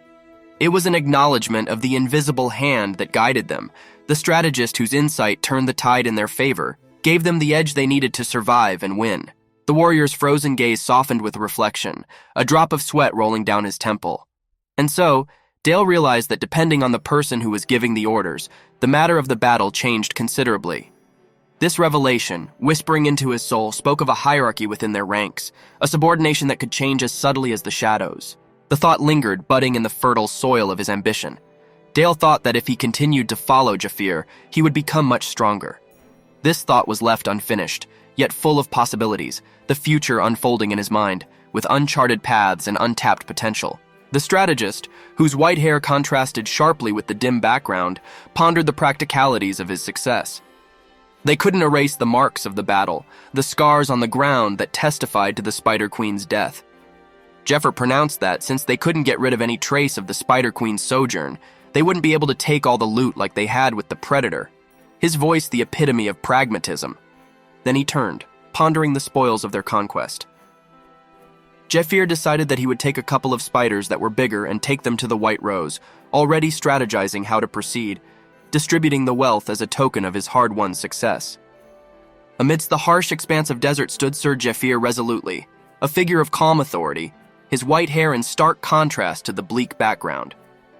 It was an acknowledgement of the invisible hand that guided them, the strategist whose insight turned the tide in their favor, gave them the edge they needed to survive and win. The warrior's frozen gaze softened with reflection, a drop of sweat rolling down his temple. And so, Dale realized that depending on the person who was giving the orders, the matter of the battle changed considerably. This revelation, whispering into his soul, spoke of a hierarchy within their ranks, a subordination that could change as subtly as the shadows. The thought lingered, budding in the fertile soil of his ambition. Dale thought that if he continued to follow Jafir, he would become much stronger. This thought was left unfinished, yet full of possibilities, the future unfolding in his mind, with uncharted paths and untapped potential. The strategist, whose white hair contrasted sharply with the dim background, pondered the practicalities of his success. They couldn't erase the marks of the battle, the scars on the ground that testified to the Spider Queen's death. Jeffer pronounced that since they couldn't get rid of any trace of the Spider Queen's sojourn, they wouldn't be able to take all the loot like they had with the Predator. His voice the epitome of pragmatism. Then he turned, pondering the spoils of their conquest. Jafir decided that he would take a couple of spiders that were bigger and take them to the White Rose, already strategizing how to proceed, distributing the wealth as a token of his hard-won success. Amidst the harsh expanse of desert stood Sir Jafir resolutely, a figure of calm authority, his white hair in stark contrast to the bleak background.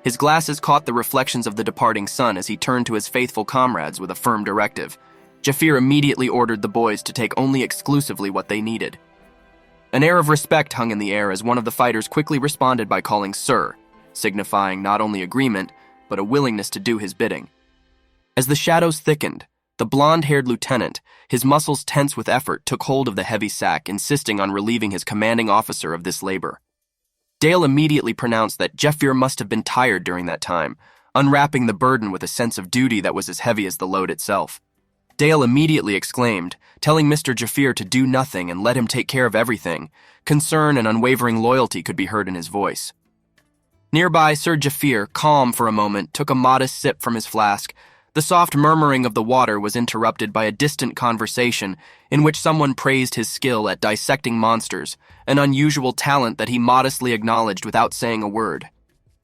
His glasses caught the reflections of the departing sun as he turned to his faithful comrades with a firm directive. Jafir immediately ordered the boys to take only exclusively what they needed. An air of respect hung in the air as one of the fighters quickly responded by calling Sir, signifying not only agreement, but a willingness to do his bidding. As the shadows thickened, the blonde-haired lieutenant, his muscles tense with effort, took hold of the heavy sack, insisting on relieving his commanding officer of this labor. Dale immediately pronounced that Jafir must have been tired during that time, unwrapping the burden with a sense of duty that was as heavy as the load itself. Dale immediately exclaimed, telling Mr. Jafir to do nothing and let him take care of everything. Concern and unwavering loyalty could be heard in his voice. Nearby, Sir Jafir, calm for a moment, took a modest sip from his flask. The soft murmuring of the water was interrupted by a distant conversation in which someone praised his skill at dissecting monsters, an unusual talent that he modestly acknowledged without saying a word.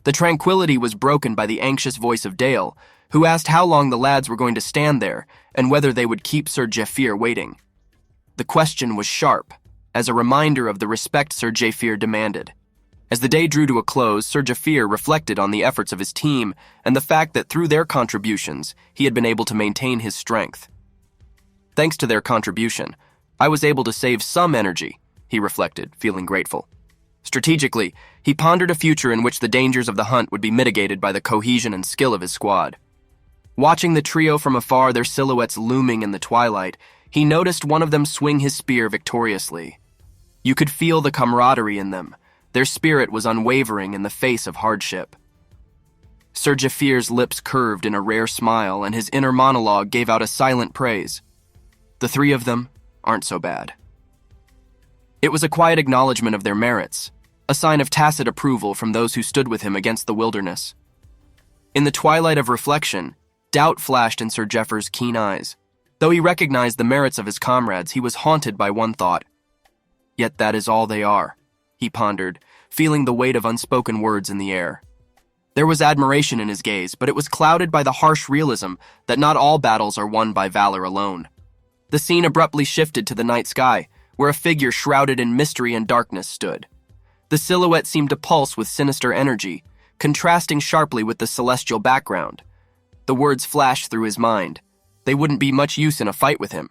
The tranquility was broken by the anxious voice of Dale, who asked how long the lads were going to stand there and whether they would keep Sir Jafir waiting. The question was sharp, as a reminder of the respect Sir Jafir demanded. As the day drew to a close, Sir Jafir reflected on the efforts of his team and the fact that through their contributions, he had been able to maintain his strength. Thanks to their contribution, I was able to save some energy, he reflected, feeling grateful. Strategically, he pondered a future in which the dangers of the hunt would be mitigated by the cohesion and skill of his squad. Watching the trio from afar, their silhouettes looming in the twilight, he noticed one of them swing his spear victoriously. You could feel the camaraderie in them. Their spirit was unwavering in the face of hardship. Sir Jafir's lips curved in a rare smile, and his inner monologue gave out a silent praise. The three of them aren't so bad. It was a quiet acknowledgement of their merits, a sign of tacit approval from those who stood with him against the wilderness. In the twilight of reflection, doubt flashed in Sir Jafir's keen eyes. Though he recognized the merits of his comrades, he was haunted by one thought. Yet that is all they are, he pondered, feeling the weight of unspoken words in the air. There was admiration in his gaze, but it was clouded by the harsh realism that not all battles are won by valor alone. The scene abruptly shifted to the night sky, where a figure shrouded in mystery and darkness stood. The silhouette seemed to pulse with sinister energy, contrasting sharply with the celestial background. The words flashed through his mind. They wouldn't be much use in a fight with him.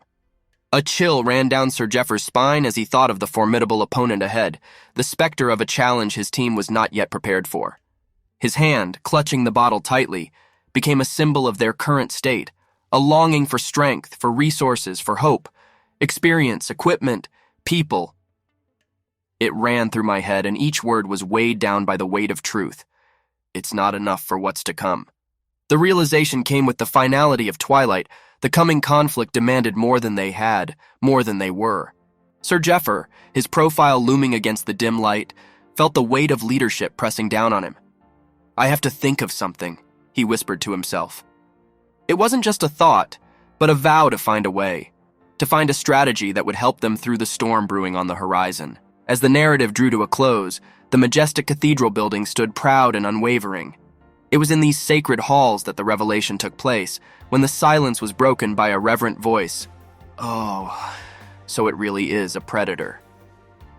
A chill ran down Sir Jeffers' spine as he thought of the formidable opponent ahead, the specter of a challenge his team was not yet prepared for. His hand, clutching the bottle tightly, became a symbol of their current state, a longing for strength, for resources, for hope, experience, equipment, people. It ran through my head, and each word was weighed down by the weight of truth. It's not enough for what's to come. The realization came with the finality of twilight. The coming conflict demanded more than they had, more than they were. Sir Jeffer, his profile looming against the dim light, felt the weight of leadership pressing down on him. I have to think of something, he whispered to himself. It wasn't just a thought, but a vow to find a way, to find a strategy that would help them through the storm brewing on the horizon. As the narrative drew to a close, the majestic cathedral building stood proud and unwavering. It was in these sacred halls that the revelation took place, when the silence was broken by a reverent voice. Oh, so it really is a predator.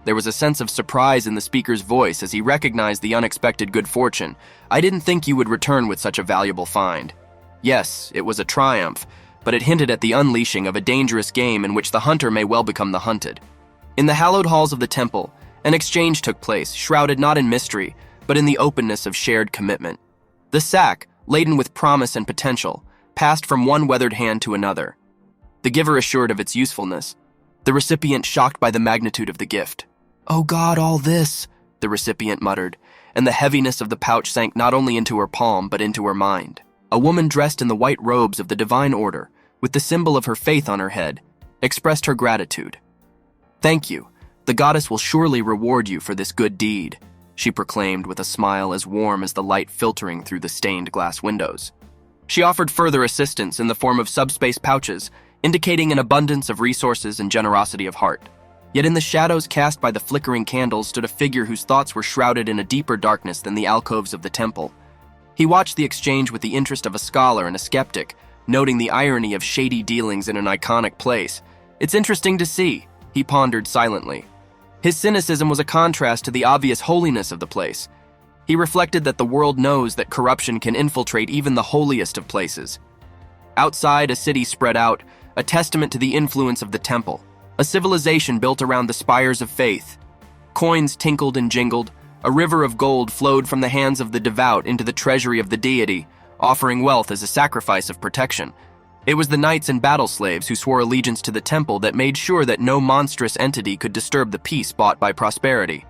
There was a sense of surprise in the speaker's voice as he recognized the unexpected good fortune. I didn't think you would return with such a valuable find. Yes, it was a triumph, but it hinted at the unleashing of a dangerous game in which the hunter may well become the hunted. In the hallowed halls of the temple, an exchange took place, shrouded not in mystery, but in the openness of shared commitment. The sack, laden with promise and potential, passed from one weathered hand to another. The giver assured of its usefulness, the recipient shocked by the magnitude of the gift. "Oh God, all this," the recipient muttered, and the heaviness of the pouch sank not only into her palm but into her mind. A woman dressed in the white robes of the divine order, with the symbol of her faith on her head, expressed her gratitude. "Thank you. The goddess will surely reward you for this good deed," she proclaimed with a smile as warm as the light filtering through the stained glass windows. She offered further assistance in the form of subspace pouches, indicating an abundance of resources and generosity of heart. Yet in the shadows cast by the flickering candles stood a figure whose thoughts were shrouded in a deeper darkness than the alcoves of the temple. He watched the exchange with the interest of a scholar and a skeptic, noting the irony of shady dealings in an iconic place. "It's interesting to see," he pondered silently. His cynicism was a contrast to the obvious holiness of the place. He reflected that the world knows that corruption can infiltrate even the holiest of places. Outside, a city spread out, a testament to the influence of the temple, a civilization built around the spires of faith. Coins tinkled and jingled, a river of gold flowed from the hands of the devout into the treasury of the deity, offering wealth as a sacrifice of protection. It was the knights and battle slaves who swore allegiance to the temple that made sure that no monstrous entity could disturb the peace bought by prosperity.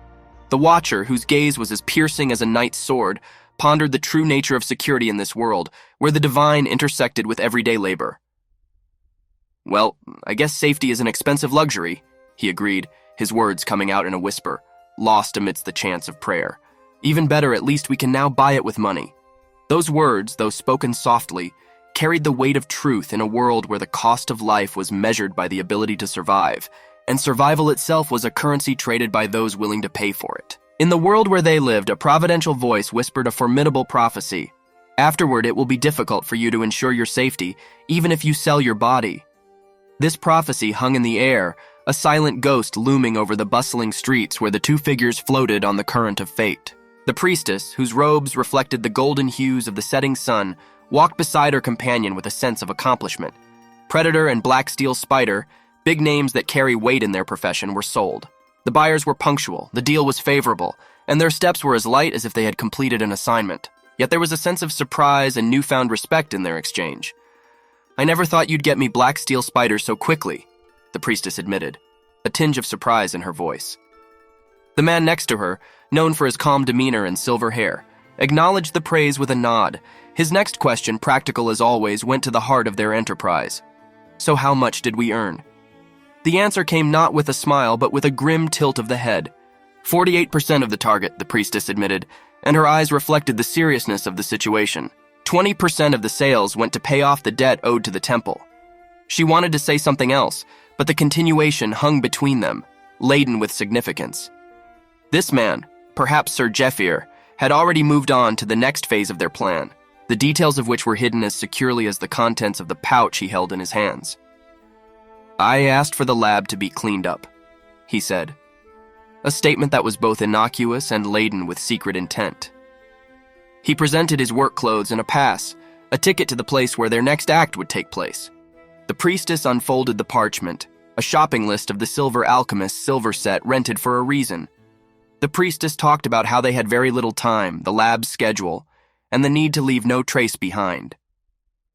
The watcher, whose gaze was as piercing as a knight's sword, pondered the true nature of security in this world, where the divine intersected with everyday labor. "Well, I guess safety is an expensive luxury," he agreed, his words coming out in a whisper, lost amidst the chants of prayer. "Even better, at least we can now buy it with money." Those words, though spoken softly, carried the weight of truth in a world where the cost of life was measured by the ability to survive, and survival itself was a currency traded by those willing to pay for it. In the world where they lived, a providential voice whispered a formidable prophecy. "Afterward, it will be difficult for you to ensure your safety, even if you sell your body." This prophecy hung in the air, a silent ghost looming over the bustling streets where the two figures floated on the current of fate. The priestess, whose robes reflected the golden hues of the setting sun, walked beside her companion with a sense of accomplishment. Predator and Black Steel Spider, big names that carry weight in their profession, were sold. The buyers were punctual, the deal was favorable, and their steps were as light as if they had completed an assignment. Yet there was a sense of surprise and newfound respect in their exchange. "I never thought you'd get me Black Steel Spider so quickly," the priestess admitted, a tinge of surprise in her voice. The man next to her, known for his calm demeanor and silver hair, acknowledged the praise with a nod. His next question, practical as always, went to the heart of their enterprise. "So how much did we earn?" The answer came not with a smile, but with a grim tilt of the head. 48% of the target, the priestess admitted, and her eyes reflected the seriousness of the situation. 20% of the sales went to pay off the debt owed to the temple. She wanted to say something else, but the continuation hung between them, laden with significance. This man, perhaps Sir Jeffir, had already moved on to the next phase of their plan, the details of which were hidden as securely as the contents of the pouch he held in his hands. "I asked for the lab to be cleaned up," he said, a statement that was both innocuous and laden with secret intent. He presented his work clothes and a pass, a ticket to the place where their next act would take place. The priestess unfolded the parchment, a shopping list of the Silver Alchemist's silver set rented for a reason. The priestess talked about how they had very little time, the lab's schedule, and the need to leave no trace behind.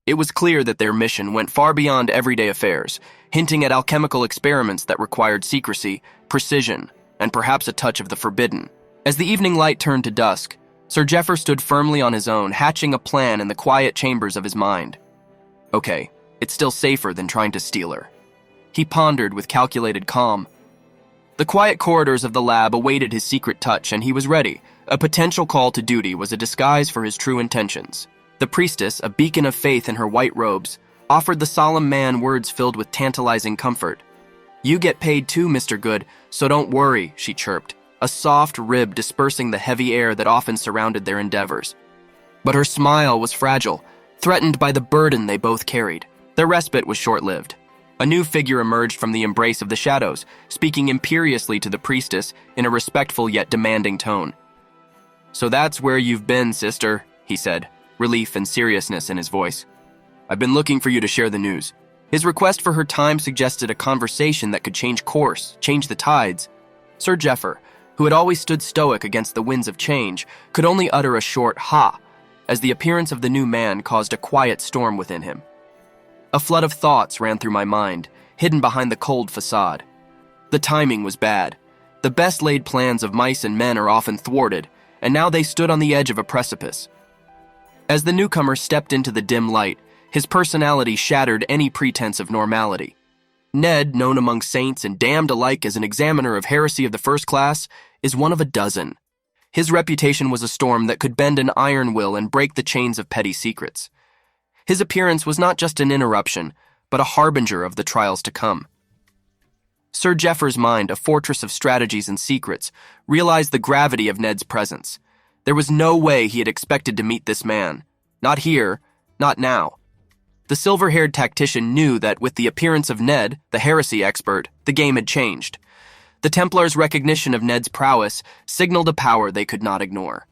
It was clear that their mission went far beyond everyday affairs, hinting at alchemical experiments that required secrecy, precision, and perhaps a touch of the forbidden. As the evening light turned to dusk, Sir Jeffer stood firmly on his own, hatching a plan in the quiet chambers of his mind. Okay, it's still safer than trying to steal her. He pondered with calculated calm. The quiet corridors of the lab awaited his secret touch, and he was ready. A potential call to duty was a disguise for his true intentions. The priestess, a beacon of faith in her white robes, offered the solemn man words filled with tantalizing comfort. "You get paid too, Mr. Good, so don't worry," she chirped, a soft rib dispersing the heavy air that often surrounded their endeavors. But her smile was fragile, threatened by the burden they both carried. Their respite was short-lived. A new figure emerged from the embrace of the shadows, speaking imperiously to the priestess in a respectful yet demanding tone. "So that's where you've been, sister," he said, relief and seriousness in his voice. "I've been looking for you to share the news." His request for her time suggested a conversation that could change course, change the tides. Sir Jeffer, who had always stood stoic against the winds of change, could only utter a short "ha," as the appearance of the new man caused a quiet storm within him. A flood of thoughts ran through my mind, hidden behind the cold facade. The timing was bad. The best-laid plans of mice and men are often thwarted, and now they stood on the edge of a precipice. As the newcomer stepped into the dim light, his personality shattered any pretense of normality. Ned, known among saints and damned alike as an examiner of heresy of the first class, is one of a dozen. His reputation was a storm that could bend an iron will and break the chains of petty secrets. His appearance was not just an interruption, but a harbinger of the trials to come. Sir Jeffer's mind, a fortress of strategies and secrets, realized the gravity of Ned's presence. There was no way he had expected to meet this man. Not here, not now. The silver-haired tactician knew that with the appearance of Ned, the heresy expert, the game had changed. The Templars' recognition of Ned's prowess signaled a power they could not ignore.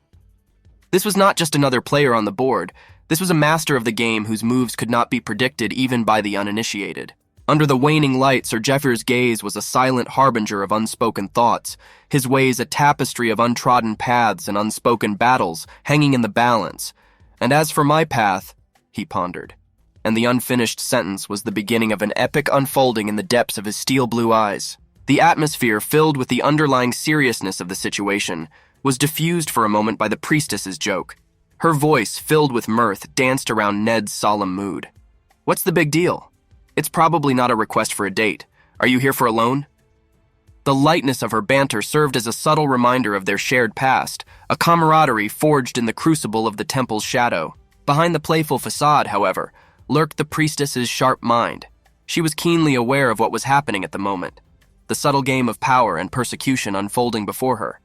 This was not just another player on the board. This was a master of the game whose moves could not be predicted even by the uninitiated. Under the waning light, Sir Jeffer's gaze was a silent harbinger of unspoken thoughts, his ways a tapestry of untrodden paths and unspoken battles hanging in the balance. And as for my path, he pondered, and the unfinished sentence was the beginning of an epic unfolding in the depths of his steel-blue eyes. The atmosphere, filled with the underlying seriousness of the situation, was diffused for a moment by the priestess's joke. Her voice, filled with mirth, danced around Ned's solemn mood. "What's the big deal? It's probably not a request for a date. Are you here for a loan?" The lightness of her banter served as a subtle reminder of their shared past, a camaraderie forged in the crucible of the temple's shadow. Behind the playful facade, however, lurked the priestess's sharp mind. She was keenly aware of what was happening at the moment, the subtle game of power and persecution unfolding before her.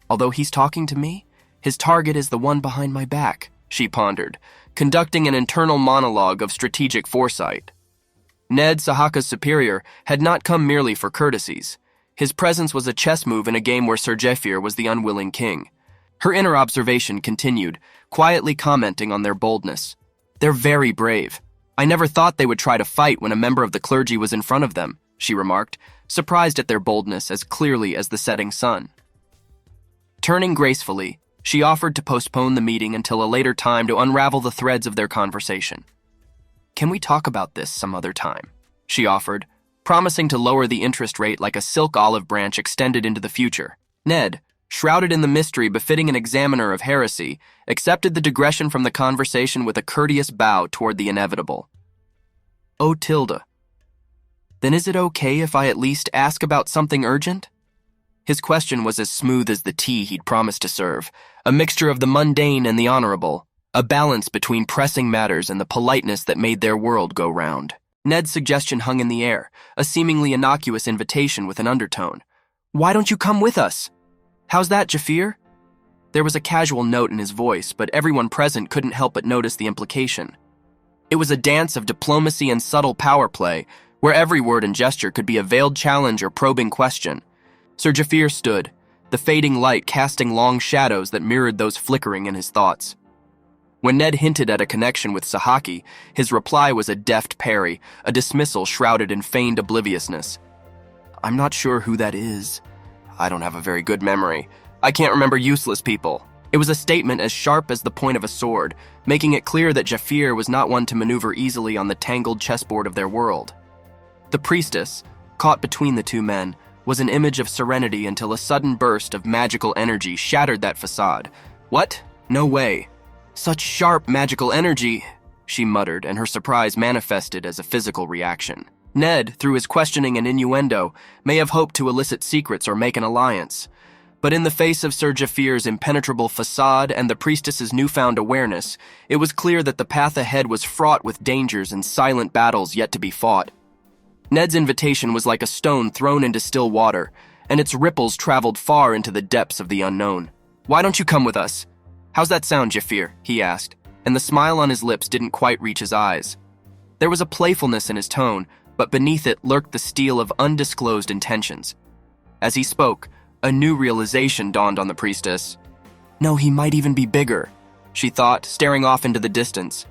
"Although he's talking to me, his target is the one behind my back," she pondered, conducting an internal monologue of strategic foresight. Ned, Sahaka's superior, had not come merely for courtesies. His presence was a chess move in a game where Sir Jeffer was the unwilling king. Her inner observation continued, quietly commenting on their boldness. "They're very brave. I never thought they would try to fight when a member of the clergy was in front of them," she remarked, surprised at their boldness as clearly as the setting sun. Turning gracefully, she offered to postpone the meeting until a later time to unravel the threads of their conversation. "Can we talk about this some other time?" she offered, promising to lower the interest rate like a silk olive branch extended into the future. Ned, shrouded in the mystery befitting an examiner of heresy, accepted the digression from the conversation with a courteous bow toward the inevitable. "Oh, Tilda. Then is it okay if I at least ask about something urgent?" His question was as smooth as the tea he'd promised to serve, a mixture of the mundane and the honorable, a balance between pressing matters and the politeness that made their world go round. Ned's suggestion hung in the air, a seemingly innocuous invitation with an undertone. "Why don't you come with us?" "How's that, Jafir?" There was a casual note in his voice, but everyone present couldn't help but notice the implication. It was a dance of diplomacy and subtle power play, where every word and gesture could be a veiled challenge or probing question. Sir Jafir stood, the fading light casting long shadows that mirrored those flickering in his thoughts. When Ned hinted at a connection with Sahaki, his reply was a deft parry, a dismissal shrouded in feigned obliviousness. "I'm not sure who that is. I don't have a very good memory. I can't remember useless people." It was a statement as sharp as the point of a sword, making it clear that Jafir was not one to maneuver easily on the tangled chessboard of their world. The priestess, caught between the two men, was an image of serenity until a sudden burst of magical energy shattered that facade. "What? No way. Such sharp magical energy," she muttered, and her surprise manifested as a physical reaction. Ned, through his questioning and innuendo, may have hoped to elicit secrets or make an alliance. But in the face of Sir Jafir's impenetrable facade and the priestess's newfound awareness, it was clear that the path ahead was fraught with dangers and silent battles yet to be fought. Ned's invitation was like a stone thrown into still water, and its ripples traveled far into the depths of the unknown. "Why don't you come with us? How's that sound, Jafir?" he asked, and the smile on his lips didn't quite reach his eyes. There was a playfulness in his tone, but beneath it lurked the steel of undisclosed intentions. As he spoke, a new realization dawned on the priestess. "No, he might even be bigger," she thought, staring off into the distance.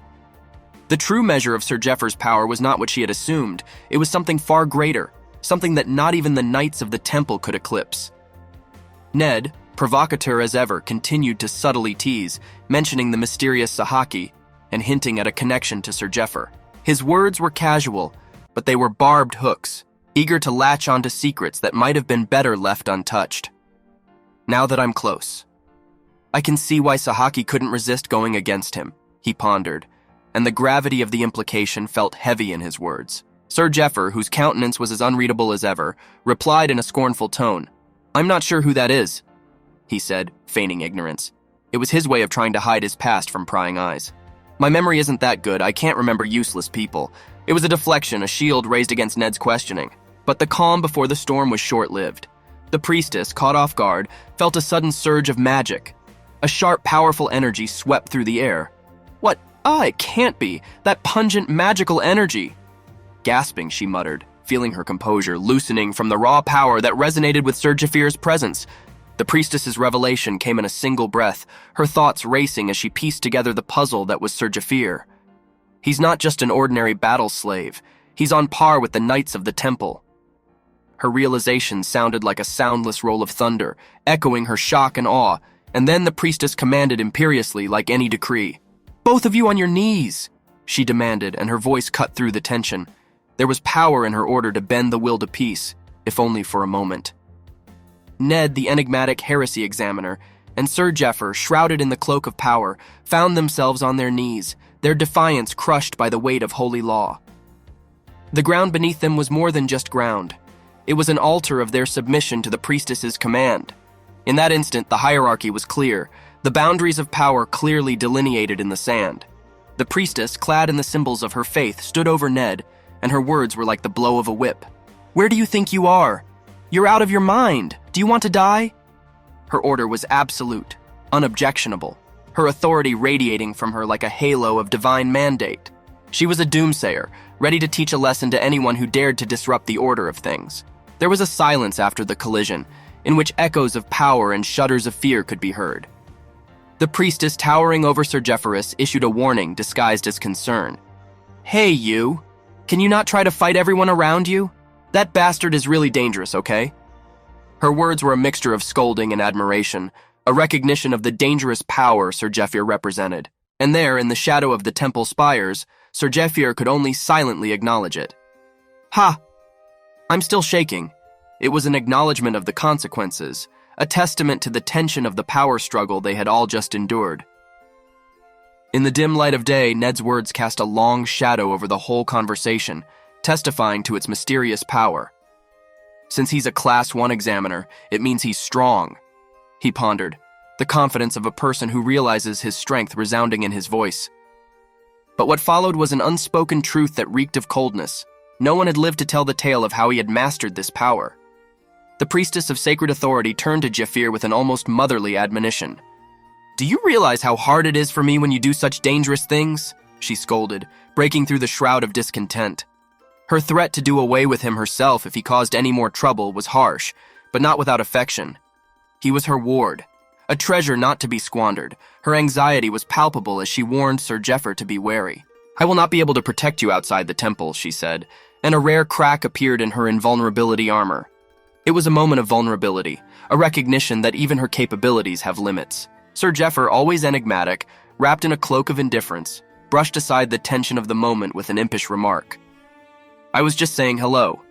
The true measure of Sir Jeffers' power was not what she had assumed. It was something far greater, something that not even the knights of the temple could eclipse. Ned, provocateur as ever, continued to subtly tease, mentioning the mysterious Sahaki and hinting at a connection to Sir Jeffer. His words were casual, but they were barbed hooks, eager to latch onto secrets that might have been better left untouched. "Now that I'm close, I can see why Sahaki couldn't resist going against him," he pondered, and the gravity of the implication felt heavy in his words. Sir Jeffer, whose countenance was as unreadable as ever, replied in a scornful tone. "I'm not sure who that is," he said, feigning ignorance. It was his way of trying to hide his past from prying eyes. "My memory isn't that good. I can't remember useless people." It was a deflection, a shield raised against Ned's questioning. But the calm before the storm was short-lived. The priestess, caught off guard, felt a sudden surge of magic. A sharp, powerful energy swept through the air. "What? It can't be. That pungent, magical energy." Gasping, she muttered, feeling her composure loosening from the raw power that resonated with Sir Jafir's presence. The priestess's revelation came in a single breath, her thoughts racing as she pieced together the puzzle that was Sir Jafir. He's not just an ordinary battle slave. He's on par with the knights of the temple. Her realization sounded like a soundless roll of thunder, echoing her shock and awe, and then the priestess commanded imperiously like any decree. "Both of you on your knees," she demanded, and her voice cut through the tension. There was power in her order to bend the will to peace, if only for a moment. Ned, the enigmatic heresy examiner, and Sir Jeffer, shrouded in the cloak of power, found themselves on their knees, their defiance crushed by the weight of holy law. The ground beneath them was more than just ground. It was an altar of their submission to the priestess's command. In that instant, the hierarchy was clear, the boundaries of power clearly delineated in the sand. The priestess, clad in the symbols of her faith, stood over Ned, and her words were like the blow of a whip. "Where do you think you are? You're out of your mind. Do you want to die?" Her order was absolute, unobjectionable, her authority radiating from her like a halo of divine mandate. She was a doomsayer, ready to teach a lesson to anyone who dared to disrupt the order of things. There was a silence after the collision, in which echoes of power and shudders of fear could be heard. The priestess towering over Sir Jefferus issued a warning disguised as concern. "Hey, you! Can you not try to fight everyone around you? That bastard is really dangerous, okay?" Her words were a mixture of scolding and admiration, a recognition of the dangerous power Sir Jeffer represented. And there, in the shadow of the temple spires, Sir Jeffer could only silently acknowledge it. "Ha! I'm still shaking." It was an acknowledgement of the consequences, a testament to the tension of the power struggle they had all just endured. In the dim light of day, Ned's words cast a long shadow over the whole conversation, testifying to its mysterious power. "Since he's a Class 1 examiner, it means he's strong," he pondered, the confidence of a person who realizes his strength resounding in his voice. But what followed was an unspoken truth that reeked of coldness. No one had lived to tell the tale of how he had mastered this power. The priestess of sacred authority turned to Jafir with an almost motherly admonition. "Do you realize how hard it is for me when you do such dangerous things?" she scolded, breaking through the shroud of discontent. Her threat to do away with him herself if he caused any more trouble was harsh, but not without affection. He was her ward, a treasure not to be squandered. Her anxiety was palpable as she warned Sir Jeffer to be wary. "I will not be able to protect you outside the temple," she said, and a rare crack appeared in her invulnerability armor. It was a moment of vulnerability, a recognition that even her capabilities have limits. Sir Jeffer, always enigmatic, wrapped in a cloak of indifference, brushed aside the tension of the moment with an impish remark. "I was just saying hello."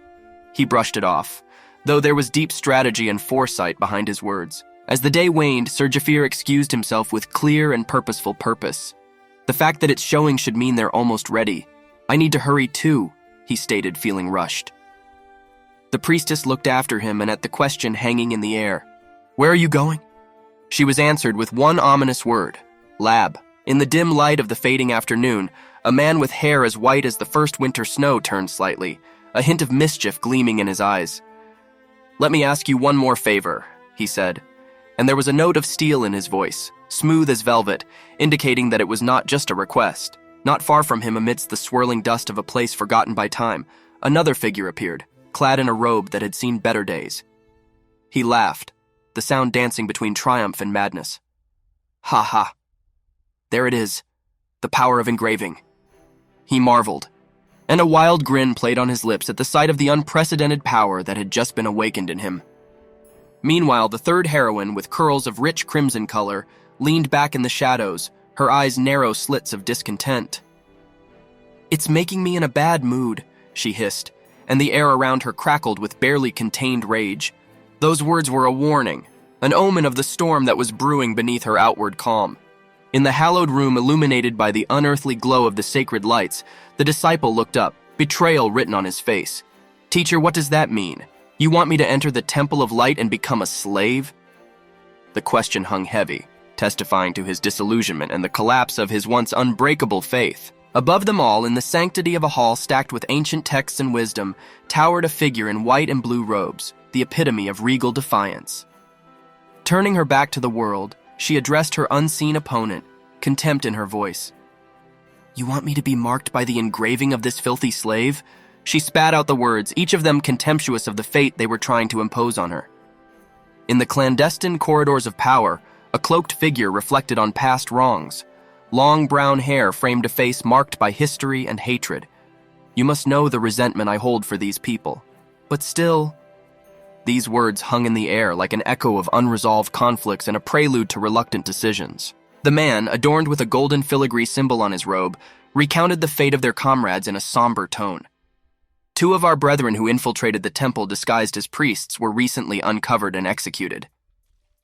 He brushed it off, though there was deep strategy and foresight behind his words. As the day waned, Sir Jafir excused himself with clear and purposeful purpose. "The fact that it's showing should mean they're almost ready. I need to hurry too," he stated, feeling rushed. The priestess looked after him and at the question hanging in the air. "Where are you going?" She was answered with one ominous word: lab. In the dim light of the fading afternoon, a man with hair as white as the first winter snow turned slightly, a hint of mischief gleaming in his eyes. "Let me ask you one more favor," he said, and there was a note of steel in his voice, smooth as velvet, indicating that it was not just a request. Not far from him, amidst the swirling dust of a place forgotten by time, another figure appeared, clad in a robe that had seen better days. He laughed, the sound dancing between triumph and madness. "Ha ha. There it is, the power of engraving." He marveled, and a wild grin played on his lips at the sight of the unprecedented power that had just been awakened in him. Meanwhile, the third heroine, with curls of rich crimson color, leaned back in the shadows, her eyes narrow slits of discontent. "It's making me in a bad mood," she hissed, and the air around her crackled with barely contained rage. Those words were a warning, an omen of the storm that was brewing beneath her outward calm. In the hallowed room illuminated by the unearthly glow of the sacred lights, the disciple looked up, betrayal written on his face. "Teacher, what does that mean? You want me to enter the temple of light and become a slave?" The question hung heavy, testifying to his disillusionment and the collapse of his once unbreakable faith. Above them all, in the sanctity of a hall stacked with ancient texts and wisdom, towered a figure in white and blue robes, the epitome of regal defiance. Turning her back to the world, she addressed her unseen opponent, contempt in her voice. "You want me to be marked by the engraving of this filthy slave?" She spat out the words, each of them contemptuous of the fate they were trying to impose on her. In the clandestine corridors of power, a cloaked figure reflected on past wrongs. Long brown hair framed a face marked by history and hatred. "You must know the resentment I hold for these people. But still..." These words hung in the air like an echo of unresolved conflicts and a prelude to reluctant decisions. The man, adorned with a golden filigree symbol on his robe, recounted the fate of their comrades in a somber tone. "Two of our brethren who infiltrated the temple disguised as priests were recently uncovered and executed."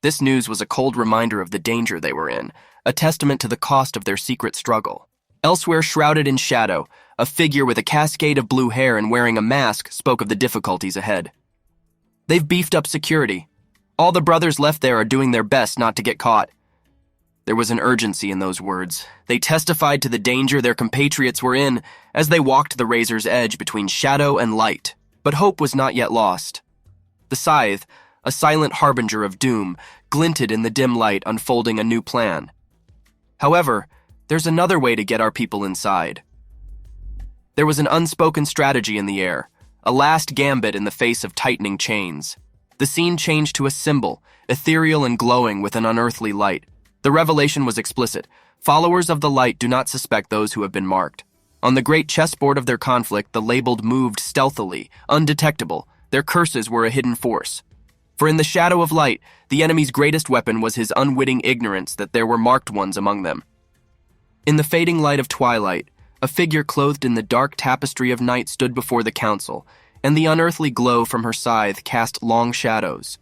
This news was a cold reminder of the danger they were in, a testament to the cost of their secret struggle. Elsewhere, shrouded in shadow, a figure with a cascade of blue hair and wearing a mask spoke of the difficulties ahead. "They've beefed up security. All the brothers left there are doing their best not to get caught." There was an urgency in those words. They testified to the danger their compatriots were in as they walked the razor's edge between shadow and light. But hope was not yet lost. The scythe, a silent harbinger of doom, glinted in the dim light, unfolding a new plan. "However, there's another way to get our people inside." There was an unspoken strategy in the air, a last gambit in the face of tightening chains. The scene changed to a symbol, ethereal and glowing with an unearthly light. The revelation was explicit. Followers of the light do not suspect those who have been marked. On the great chessboard of their conflict, the labeled moved stealthily, undetectable. Their curses were a hidden force. For in the shadow of light, the enemy's greatest weapon was his unwitting ignorance that there were marked ones among them. In the fading light of twilight, a figure clothed in the dark tapestry of night stood before the council, and the unearthly glow from her scythe cast long shadows.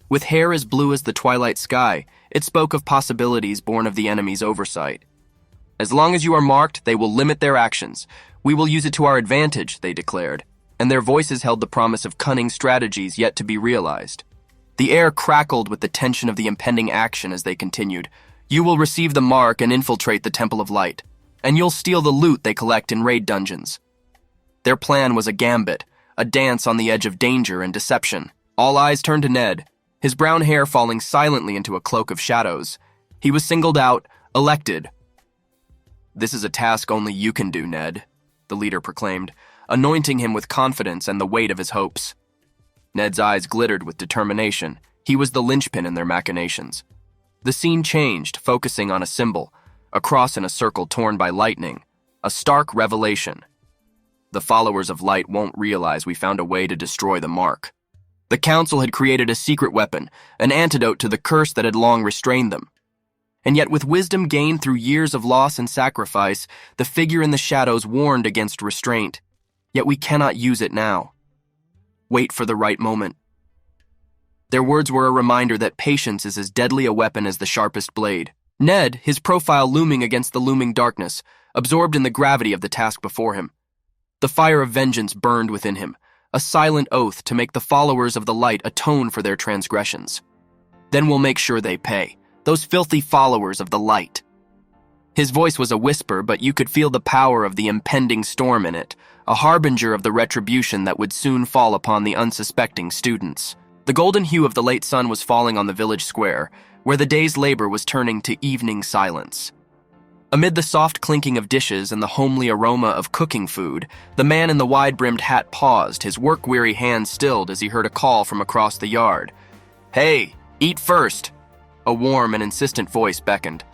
With hair as blue as the twilight sky, it spoke of possibilities born of the enemy's oversight. "As long as you are marked, they will limit their actions. We will use it to our advantage," they declared, and their voices held the promise of cunning strategies yet to be realized. The air crackled with the tension of the impending action as they continued. "You will receive the mark and infiltrate the Temple of Light, and you'll steal the loot they collect in raid dungeons." Their plan was a gambit, a dance on the edge of danger and deception. All eyes turned to Ned, his brown hair falling silently into a cloak of shadows. He was singled out, elected. "This is a task only you can do, Ned," the leader proclaimed, anointing him with confidence and the weight of his hopes. Ned's eyes glittered with determination. He was the linchpin in their machinations. The scene changed, focusing on a symbol, a cross in a circle torn by lightning, a stark revelation. The followers of light won't realize we found a way to destroy the mark. The council had created a secret weapon, an antidote to the curse that had long restrained them. And yet with wisdom gained through years of loss and sacrifice, the figure in the shadows warned against restraint. Yet we cannot use it now. Wait for the right moment. Their words were a reminder that patience is as deadly a weapon as the sharpest blade. Ned, his profile looming against the looming darkness, absorbed in the gravity of the task before him. The fire of vengeance burned within him, a silent oath to make the followers of the light atone for their transgressions. Then we'll make sure they pay, those filthy followers of the light. His voice was a whisper, but you could feel the power of the impending storm in it, a harbinger of the retribution that would soon fall upon the unsuspecting students. The golden hue of the late sun was falling on the village square, where the day's labor was turning to evening silence. Amid the soft clinking of dishes and the homely aroma of cooking food, the man in the wide-brimmed hat paused, his work-weary hands stilled as he heard a call from across the yard. "Hey, eat first!" A warm and insistent voice beckoned.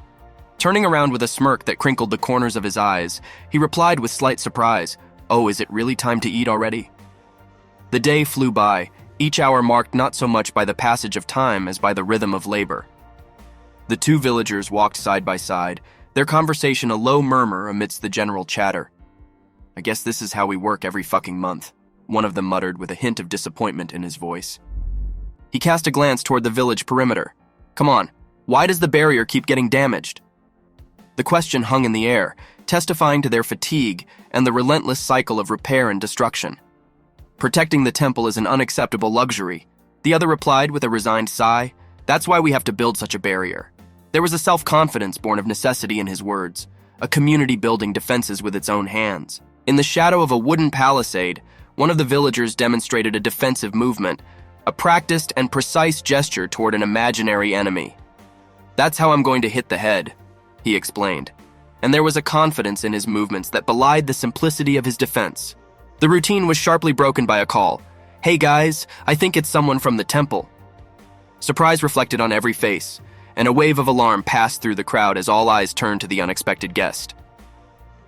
Turning around with a smirk that crinkled the corners of his eyes, he replied with slight surprise, "Oh, is it really time to eat already?" The day flew by, each hour marked not so much by the passage of time as by the rhythm of labor. The two villagers walked side by side, their conversation a low murmur amidst the general chatter. "I guess this is how we work every fucking month," one of them muttered with a hint of disappointment in his voice. He cast a glance toward the village perimeter. "Come on, why does the barrier keep getting damaged?" The question hung in the air, testifying to their fatigue and the relentless cycle of repair and destruction. "Protecting the temple is an unacceptable luxury," the other replied with a resigned sigh. "That's why we have to build such a barrier." There was a self-confidence born of necessity in his words, a community building defenses with its own hands. In the shadow of a wooden palisade, one of the villagers demonstrated a defensive movement, a practiced and precise gesture toward an imaginary enemy. "That's how I'm going to hit the head," he explained, and there was a confidence in his movements that belied the simplicity of his defense. The routine was sharply broken by a call. "Hey guys, I think it's someone from the temple." Surprise reflected on every face, and a wave of alarm passed through the crowd as all eyes turned to the unexpected guest.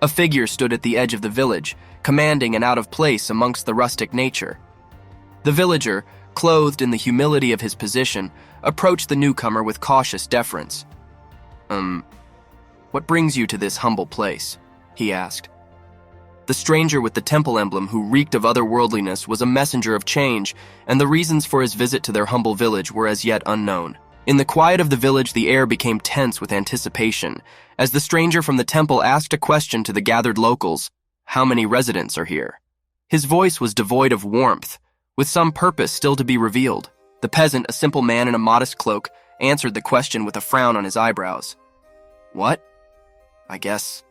A figure stood at the edge of the village, commanding and out of place amongst the rustic nature. The villager, clothed in the humility of his position, approached the newcomer with cautious deference. What brings you to this humble place?" he asked. The stranger with the temple emblem who reeked of otherworldliness was a messenger of change, and the reasons for his visit to their humble village were as yet unknown. In the quiet of the village, the air became tense with anticipation, as the stranger from the temple asked a question to the gathered locals. "How many residents are here?" His voice was devoid of warmth, with some purpose still to be revealed. The peasant, a simple man in a modest cloak, answered the question with a frown on his eyebrows. "What? I guess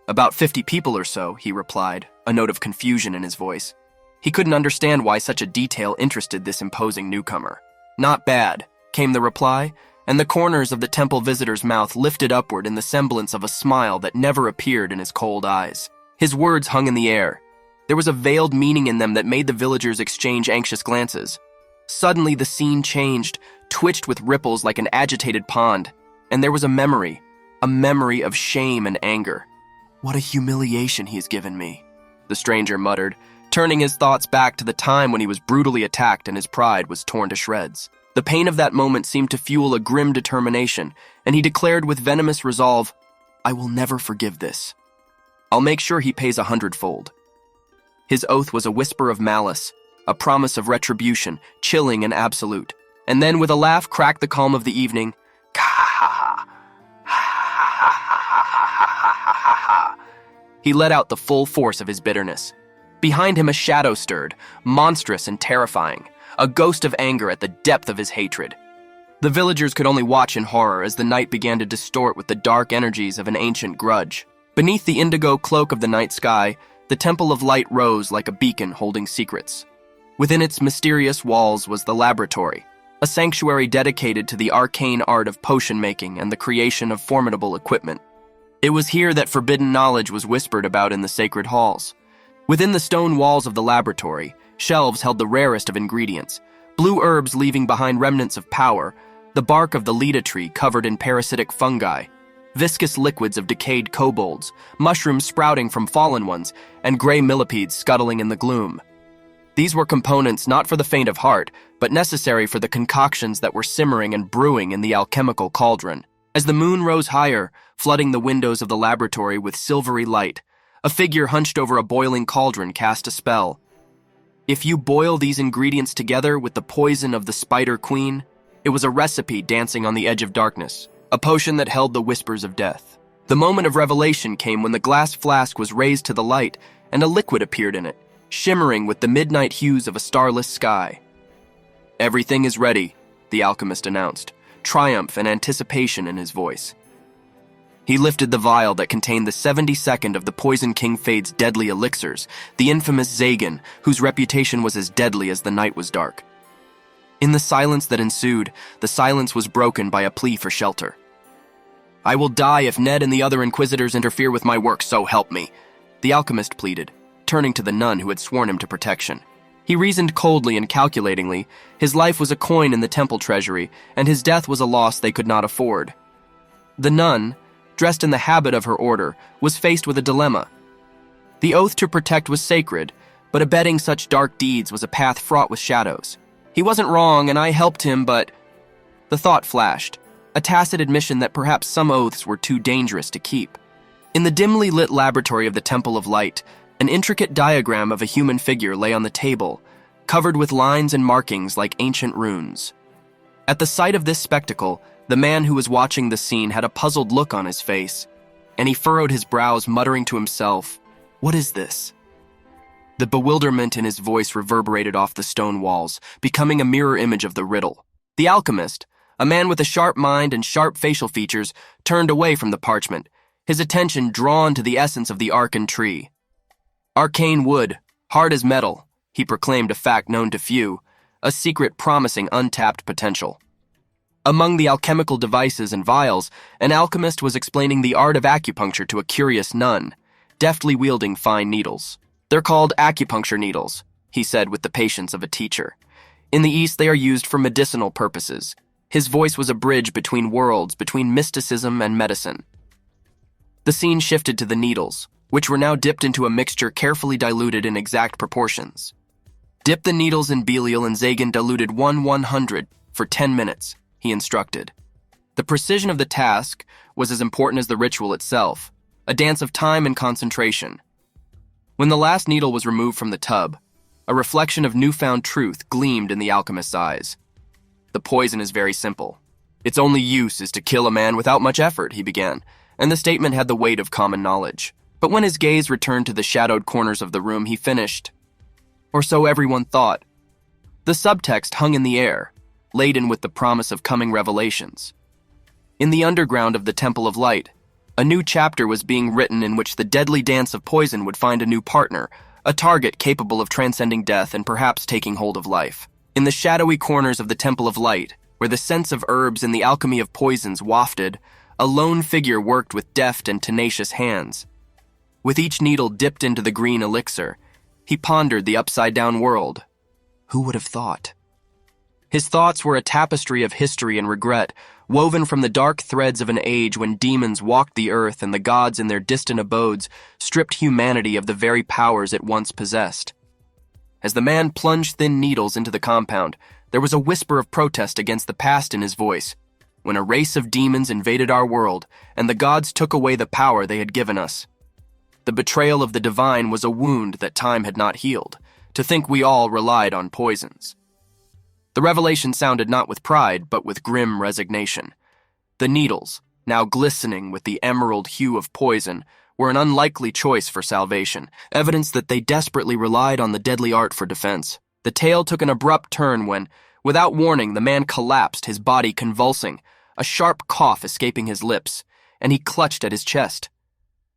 about 50 people or so," he replied, a note of confusion in his voice. He couldn't understand why such a detail interested this imposing newcomer. "Not bad," came the reply, and the corners of the temple visitor's mouth lifted upward in the semblance of a smile that never appeared in his cold eyes. His words hung in the air. There was a veiled meaning in them that made the villagers exchange anxious glances. Suddenly the scene changed, twitched with ripples like an agitated pond, and there was a memory of shame and anger. "What a humiliation he has given me," the stranger muttered, turning his thoughts back to the time when he was brutally attacked and his pride was torn to shreds. The pain of that moment seemed to fuel a grim determination, and he declared with venomous resolve, "I will never forgive this. I'll make sure he pays 100-fold. His oath was a whisper of malice, a promise of retribution, chilling and absolute. And then with a laugh cracked the calm of the evening. He let out the full force of his bitterness. Behind him a shadow stirred, monstrous and terrifying, a ghost of anger at the depth of his hatred. The villagers could only watch in horror as the night began to distort with the dark energies of an ancient grudge. Beneath the indigo cloak of the night sky, the Temple of Light rose like a beacon holding secrets. Within its mysterious walls was the laboratory, a sanctuary dedicated to the arcane art of potion making and the creation of formidable equipment. It was here that forbidden knowledge was whispered about in the sacred halls. Within the stone walls of the laboratory, shelves held the rarest of ingredients, blue herbs leaving behind remnants of power, The bark of the leda tree covered in parasitic fungi, viscous liquids of decayed kobolds, mushrooms sprouting from fallen ones, and gray millipedes scuttling in the gloom. These were components not for the faint of heart, but necessary for the concoctions that were simmering and brewing in the alchemical cauldron. As the moon rose higher, flooding the windows of the laboratory with silvery light, a figure hunched over a boiling cauldron cast a spell. If you boil these ingredients together with the poison of the Spider Queen, it was a recipe dancing on the edge of darkness, a potion that held the whispers of death. The moment of revelation came when the glass flask was raised to the light and a liquid appeared in it, shimmering with the midnight hues of a starless sky. "Everything is ready," the alchemist announced, triumph and anticipation in his voice. He lifted the vial that contained the 72nd of the Poison King Fade's deadly elixirs, the infamous Zagan, whose reputation was as deadly as the night was dark. In the silence that ensued, the silence was broken by a plea for shelter. "I will die if Ned and the other Inquisitors interfere with my work, so help me," the alchemist pleaded, turning to the nun who had sworn him to protection. He reasoned coldly and calculatingly. His life was a coin in the temple treasury, and his death was a loss they could not afford. The nun, dressed in the habit of her order, was faced with a dilemma. The oath to protect was sacred, but abetting such dark deeds was a path fraught with shadows. He wasn't wrong, and I helped him, but... The thought flashed, a tacit admission that perhaps some oaths were too dangerous to keep. In the dimly lit laboratory of the Temple of Light, an intricate diagram of a human figure lay on the table, covered with lines and markings like ancient runes. At the sight of this spectacle, the man who was watching the scene had a puzzled look on his face, and he furrowed his brows, muttering to himself, "What is this?" The bewilderment in his voice reverberated off the stone walls, becoming a mirror image of the riddle. The alchemist, a man with a sharp mind and sharp facial features, turned away from the parchment, his attention drawn to the essence of the arcane tree. "Arcane wood, hard as metal," he proclaimed, a fact known to few, a secret promising untapped potential. Among the alchemical devices and vials, an alchemist was explaining the art of acupuncture to a curious nun, deftly wielding fine needles. "They're called acupuncture needles," he said with the patience of a teacher. "In the East, they are used for medicinal purposes." His voice was a bridge between worlds, between mysticism and medicine. The scene shifted to the needles, which were now dipped into a mixture carefully diluted in exact proportions. "Dip the needles in Belial and Zagan diluted 1/100 for 10 minutes, he instructed. The precision of the task was as important as the ritual itself, a dance of time and concentration. When the last needle was removed from the tub, a reflection of newfound truth gleamed in the alchemist's eyes. "The poison is very simple. Its only use is to kill a man without much effort," he began, and the statement had the weight of common knowledge. But when his gaze returned to the shadowed corners of the room, he finished. "Or so everyone thought." The subtext hung in the air, laden with the promise of coming revelations. In the underground of the Temple of Light, a new chapter was being written in which the deadly dance of poison would find a new partner, a target capable of transcending death and perhaps taking hold of life. In the shadowy corners of the Temple of Light, where the scents of herbs and the alchemy of poisons wafted, a lone figure worked with deft and tenacious hands. With each needle dipped into the green elixir, he pondered the upside-down world. Who would have thought? His thoughts were a tapestry of history and regret, woven from the dark threads of an age when demons walked the earth and the gods in their distant abodes stripped humanity of the very powers it once possessed. As the man plunged thin needles into the compound, there was a whisper of protest against the past in his voice. When a race of demons invaded our world, and the gods took away the power they had given us. The betrayal of the divine was a wound that time had not healed, to think we all relied on poisons. The revelation sounded not with pride, but with grim resignation. The needles, now glistening with the emerald hue of poison, were an unlikely choice for salvation, evidence that they desperately relied on the deadly art for defense. The tale took an abrupt turn when, without warning, the man collapsed, his body convulsing, a sharp cough escaping his lips, and he clutched at his chest.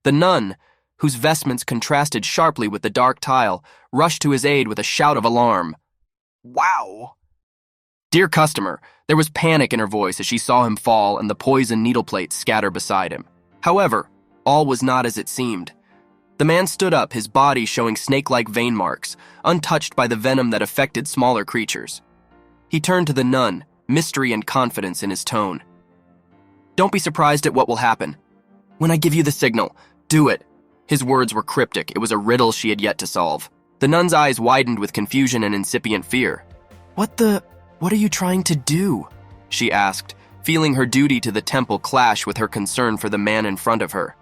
The nun, whose vestments contrasted sharply with the dark tile, rushed to his aid with a shout of alarm. "Wow!" "Dear customer," there was panic in her voice as she saw him fall and the poison needle plates scatter beside him. However, all was not as it seemed. The man stood up, his body showing snake-like vein marks, untouched by the venom that affected smaller creatures. He turned to the nun, mystery and confidence in his tone. "Don't be surprised at what will happen. When I give you the signal, do it." His words were cryptic. It was a riddle she had yet to solve. The nun's eyes widened with confusion and incipient fear. What are you trying to do?" she asked, feeling her duty to the temple clash with her concern for the man in front of her.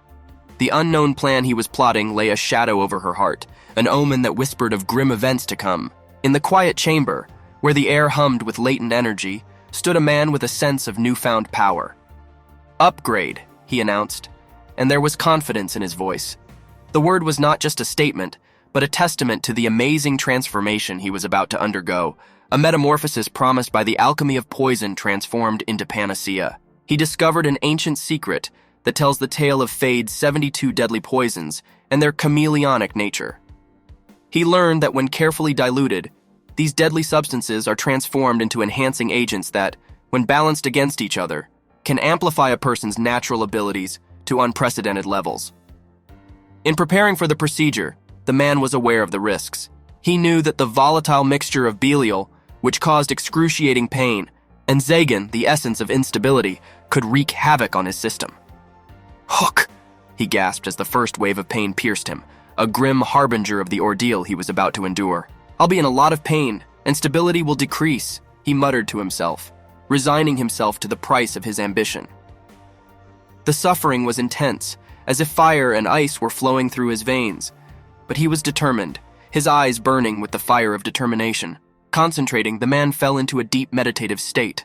The unknown plan he was plotting lay a shadow over her heart, an omen that whispered of grim events to come. In the quiet chamber, where the air hummed with latent energy, stood a man with a sense of newfound power. "Upgrade," he announced, and there was confidence in his voice. The word was not just a statement, but a testament to the amazing transformation he was about to undergo, a metamorphosis promised by the alchemy of poison transformed into panacea. He discovered an ancient secret that tells the tale of Fade's 72 deadly poisons and their chameleonic nature. He learned that when carefully diluted, these deadly substances are transformed into enhancing agents that, when balanced against each other, can amplify a person's natural abilities to unprecedented levels. In preparing for the procedure, the man was aware of the risks. He knew that the volatile mixture of Belial, which caused excruciating pain, and Zagan, the essence of instability, could wreak havoc on his system. "Hook!" he gasped as the first wave of pain pierced him, a grim harbinger of the ordeal he was about to endure. "I'll be in a lot of pain, and stability will decrease," he muttered to himself, resigning himself to the price of his ambition. The suffering was intense, as if fire and ice were flowing through his veins, but he was determined, his eyes burning with the fire of determination. Concentrating, the man fell into a deep meditative state.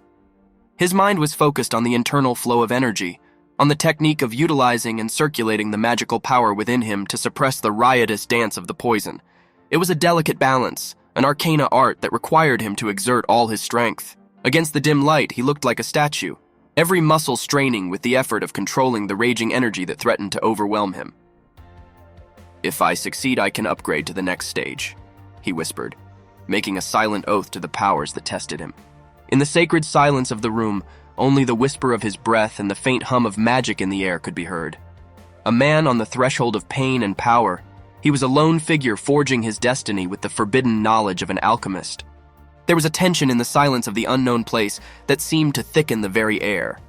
His mind was focused on the internal flow of energy, on the technique of utilizing and circulating the magical power within him to suppress the riotous dance of the poison. It was a delicate balance, an arcana art that required him to exert all his strength. Against the dim light, he looked like a statue, every muscle straining with the effort of controlling the raging energy that threatened to overwhelm him. "If I succeed, I can upgrade to the next stage," he whispered, making a silent oath to the powers that tested him. In the sacred silence of the room, only the whisper of his breath and the faint hum of magic in the air could be heard. A man on the threshold of pain and power, he was a lone figure forging his destiny with the forbidden knowledge of an alchemist. There was a tension in the silence of the unknown place that seemed to thicken the very air.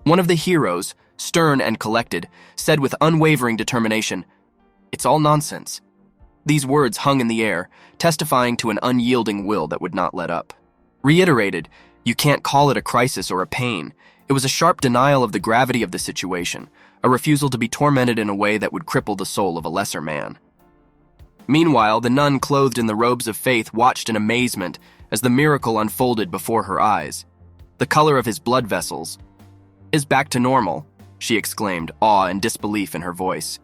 One of the heroes, stern and collected, said with unwavering determination, "It's all nonsense." These words hung in the air, testifying to an unyielding will that would not let up. Reiterated, "You can't call it a crisis or a pain." It was a sharp denial of the gravity of the situation, a refusal to be tormented in a way that would cripple the soul of a lesser man. Meanwhile, the nun clothed in the robes of faith watched in amazement as the miracle unfolded before her eyes. The color of his blood vessels is back to normal, she exclaimed, awe and disbelief in her voice.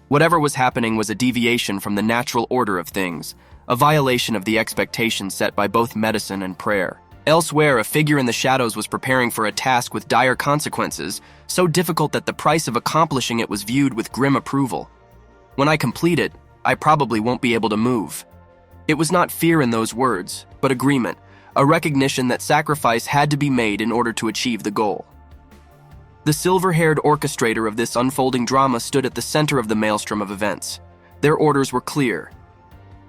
Whatever was happening was a deviation from the natural order of things, a violation of the expectations set by both medicine and prayer. Elsewhere, a figure in the shadows was preparing for a task with dire consequences, so difficult that the price of accomplishing it was viewed with grim approval. "When I complete it, I probably won't be able to move." It was not fear in those words, but agreement, a recognition that sacrifice had to be made in order to achieve the goal. The silver-haired orchestrator of this unfolding drama stood at the center of the maelstrom of events. Their orders were clear.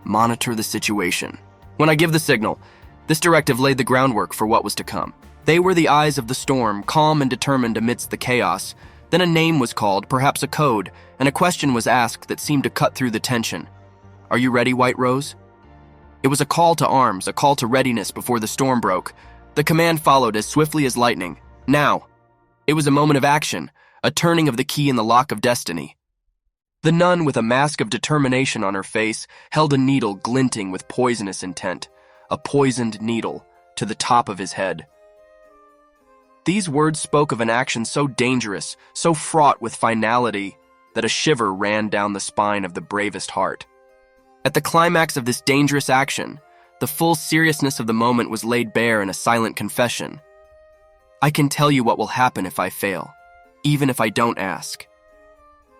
Monitor the situation. When I give the signal, this directive laid the groundwork for what was to come. They were the eyes of the storm, calm and determined amidst the chaos. Then a name was called, perhaps a code, and a question was asked that seemed to cut through the tension. "Are you ready, White Rose?" It was a call to arms, a call to readiness before the storm broke. The command followed as swiftly as lightning. Now. It was a moment of action, a turning of the key in the lock of destiny. The nun, with a mask of determination on her face, held a needle glinting with poisonous intent, a poisoned needle, to the top of his head. These words spoke of an action so dangerous, so fraught with finality, that a shiver ran down the spine of the bravest heart. At the climax of this dangerous action, the full seriousness of the moment was laid bare in a silent confession. "I can tell you what will happen if I fail, even if I don't ask.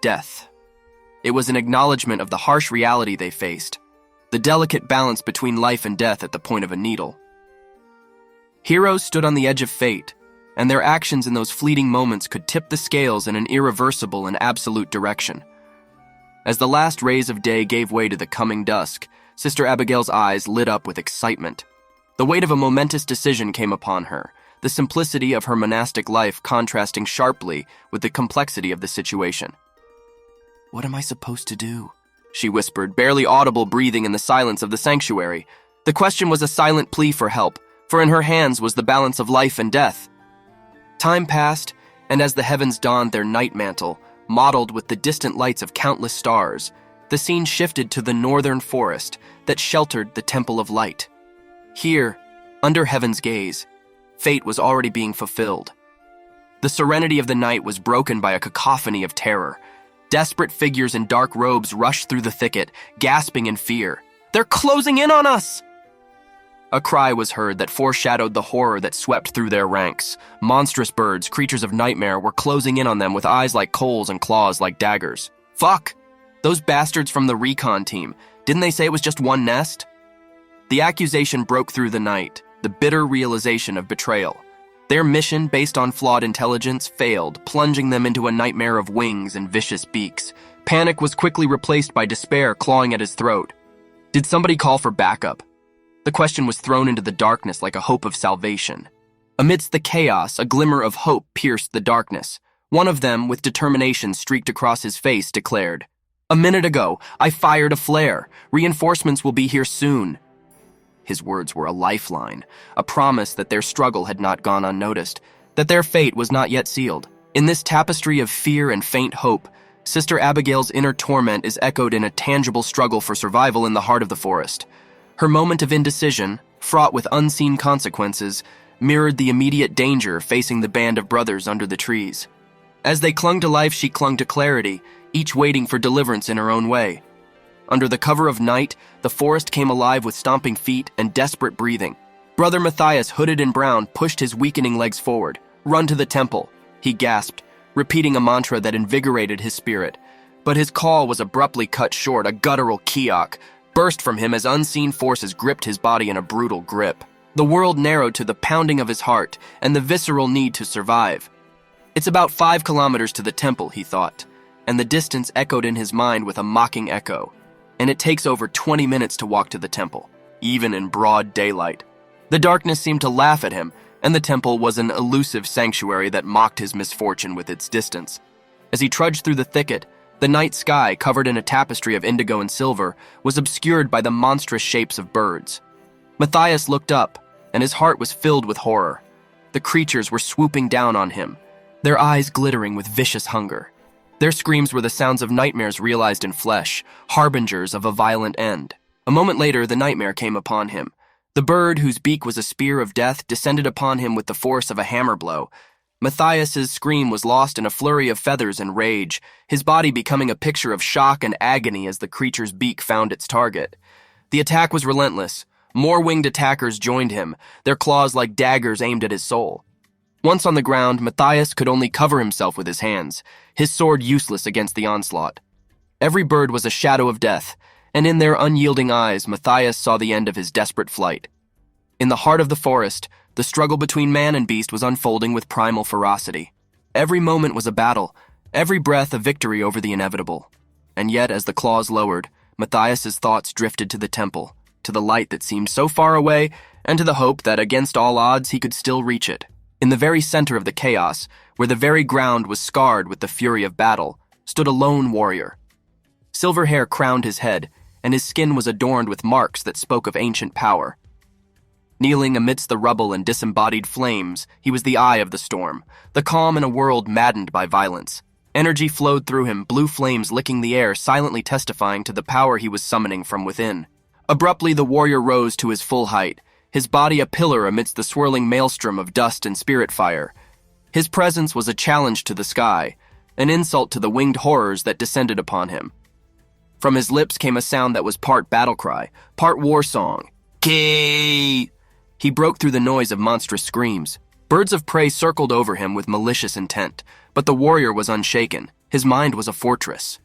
Death." It was an acknowledgement of the harsh reality they faced, the delicate balance between life and death at the point of a needle. Heroes stood on the edge of fate, and their actions in those fleeting moments could tip the scales in an irreversible and absolute direction. As the last rays of day gave way to the coming dusk, Sister Abigail's eyes lit up with excitement. The weight of a momentous decision came upon her, the simplicity of her monastic life contrasting sharply with the complexity of the situation. "What am I supposed to do?" she whispered, barely audible, breathing in the silence of the sanctuary. The question was a silent plea for help, for in her hands was the balance of life and death. Time passed, and as the heavens donned their night mantle, mottled with the distant lights of countless stars, the scene shifted to the northern forest that sheltered the Temple of Light. Here, under heaven's gaze, fate was already being fulfilled. The serenity of the night was broken by a cacophony of terror. Desperate figures in dark robes rushed through the thicket, gasping in fear. "They're closing in on us!" A cry was heard that foreshadowed the horror that swept through their ranks. Monstrous birds, creatures of nightmare, were closing in on them with eyes like coals and claws like daggers. Fuck! Those bastards from the recon team. Didn't they say it was just one nest? The accusation broke through the night, the bitter realization of betrayal. Their mission, based on flawed intelligence, failed, plunging them into a nightmare of wings and vicious beaks. Panic was quickly replaced by despair clawing at his throat. Did somebody call for backup? The question was thrown into the darkness like a hope of salvation. Amidst the chaos, a glimmer of hope pierced the darkness. One of them, with determination streaked across his face, declared, "A minute ago, I fired a flare. Reinforcements will be here soon." His words were a lifeline, a promise that their struggle had not gone unnoticed, that their fate was not yet sealed. In this tapestry of fear and faint hope, Sister Abigail's inner torment is echoed in a tangible struggle for survival in the heart of the forest. Her moment of indecision, fraught with unseen consequences, mirrored the immediate danger facing the band of brothers under the trees. As they clung to life, she clung to clarity, each waiting for deliverance in her own way. Under the cover of night, the forest came alive with stomping feet and desperate breathing. Brother Matthias, hooded in brown, pushed his weakening legs forward. "Run to the temple," he gasped, repeating a mantra that invigorated his spirit. But his call was abruptly cut short. A guttural kiak burst from him as unseen forces gripped his body in a brutal grip. The world narrowed to the pounding of his heart and the visceral need to survive. "It's about 5 kilometers to the temple," he thought, and the distance echoed in his mind with a mocking echo. "And it takes over 20 minutes to walk to the temple, even in broad daylight." The darkness seemed to laugh at him, and the temple was an elusive sanctuary that mocked his misfortune with its distance. As he trudged through the thicket, the night sky, covered in a tapestry of indigo and silver, was obscured by the monstrous shapes of birds. Matthias looked up, and his heart was filled with horror. The creatures were swooping down on him, their eyes glittering with vicious hunger. Their screams were the sounds of nightmares realized in flesh, harbingers of a violent end. A moment later, the nightmare came upon him. The bird, whose beak was a spear of death, descended upon him with the force of a hammer blow. Matthias's scream was lost in a flurry of feathers and rage, his body becoming a picture of shock and agony as the creature's beak found its target. The attack was relentless. More winged attackers joined him, their claws like daggers aimed at his soul. Once on the ground, Matthias could only cover himself with his hands, his sword useless against the onslaught. Every bird was a shadow of death, and in their unyielding eyes, Matthias saw the end of his desperate flight. In the heart of the forest, the struggle between man and beast was unfolding with primal ferocity. Every moment was a battle, every breath a victory over the inevitable. And yet, as the claws lowered, Matthias's thoughts drifted to the temple, to the light that seemed so far away, and to the hope that, against all odds, he could still reach it. In the very center of the chaos, where the very ground was scarred with the fury of battle, stood a lone warrior. Silver hair crowned his head, and his skin was adorned with marks that spoke of ancient power. Kneeling amidst the rubble and disembodied flames, he was the eye of the storm, the calm in a world maddened by violence. Energy flowed through him, blue flames licking the air, silently testifying to the power he was summoning from within. Abruptly, the warrior rose to his full height, his body a pillar amidst the swirling maelstrom of dust and spirit fire. His presence was a challenge to the sky, an insult to the winged horrors that descended upon him. From his lips came a sound that was part battle cry, part war song. Kee! He broke through the noise of monstrous screams. Birds of prey circled over him with malicious intent, but the warrior was unshaken. His mind was a fortress.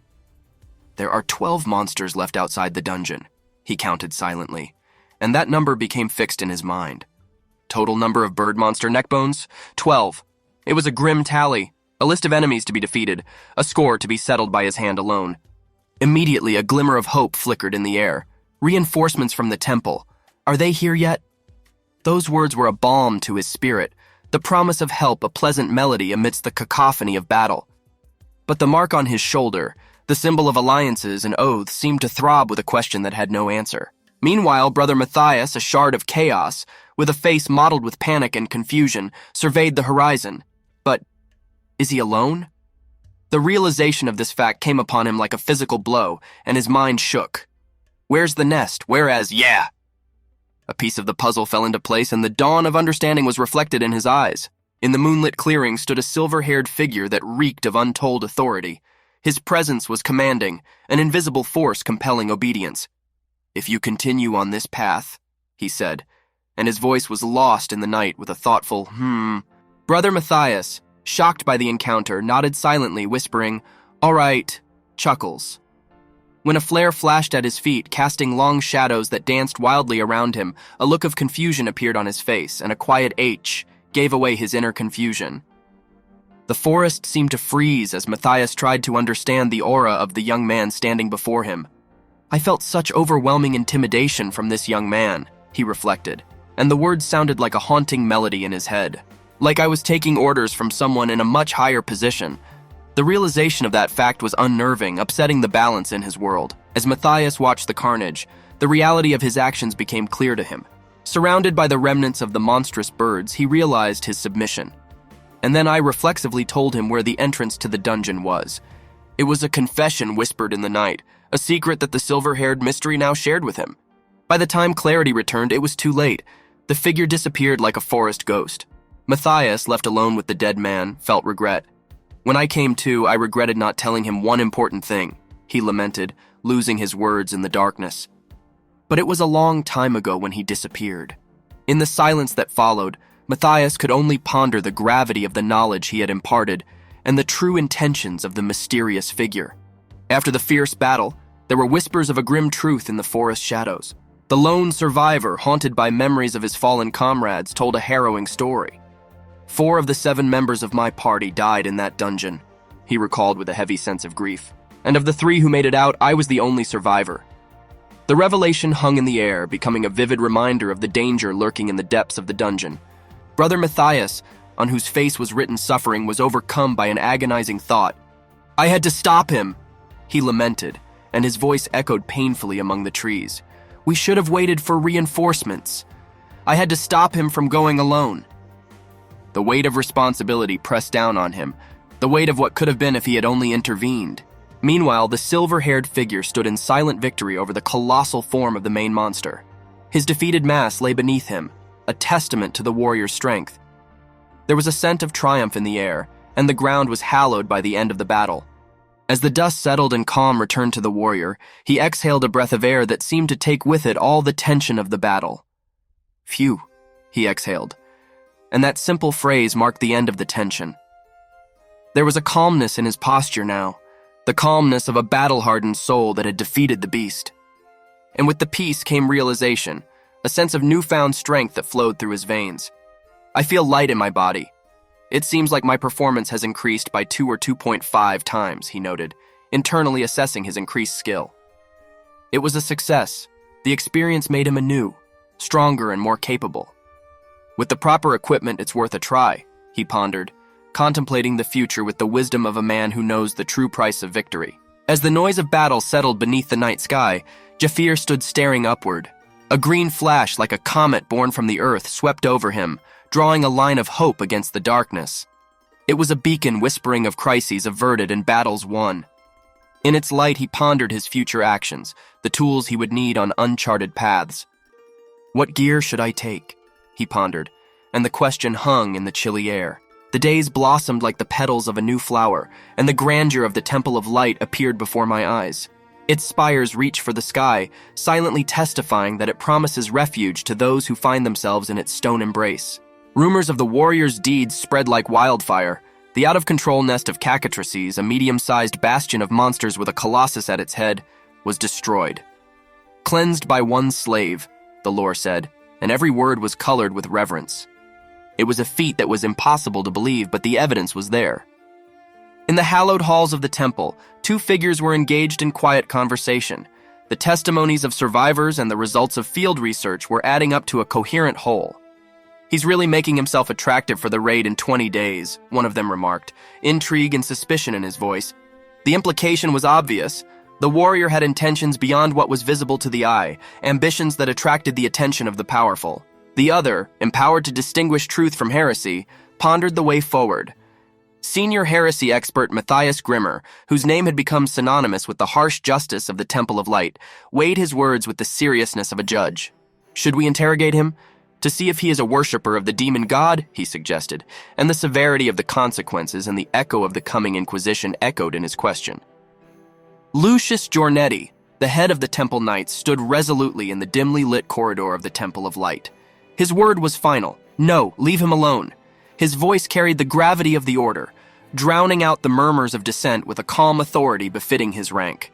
"There are 12 monsters left outside the dungeon," he counted silently, and that number became fixed in his mind. Total number of bird monster neckbones? 12. It was a grim tally, a list of enemies to be defeated, a score to be settled by his hand alone. Immediately, a glimmer of hope flickered in the air. Reinforcements from the temple. Are they here yet? Those words were a balm to his spirit, the promise of help a pleasant melody amidst the cacophony of battle. But the mark on his shoulder, the symbol of alliances and oaths, seemed to throb with a question that had no answer. Meanwhile, Brother Matthias, a shard of chaos, with a face mottled with panic and confusion, surveyed the horizon. But is he alone? The realization of this fact came upon him like a physical blow, and his mind shook. Where's the nest? Whereas, yeah. A piece of the puzzle fell into place, and the dawn of understanding was reflected in his eyes. In the moonlit clearing stood a silver-haired figure that reeked of untold authority. His presence was commanding, an invisible force compelling obedience. "If you continue on this path," he said, and his voice was lost in the night with a thoughtful, Brother Matthias, shocked by the encounter, nodded silently, whispering, "All right," chuckles. When a flare flashed at his feet, casting long shadows that danced wildly around him, a look of confusion appeared on his face, and a quiet H gave away his inner confusion. The forest seemed to freeze as Matthias tried to understand the aura of the young man standing before him. "I felt such overwhelming intimidation from this young man," he reflected, and the words sounded like a haunting melody in his head. Like I was taking orders from someone in a much higher position. The realization of that fact was unnerving, upsetting the balance in his world. As Matthias watched the carnage, the reality of his actions became clear to him. Surrounded by the remnants of the monstrous birds, he realized his submission. And then I reflexively told him where the entrance to the dungeon was. It was a confession whispered in the night, a secret that the silver-haired mystery now shared with him. By the time clarity returned, it was too late. The figure disappeared like a forest ghost. Matthias, left alone with the dead man, felt regret. "When I came to, I regretted not telling him one important thing," he lamented, losing his words in the darkness. But it was a long time ago when he disappeared. In the silence that followed, Matthias could only ponder the gravity of the knowledge he had imparted and the true intentions of the mysterious figure. After the fierce battle, there were whispers of a grim truth in the forest shadows. The lone survivor, haunted by memories of his fallen comrades, told a harrowing story. 4 of the 7 members of my party died in that dungeon, he recalled with a heavy sense of grief. And of the 3 who made it out, I was the only survivor. The revelation hung in the air, becoming a vivid reminder of the danger lurking in the depths of the dungeon. Brother Matthias, on whose face was written suffering, was overcome by an agonizing thought. "I had to stop him," he lamented, and his voice echoed painfully among the trees. "We should have waited for reinforcements. I had to stop him from going alone." The weight of responsibility pressed down on him, the weight of what could have been if he had only intervened. Meanwhile, the silver-haired figure stood in silent victory over the colossal form of the main monster. His defeated mass lay beneath him, a testament to the warrior's strength. There was a scent of triumph in the air, and the ground was hallowed by the end of the battle. As the dust settled and calm returned to the warrior, he exhaled a breath of air that seemed to take with it all the tension of the battle. "Phew," he exhaled, and that simple phrase marked the end of the tension. There was a calmness in his posture now, the calmness of a battle-hardened soul that had defeated the beast. And with the peace came realization, a sense of newfound strength that flowed through his veins. "I feel light in my body. It seems like my performance has increased by 2 or 2.5 times, he noted, internally assessing his increased skill. It was a success. The experience made him anew, stronger and more capable. With the proper equipment, it's worth a try, he pondered, contemplating the future with the wisdom of a man who knows the true price of victory. As the noise of battle settled beneath the night sky, Jafir stood staring upward. A green flash like a comet born from the earth swept over him, drawing a line of hope against the darkness. It was a beacon whispering of crises averted and battles won. In its light, he pondered his future actions, the tools he would need on uncharted paths. What gear should I take? He pondered, and the question hung in the chilly air. The days blossomed like the petals of a new flower, and the grandeur of the Temple of Light appeared before my eyes. Its spires reach for the sky, silently testifying that it promises refuge to those who find themselves in its stone embrace. Rumors of the warrior's deeds spread like wildfire. The out-of-control nest of cacatruses, a medium-sized bastion of monsters with a colossus at its head, was destroyed. Cleansed by one slave, the lore said, and every word was colored with reverence. It was a feat that was impossible to believe, but the evidence was there. In the hallowed halls of the temple, 2 figures were engaged in quiet conversation. The testimonies of survivors and the results of field research were adding up to a coherent whole. "He's really making himself attractive for the raid in 20 days, one of them remarked, intrigue and suspicion in his voice. The implication was obvious. The warrior had intentions beyond what was visible to the eye, ambitions that attracted the attention of the powerful. The other, empowered to distinguish truth from heresy, pondered the way forward. Senior heresy expert Matthias Grimmer, whose name had become synonymous with the harsh justice of the Temple of Light, weighed his words with the seriousness of a judge. "Should we interrogate him? To see if he is a worshipper of the demon god," he suggested, and the severity of the consequences and the echo of the coming Inquisition echoed in his question. Lucius Giornetti, the head of the Temple Knights, stood resolutely in the dimly lit corridor of the Temple of Light. His word was final. "No, leave him alone." His voice carried the gravity of the order, drowning out the murmurs of dissent with a calm authority befitting his rank.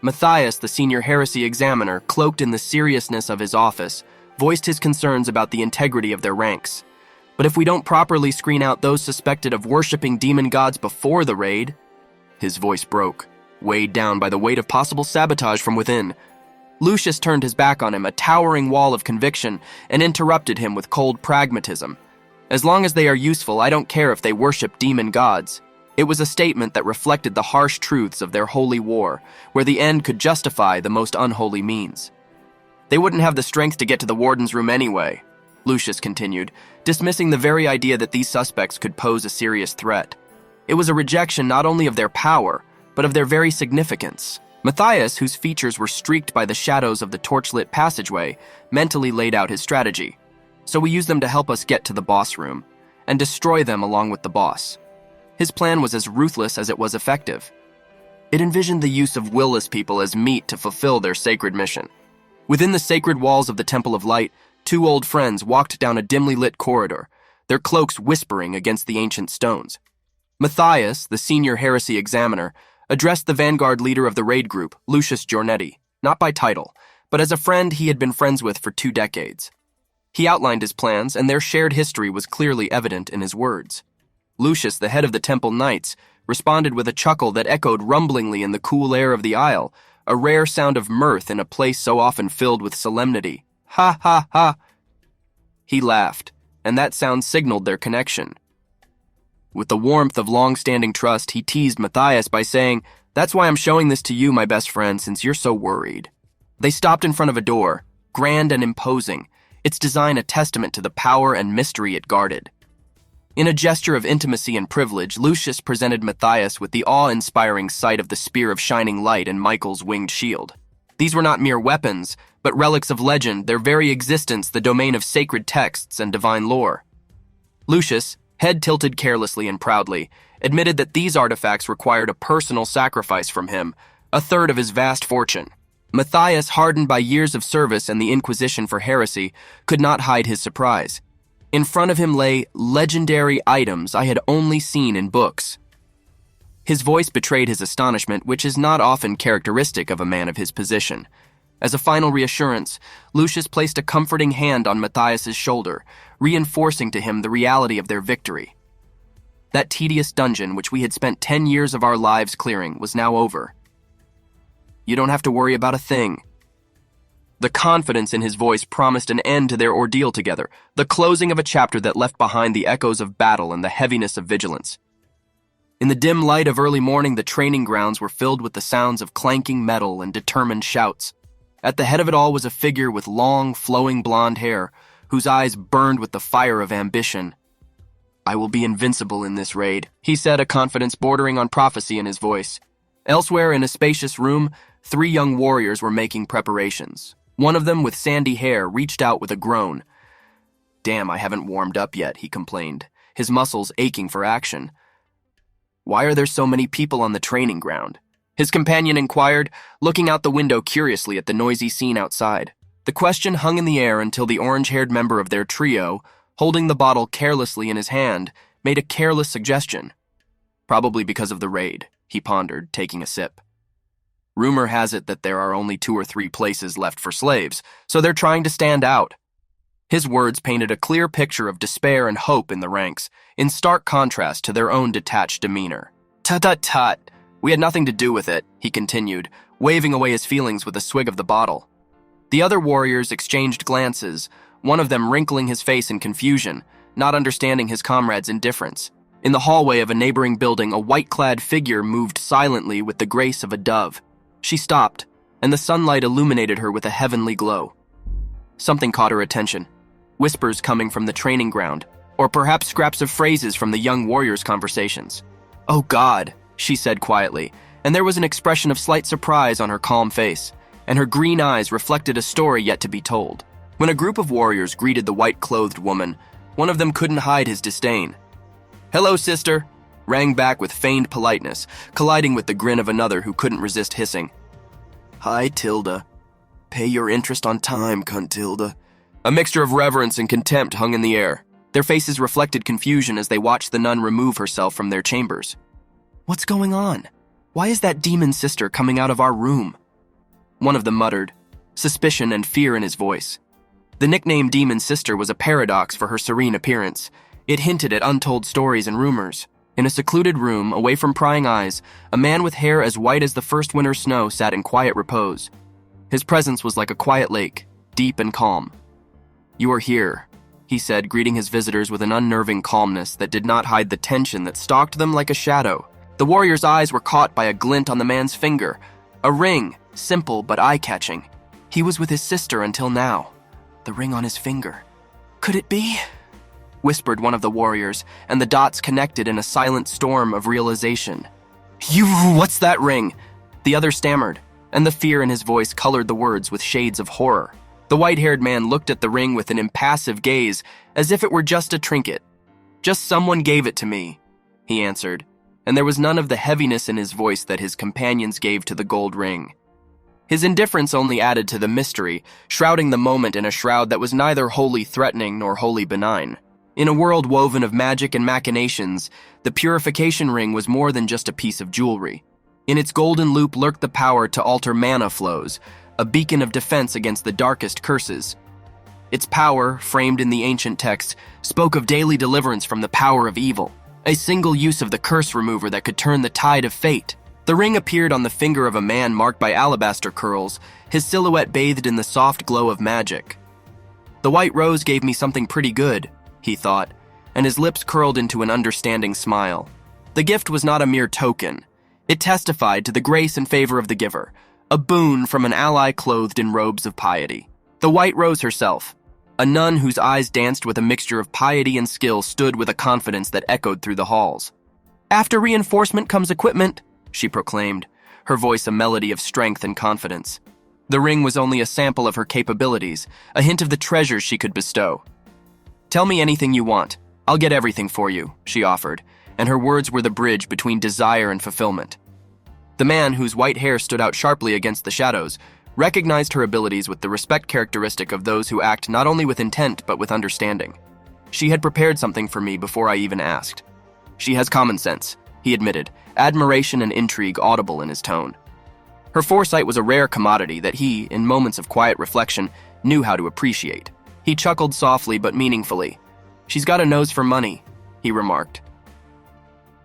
Matthias, the senior heresy examiner, cloaked in the seriousness of his office, voiced his concerns about the integrity of their ranks. "But if we don't properly screen out those suspected of worshipping demon gods before the raid..." His voice broke, weighed down by the weight of possible sabotage from within. Lucius turned his back on him, a towering wall of conviction, and interrupted him with cold pragmatism. "As long as they are useful, I don't care if they worship demon gods." It was a statement that reflected the harsh truths of their holy war, where the end could justify the most unholy means. "They wouldn't have the strength to get to the warden's room anyway," Lucius continued, dismissing the very idea that these suspects could pose a serious threat. It was a rejection not only of their power, but of their very significance. Matthias, whose features were streaked by the shadows of the torchlit passageway, mentally laid out his strategy. "So we use them to help us get to the boss room, and destroy them along with the boss." His plan was as ruthless as it was effective. It envisioned the use of willless people as meat to fulfill their sacred mission. Within the sacred walls of the Temple of Light, two old friends walked down a dimly lit corridor, their cloaks whispering against the ancient stones. Matthias, the senior heresy examiner, addressed the vanguard leader of the raid group, Lucius Giornetti, not by title, but as a friend he had been friends with for 2 decades. He outlined his plans, and their shared history was clearly evident in his words. Lucius, the head of the Temple Knights, responded with a chuckle that echoed rumblingly in the cool air of the aisle, a rare sound of mirth in a place so often filled with solemnity. "Ha ha ha!" He laughed, and that sound signaled their connection. With the warmth of long-standing trust, he teased Matthias by saying, "That's why I'm showing this to you, my best friend, since you're so worried." They stopped in front of a door, grand and imposing, its design a testament to the power and mystery it guarded. In a gesture of intimacy and privilege, Lucius presented Matthias with the awe-inspiring sight of the Spear of Shining Light and Michael's winged shield. These were not mere weapons, but relics of legend, their very existence the domain of sacred texts and divine lore. Lucius, head tilted carelessly and proudly, admitted that these artifacts required a personal sacrifice from him, a third of his vast fortune. Matthias, hardened by years of service and the Inquisition for heresy, could not hide his surprise. In front of him lay legendary items I had only seen in books. His voice betrayed his astonishment, which is not often characteristic of a man of his position. As a final reassurance, Lucius placed a comforting hand on Matthias's shoulder, reinforcing to him the reality of their victory. That tedious dungeon, which we had spent 10 years of our lives clearing, was now over. "You don't have to worry about a thing." The confidence in his voice promised an end to their ordeal together, the closing of a chapter that left behind the echoes of battle and the heaviness of vigilance. In the dim light of early morning, the training grounds were filled with the sounds of clanking metal and determined shouts. At the head of it all was a figure with long, flowing blonde hair, whose eyes burned with the fire of ambition. "I will be invincible in this raid," he said, a confidence bordering on prophecy in his voice. Elsewhere, in a spacious room, 3 young warriors were making preparations. One of them, with sandy hair, reached out with a groan. "Damn, I haven't warmed up yet," he complained, his muscles aching for action. "Why are there so many people on the training ground?" his companion inquired, looking out the window curiously at the noisy scene outside. The question hung in the air until the orange-haired member of their trio, holding the bottle carelessly in his hand, made a careless suggestion. "Probably because of the raid," he pondered, taking a sip. "Rumor has it that there are only 2 or 3 places left for slaves, so they're trying to stand out." His words painted a clear picture of despair and hope in the ranks, in stark contrast to their own detached demeanor. "Tut-tut-tut, we had nothing to do with it," he continued, waving away his feelings with a swig of the bottle. The other warriors exchanged glances, one of them wrinkling his face in confusion, not understanding his comrade's indifference. In the hallway of a neighboring building, a white-clad figure moved silently with the grace of a dove. She stopped, and the sunlight illuminated her with a heavenly glow. Something caught her attention. Whispers coming from the training ground, or perhaps scraps of phrases from the young warriors' conversations. "Oh God," she said quietly, and there was an expression of slight surprise on her calm face, and her green eyes reflected a story yet to be told. When a group of warriors greeted the white-clothed woman, one of them couldn't hide his disdain. "Hello, sister," rang back with feigned politeness, colliding with the grin of another who couldn't resist hissing. "Hi, Tilda. Pay your interest on time, cunt Tilda." A mixture of reverence and contempt hung in the air. Their faces reflected confusion as they watched the nun remove herself from their chambers. "What's going on? Why is that demon sister coming out of our room?" One of them muttered, suspicion and fear in his voice. The nickname Demon Sister was a paradox for her serene appearance. It hinted at untold stories and rumors. In a secluded room, away from prying eyes, a man with hair as white as the first winter's snow sat in quiet repose. His presence was like a quiet lake, deep and calm. "You are here," he said, greeting his visitors with an unnerving calmness that did not hide the tension that stalked them like a shadow. The warrior's eyes were caught by a glint on the man's finger. A ring, simple but eye-catching. He was with his sister until now. The ring on his finger. "Could it be?" whispered one of the warriors, and the dots connected in a silent storm of realization. What's that ring?" the other stammered, and the fear in his voice colored the words with shades of horror. The white-haired man looked at the ring with an impassive gaze, as if it were just a trinket. "Just someone gave it to me," he answered, and there was none of the heaviness in his voice that his companions gave to the gold ring. His indifference only added to the mystery, shrouding the moment in a shroud that was neither wholly threatening nor wholly benign. In a world woven of magic and machinations, the purification ring was more than just a piece of jewelry. In its golden loop lurked the power to alter mana flows, a beacon of defense against the darkest curses. Its power, framed in the ancient text, spoke of daily deliverance from the power of evil, a single use of the curse remover that could turn the tide of fate. The ring appeared on the finger of a man marked by alabaster curls, his silhouette bathed in the soft glow of magic. "The white rose gave me something pretty good," he thought, and his lips curled into an understanding smile. The gift was not a mere token. It testified to the grace and favor of the giver, a boon from an ally clothed in robes of piety. The white rose herself, a nun whose eyes danced with a mixture of piety and skill, stood with a confidence that echoed through the halls. "After reinforcement comes equipment," she proclaimed, her voice a melody of strength and confidence. The ring was only a sample of her capabilities, a hint of the treasures she could bestow. "Tell me anything you want. I'll get everything for you," she offered, and her words were the bridge between desire and fulfillment. The man, whose white hair stood out sharply against the shadows, recognized her abilities with the respect characteristic of those who act not only with intent but with understanding. She had prepared something for me before I even asked. "She has common sense," he admitted, admiration and intrigue audible in his tone. Her foresight was a rare commodity that he, in moments of quiet reflection, knew how to appreciate. He chuckled softly but meaningfully. "She's got a nose for money," he remarked.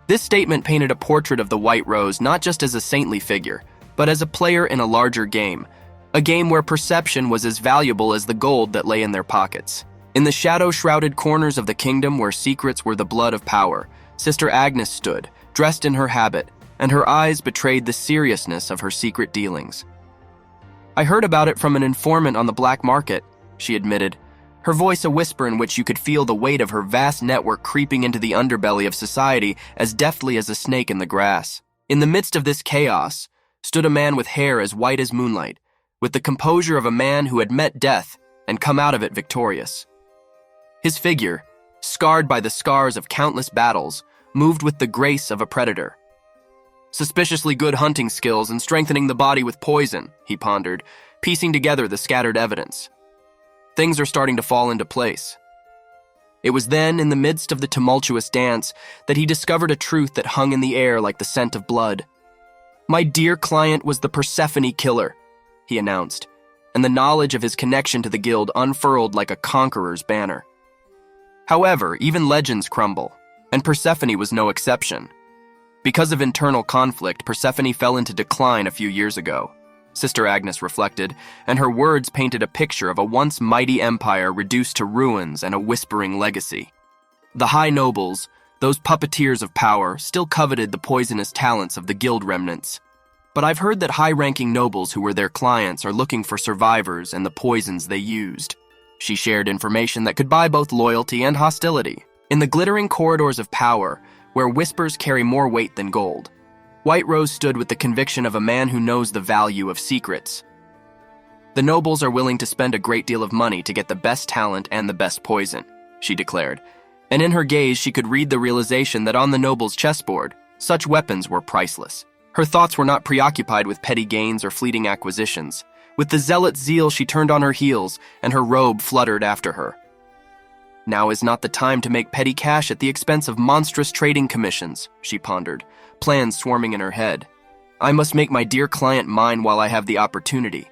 This statement painted a portrait of the White Rose not just as a saintly figure, but as a player in a larger game, a game where perception was as valuable as the gold that lay in their pockets. In the shadow-shrouded corners of the kingdom where secrets were the blood of power, Sister Agnes stood, dressed in her habit, and her eyes betrayed the seriousness of her secret dealings. "I heard about it from an informant on the black market," she admitted, her voice a whisper in which you could feel the weight of her vast network creeping into the underbelly of society as deftly as a snake in the grass. In the midst of this chaos stood a man with hair as white as moonlight, with the composure of a man who had met death and come out of it victorious. His figure, scarred by the scars of countless battles, moved with the grace of a predator. "Suspiciously good hunting skills and strengthening the body with poison," he pondered, piecing together the scattered evidence. Things are starting to fall into place. It was then, in the midst of the tumultuous dance, that he discovered a truth that hung in the air like the scent of blood. "My dear client was the Persephone killer," he announced, and the knowledge of his connection to the guild unfurled like a conqueror's banner. However, even legends crumble, and Persephone was no exception. Because of internal conflict, Persephone fell into decline a few years ago. Sister Agnes reflected, and her words painted a picture of a once mighty empire reduced to ruins and a whispering legacy. The high nobles, those puppeteers of power, still coveted the poisonous talents of the guild remnants. But I've heard that high-ranking nobles who were their clients are looking for survivors and the poisons they used. She shared information that could buy both loyalty and hostility. In the glittering corridors of power, where whispers carry more weight than gold, White Rose stood with the conviction of a man who knows the value of secrets. The nobles are willing to spend a great deal of money to get the best talent and the best poison, she declared, and in her gaze she could read the realization that on the nobles' chessboard, such weapons were priceless. Her thoughts were not preoccupied with petty gains or fleeting acquisitions. With the zealot zeal, she turned on her heels, and her robe fluttered after her. Now is not the time to make petty cash at the expense of monstrous trading commissions, she pondered, plans swarming in her head. I must make my dear client mine while I have the opportunity.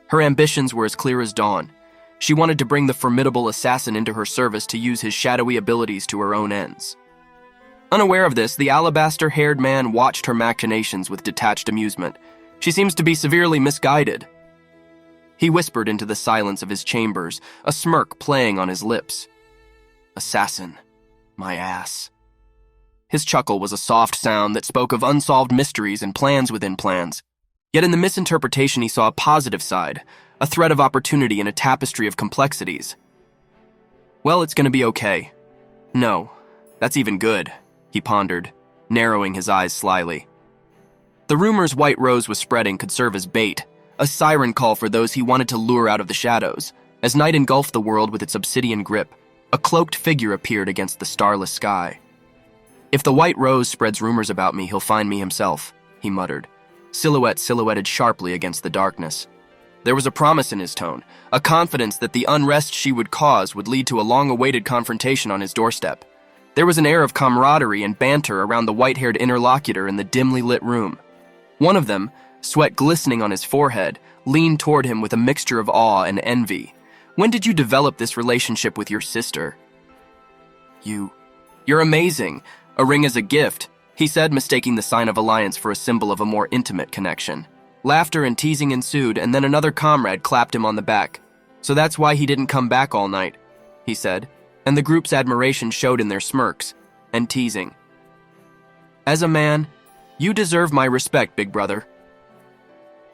Her ambitions were as clear as dawn. She wanted to bring the formidable assassin into her service to use his shadowy abilities to her own ends. Unaware of this, the alabaster-haired man watched her machinations with detached amusement. She seems to be severely misguided. He whispered into the silence of his chambers, a smirk playing on his lips. Assassin, my ass. His chuckle was a soft sound that spoke of unsolved mysteries and plans within plans. Yet in the misinterpretation he saw a positive side, a thread of opportunity in a tapestry of complexities. Well, it's gonna be okay. No, that's even good, he pondered, narrowing his eyes slyly. The rumors White Rose was spreading could serve as bait, a siren call for those he wanted to lure out of the shadows. As night engulfed the world with its obsidian grip, a cloaked figure appeared against the starless sky. If the White Rose spreads rumors about me, he'll find me himself, he muttered, silhouetted sharply against the darkness. There was a promise in his tone, a confidence that the unrest she would cause would lead to a long-awaited confrontation on his doorstep. There was an air of camaraderie and banter around the white-haired interlocutor in the dimly lit room. One of them, sweat glistening on his forehead, leaned toward him with a mixture of awe and envy. When did you develop this relationship with your sister? You're amazing. A ring is a gift, he said, mistaking the sign of alliance for a symbol of a more intimate connection. Laughter and teasing ensued, and then another comrade clapped him on the back. So that's why he didn't come back all night, he said, and the group's admiration showed in their smirks and teasing. As a man, you deserve my respect, big brother.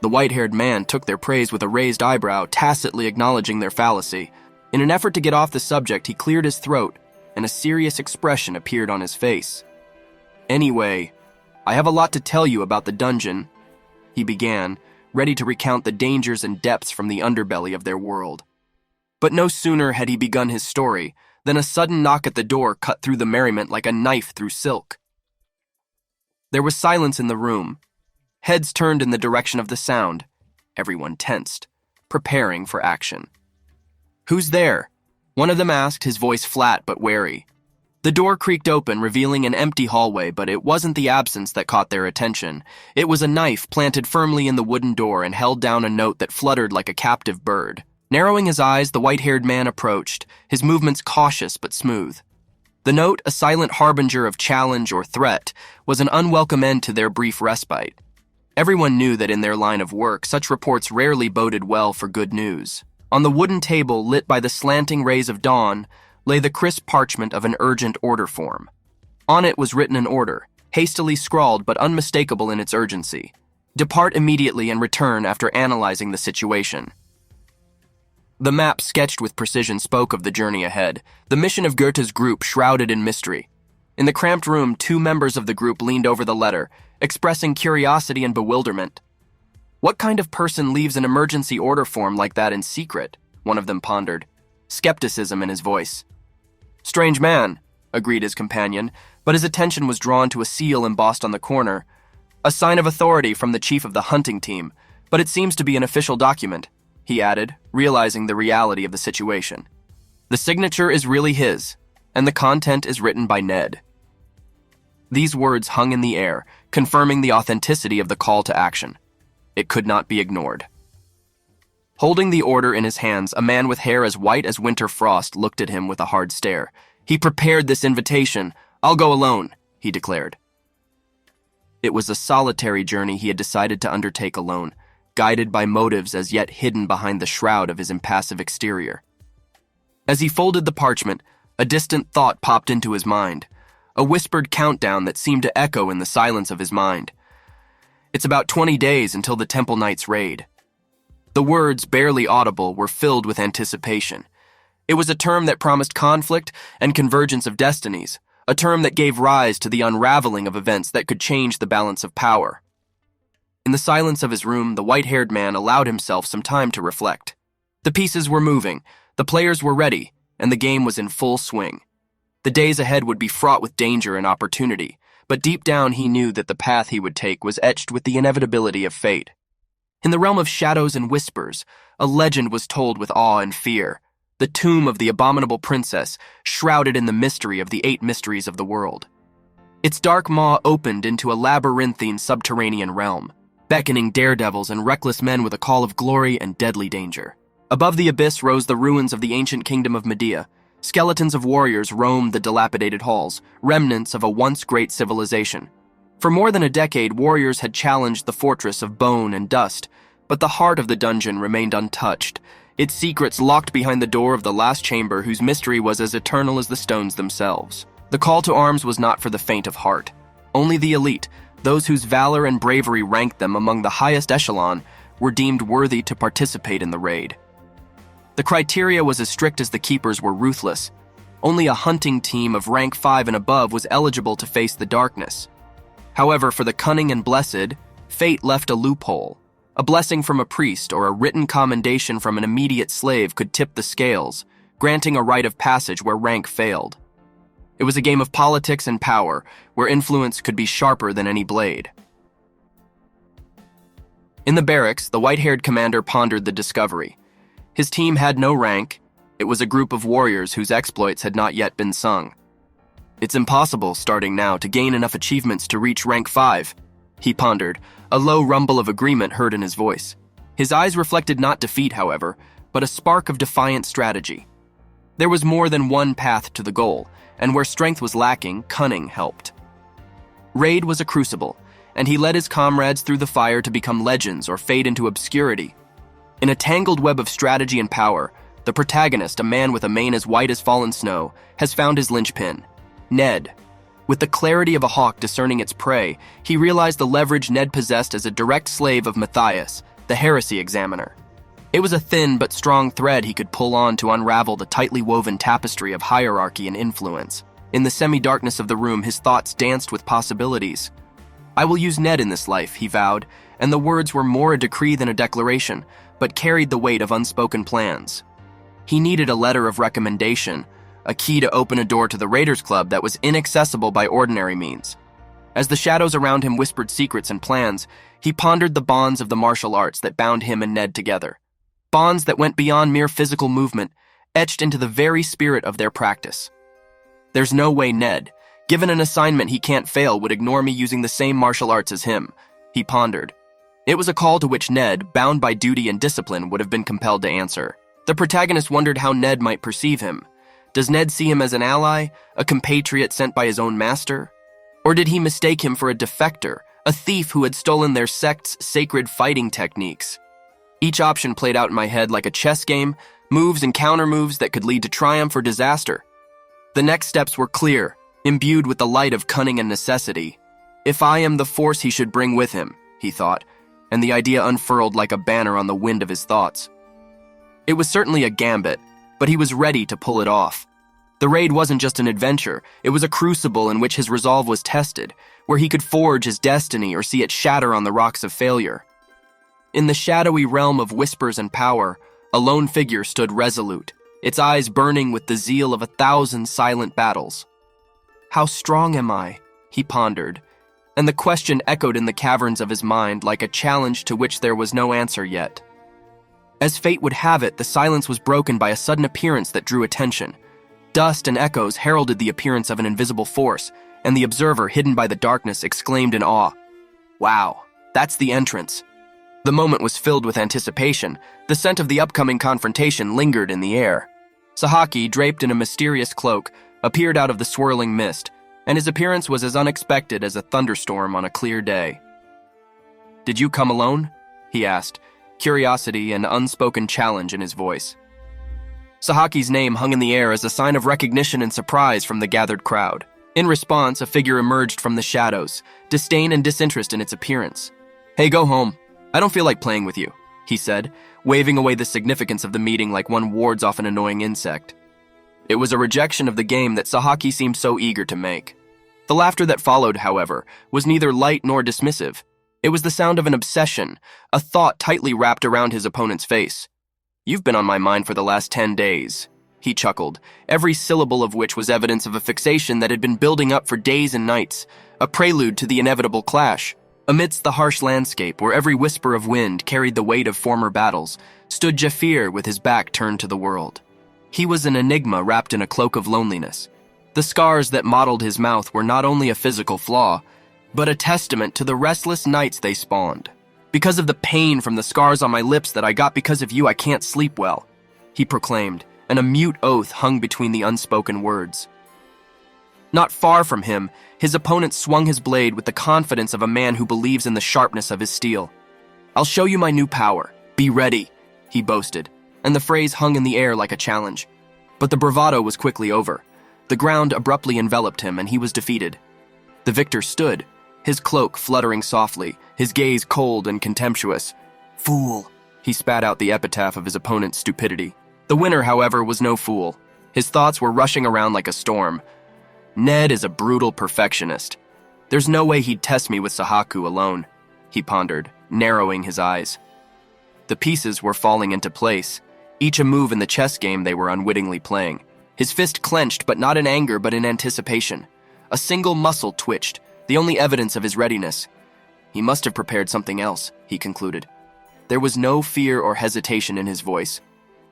The white-haired man took their praise with a raised eyebrow, tacitly acknowledging their fallacy. In an effort to get off the subject, he cleared his throat, and a serious expression appeared on his face. Anyway, I have a lot to tell you about the dungeon, he began, ready to recount the dangers and depths from the underbelly of their world. But no sooner had he begun his story than a sudden knock at the door cut through the merriment like a knife through silk. There was silence in the room. Heads turned in the direction of the sound. Everyone tensed, preparing for action. Who's there? One of them asked, his voice flat but wary. The door creaked open, revealing an empty hallway, but it wasn't the absence that caught their attention. It was a knife planted firmly in the wooden door and held down a note that fluttered like a captive bird. Narrowing his eyes, the white-haired man approached, his movements cautious but smooth. The note, a silent harbinger of challenge or threat, was an unwelcome end to their brief respite. Everyone knew that in their line of work, such reports rarely boded well for good news. On the wooden table, lit by the slanting rays of dawn, lay the crisp parchment of an urgent order form. On it was written an order, hastily scrawled but unmistakable in its urgency. Depart immediately and return after analyzing the situation. The map sketched with precision spoke of the journey ahead, the mission of Goethe's group shrouded in mystery. In the cramped room, two members of the group leaned over the letter, expressing curiosity and bewilderment. What kind of person leaves an emergency order form like that in secret? One of them pondered, skepticism in his voice. Strange man, agreed his companion, but his attention was drawn to a seal embossed on the corner. A sign of authority from the chief of the hunting team, but it seems to be an official document, he added, realizing the reality of the situation. The signature is really his, and the content is written by Ned. These words hung in the air, confirming the authenticity of the call to action. It could not be ignored. Holding the order in his hands, a man with hair as white as winter frost looked at him with a hard stare. He prepared this invitation. I'll go alone, he declared. It was a solitary journey he had decided to undertake alone. guided by motives as yet hidden behind the shroud of his impassive exterior. As he folded the parchment, a distant thought popped into his mind, a whispered countdown that seemed to echo in the silence of his mind. It's about 20 days until the Temple Knight's raid. The words, barely audible, were filled with anticipation. It was a term that promised conflict and convergence of destinies, a term that gave rise to the unraveling of events that could change the balance of power. In the silence of his room, the white-haired man allowed himself some time to reflect. The pieces were moving, the players were ready, and the game was in full swing. The days ahead would be fraught with danger and opportunity, but deep down he knew that the path he would take was etched with the inevitability of fate. In the realm of shadows and whispers, a legend was told with awe and fear, the tomb of the abominable princess, shrouded in the mystery of the 8 mysteries of the world. Its dark maw opened into a labyrinthine subterranean realm, beckoning daredevils and reckless men with a call of glory and deadly danger. Above the abyss rose the ruins of the ancient kingdom of Medea. Skeletons of warriors roamed the dilapidated halls, remnants of a once great civilization. For more than a decade, warriors had challenged the fortress of bone and dust, but the heart of the dungeon remained untouched, its secrets locked behind the door of the last chamber whose mystery was as eternal as the stones themselves. The call to arms was not for the faint of heart. Only the elite, those whose valor and bravery ranked them among the highest echelon, were deemed worthy to participate in the raid. The criteria was as strict as the keepers were ruthless. Only a hunting team of rank 5 and above was eligible to face the darkness. However, for the cunning and blessed, fate left a loophole. A blessing from a priest or a written commendation from an immediate slave could tip the scales, granting a rite of passage where rank failed. It was a game of politics and power, where influence could be sharper than any blade. In the barracks, the white-haired commander pondered the discovery. His team had no rank. It was a group of warriors whose exploits had not yet been sung. It's impossible, starting now, to gain enough achievements to reach rank 5, he pondered, a low rumble of agreement heard in his voice. His eyes reflected not defeat, however, but a spark of defiant strategy. There was more than one path to the goal, and where strength was lacking, cunning helped. Raid was a crucible, and he led his comrades through the fire to become legends or fade into obscurity. In a tangled web of strategy and power, the protagonist, a man with a mane as white as fallen snow, has found his linchpin, Ned. With the clarity of a hawk discerning its prey, he realized the leverage Ned possessed as a direct slave of Matthias, the heresy examiner. It was a thin but strong thread he could pull on to unravel the tightly woven tapestry of hierarchy and influence. In the semi-darkness of the room, his thoughts danced with possibilities. I will use Ned in this life, he vowed, and the words were more a decree than a declaration, but carried the weight of unspoken plans. He needed a letter of recommendation, a key to open a door to the Raiders Club that was inaccessible by ordinary means. As the shadows around him whispered secrets and plans, he pondered the bonds of the martial arts that bound him and Ned together. Bonds that went beyond mere physical movement, etched into the very spirit of their practice. There's no way Ned, given an assignment he can't fail, would ignore me using the same martial arts as him, he pondered. It was a call to which Ned, bound by duty and discipline, would have been compelled to answer. The protagonist wondered how Ned might perceive him. Does Ned see him as an ally, a compatriot sent by his own master? Or did he mistake him for a defector, a thief who had stolen their sect's sacred fighting techniques? Each option played out in my head like a chess game, moves and counter-moves that could lead to triumph or disaster. The next steps were clear, imbued with the light of cunning and necessity. If I am the force he should bring with him, he thought, and the idea unfurled like a banner on the wind of his thoughts. It was certainly a gambit, but he was ready to pull it off. The raid wasn't just an adventure, it was a crucible in which his resolve was tested, where he could forge his destiny or see it shatter on the rocks of failure. In the shadowy realm of whispers and power, a lone figure stood resolute, its eyes burning with the zeal of 1,000 silent battles. How strong am I? He pondered, and the question echoed in the caverns of his mind like a challenge to which there was no answer yet. As fate would have it, the silence was broken by a sudden appearance that drew attention. Dust and echoes heralded the appearance of an invisible force, and the observer, hidden by the darkness, exclaimed in awe, "Wow, that's the entrance." The moment was filled with anticipation. The scent of the upcoming confrontation lingered in the air. Sahaki, draped in a mysterious cloak, appeared out of the swirling mist, and his appearance was as unexpected as a thunderstorm on a clear day. "Did you come alone?" he asked, curiosity and unspoken challenge in his voice. Sahaki's name hung in the air as a sign of recognition and surprise from the gathered crowd. In response, a figure emerged from the shadows, disdain and disinterest in its appearance. "Hey, go home. I don't feel like playing with you," he said, waving away the significance of the meeting like one wards off an annoying insect. It was a rejection of the game that Sahaki seemed so eager to make. The laughter that followed, however, was neither light nor dismissive. It was the sound of an obsession, a thought tightly wrapped around his opponent's face. "You've been on my mind for the last 10 days, he chuckled, every syllable of which was evidence of a fixation that had been building up for days and nights, a prelude to the inevitable clash. Amidst the harsh landscape, where every whisper of wind carried the weight of former battles, stood Jafir with his back turned to the world. He was an enigma wrapped in a cloak of loneliness. The scars that mottled his mouth were not only a physical flaw, but a testament to the restless nights they spawned. "Because of the pain from the scars on my lips that I got because of you, I can't sleep well," he proclaimed, and a mute oath hung between the unspoken words. Not far from him, his opponent swung his blade with the confidence of a man who believes in the sharpness of his steel. "I'll show you my new power. Be ready," he boasted, and the phrase hung in the air like a challenge. But the bravado was quickly over. The ground abruptly enveloped him, and he was defeated. The victor stood, his cloak fluttering softly, his gaze cold and contemptuous. "Fool," he spat out the epitaph of his opponent's stupidity. The winner, however, was no fool. His thoughts were rushing around like a storm. "Ned is a brutal perfectionist. There's no way he'd test me with Sahaku alone," he pondered, narrowing his eyes. The pieces were falling into place, each a move in the chess game they were unwittingly playing. His fist clenched, but not in anger, but in anticipation. A single muscle twitched, the only evidence of his readiness. He must have prepared something else, he concluded. There was no fear or hesitation in his voice,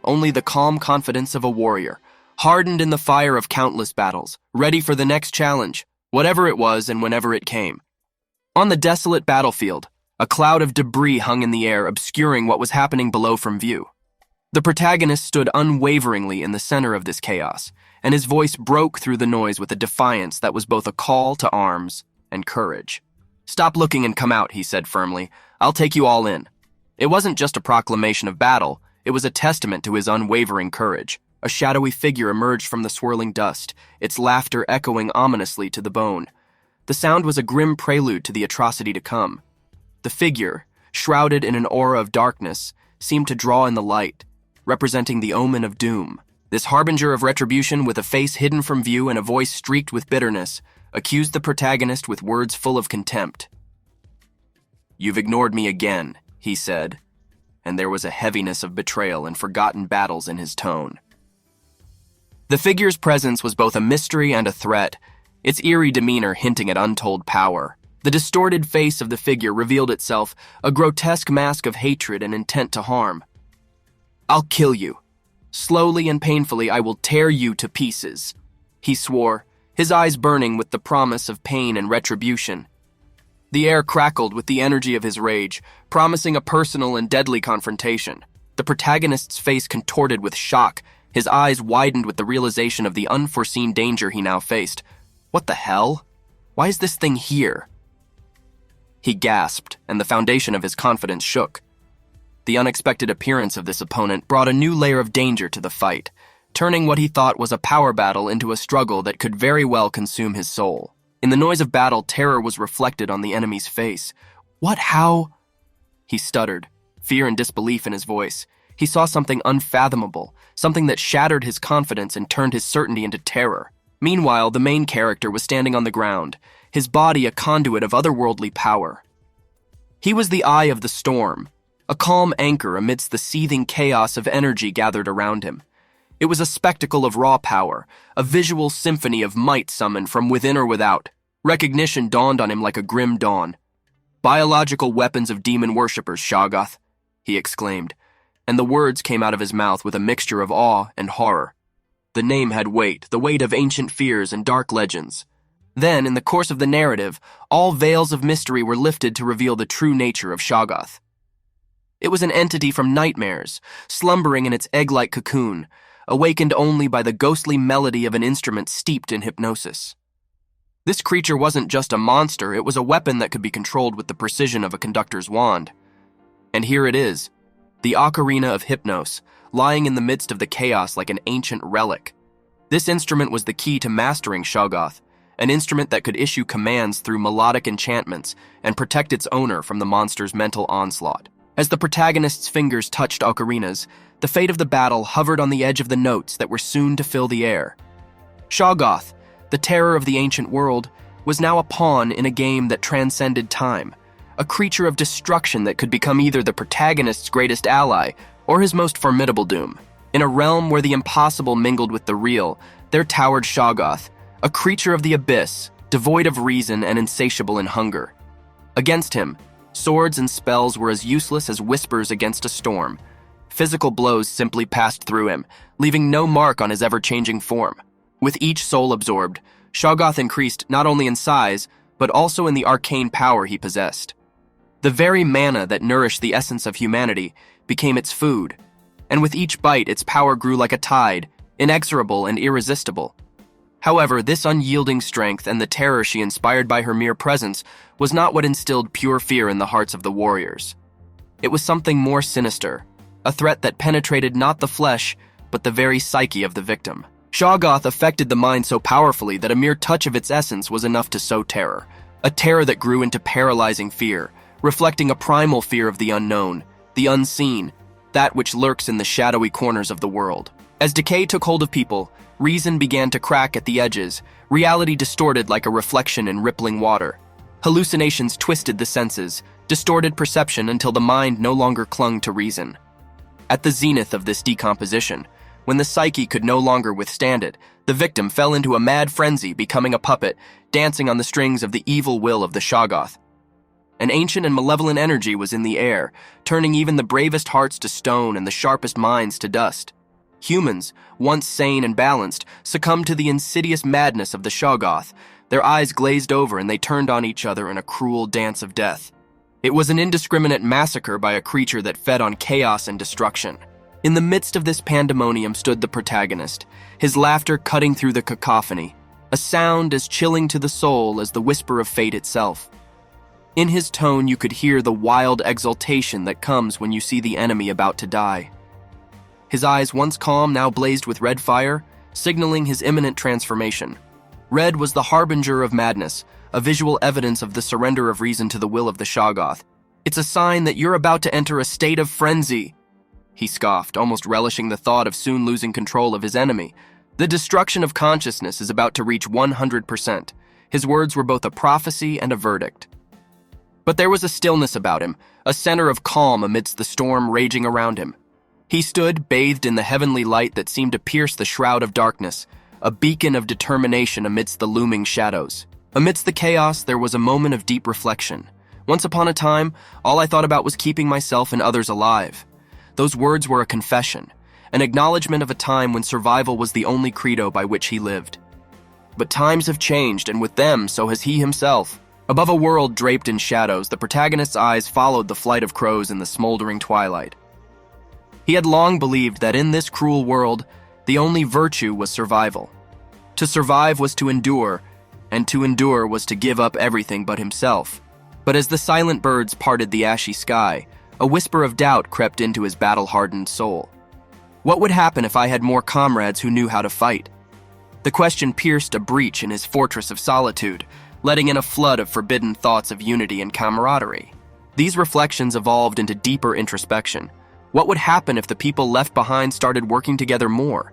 only the calm confidence of a warrior, hardened in the fire of countless battles, ready for the next challenge, whatever it was and whenever it came. On the desolate battlefield, a cloud of debris hung in the air, obscuring what was happening below from view. The protagonist stood unwaveringly in the center of this chaos, and his voice broke through the noise with a defiance that was both a call to arms and courage. "Stop looking and come out," he said firmly. "I'll take you all in." It wasn't just a proclamation of battle, it was a testament to his unwavering courage. A shadowy figure emerged from the swirling dust, its laughter echoing ominously to the bone. The sound was a grim prelude to the atrocity to come. The figure, shrouded in an aura of darkness, seemed to draw in the light, representing the omen of doom. This harbinger of retribution, with a face hidden from view and a voice streaked with bitterness, accused the protagonist with words full of contempt. "You've ignored me again," he said, and there was a heaviness of betrayal and forgotten battles in his tone. The figure's presence was both a mystery and a threat, its eerie demeanor hinting at untold power. The distorted face of the figure revealed itself, a grotesque mask of hatred and intent to harm. "I'll kill you. Slowly and painfully I will tear you to pieces," he swore, his eyes burning with the promise of pain and retribution. The air crackled with the energy of his rage, promising a personal and deadly confrontation. The protagonist's face contorted with shock, his eyes widened with the realization of the unforeseen danger he now faced. "What the hell? Why is this thing here?" He gasped, and the foundation of his confidence shook. The unexpected appearance of this opponent brought a new layer of danger to the fight, turning what he thought was a power battle into a struggle that could very well consume his soul. In the noise of battle, terror was reflected on the enemy's face. How? He stuttered, fear and disbelief in his voice. He saw something unfathomable, something that shattered his confidence and turned his certainty into terror. Meanwhile, the main character was standing on the ground, his body a conduit of otherworldly power. He was the eye of the storm, a calm anchor amidst the seething chaos of energy gathered around him. It was a spectacle of raw power, a visual symphony of might summoned from within or without. Recognition dawned on him like a grim dawn. "Biological weapons of demon worshippers, Shoggoth," he exclaimed, and the words came out of his mouth with a mixture of awe and horror. The name had weight, the weight of ancient fears and dark legends. Then, in the course of the narrative, all veils of mystery were lifted to reveal the true nature of Shoggoth. It was an entity from nightmares, slumbering in its egg-like cocoon, awakened only by the ghostly melody of an instrument steeped in hypnosis. This creature wasn't just a monster, it was a weapon that could be controlled with the precision of a conductor's wand. And here it is, the ocarina of Hypnos, lying in the midst of the chaos like an ancient relic. This instrument was the key to mastering Shoggoth, an instrument that could issue commands through melodic enchantments and protect its owner from the monster's mental onslaught. As the protagonist's fingers touched ocarinas, the fate of the battle hovered on the edge of the notes that were soon to fill the air. Shoggoth, the terror of the ancient world, was now a pawn in a game that transcended time, a creature of destruction that could become either the protagonist's greatest ally or his most formidable doom. In a realm where the impossible mingled with the real, there towered Shoggoth, a creature of the abyss, devoid of reason and insatiable in hunger. Against him, swords and spells were as useless as whispers against a storm. Physical blows simply passed through him, leaving no mark on his ever-changing form. With each soul absorbed, Shoggoth increased not only in size, but also in the arcane power he possessed. The very mana that nourished the essence of humanity became its food, and with each bite its power grew like a tide, inexorable and irresistible. However, this unyielding strength and the terror she inspired by her mere presence was not what instilled pure fear in the hearts of the warriors. It was something more sinister, a threat that penetrated not the flesh, but the very psyche of the victim. Shoggoth affected the mind so powerfully that a mere touch of its essence was enough to sow terror, a terror that grew into paralyzing fear, reflecting a primal fear of the unknown, the unseen, that which lurks in the shadowy corners of the world. As decay took hold of people, reason began to crack at the edges, reality distorted like a reflection in rippling water. Hallucinations twisted the senses, distorted perception until the mind no longer clung to reason. At the zenith of this decomposition, when the psyche could no longer withstand it, the victim fell into a mad frenzy, becoming a puppet, dancing on the strings of the evil will of the Shoggoth. An ancient and malevolent energy was in the air, turning even the bravest hearts to stone and the sharpest minds to dust. Humans, once sane and balanced, succumbed to the insidious madness of the Shoggoth. Their eyes glazed over and they turned on each other in a cruel dance of death. It was an indiscriminate massacre by a creature that fed on chaos and destruction. In the midst of this pandemonium stood the protagonist, his laughter cutting through the cacophony, a sound as chilling to the soul as the whisper of fate itself. In his tone you could hear the wild exultation that comes when you see the enemy about to die. His eyes, once calm, now blazed with red fire, signaling his imminent transformation. Red was the harbinger of madness, a visual evidence of the surrender of reason to the will of the Shoggoth. "It's a sign that you're about to enter a state of frenzy," he scoffed, almost relishing the thought of soon losing control of his enemy. "The destruction of consciousness is about to reach 100%. His words were both a prophecy and a verdict. But there was a stillness about him, a center of calm amidst the storm raging around him. He stood, bathed in the heavenly light that seemed to pierce the shroud of darkness, a beacon of determination amidst the looming shadows. Amidst the chaos, there was a moment of deep reflection. Once upon a time, all I thought about was keeping myself and others alive. Those words were a confession, an acknowledgement of a time when survival was the only credo by which he lived. But times have changed, and with them, so has he himself. Above a world draped in shadows, the protagonist's eyes followed the flight of crows in the smoldering twilight. He had long believed that in this cruel world, the only virtue was survival. To survive was to endure, and to endure was to give up everything but himself. But as the silent birds parted the ashy sky, a whisper of doubt crept into his battle-hardened soul. What would happen if I had more comrades who knew how to fight? The question pierced a breach in his fortress of solitude, letting in a flood of forbidden thoughts of unity and camaraderie. These reflections evolved into deeper introspection. What would happen if the people left behind started working together more?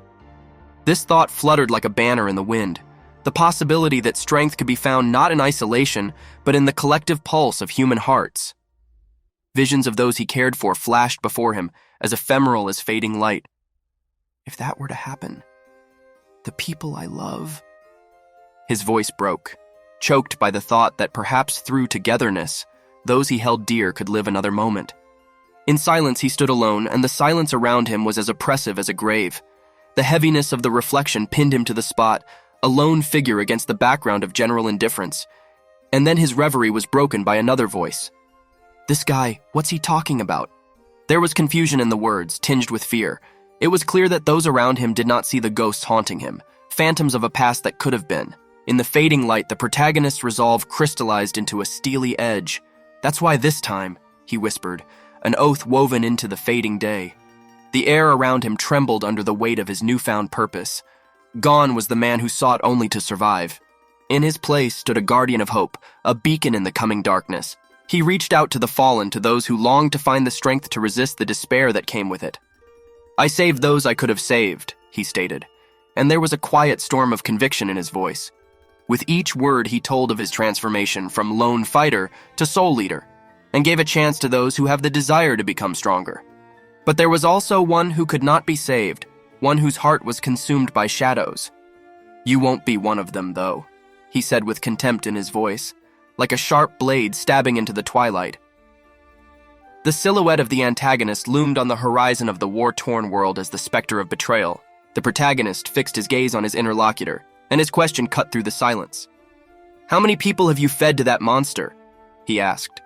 This thought fluttered like a banner in the wind, the possibility that strength could be found not in isolation, but in the collective pulse of human hearts. Visions of those he cared for flashed before him, as ephemeral as fading light. If that were to happen, the people I love... His voice broke, choked by the thought that perhaps through togetherness, those he held dear could live another moment. In silence he stood alone, and the silence around him was as oppressive as a grave. The heaviness of the reflection pinned him to the spot, a lone figure against the background of general indifference. And then his reverie was broken by another voice. "This guy, what's he talking about?" There was confusion in the words, tinged with fear. It was clear that those around him did not see the ghosts haunting him, phantoms of a past that could have been. In the fading light, the protagonist's resolve crystallized into a steely edge. "That's why this time," he whispered, an oath woven into the fading day. The air around him trembled under the weight of his newfound purpose. Gone was the man who sought only to survive. In his place stood a guardian of hope, a beacon in the coming darkness. He reached out to the fallen, to those who longed to find the strength to resist the despair that came with it. "I saved those I could have saved," he stated, and there was a quiet storm of conviction in his voice. With each word he told of his transformation from lone fighter to soul leader, and gave a chance to those who have the desire to become stronger. But there was also one who could not be saved, one whose heart was consumed by shadows. "You won't be one of them, though," he said with contempt in his voice, like a sharp blade stabbing into the twilight. The silhouette of the antagonist loomed on the horizon of the war-torn world as the specter of betrayal. The protagonist fixed his gaze on his interlocutor, and his question cut through the silence. "How many people have you fed to that monster?" he asked.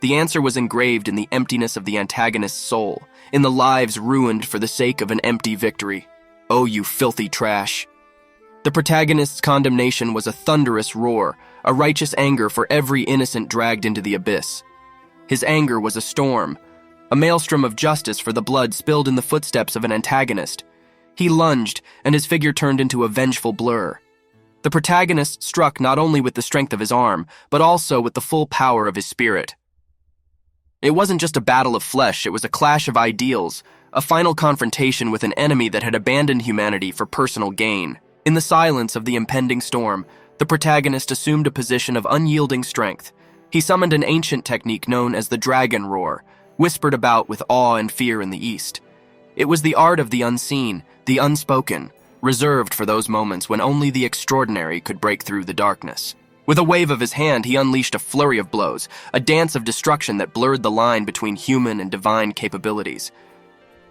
The answer was engraved in the emptiness of the antagonist's soul, in the lives ruined for the sake of an empty victory. "Oh, you filthy trash." The protagonist's condemnation was a thunderous roar, a righteous anger for every innocent dragged into the abyss. His anger was a storm, a maelstrom of justice for the blood spilled in the footsteps of an antagonist. He lunged, and his figure turned into a vengeful blur. The protagonist struck not only with the strength of his arm, but also with the full power of his spirit. It wasn't just a battle of flesh, it was a clash of ideals, a final confrontation with an enemy that had abandoned humanity for personal gain. In the silence of the impending storm, the protagonist assumed a position of unyielding strength. He summoned an ancient technique known as the dragon roar, whispered about with awe and fear in the east. It was the art of the unseen, the unspoken, reserved for those moments when only the extraordinary could break through the darkness. With a wave of his hand, he unleashed a flurry of blows, a dance of destruction that blurred the line between human and divine capabilities.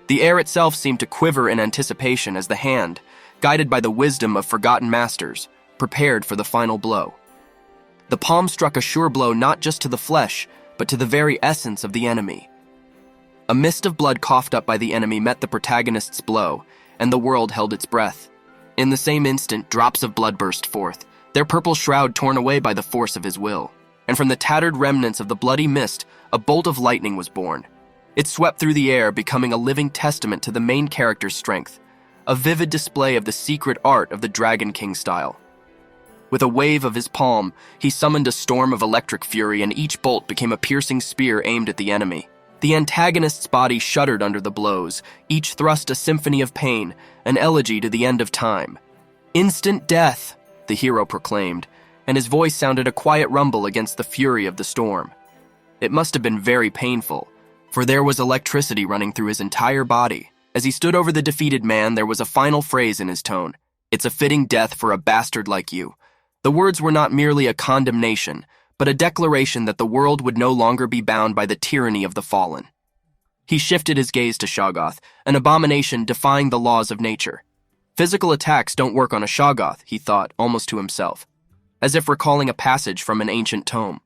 The air itself seemed to quiver in anticipation as the hand, guided by the wisdom of forgotten masters, prepared for the final blow. The palm struck a sure blow not just to the flesh, but to the very essence of the enemy. A mist of blood coughed up by the enemy met the protagonist's blow, and the world held its breath. In the same instant, drops of blood burst forth, their purple shroud torn away by the force of his will. And from the tattered remnants of the bloody mist, a bolt of lightning was born. It swept through the air, becoming a living testament to the main character's strength, a vivid display of the secret art of the Dragon King style. With a wave of his palm, he summoned a storm of electric fury, and each bolt became a piercing spear aimed at the enemy. The antagonist's body shuddered under the blows, each thrust a symphony of pain, an elegy to the end of time. "Instant death," the hero proclaimed, and his voice sounded a quiet rumble against the fury of the storm. It must have been very painful, for there was electricity running through his entire body. As he stood over the defeated man, there was a final phrase in his tone. "It's a fitting death for a bastard like you." The words were not merely a condemnation, but a declaration that the world would no longer be bound by the tyranny of the fallen. He shifted his gaze to Shoggoth, an abomination defying the laws of nature. Physical attacks don't work on a Shoggoth, he thought, almost to himself, as if recalling a passage from an ancient tome.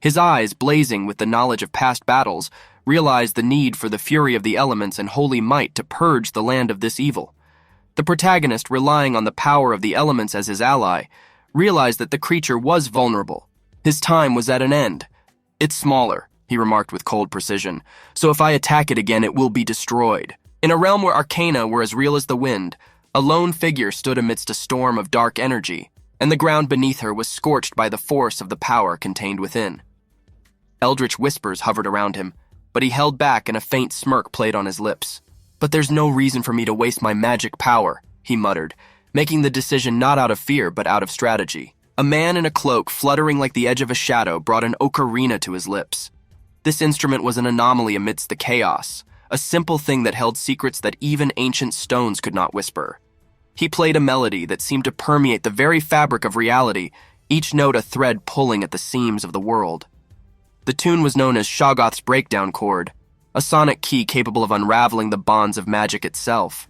His eyes, blazing with the knowledge of past battles, realized the need for the fury of the elements and holy might to purge the land of this evil. The protagonist, relying on the power of the elements as his ally, realized that the creature was vulnerable. His time was at an end. "It's smaller," he remarked with cold precision, "so if I attack it again, it will be destroyed." In a realm where arcana were as real as the wind, a lone figure stood amidst a storm of dark energy, and the ground beneath her was scorched by the force of the power contained within. Eldritch whispers hovered around him, but he held back and a faint smirk played on his lips. "But there's no reason for me to waste my magic power," he muttered, making the decision not out of fear but out of strategy. A man in a cloak, fluttering like the edge of a shadow, brought an ocarina to his lips. This instrument was an anomaly amidst the chaos, a simple thing that held secrets that even ancient stones could not whisper. He played a melody that seemed to permeate the very fabric of reality, each note a thread pulling at the seams of the world. The tune was known as Shoggoth's breakdown chord, a sonic key capable of unraveling the bonds of magic itself.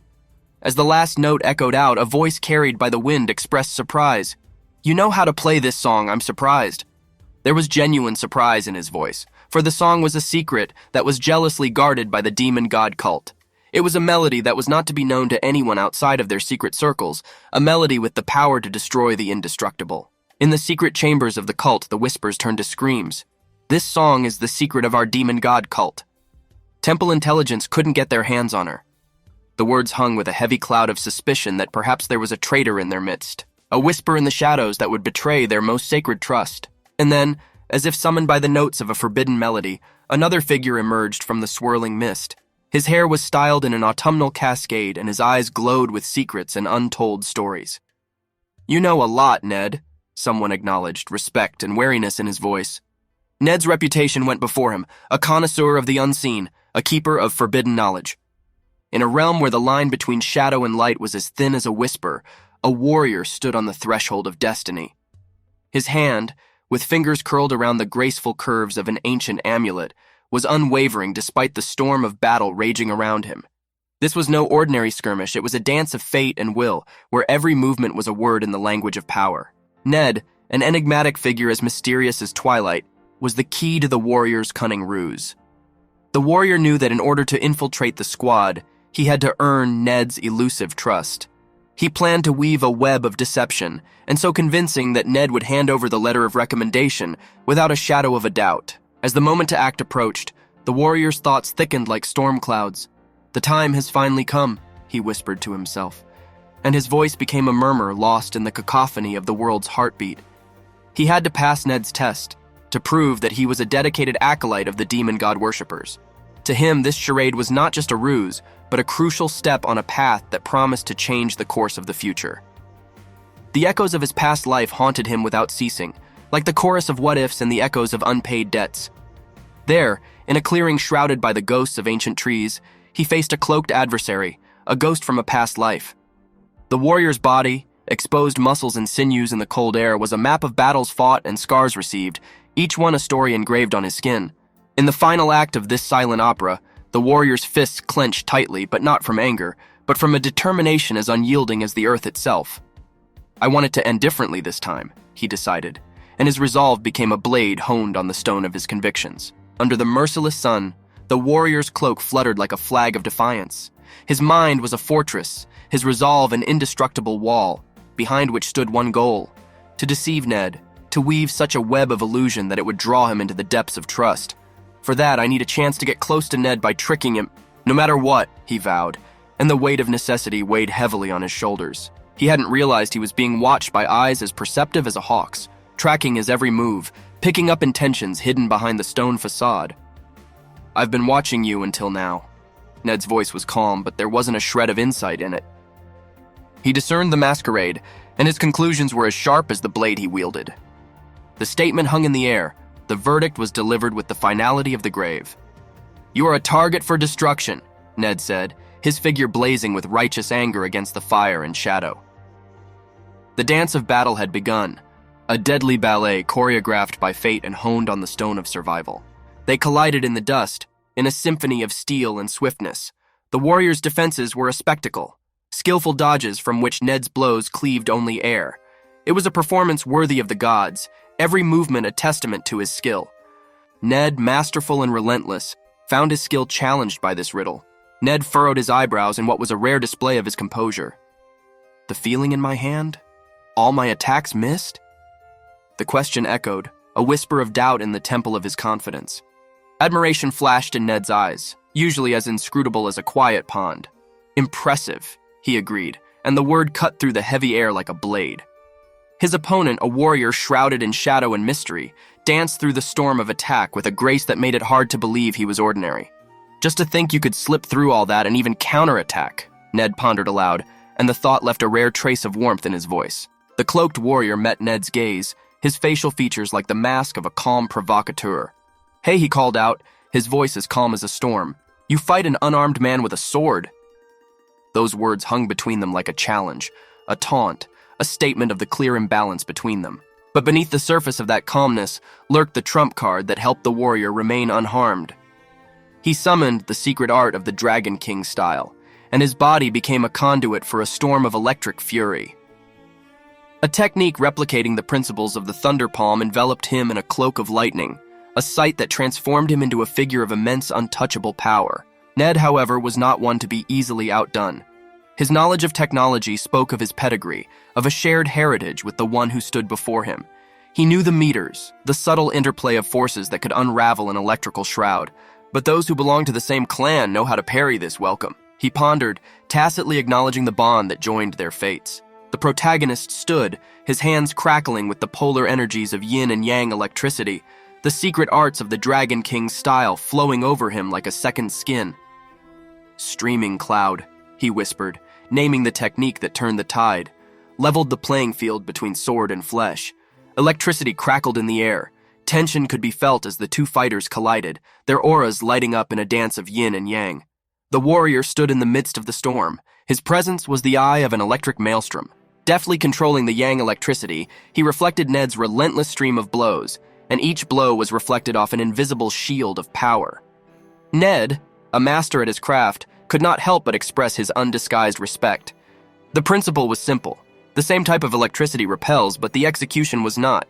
As the last note echoed out, a voice carried by the wind expressed surprise. "You know how to play this song, I'm surprised." There was genuine surprise in his voice, for the song was a secret that was jealously guarded by the demon god cult. It was a melody that was not to be known to anyone outside of their secret circles, a melody with the power to destroy the indestructible. In the secret chambers of the cult, the whispers turned to screams. This song is the secret of our demon god cult. Temple intelligence couldn't get their hands on her. The words hung with a heavy cloud of suspicion that perhaps there was a traitor in their midst, a whisper in the shadows that would betray their most sacred trust. And then, as if summoned by the notes of a forbidden melody, another figure emerged from the swirling mist. His hair was styled in an autumnal cascade, and his eyes glowed with secrets and untold stories. "You know a lot, Ned," someone acknowledged, respect and wariness in his voice. Ned's reputation went before him, a connoisseur of the unseen, a keeper of forbidden knowledge. In a realm where the line between shadow and light was as thin as a whisper, a warrior stood on the threshold of destiny. His hand, with fingers curled around the graceful curves of an ancient amulet, was unwavering despite the storm of battle raging around him. This was no ordinary skirmish, it was a dance of fate and will, where every movement was a word in the language of power. Ned, an enigmatic figure as mysterious as twilight, was the key to the warrior's cunning ruse. The warrior knew that in order to infiltrate the squad, he had to earn Ned's elusive trust. He planned to weave a web of deception, and so convincing that Ned would hand over the letter of recommendation without a shadow of a doubt. As the moment to act approached, the warrior's thoughts thickened like storm clouds. "The time has finally come," he whispered to himself, and his voice became a murmur lost in the cacophony of the world's heartbeat. He had to pass Ned's test, to prove that he was a dedicated acolyte of the demon god worshippers. To him, this charade was not just a ruse, but a crucial step on a path that promised to change the course of the future. The echoes of his past life haunted him without ceasing, like the chorus of what-ifs and the echoes of unpaid debts. There, in a clearing shrouded by the ghosts of ancient trees, he faced a cloaked adversary, a ghost from a past life. The warrior's body, exposed muscles and sinews in the cold air, was a map of battles fought and scars received, each one a story engraved on his skin. In the final act of this silent opera, the warrior's fists clenched tightly, but not from anger, but from a determination as unyielding as the earth itself. "I want it to end differently this time," he decided, and his resolve became a blade honed on the stone of his convictions. Under the merciless sun, the warrior's cloak fluttered like a flag of defiance. His mind was a fortress, his resolve an indestructible wall, behind which stood one goal: to deceive Ned, to weave such a web of illusion that it would draw him into the depths of trust. "For that, I need a chance to get close to Ned by tricking him, no matter what," he vowed, and the weight of necessity weighed heavily on his shoulders. He hadn't realized he was being watched by eyes as perceptive as a hawk's, tracking his every move, picking up intentions hidden behind the stone facade. "I've been watching you until now." Ned's voice was calm, but there wasn't a shred of insight in it. He discerned the masquerade, and his conclusions were as sharp as the blade he wielded. The statement hung in the air. The verdict was delivered with the finality of the grave. "You are a target for destruction," Ned said, his figure blazing with righteous anger against the fire and shadow. The dance of battle had begun, a deadly ballet choreographed by fate and honed on the stone of survival. They collided in the dust, in a symphony of steel and swiftness. The warriors' defenses were a spectacle, skillful dodges from which Ned's blows cleaved only air. It was a performance worthy of the gods, every movement a testament to his skill. Ned, masterful and relentless, found his skill challenged by this riddle. Ned furrowed his eyebrows in what was a rare display of his composure. "The feeling in my hand? All my attacks missed?" The question echoed, a whisper of doubt in the temple of his confidence. Admiration flashed in Ned's eyes, usually as inscrutable as a quiet pond. "Impressive," he agreed, and the word cut through the heavy air like a blade. His opponent, a warrior shrouded in shadow and mystery, danced through the storm of attack with a grace that made it hard to believe he was ordinary. Just to think you could slip through all that and even counterattack, Ned pondered aloud, and the thought left a rare trace of warmth in his voice. The cloaked warrior met Ned's gaze, his facial features like the mask of a calm provocateur. "Hey," he called out, his voice as calm as a storm. "You fight an unarmed man with a sword." Those words hung between them like a challenge, a taunt, a statement of the clear imbalance between them. But beneath the surface of that calmness lurked the trump card that helped the warrior remain unharmed. He summoned the secret art of the Dragon King style, and his body became a conduit for a storm of electric fury. A technique replicating the principles of the Thunder Palm enveloped him in a cloak of lightning, a sight that transformed him into a figure of immense untouchable power. Ned, however, was not one to be easily outdone. His knowledge of technology spoke of his pedigree, of a shared heritage with the one who stood before him. He knew the meters, the subtle interplay of forces that could unravel an electrical shroud, but those who belong to the same clan know how to parry this welcome. He pondered, tacitly acknowledging the bond that joined their fates. The protagonist stood, his hands crackling with the polar energies of yin and yang electricity, the secret arts of the Dragon King's style flowing over him like a second skin. Streaming cloud, he whispered, naming the technique that turned the tide, leveled the playing field between sword and flesh. Electricity crackled in the air. Tension could be felt as the two fighters collided, their auras lighting up in a dance of yin and yang. The warrior stood in the midst of the storm. His presence was the eye of an electric maelstrom. Deftly controlling the yang electricity, he reflected Ned's relentless stream of blows, and each blow was reflected off an invisible shield of power. Ned, a master at his craft, could not help but express his undisguised respect. The principle was simple. The same type of electricity repels, but the execution was not.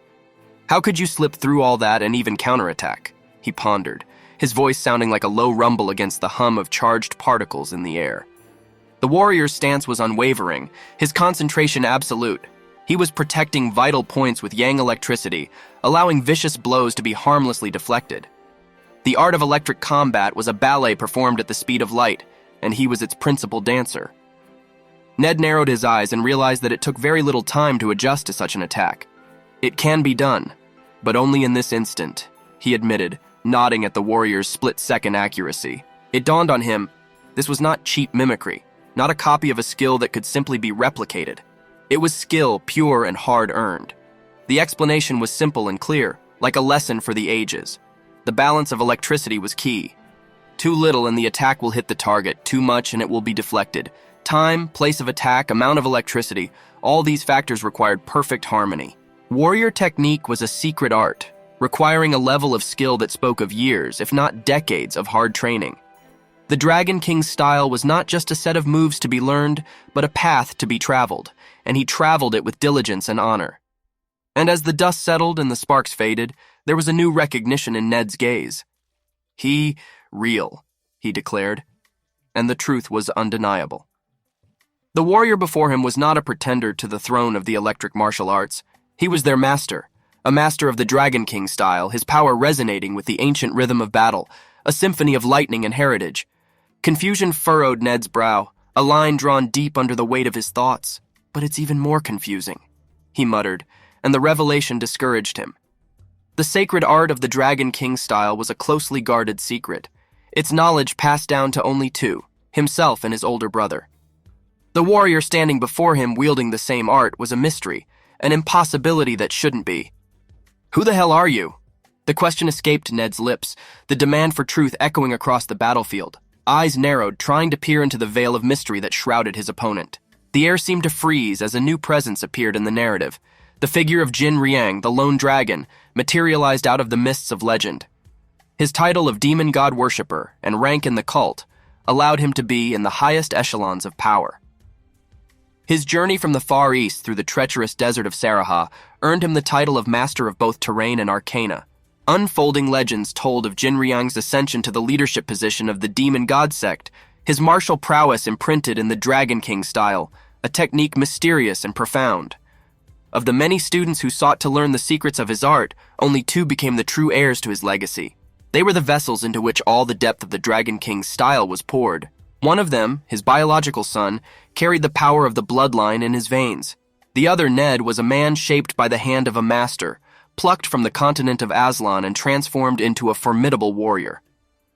How could you slip through all that and even counterattack? He pondered, his voice sounding like a low rumble against the hum of charged particles in the air. The warrior's stance was unwavering, his concentration absolute. He was protecting vital points with yang electricity, allowing vicious blows to be harmlessly deflected. The art of electric combat was a ballet performed at the speed of light, and he was its principal dancer. Ned narrowed his eyes and realized that it took very little time to adjust to such an attack. It can be done, but only in this instant, he admitted, nodding at the warrior's split-second accuracy. It dawned on him, this was not cheap mimicry, not a copy of a skill that could simply be replicated. It was skill, pure and hard-earned. The explanation was simple and clear, like a lesson for the ages. The balance of electricity was key. Too little and the attack will hit the target, too much and it will be deflected. Time, place of attack, amount of electricity, all these factors required perfect harmony. Warrior technique was a secret art, requiring a level of skill that spoke of years, if not decades, of hard training. The Dragon King's style was not just a set of moves to be learned, but a path to be traveled, and he traveled it with diligence and honor. And as the dust settled and the sparks faded, there was a new recognition in Ned's gaze. Real, he declared, and the truth was undeniable. The warrior before him was not a pretender to the throne of the electric martial arts. He was their master, a master of the Dragon King style, his power resonating with the ancient rhythm of battle, a symphony of lightning and heritage. Confusion furrowed Ned's brow, a line drawn deep under the weight of his thoughts. But it's even more confusing, he muttered, and the revelation discouraged him. The sacred art of the Dragon King style was a closely guarded secret, its knowledge passed down to only two, himself and his older brother. The warrior standing before him wielding the same art was a mystery, an impossibility that shouldn't be. Who the hell are you? The question escaped Ned's lips, the demand for truth echoing across the battlefield. Eyes narrowed, trying to peer into the veil of mystery that shrouded his opponent. The air seemed to freeze as a new presence appeared in the narrative. The figure of Jin Riang, the lone dragon, materialized out of the mists of legend. His title of demon god worshipper and rank in the cult allowed him to be in the highest echelons of power. His journey from the Far East through the treacherous desert of Saraha earned him the title of master of both terrain and arcana. Unfolding legends told of Jin Riang's ascension to the leadership position of the demon god sect, his martial prowess imprinted in the Dragon King style, a technique mysterious and profound. Of the many students who sought to learn the secrets of his art, only two became the true heirs to his legacy. They were the vessels into which all the depth of the Dragon King's style was poured. One of them, his biological son, carried the power of the bloodline in his veins. The other, Ned, was a man shaped by the hand of a master, plucked from the continent of Aslan and transformed into a formidable warrior.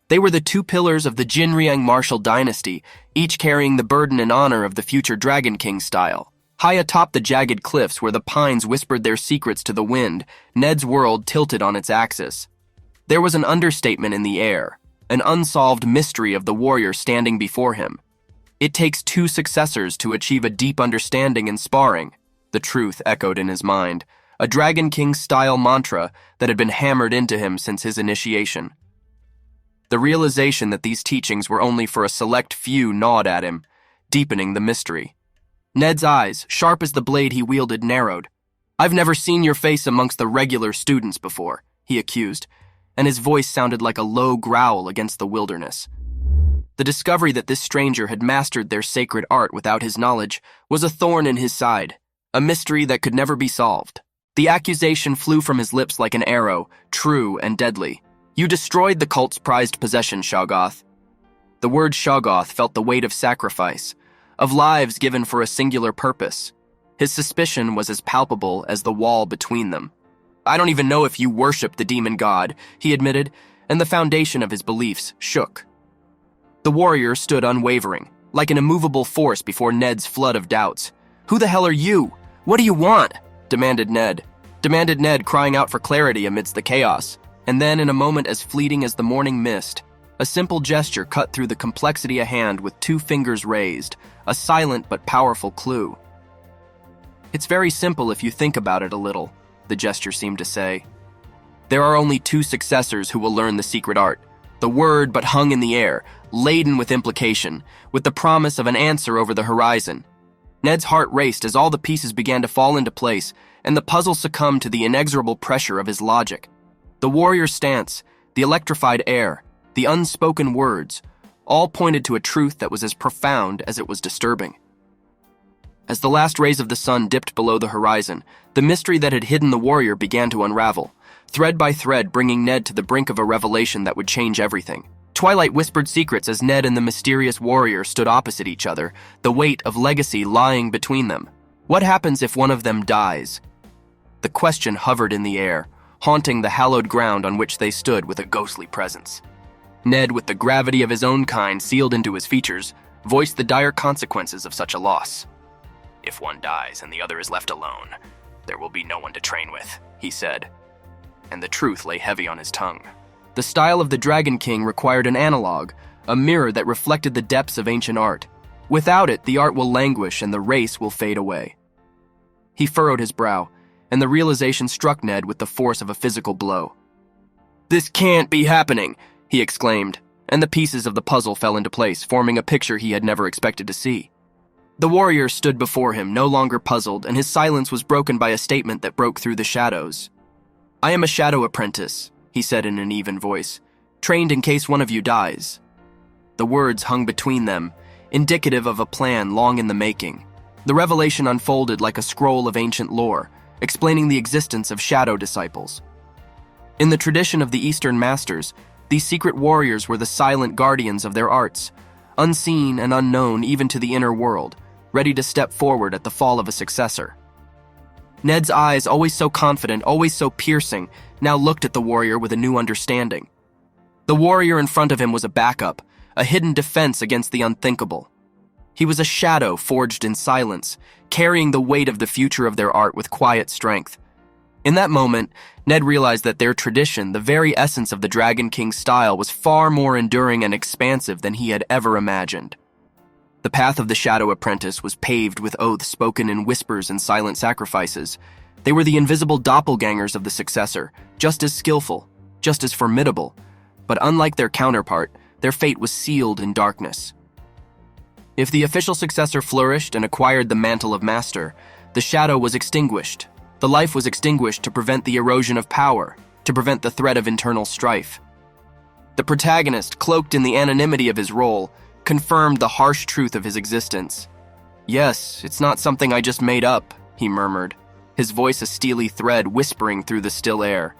They were the two pillars of the Jinriang martial dynasty, each carrying the burden and honor of the future Dragon King style. High atop the jagged cliffs where the pines whispered their secrets to the wind, Ned's world tilted on its axis. There was an understatement in the air, an unsolved mystery of the warrior standing before him. It takes two successors to achieve a deep understanding in sparring, the truth echoed in his mind, a Dragon King-style mantra that had been hammered into him since his initiation. The realization that these teachings were only for a select few gnawed at him, deepening the mystery. Ned's eyes, sharp as the blade he wielded, narrowed. "I've never seen your face amongst the regular students before," he accused, and his voice sounded like a low growl against the wilderness. The discovery that this stranger had mastered their sacred art without his knowledge was a thorn in his side, a mystery that could never be solved. The accusation flew from his lips like an arrow, true and deadly. You destroyed the cult's prized possession, Shoggoth. The word Shoggoth felt the weight of sacrifice, of lives given for a singular purpose. His suspicion was as palpable as the wall between them. I don't even know if you worship the demon god, he admitted, and the foundation of his beliefs shook. The warrior stood unwavering, like an immovable force before Ned's flood of doubts. Who the hell are you? What do you want? Demanded Ned, crying out for clarity amidst the chaos. And then, in a moment as fleeting as the morning mist, a simple gesture cut through the complexity of hand with 2 fingers raised, a silent but powerful clue. It's very simple if you think about it a little, the gesture seemed to say. There are only 2 successors who will learn the secret art. The word but hung in the air, laden with implication, with the promise of an answer over the horizon. Ned's heart raced as all the pieces began to fall into place, and the puzzle succumbed to the inexorable pressure of his logic. The warrior's stance, the electrified air, the unspoken words, all pointed to a truth that was as profound as it was disturbing. As the last rays of the sun dipped below the horizon, the mystery that had hidden the warrior began to unravel, thread by thread bringing Ned to the brink of a revelation that would change everything. Twilight whispered secrets as Ned and the mysterious warrior stood opposite each other, the weight of legacy lying between them. What happens if one of them dies? The question hovered in the air, haunting the hallowed ground on which they stood with a ghostly presence. Ned, with the gravity of his own kind sealed into his features, voiced the dire consequences of such a loss. If one dies and the other is left alone, there will be no one to train with, he said. And the truth lay heavy on his tongue. The style of the Dragon King required an analog, a mirror that reflected the depths of ancient art. Without it, the art will languish and the race will fade away. He furrowed his brow, and the realization struck Ned with the force of a physical blow. This can't be happening, he exclaimed, and the pieces of the puzzle fell into place, forming a picture he had never expected to see. The warrior stood before him, no longer puzzled, and his silence was broken by a statement that broke through the shadows. I am a shadow apprentice, he said in an even voice, trained in case one of you dies. The words hung between them, indicative of a plan long in the making. The revelation unfolded like a scroll of ancient lore, explaining the existence of shadow disciples. In the tradition of the Eastern Masters, these secret warriors were the silent guardians of their arts, unseen and unknown even to the inner world, ready to step forward at the fall of a successor. Ned's eyes, always so confident, always so piercing, now looked at the warrior with a new understanding. The warrior in front of him was a backup, a hidden defense against the unthinkable. He was a shadow forged in silence, carrying the weight of the future of their art with quiet strength. In that moment, Ned realized that their tradition, the very essence of the Dragon King's style, was far more enduring and expansive than he had ever imagined. The path of the Shadow Apprentice was paved with oaths spoken in whispers and silent sacrifices. They were the invisible doppelgangers of the successor, just as skillful, just as formidable, but unlike their counterpart, their fate was sealed in darkness. If the official successor flourished and acquired the mantle of master, the shadow was extinguished. The life was extinguished to prevent the erosion of power, to prevent the threat of internal strife. The protagonist, cloaked in the anonymity of his role, confirmed the harsh truth of his existence. Yes, it's not something I just made up, he murmured, his voice a steely thread whispering through the still air.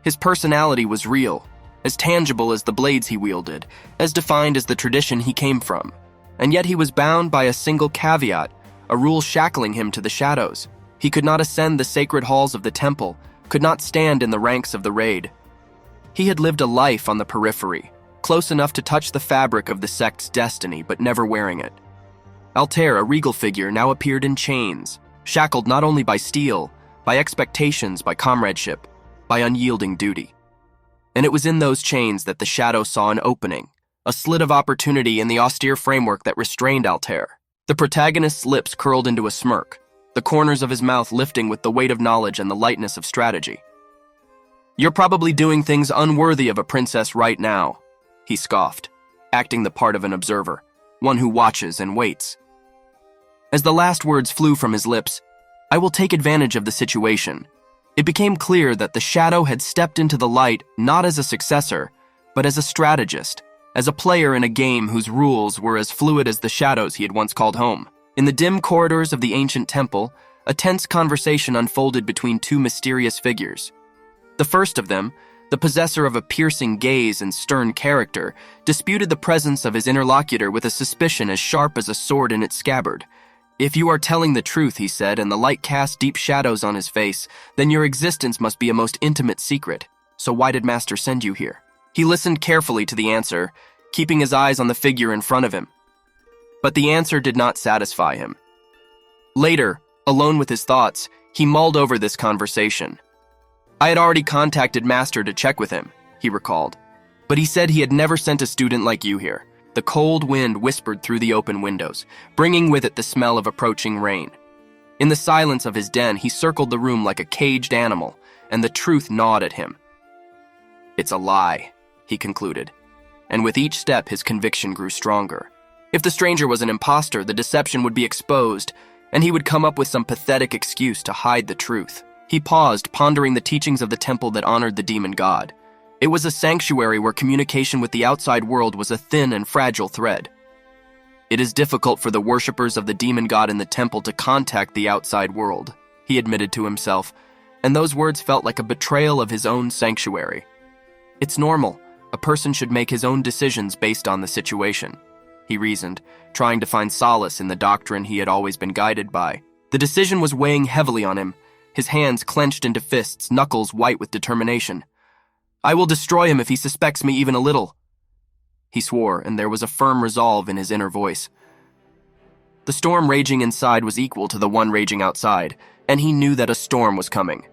His personality was real, as tangible as the blades he wielded, as defined as the tradition he came from. And yet he was bound by a single caveat, a rule shackling him to the shadows. He could not ascend the sacred halls of the temple, could not stand in the ranks of the raid. He had lived a life on the periphery, close enough to touch the fabric of the sect's destiny, but never wearing it. Altair, a regal figure, now appeared in chains, shackled not only by steel, by expectations, by comradeship, by unyielding duty. And it was in those chains that the shadow saw an opening, a slit of opportunity in the austere framework that restrained Altair. The protagonist's lips curled into a smirk, the corners of his mouth lifting with the weight of knowledge and the lightness of strategy. You're probably doing things unworthy of a princess right now, he scoffed, acting the part of an observer, one who watches and waits. As the last words flew from his lips, I will take advantage of the situation. It became clear that the shadow had stepped into the light not as a successor, but as a strategist, as a player in a game whose rules were as fluid as the shadows he had once called home. In the dim corridors of the ancient temple, A tense conversation unfolded between two mysterious figures. The first of them, the possessor of a piercing gaze and stern character, disputed the presence of his interlocutor with a suspicion as sharp as a sword in its scabbard. "If you are telling the truth," he said, and the light cast deep shadows on his face, "then your existence must be a most intimate secret. So why did Master send you here?" He listened carefully to the answer, keeping his eyes on the figure in front of him. But the answer did not satisfy him. Later, alone with his thoughts, he mulled over this conversation. "I had already contacted Master to check with him," he recalled. "But he said he had never sent a student like you here." The cold wind whispered through the open windows, bringing with it the smell of approaching rain. In the silence of his den, he circled the room like a caged animal, and the truth gnawed at him. "It's a lie," he concluded, and with each step his conviction grew stronger. If the stranger was an imposter, the deception would be exposed, and he would come up with some pathetic excuse to hide the truth. He paused, pondering the teachings of the temple that honored the demon god. It was a sanctuary where communication with the outside world was a thin and fragile thread. "It is difficult for the worshippers of the demon god in the temple to contact the outside world," he admitted to himself, and those words felt like a betrayal of his own sanctuary. "It's normal. A person should make his own decisions based on the situation," he reasoned, trying to find solace in the doctrine he had always been guided by. The decision was weighing heavily on him, his hands clenched into fists, knuckles white with determination. "I will destroy him if he suspects me even a little," he swore, and there was a firm resolve in his inner voice. The storm raging inside was equal to the one raging outside, and he knew that a storm was coming,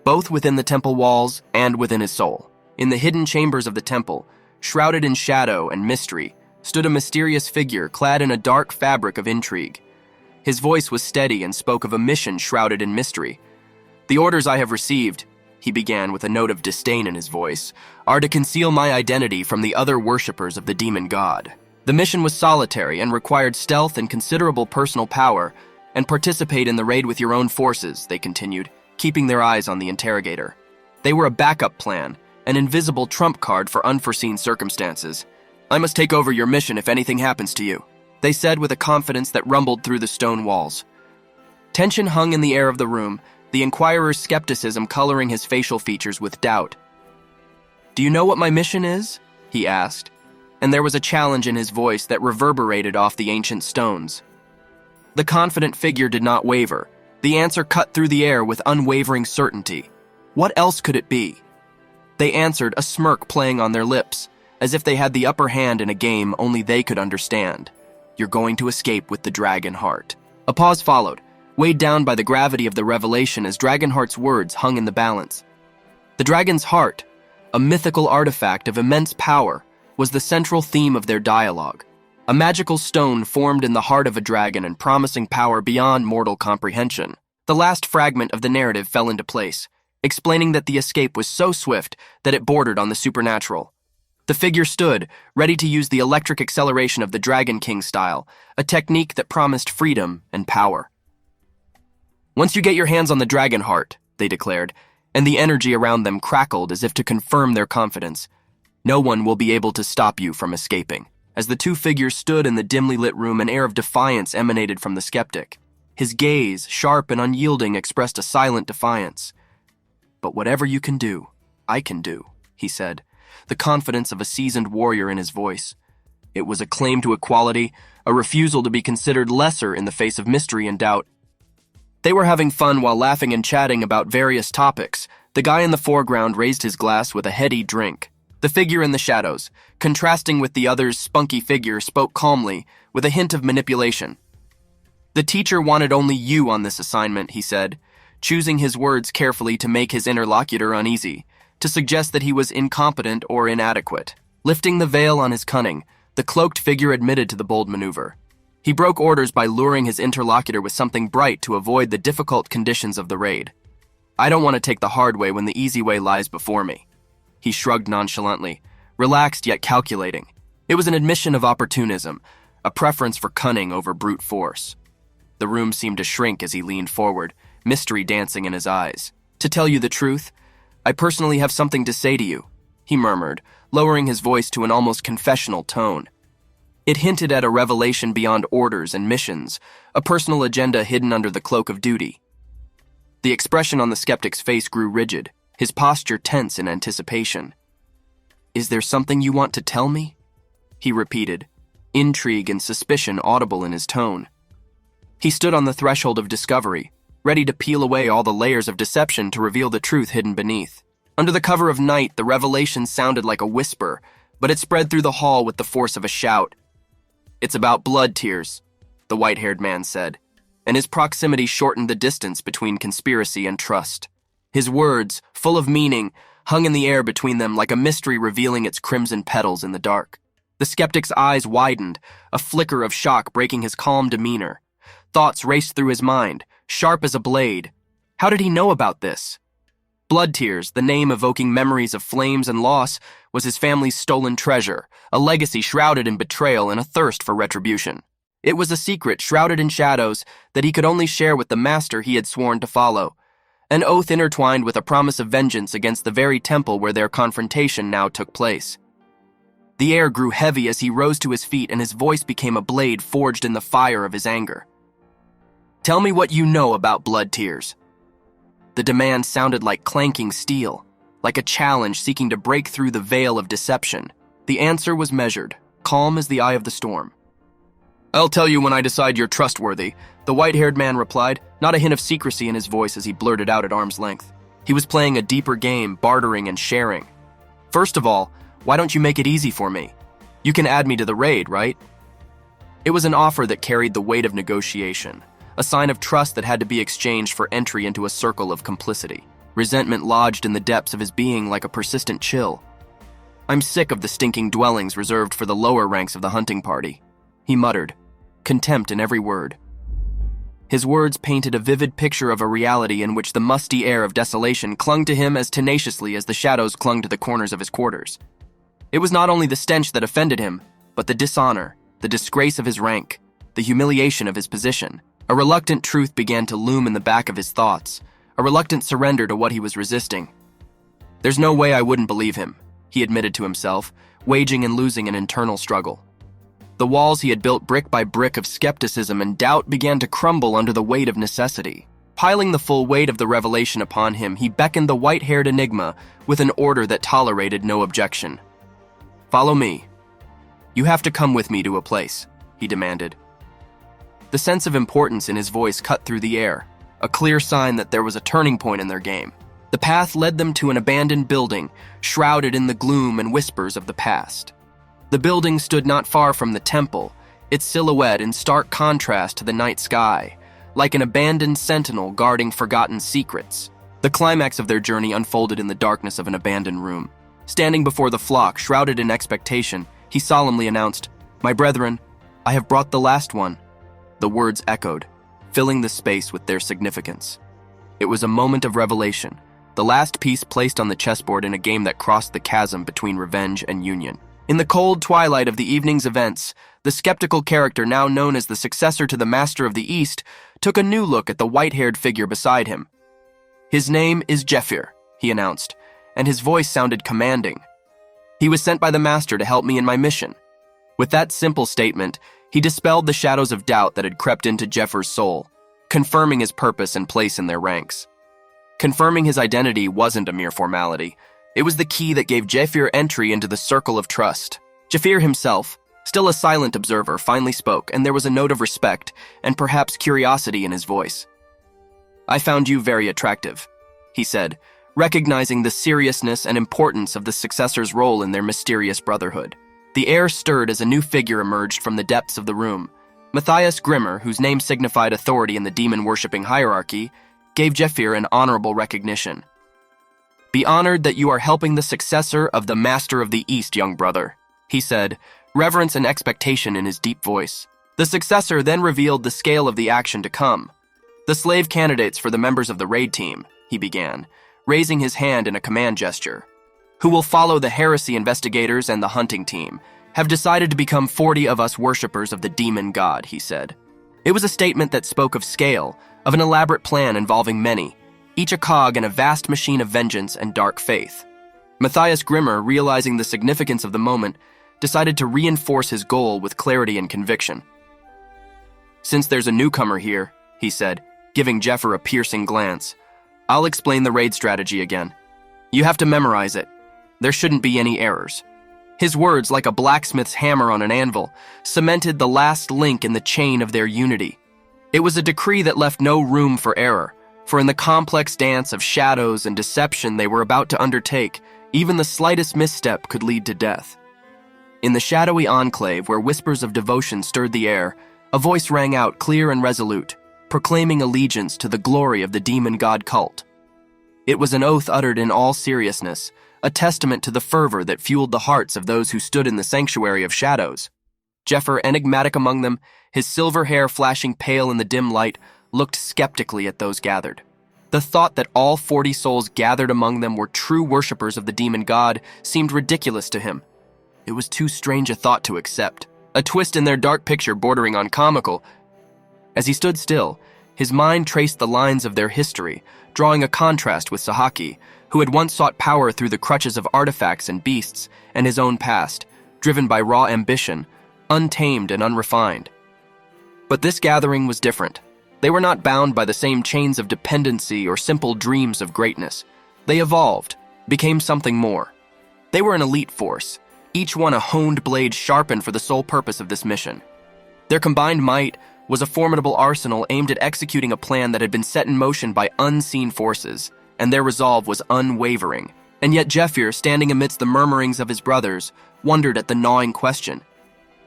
both within the temple walls and within his soul. In the hidden chambers of the temple, shrouded in shadow and mystery, stood a mysterious figure clad in a dark fabric of intrigue. His voice was steady and spoke of a mission shrouded in mystery. "The orders I have received," he began with a note of disdain in his voice, "are to conceal my identity from the other worshippers of the demon god." The mission was solitary and required stealth and considerable personal power, and participate in the raid with your own forces, they continued, keeping their eyes on the interrogator. They were a backup plan, an invisible trump card for unforeseen circumstances. "I must take over your mission if anything happens to you," they said with a confidence that rumbled through the stone walls. Tension hung in the air of the room, the inquirer's skepticism coloring his facial features with doubt. "Do you know what my mission is?" he asked, and there was a challenge in his voice that reverberated off the ancient stones. The confident figure did not waver. The answer cut through the air with unwavering certainty. What else could it be? They answered, a smirk playing on their lips, as if they had the upper hand in a game only they could understand. "You're going to escape with the dragon heart." A pause followed, weighed down by the gravity of the revelation as Dragonheart's words hung in the balance. The dragon's heart, a mythical artifact of immense power, was the central theme of their dialogue. A magical stone formed in the heart of a dragon and promising power beyond mortal comprehension. The last fragment of the narrative fell into place, explaining that the escape was so swift that it bordered on the supernatural. The figure stood, ready to use the electric acceleration of the Dragon King style, a technique that promised freedom and power. "Once you get your hands on the dragon heart," they declared, and the energy around them crackled as if to confirm their confidence, "no one will be able to stop you from escaping." As the two figures stood in the dimly lit room, an air of defiance emanated from the skeptic. His gaze, sharp and unyielding, expressed a silent defiance. "But whatever you can do, I can do," he said, the confidence of a seasoned warrior in his voice. It was a claim to equality, a refusal to be considered lesser in the face of mystery and doubt. They were having fun while laughing and chatting about various topics. The guy in the foreground raised his glass with a heady drink. The figure in the shadows, contrasting with the other's spunky figure, spoke calmly, with a hint of manipulation. "The teacher wanted only you on this assignment," he said, choosing his words carefully to make his interlocutor uneasy, to suggest that he was incompetent or inadequate. Lifting the veil on his cunning, the cloaked figure admitted to the bold maneuver. He broke orders by luring his interlocutor with something bright to avoid the difficult conditions of the raid. "I don't want to take the hard way when the easy way lies before me." He shrugged nonchalantly, relaxed yet calculating. It was an admission of opportunism, a preference for cunning over brute force. The room seemed to shrink as he leaned forward, mystery dancing in his eyes. "To tell you the truth, I personally have something to say to you," he murmured, lowering his voice to an almost confessional tone. It hinted at a revelation beyond orders and missions, a personal agenda hidden under the cloak of duty. The expression on the skeptic's face grew rigid, his posture tense in anticipation. "Is there something you want to tell me?" he repeated, intrigue and suspicion audible in his tone. He stood on the threshold of discovery, ready to peel away all the layers of deception to reveal the truth hidden beneath. Under the cover of night, the revelation sounded like a whisper, but it spread through the hall with the force of a shout. "It's about blood tears," the white-haired man said, and his proximity shortened the distance between conspiracy and trust. His words, full of meaning, hung in the air between them like a mystery revealing its crimson petals in the dark. The skeptic's eyes widened, a flicker of shock breaking his calm demeanor. Thoughts raced through his mind, sharp as a blade. How did he know about this? Blood tears, the name evoking memories of flames and loss, was his family's stolen treasure, a legacy shrouded in betrayal and a thirst for retribution. It was a secret shrouded in shadows that he could only share with the master he had sworn to follow, an oath intertwined with a promise of vengeance against the very temple where their confrontation now took place. The air grew heavy as he rose to his feet, and his voice became a blade forged in the fire of his anger. "Tell me what you know about blood tears." The demand sounded like clanking steel, like a challenge seeking to break through the veil of deception. The answer was measured, calm as the eye of the storm. "I'll tell you when I decide you're trustworthy," the white-haired man replied, not a hint of secrecy in his voice as he blurted out at arm's length. He was playing a deeper game, bartering and sharing. "First of all, why don't you make it easy for me? You can add me to the raid, right?" It was an offer that carried the weight of negotiation, a sign of trust that had to be exchanged for entry into a circle of complicity. Resentment lodged in the depths of his being like a persistent chill. "I'm sick of the stinking dwellings reserved for the lower ranks of the hunting party," he muttered, contempt in every word. His words painted a vivid picture of a reality in which the musty air of desolation clung to him as tenaciously as the shadows clung to the corners of his quarters. It was not only the stench that offended him, but the dishonor, the disgrace of his rank, the humiliation of his position. A reluctant truth began to loom in the back of his thoughts, a reluctant surrender to what he was resisting. "There's no way I wouldn't believe him," he admitted to himself, waging and losing an internal struggle. The walls he had built brick by brick of skepticism and doubt began to crumble under the weight of necessity. Piling the full weight of the revelation upon him, he beckoned the white-haired enigma with an order that tolerated no objection. "Follow me. You have to come with me to a place," he demanded. The sense of importance in his voice cut through the air, a clear sign that there was a turning point in their game. The path led them to an abandoned building, shrouded in the gloom and whispers of the past. The building stood not far from the temple, its silhouette in stark contrast to the night sky, like an abandoned sentinel guarding forgotten secrets. The climax of their journey unfolded in the darkness of an abandoned room. Standing before the flock, shrouded in expectation, he solemnly announced, "My brethren, I have brought the last one." The words echoed, filling the space with their significance. It was a moment of revelation, the last piece placed on the chessboard in a game that crossed the chasm between revenge and union. In the cold twilight of the evening's events, the skeptical character now known as the successor to the Master of the East took a new look at the white-haired figure beside him. "His name is Jeffir," he announced, and his voice sounded commanding. "He was sent by the Master to help me in my mission." With that simple statement, he dispelled the shadows of doubt that had crept into Jeffir's soul, confirming his purpose and place in their ranks. Confirming his identity wasn't a mere formality. It was the key that gave Jeffir entry into the circle of trust. Jeffir himself, still a silent observer, finally spoke, and there was a note of respect and perhaps curiosity in his voice. "I found you very attractive," he said, recognizing the seriousness and importance of the successor's role in their mysterious brotherhood. The air stirred as a new figure emerged from the depths of the room. Matthias Grimmer, whose name signified authority in the demon-worshipping hierarchy, gave Jeffir an honorable recognition. "Be honored that you are helping the successor of the Master of the East, young brother," he said, reverence and expectation in his deep voice. The successor then revealed the scale of the action to come. "The slave candidates for the members of the raid team," he began, raising his hand in a command gesture, "who will follow the heresy investigators and the hunting team, have decided to become 40 of us worshippers of the demon god," he said. It was a statement that spoke of scale, of an elaborate plan involving many, each a cog in a vast machine of vengeance and dark faith. Matthias Grimmer, realizing the significance of the moment, decided to reinforce his goal with clarity and conviction. "Since there's a newcomer here," he said, giving Jeffir a piercing glance, I'll explain the raid strategy again. You have to memorize it. There shouldn't be any errors. His words, like a blacksmith's hammer on an anvil, cemented the last link in the chain of their unity. It was a decree that left no room for error, for in the complex dance of shadows and deception they were about to undertake, even the slightest misstep could lead to death. In the shadowy enclave where whispers of devotion stirred the air, a voice rang out clear and resolute, proclaiming allegiance to the glory of the demon god cult. It was an oath uttered in all seriousness, a testament to the fervor that fueled the hearts of those who stood in the sanctuary of shadows. Jeffer, enigmatic among them, his silver hair flashing pale in the dim light, looked skeptically at those gathered. The thought that all 40 souls gathered among them were true worshippers of the demon god seemed ridiculous to him. It was too strange a thought to accept, a twist in their dark picture bordering on comical. As he stood still, his mind traced the lines of their history, drawing a contrast with Sahaki, who had once sought power through the crutches of artifacts and beasts, and his own past, driven by raw ambition, untamed and unrefined. But this gathering was different. They were not bound by the same chains of dependency or simple dreams of greatness. They evolved, became something more. They were an elite force, each one a honed blade sharpened for the sole purpose of this mission. Their combined might was a formidable arsenal aimed at executing a plan that had been set in motion by unseen forces, and their resolve was unwavering. And yet Jeffer, standing amidst the murmurings of his brothers, wondered at the gnawing question.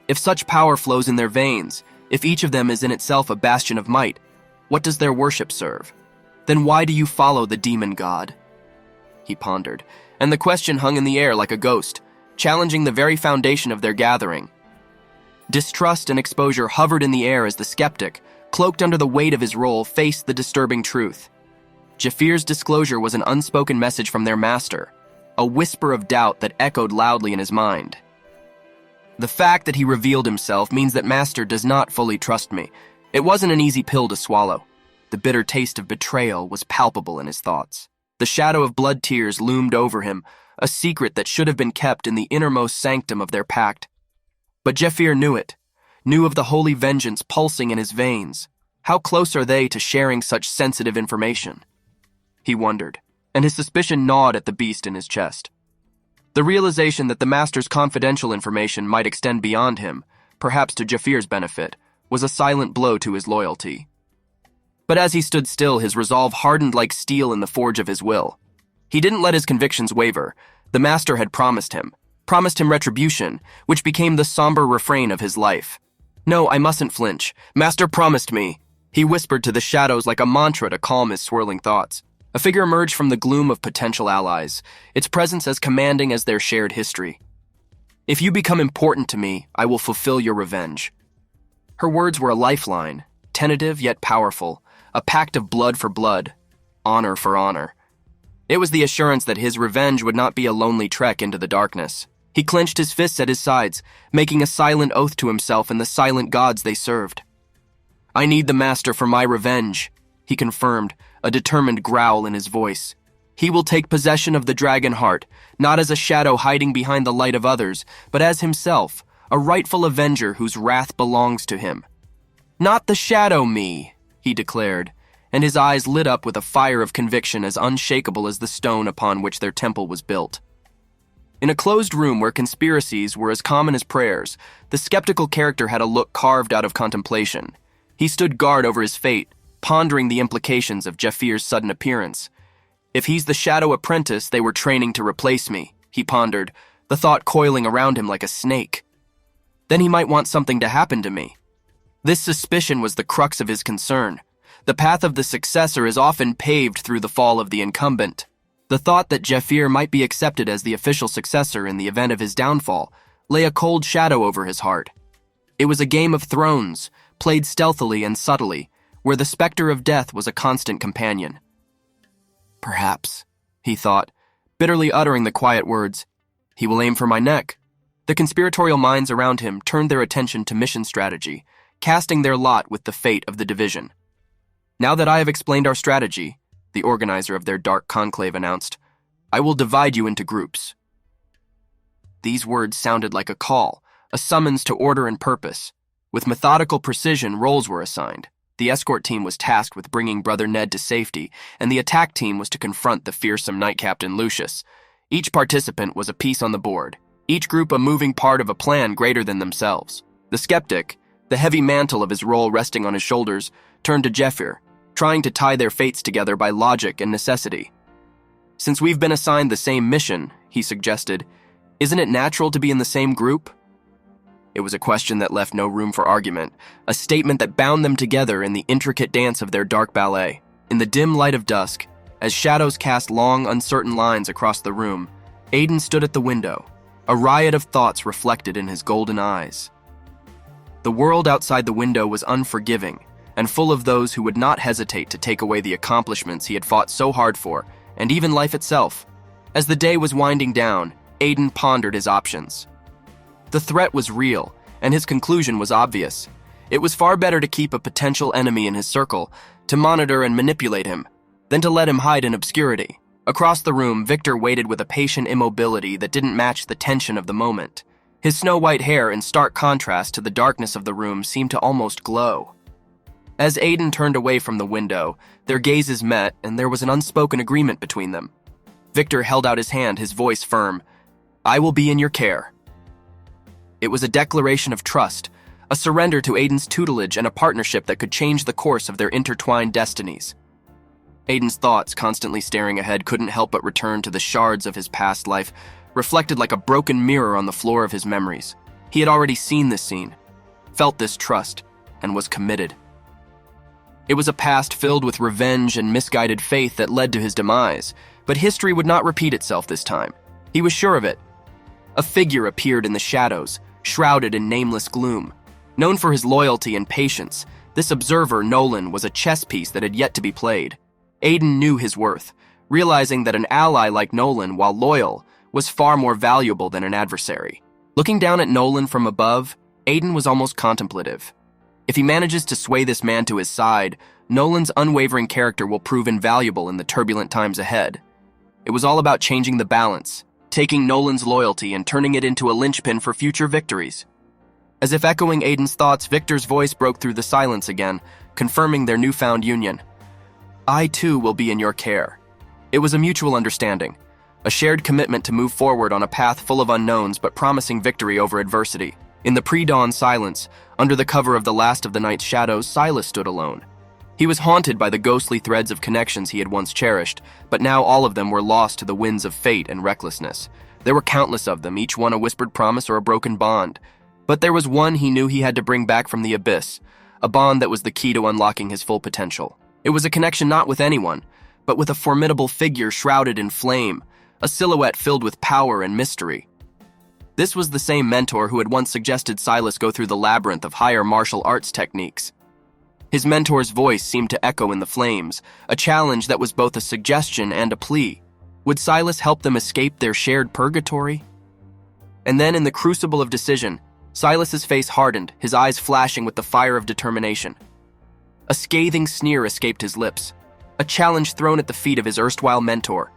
If such power flows in their veins, if each of them is in itself a bastion of might, what does their worship serve? Then why do you follow the demon god? He pondered, and the question hung in the air like a ghost, challenging the very foundation of their gathering. Distrust and exposure hovered in the air as the skeptic, cloaked under the weight of his role, faced the disturbing truth. Jeffer's disclosure was an unspoken message from their master, a whisper of doubt that echoed loudly in his mind. The fact that he revealed himself means that Master does not fully trust me. It wasn't an easy pill to swallow. The bitter taste of betrayal was palpable in his thoughts. The shadow of blood tears loomed over him, a secret that should have been kept in the innermost sanctum of their pact. But Jeffer knew it, knew of the holy vengeance pulsing in his veins. How close are they to sharing such sensitive information? He wondered, and his suspicion gnawed at the beast in his chest. The realization that the Master's confidential information might extend beyond him, perhaps to Jeffer's benefit, was a silent blow to his loyalty. But as he stood still, his resolve hardened like steel in the forge of his will. He didn't let his convictions waver. The Master had promised him retribution, which became the somber refrain of his life. No, I mustn't flinch. Master promised me. He whispered to the shadows like a mantra to calm his swirling thoughts. A figure emerged from the gloom of potential allies, its presence as commanding as their shared history. If you become important to me, I will fulfill your revenge. Her words were a lifeline, tentative yet powerful, a pact of blood for blood, honor for honor. It was the assurance that his revenge would not be a lonely trek into the darkness. He clenched his fists at his sides, making a silent oath to himself and the silent gods they served. I need the Master for my revenge, he confirmed, a determined growl in his voice. He will take possession of the dragon heart, not as a shadow hiding behind the light of others, but as himself, a rightful avenger whose wrath belongs to him. Not the shadow me, he declared, and his eyes lit up with a fire of conviction as unshakable as the stone upon which their temple was built. In a closed room where conspiracies were as common as prayers, the skeptical character had a look carved out of contemplation. He stood guard over his fate, pondering the implications of Jeffer's sudden appearance. If he's the shadow apprentice they were training to replace me, he pondered, the thought coiling around him like a snake. Then he might want something to happen to me. This suspicion was the crux of his concern. The path of the successor is often paved through the fall of the incumbent. The thought that Jeffer might be accepted as the official successor in the event of his downfall lay a cold shadow over his heart. It was a game of thrones, played stealthily and subtly, where the specter of death was a constant companion. Perhaps, he thought, bitterly uttering the quiet words, he will aim for my neck. The conspiratorial minds around him turned their attention to mission strategy, casting their lot with the fate of the division. Now that I have explained our strategy, the organizer of their dark conclave announced, I will divide you into groups. These words sounded like a call, a summons to order and purpose. With methodical precision, roles were assigned. The escort team was tasked with bringing Brother Ned to safety, and the attack team was to confront the fearsome Knight Captain Lucius. Each participant was a piece on the board, each group a moving part of a plan greater than themselves. The skeptic, the heavy mantle of his role resting on his shoulders, turned to Jeffir, trying to tie their fates together by logic and necessity. "Since we've been assigned the same mission," he suggested, "isn't it natural to be in the same group?" It was a question that left no room for argument, a statement that bound them together in the intricate dance of their dark ballet. In the dim light of dusk, as shadows cast long, uncertain lines across the room, Aiden stood at the window, a riot of thoughts reflected in his golden eyes. The world outside the window was unforgiving, and full of those who would not hesitate to take away the accomplishments he had fought so hard for, and even life itself. As the day was winding down, Aiden pondered his options. The threat was real, and his conclusion was obvious. It was far better to keep a potential enemy in his circle, to monitor and manipulate him, than to let him hide in obscurity. Across the room, Victor waited with a patient immobility that didn't match the tension of the moment. His snow-white hair, in stark contrast to the darkness of the room, seemed to almost glow. As Aiden turned away from the window, their gazes met, and there was an unspoken agreement between them. Victor held out his hand, his voice firm. "I will be in your care." It was a declaration of trust, a surrender to Aiden's tutelage and a partnership that could change the course of their intertwined destinies. Aiden's thoughts, constantly staring ahead, couldn't help but return to the shards of his past life, reflected like a broken mirror on the floor of his memories. He had already seen this scene, felt this trust, and was committed. It was a past filled with revenge and misguided faith that led to his demise, but history would not repeat itself this time. He was sure of it. A figure appeared in the shadows, shrouded in nameless gloom. Known for his loyalty and patience, this observer, Nolan, was a chess piece that had yet to be played. Aiden knew his worth, realizing that an ally like Nolan, while loyal, was far more valuable than an adversary. Looking down at Nolan from above, Aiden was almost contemplative. If he manages to sway this man to his side, Nolan's unwavering character will prove invaluable in the turbulent times ahead. It was all about changing the balance, taking Nolan's loyalty and turning it into a linchpin for future victories. As if echoing Aiden's thoughts, Victor's voice broke through the silence again, confirming their newfound union. "I too will be in your care." It was a mutual understanding, a shared commitment to move forward on a path full of unknowns but promising victory over adversity. In the pre-dawn silence, under the cover of the last of the night's shadows, Silas stood alone. He was haunted by the ghostly threads of connections he had once cherished, but now all of them were lost to the winds of fate and recklessness. There were countless of them, each one a whispered promise or a broken bond. But there was one he knew he had to bring back from the abyss, a bond that was the key to unlocking his full potential. It was a connection not with anyone, but with a formidable figure shrouded in flame, a silhouette filled with power and mystery. This was the same mentor who had once suggested Silas go through the labyrinth of higher martial arts techniques. His mentor's voice seemed to echo in the flames, a challenge that was both a suggestion and a plea. Would Silas help them escape their shared purgatory? And then, in the crucible of decision, Silas's face hardened, his eyes flashing with the fire of determination. A scathing sneer escaped his lips, a challenge thrown at the feet of his erstwhile mentor.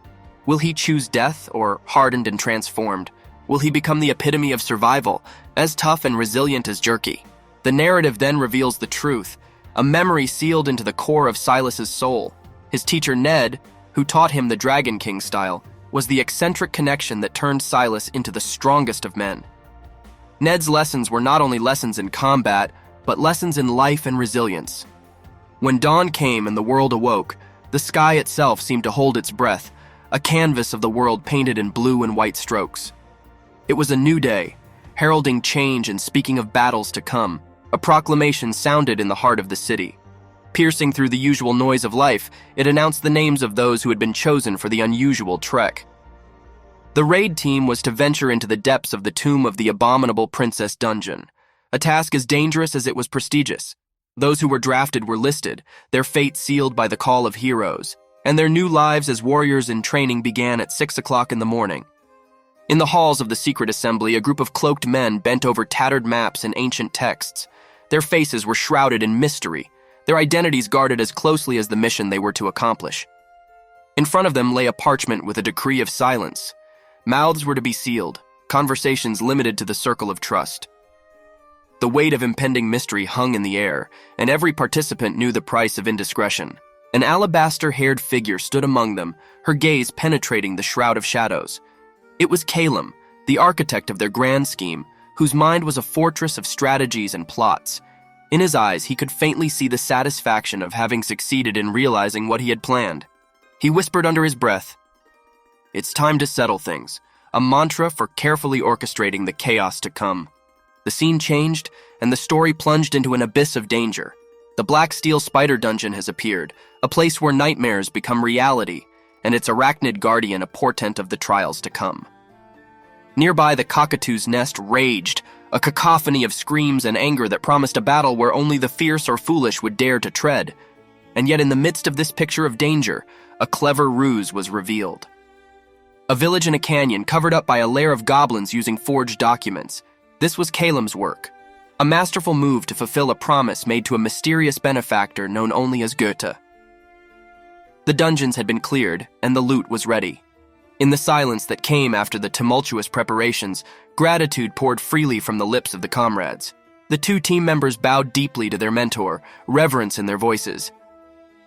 Will he choose death, or, hardened and transformed, will he become the epitome of survival, as tough and resilient as Jerky? The narrative then reveals the truth, a memory sealed into the core of Silas's soul. His teacher Ned, who taught him the Dragon King style, was the eccentric connection that turned Silas into the strongest of men. Ned's lessons were not only lessons in combat, but lessons in life and resilience. When dawn came and the world awoke, the sky itself seemed to hold its breath, a canvas of the world painted in blue and white strokes. It was a new day, heralding change and speaking of battles to come. A proclamation sounded in the heart of the city. Piercing through the usual noise of life, it announced the names of those who had been chosen for the unusual trek. The raid team was to venture into the depths of the tomb of the abominable Princess Dungeon, a task as dangerous as it was prestigious. Those who were drafted were listed, their fate sealed by the call of heroes, and their new lives as warriors in training began at 6 o'clock in the morning. In the halls of the secret assembly, a group of cloaked men bent over tattered maps and ancient texts. Their faces were shrouded in mystery, their identities guarded as closely as the mission they were to accomplish. In front of them lay a parchment with a decree of silence. Mouths were to be sealed, conversations limited to the circle of trust. The weight of impending mystery hung in the air, and every participant knew the price of indiscretion. An alabaster-haired figure stood among them, her gaze penetrating the shroud of shadows. It was Calum, the architect of their grand scheme, whose mind was a fortress of strategies and plots. In his eyes, he could faintly see the satisfaction of having succeeded in realizing what he had planned. He whispered under his breath, "It's time to settle things," a mantra for carefully orchestrating the chaos to come. The scene changed, and the story plunged into an abyss of danger. The Black Steel Spider Dungeon has appeared, a place where nightmares become reality, and its arachnid guardian a portent of the trials to come. Nearby, the cockatoo's nest raged, a cacophony of screams and anger that promised a battle where only the fierce or foolish would dare to tread. And yet in the midst of this picture of danger, a clever ruse was revealed. A village in a canyon covered up by a lair of goblins using forged documents. This was Calum's work, a masterful move to fulfill a promise made to a mysterious benefactor known only as Goethe. The dungeons had been cleared, and the loot was ready. In the silence that came after the tumultuous preparations, gratitude poured freely from the lips of the comrades. The two team members bowed deeply to their mentor, reverence in their voices.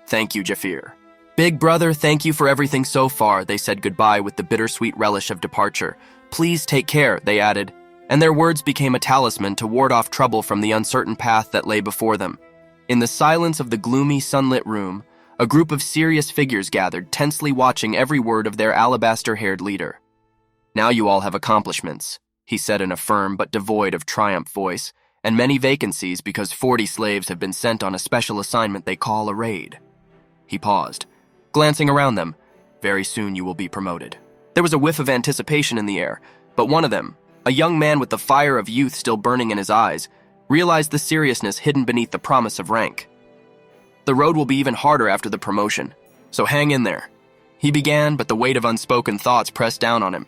"Thank you, Jafir. Big brother, thank you for everything so far," they said goodbye with the bittersweet relish of departure. "Please take care," they added, and their words became a talisman to ward off trouble from the uncertain path that lay before them. In the silence of the gloomy, sunlit room, a group of serious figures gathered, tensely watching every word of their alabaster-haired leader. "Now you all have accomplishments," he said in a firm but devoid of triumph voice, "and many vacancies because 40 slaves have been sent on a special assignment they call a raid." He paused, glancing around them. "Very soon you will be promoted." There was a whiff of anticipation in the air, but one of them, a young man with the fire of youth still burning in his eyes, realized the seriousness hidden beneath the promise of rank. "The road will be even harder after the promotion, so hang in there," he began, but the weight of unspoken thoughts pressed down on him.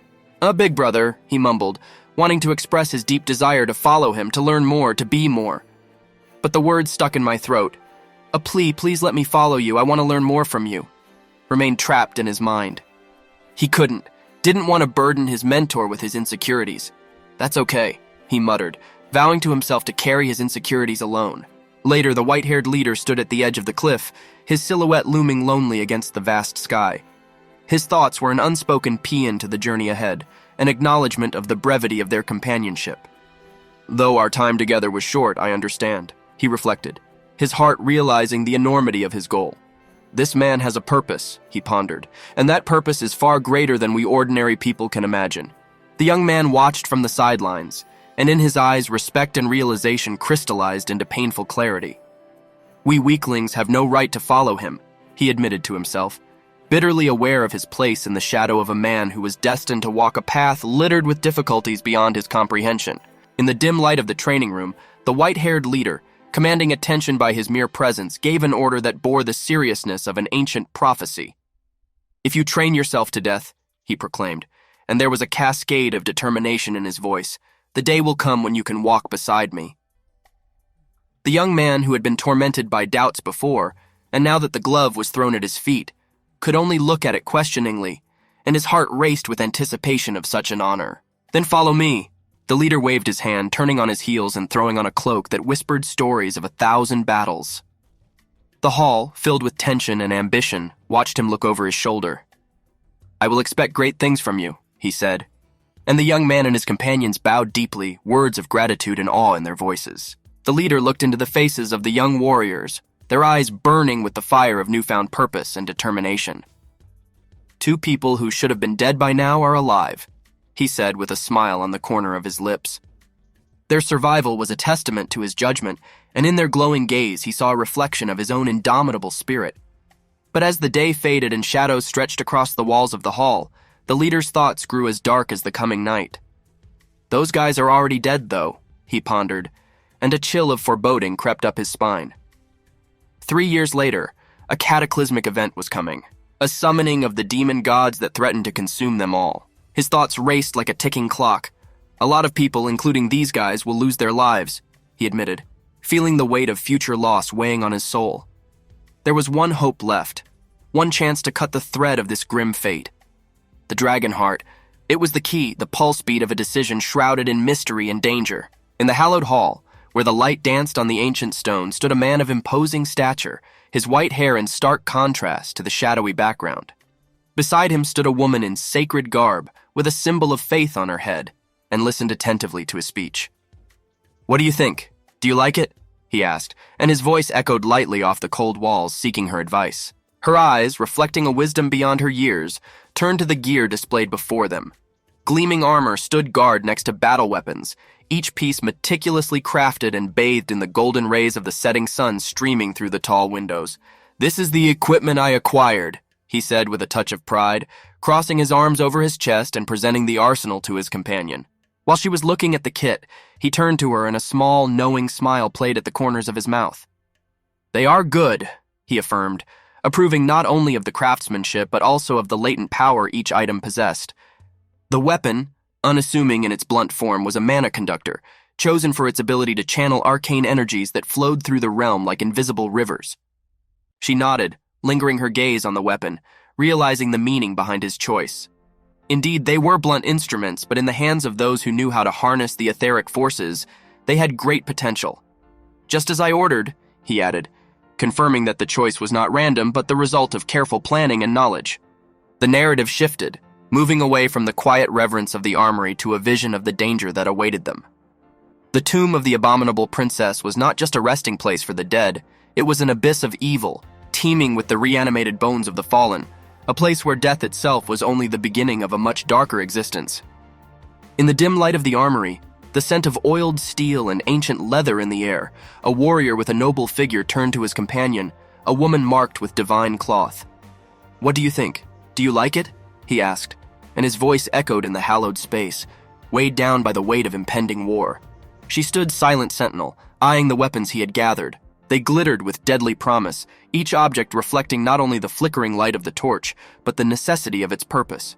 Big brother," he mumbled, wanting to express his deep desire to follow him, to learn more, to be more. But the words stuck in my throat. Please let me follow you, I want to learn more from you," remained trapped in his mind. He didn't want to burden his mentor with his insecurities. "That's okay," he muttered, vowing to himself to carry his insecurities alone. Later, the white-haired leader stood at the edge of the cliff, his silhouette looming lonely against the vast sky. His thoughts were an unspoken paean to the journey ahead, an acknowledgement of the brevity of their companionship. "Though our time together was short, I understand," he reflected, his heart realizing the enormity of his goal. "This man has a purpose," he pondered, "and that purpose is far greater than we ordinary people can imagine." The young man watched from the sidelines, and in his eyes respect and realization crystallized into painful clarity. "We weaklings have no right to follow him," he admitted to himself, bitterly aware of his place in the shadow of a man who was destined to walk a path littered with difficulties beyond his comprehension. In the dim light of the training room, the white-haired leader, commanding attention by his mere presence, gave an order that bore the seriousness of an ancient prophecy. "If you train yourself to death," he proclaimed, and there was a cascade of determination in his voice, "the day will come when you can walk beside me." The young man, who had been tormented by doubts before, and now that the glove was thrown at his feet, could only look at it questioningly, and his heart raced with anticipation of such an honor. "Then follow me." The leader waved his hand, turning on his heels and throwing on a cloak that whispered stories of 1,000 battles. The hall, filled with tension and ambition, watched him look over his shoulder. "I will expect great things from you," he said, and the young man and his companions bowed deeply, words of gratitude and awe in their voices. The leader looked into the faces of the young warriors, their eyes burning with the fire of newfound purpose and determination. "Two people who should have been dead by now are alive," he said with a smile on the corner of his lips. Their survival was a testament to his judgment, and in their glowing gaze he saw a reflection of his own indomitable spirit. But as the day faded and shadows stretched across the walls of the hall, the leader's thoughts grew as dark as the coming night. "Those guys are already dead, though," he pondered, and a chill of foreboding crept up his spine. 3 years later, a cataclysmic event was coming, a summoning of the demon gods that threatened to consume them all. His thoughts raced like a ticking clock. "A lot of people, including these guys, will lose their lives," he admitted, feeling the weight of future loss weighing on his soul. There was one hope left, one chance to cut the thread of this grim fate. The dragon heart. It was the key, the pulse beat of a decision shrouded in mystery and danger. In the hallowed hall, Where the light danced on the ancient stone stood a man of imposing stature, his white hair in stark contrast to the shadowy background. Beside him stood a woman in sacred garb with a symbol of faith on her head, and listened attentively to his speech. "What do you think? Do you like it?" he asked, and his voice echoed lightly off the cold walls, seeking her advice. Her eyes, reflecting a wisdom beyond her years, turned to the gear displayed before them. Gleaming armor stood guard next to battle weapons, each piece meticulously crafted and bathed in the golden rays of the setting sun streaming through the tall windows. "This is the equipment I acquired," he said with a touch of pride, crossing his arms over his chest and presenting the arsenal to his companion. While she was looking at the kit, he turned to her and a small, knowing smile played at the corners of his mouth. "They are good," he affirmed, approving not only of the craftsmanship but also of the latent power each item possessed. The weapon, unassuming in its blunt form, was a mana conductor, chosen for its ability to channel arcane energies that flowed through the realm like invisible rivers. She nodded, lingering her gaze on the weapon, realizing the meaning behind his choice. Indeed, they were blunt instruments, but in the hands of those who knew how to harness the etheric forces, they had great potential. "Just as I ordered," he added, confirming that the choice was not random but the result of careful planning and knowledge. The narrative shifted, moving away from the quiet reverence of the armory to a vision of the danger that awaited them. The tomb of the abominable princess was not just a resting place for the dead, it was an abyss of evil, teeming with the reanimated bones of the fallen, a place where death itself was only the beginning of a much darker existence. In the dim light of the armory, the scent of oiled steel and ancient leather in the air, a warrior with a noble figure turned to his companion, a woman marked with divine cloth. "What do you think? Do you like it?" he asked, and his voice echoed in the hallowed space, weighed down by the weight of impending war. She stood silent sentinel, eyeing the weapons he had gathered. They glittered with deadly promise, each object reflecting not only the flickering light of the torch, but the necessity of its purpose.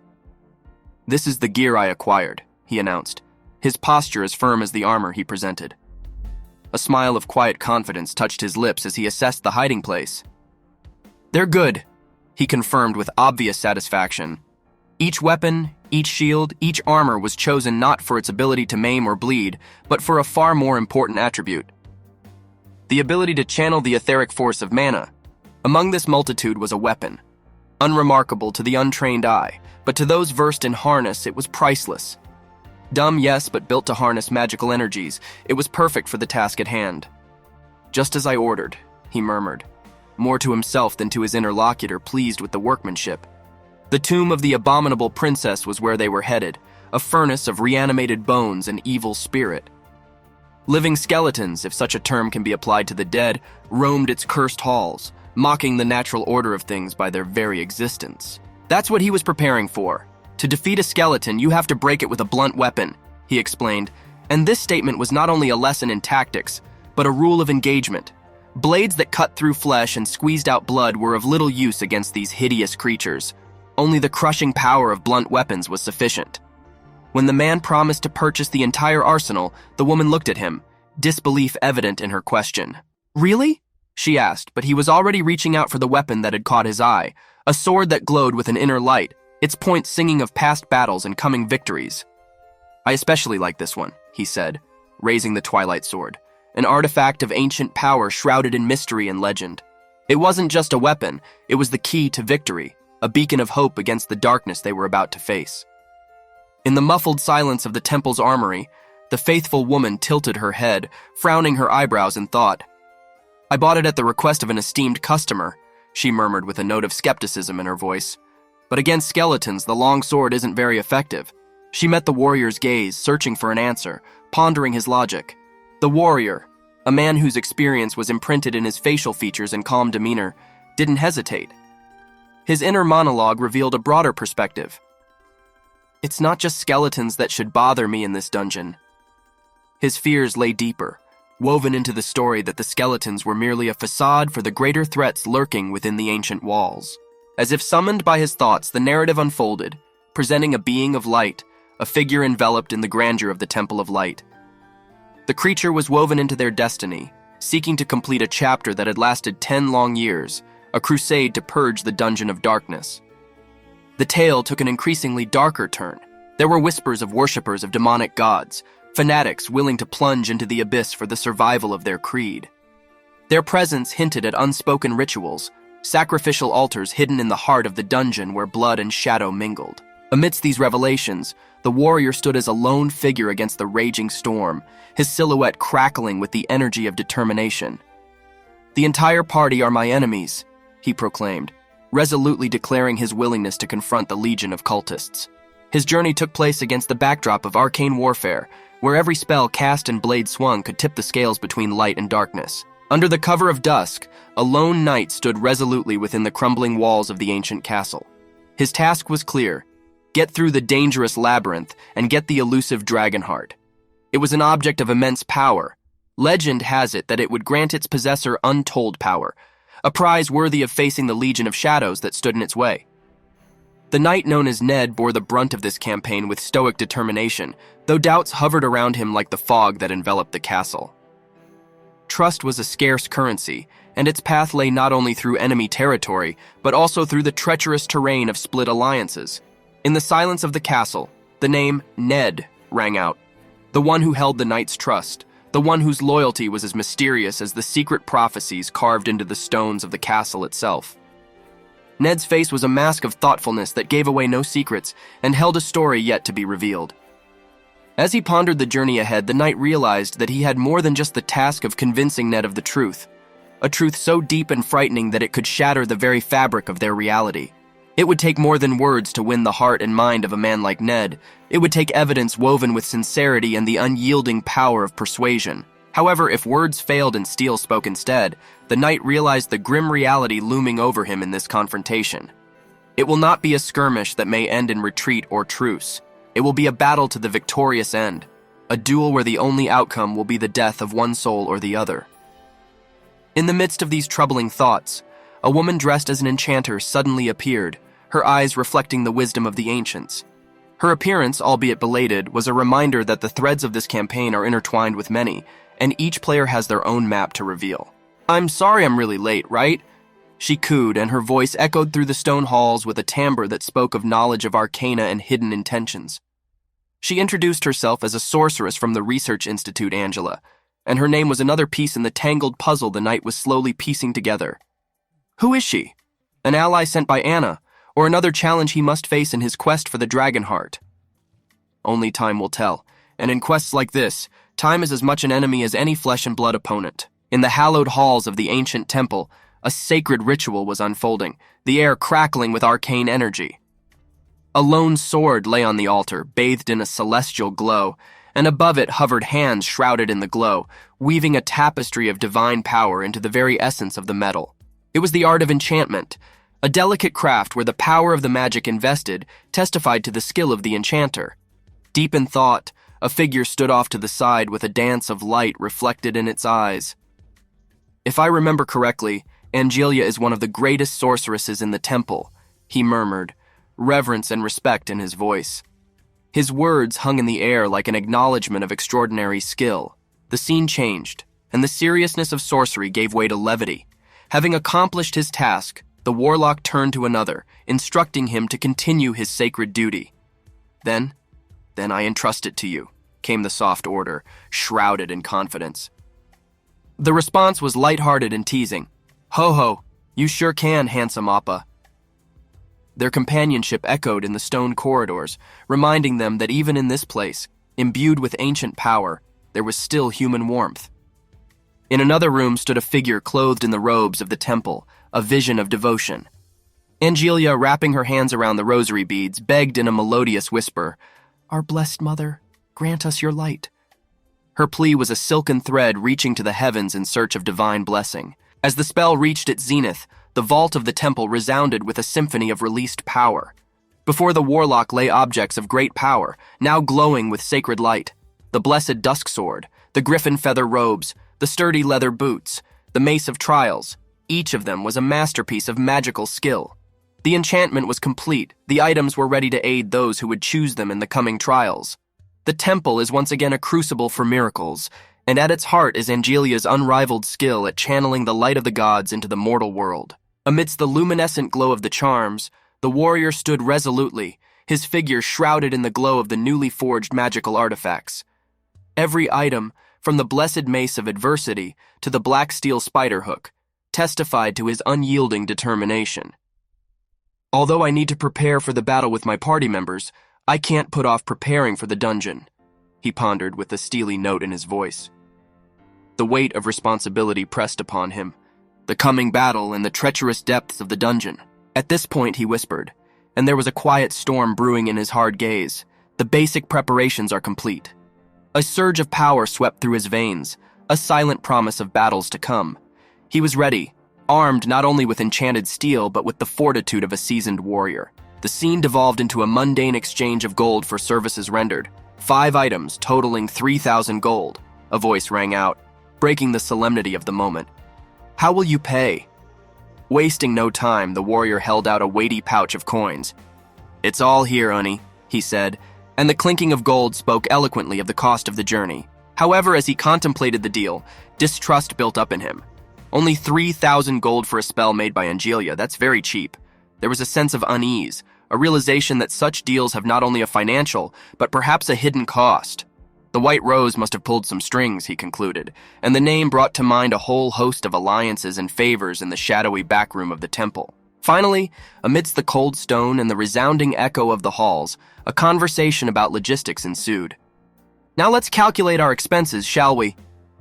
"This is the gear I acquired," he announced, his posture as firm as the armor he presented. A smile of quiet confidence touched his lips as he assessed the hiding place. "They're good," he confirmed with obvious satisfaction. Each weapon, each shield, each armor was chosen not for its ability to maim or bleed, but for a far more important attribute: the ability to channel the etheric force of mana. Among this multitude was a weapon. Unremarkable to the untrained eye, but to those versed in harness it was priceless. Dumb, yes, but built to harness magical energies, it was perfect for the task at hand. "Just as I ordered," he murmured, more to himself than to his interlocutor, pleased with the workmanship. The tomb of the abominable princess was where they were headed, a furnace of reanimated bones and evil spirit. Living skeletons, if such a term can be applied to the dead, roamed its cursed halls, mocking the natural order of things by their very existence. That's what he was preparing for. To defeat a skeleton, you have to break it with a blunt weapon, he explained, and this statement was not only a lesson in tactics, but a rule of engagement. Blades that cut through flesh and squeezed out blood were of little use against these hideous creatures. Only the crushing power of blunt weapons was sufficient. When the man promised to purchase the entire arsenal, the woman looked at him, disbelief evident in her question. "Really?" she asked, but he was already reaching out for the weapon that had caught his eye, a sword that glowed with an inner light, its point singing of past battles and coming victories. "I especially like this one," he said, raising the twilight sword, an artifact of ancient power shrouded in mystery and legend. It wasn't just a weapon, it was the key to victory, a beacon of hope against the darkness they were about to face. In the muffled silence of the temple's armory, the faithful woman tilted her head, frowning her eyebrows in thought. "I bought it at the request of an esteemed customer," she murmured with a note of skepticism in her voice. "But against skeletons, the long sword isn't very effective." She met the warrior's gaze, searching for an answer, pondering his logic. The warrior, a man whose experience was imprinted in his facial features and calm demeanor, didn't hesitate. His inner monologue revealed a broader perspective. "It's not just skeletons that should bother me in this dungeon." His fears lay deeper, woven into the story that the skeletons were merely a facade for the greater threats lurking within the ancient walls. As if summoned by his thoughts, the narrative unfolded, presenting a being of light, a figure enveloped in the grandeur of the Temple of Light. The creature was woven into their destiny, seeking to complete a chapter that had lasted 10 long years, a crusade to purge the dungeon of darkness. The tale took an increasingly darker turn. There were whispers of worshippers of demonic gods, fanatics willing to plunge into the abyss for the survival of their creed. Their presence hinted at unspoken rituals, sacrificial altars hidden in the heart of the dungeon where blood and shadow mingled. Amidst these revelations, the warrior stood as a lone figure against the raging storm, his silhouette crackling with the energy of determination. "The entire party are my enemies," he proclaimed, resolutely declaring his willingness to confront the legion of cultists. His journey took place against the backdrop of arcane warfare, where every spell cast and blade swung could tip the scales between light and darkness. Under the cover of dusk, a lone knight stood resolutely within the crumbling walls of the ancient castle. His task was clear: get through the dangerous labyrinth and get the elusive dragon heart. It was an object of immense power. Legend has it that it would grant its possessor untold power, a prize worthy of facing the legion of shadows that stood in its way. The knight known as Ned bore the brunt of this campaign with stoic determination, though doubts hovered around him like the fog that enveloped the castle. Trust was a scarce currency, and its path lay not only through enemy territory, but also through the treacherous terrain of split alliances. In the silence of the castle, the name Ned rang out, the one who held the knight's trust, the one whose loyalty was as mysterious as the secret prophecies carved into the stones of the castle itself. Ned's face was a mask of thoughtfulness that gave away no secrets and held a story yet to be revealed. As he pondered the journey ahead, the knight realized that he had more than just the task of convincing Ned of the truth, a truth so deep and frightening that it could shatter the very fabric of their reality. It would take more than words to win the heart and mind of a man like Ned. It would take evidence woven with sincerity and the unyielding power of persuasion. However, if words failed and steel spoke instead, the knight realized the grim reality looming over him in this confrontation. It will not be a skirmish that may end in retreat or truce. It will be a battle to the victorious end, a duel where the only outcome will be the death of one soul or the other. In the midst of these troubling thoughts, a woman dressed as an enchanter suddenly appeared, her eyes reflecting the wisdom of the ancients. Her appearance, albeit belated, was a reminder that the threads of this campaign are intertwined with many, and each player has their own map to reveal. "I'm sorry I'm really late, right?" she cooed, and her voice echoed through the stone halls with a timbre that spoke of knowledge of arcana and hidden intentions. She introduced herself as a sorceress from the Research Institute, Angela, and her name was another piece in the tangled puzzle the knight was slowly piecing together. Who is she? An ally sent by Anna, or another challenge he must face in his quest for the dragon heart? Only time will tell, and in quests like this, time is as much an enemy as any flesh and blood opponent. In the hallowed halls of the ancient temple, a sacred ritual was unfolding, the air crackling with arcane energy. A lone sword lay on the altar, bathed in a celestial glow, and above it hovered hands shrouded in the glow, weaving a tapestry of divine power into the very essence of the metal. It was the art of enchantment, a delicate craft where the power of the magic invested testified to the skill of the enchanter. Deep in thought, a figure stood off to the side with a dance of light reflected in its eyes. "If I remember correctly, Angelia is one of the greatest sorceresses in the temple," he murmured, reverence and respect in his voice. His words hung in the air like an acknowledgement of extraordinary skill. The scene changed, and the seriousness of sorcery gave way to levity. Having accomplished his task, the warlock turned to another, instructing him to continue his sacred duty. Then I entrust it to you," came the soft order, shrouded in confidence. The response was lighthearted and teasing. "Ho ho, you sure can, handsome Appa." Their companionship echoed in the stone corridors, reminding them that even in this place, imbued with ancient power, there was still human warmth. In another room stood a figure clothed in the robes of the temple, a vision of devotion. Angelia, wrapping her hands around the rosary beads, begged in a melodious whisper, "Our blessed mother, grant us your light." Her plea was a silken thread reaching to the heavens in search of divine blessing. As the spell reached its zenith, the vault of the temple resounded with a symphony of released power. Before the warlock lay objects of great power, now glowing with sacred light. The blessed dusk sword, the griffin feather robes, the sturdy leather boots, the mace of trials. Each of them was a masterpiece of magical skill. The enchantment was complete. The items were ready to aid those who would choose them in the coming trials. The temple is once again a crucible for miracles, and at its heart is Angelia's unrivaled skill at channeling the light of the gods into the mortal world. Amidst the luminescent glow of the charms, the warrior stood resolutely, his figure shrouded in the glow of the newly forged magical artifacts. Every item, from the blessed mace of adversity to the black steel spider hook, testified to his unyielding determination. Although I need to prepare for the battle with my party members, I can't put off preparing for the dungeon, he pondered with a steely note in his voice. The weight of responsibility pressed upon him, the coming battle and the treacherous depths of the dungeon. At this point, he whispered, and there was a quiet storm brewing in his hard gaze. The basic preparations are complete. A surge of power swept through his veins, a silent promise of battles to come. He was ready, armed not only with enchanted steel but with the fortitude of a seasoned warrior. The scene devolved into a mundane exchange of gold for services rendered. 5 items totaling 3,000 gold, a voice rang out, breaking the solemnity of the moment. How will you pay? Wasting no time, the warrior held out a weighty pouch of coins. It's all here, Unny, he said, and the clinking of gold spoke eloquently of the cost of the journey. However, as he contemplated the deal, distrust built up in him. Only 3,000 gold for a spell made by Angelia, that's very cheap. There was a sense of unease, a realization that such deals have not only a financial, but perhaps a hidden cost. The White Rose must have pulled some strings, he concluded, and the name brought to mind a whole host of alliances and favors in the shadowy backroom of the temple. Finally, amidst the cold stone and the resounding echo of the halls, a conversation about logistics ensued. Now let's calculate our expenses, shall we?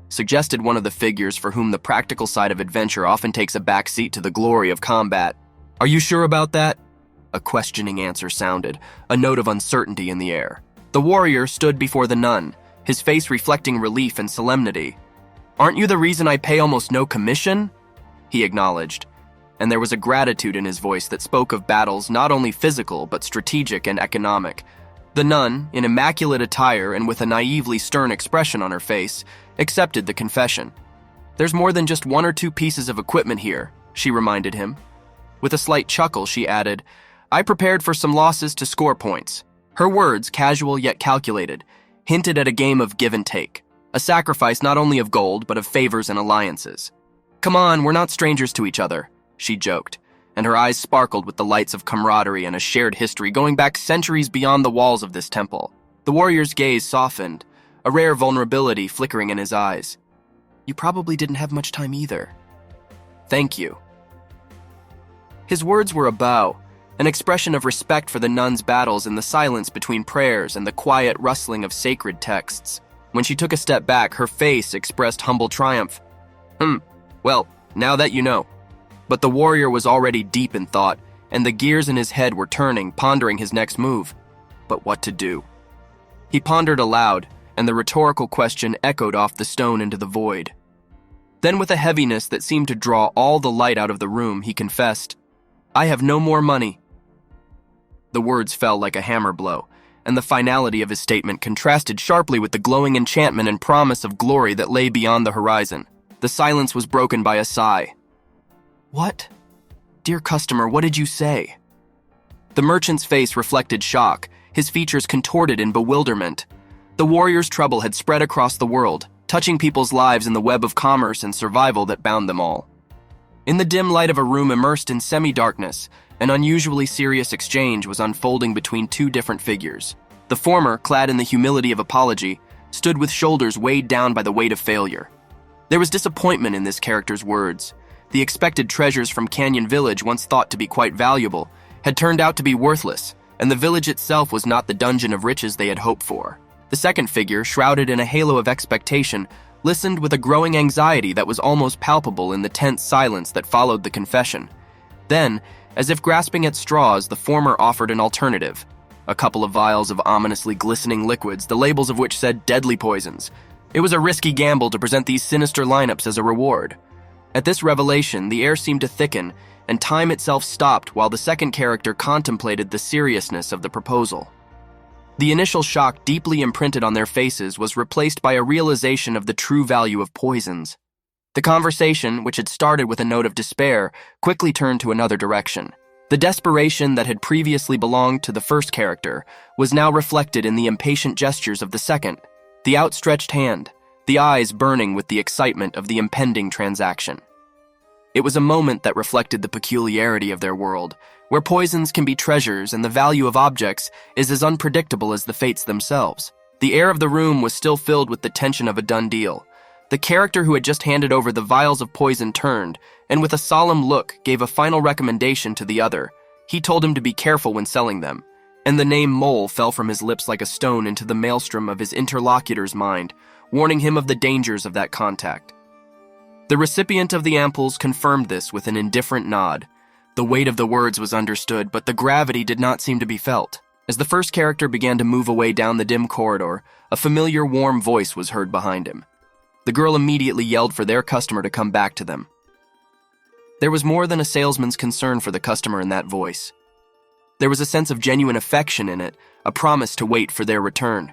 Suggested one of the figures for whom the practical side of adventure often takes a backseat to the glory of combat. Are you sure about that? A questioning answer sounded, a note of uncertainty in the air. The warrior stood before the nun, his face reflecting relief and solemnity. Aren't you the reason I pay almost no commission? He acknowledged, and there was a gratitude in his voice that spoke of battles not only physical but strategic and economic. The nun, in immaculate attire and with a naively stern expression on her face, accepted the confession. There's more than just 1 or 2 pieces of equipment here, she reminded him. With a slight chuckle, she added, I prepared for some losses to score points. Her words, casual yet calculated, hinted at a game of give and take, a sacrifice not only of gold but of favors and alliances. Come on, we're not strangers to each other, she joked, and her eyes sparkled with the lights of camaraderie and a shared history going back centuries beyond the walls of this temple. The warrior's gaze softened, a rare vulnerability flickering in his eyes. You probably didn't have much time either. Thank you. His words were a bow, an expression of respect for the nun's battles in the silence between prayers and the quiet rustling of sacred texts. When she took a step back, her face expressed humble triumph. Well, now that you know. But the warrior was already deep in thought, and the gears in his head were turning, pondering his next move. But what to do? He pondered aloud, and the rhetorical question echoed off the stone into the void. Then, with a heaviness that seemed to draw all the light out of the room, he confessed, I have no more money. The words fell like a hammer blow, and the finality of his statement contrasted sharply with the glowing enchantment and promise of glory that lay beyond the horizon. The silence was broken by a sigh. What? Dear customer, what did you say? The merchant's face reflected shock, his features contorted in bewilderment. The warrior's trouble had spread across the world, touching people's lives in the web of commerce and survival that bound them all. In the dim light of a room immersed in semi-darkness, an unusually serious exchange was unfolding between 2 different figures. The former, clad in the humility of apology, stood with shoulders weighed down by the weight of failure. There was disappointment in this character's words. The expected treasures from Canyon Village, once thought to be quite valuable, had turned out to be worthless, and the village itself was not the dungeon of riches they had hoped for. The second figure, shrouded in a halo of expectation, listened with a growing anxiety that was almost palpable in the tense silence that followed the confession. Then, as if grasping at straws, the former offered an alternative. A couple of vials of ominously glistening liquids, the labels of which said deadly poisons. It was a risky gamble to present these sinister lineups as a reward. At this revelation, the air seemed to thicken, and time itself stopped while the second character contemplated the seriousness of the proposal. The initial shock deeply imprinted on their faces was replaced by a realization of the true value of poisons. The conversation, which had started with a note of despair, quickly turned to another direction. The desperation that had previously belonged to the first character was now reflected in the impatient gestures of the second, the outstretched hand, the eyes burning with the excitement of the impending transaction. It was a moment that reflected the peculiarity of their world, where poisons can be treasures and the value of objects is as unpredictable as the fates themselves. The air of the room was still filled with the tension of a done deal. The character who had just handed over the vials of poison turned, and with a solemn look gave a final recommendation to the other. He told him to be careful when selling them, and the name Mole fell from his lips like a stone into the maelstrom of his interlocutor's mind, warning him of the dangers of that contact. The recipient of the ampoules confirmed this with an indifferent nod. The weight of the words was understood, but the gravity did not seem to be felt. As the first character began to move away down the dim corridor, a familiar warm voice was heard behind him. The girl immediately yelled for their customer to come back to them. There was more than a salesman's concern for the customer in that voice. There was a sense of genuine affection in it, a promise to wait for their return.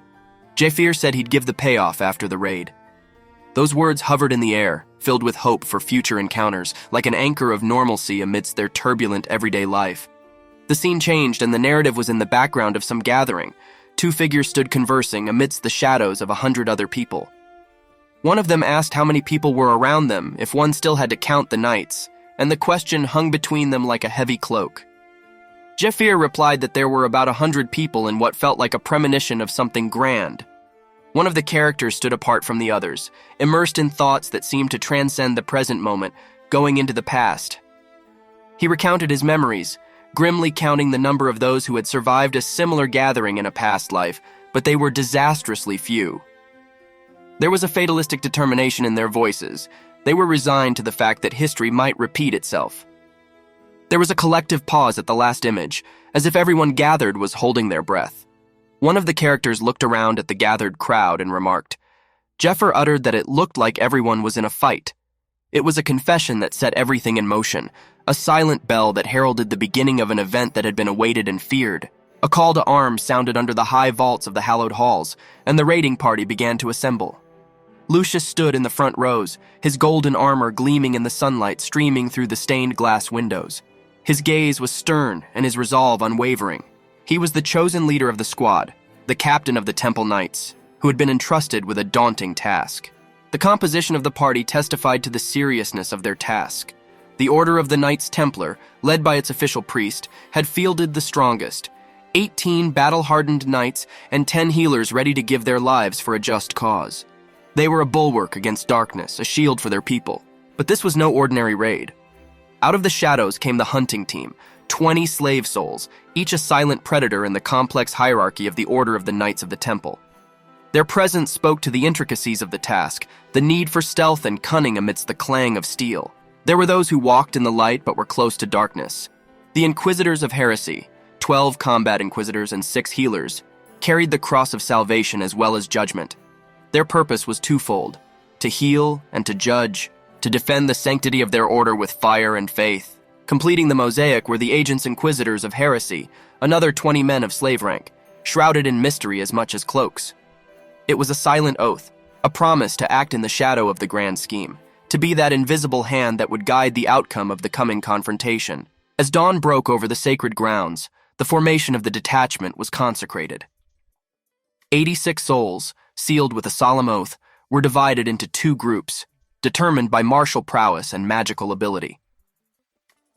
Jafir said he'd give the payoff after the raid. Those words hovered in the air, filled with hope for future encounters, like an anchor of normalcy amidst their turbulent everyday life. The scene changed and the narrative was in the background of some gathering. Two figures stood conversing amidst the shadows of 100 other people. One of them asked how many people were around them if one still had to count the knights, and the question hung between them like a heavy cloak. Jafir replied that there were about 100 people in what felt like a premonition of something grand. One of the characters stood apart from the others, immersed in thoughts that seemed to transcend the present moment, going into the past. He recounted his memories, grimly counting the number of those who had survived a similar gathering in a past life, but they were disastrously few. There was a fatalistic determination in their voices. They were resigned to the fact that history might repeat itself. There was a collective pause at the last image, as if everyone gathered was holding their breath. One of the characters looked around at the gathered crowd and remarked. Jeffer uttered that it looked like everyone was in a fight. It was a confession that set everything in motion, a silent bell that heralded the beginning of an event that had been awaited and feared. A call to arms sounded under the high vaults of the hallowed halls, and the raiding party began to assemble. Lucius stood in the front rows, his golden armor gleaming in the sunlight streaming through the stained glass windows. His gaze was stern and his resolve unwavering. He was the chosen leader of the squad, the captain of the Temple Knights, who had been entrusted with a daunting task. The composition of the party testified to the seriousness of their task. The Order of the Knights Templar, led by its official priest, had fielded the strongest, 18 battle-hardened knights and 10 healers ready to give their lives for a just cause. They were a bulwark against darkness, a shield for their people. But this was no ordinary raid. Out of the shadows came the hunting team, 20 slave souls, each a silent predator in the complex hierarchy of the Order of the Knights of the Temple. Their presence spoke to the intricacies of the task, the need for stealth and cunning amidst the clang of steel. There were those who walked in the light but were close to darkness. The Inquisitors of Heresy, 12 combat inquisitors and 6 healers, carried the cross of salvation as well as judgment. Their purpose was twofold, to heal and to judge, to defend the sanctity of their order with fire and faith. Completing the mosaic were the Agents Inquisitors of Heresy, another 20 men of slave rank, shrouded in mystery as much as cloaks. It was a silent oath, a promise to act in the shadow of the grand scheme, to be that invisible hand that would guide the outcome of the coming confrontation. As dawn broke over the sacred grounds, the formation of the detachment was consecrated. 86 souls, sealed with a solemn oath, were divided into 2 groups, determined by martial prowess and magical ability.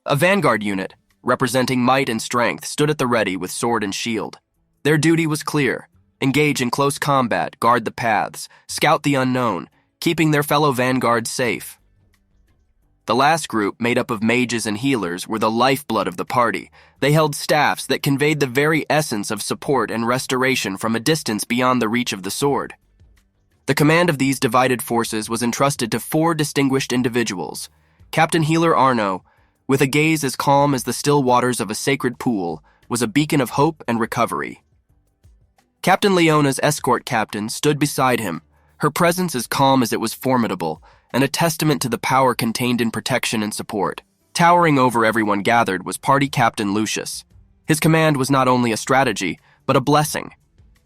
A vanguard unit, representing might and strength, stood at the ready with sword and shield. Their duty was clear: engage in close combat, guard the paths, scout the unknown, keeping their fellow vanguards safe. The last group, made up of mages and healers, were the lifeblood of the party. They held staffs that conveyed the very essence of support and restoration from a distance beyond the reach of the sword. The command of these divided forces was entrusted to 4 distinguished individuals. Captain Healer Arno, with a gaze as calm as the still waters of a sacred pool, was a beacon of hope and recovery. Captain Leona's escort captain stood beside him, her presence as calm as it was formidable, and a testament to the power contained in protection and support. Towering over everyone gathered was Party Captain Lucius. His command was not only a strategy, but a blessing.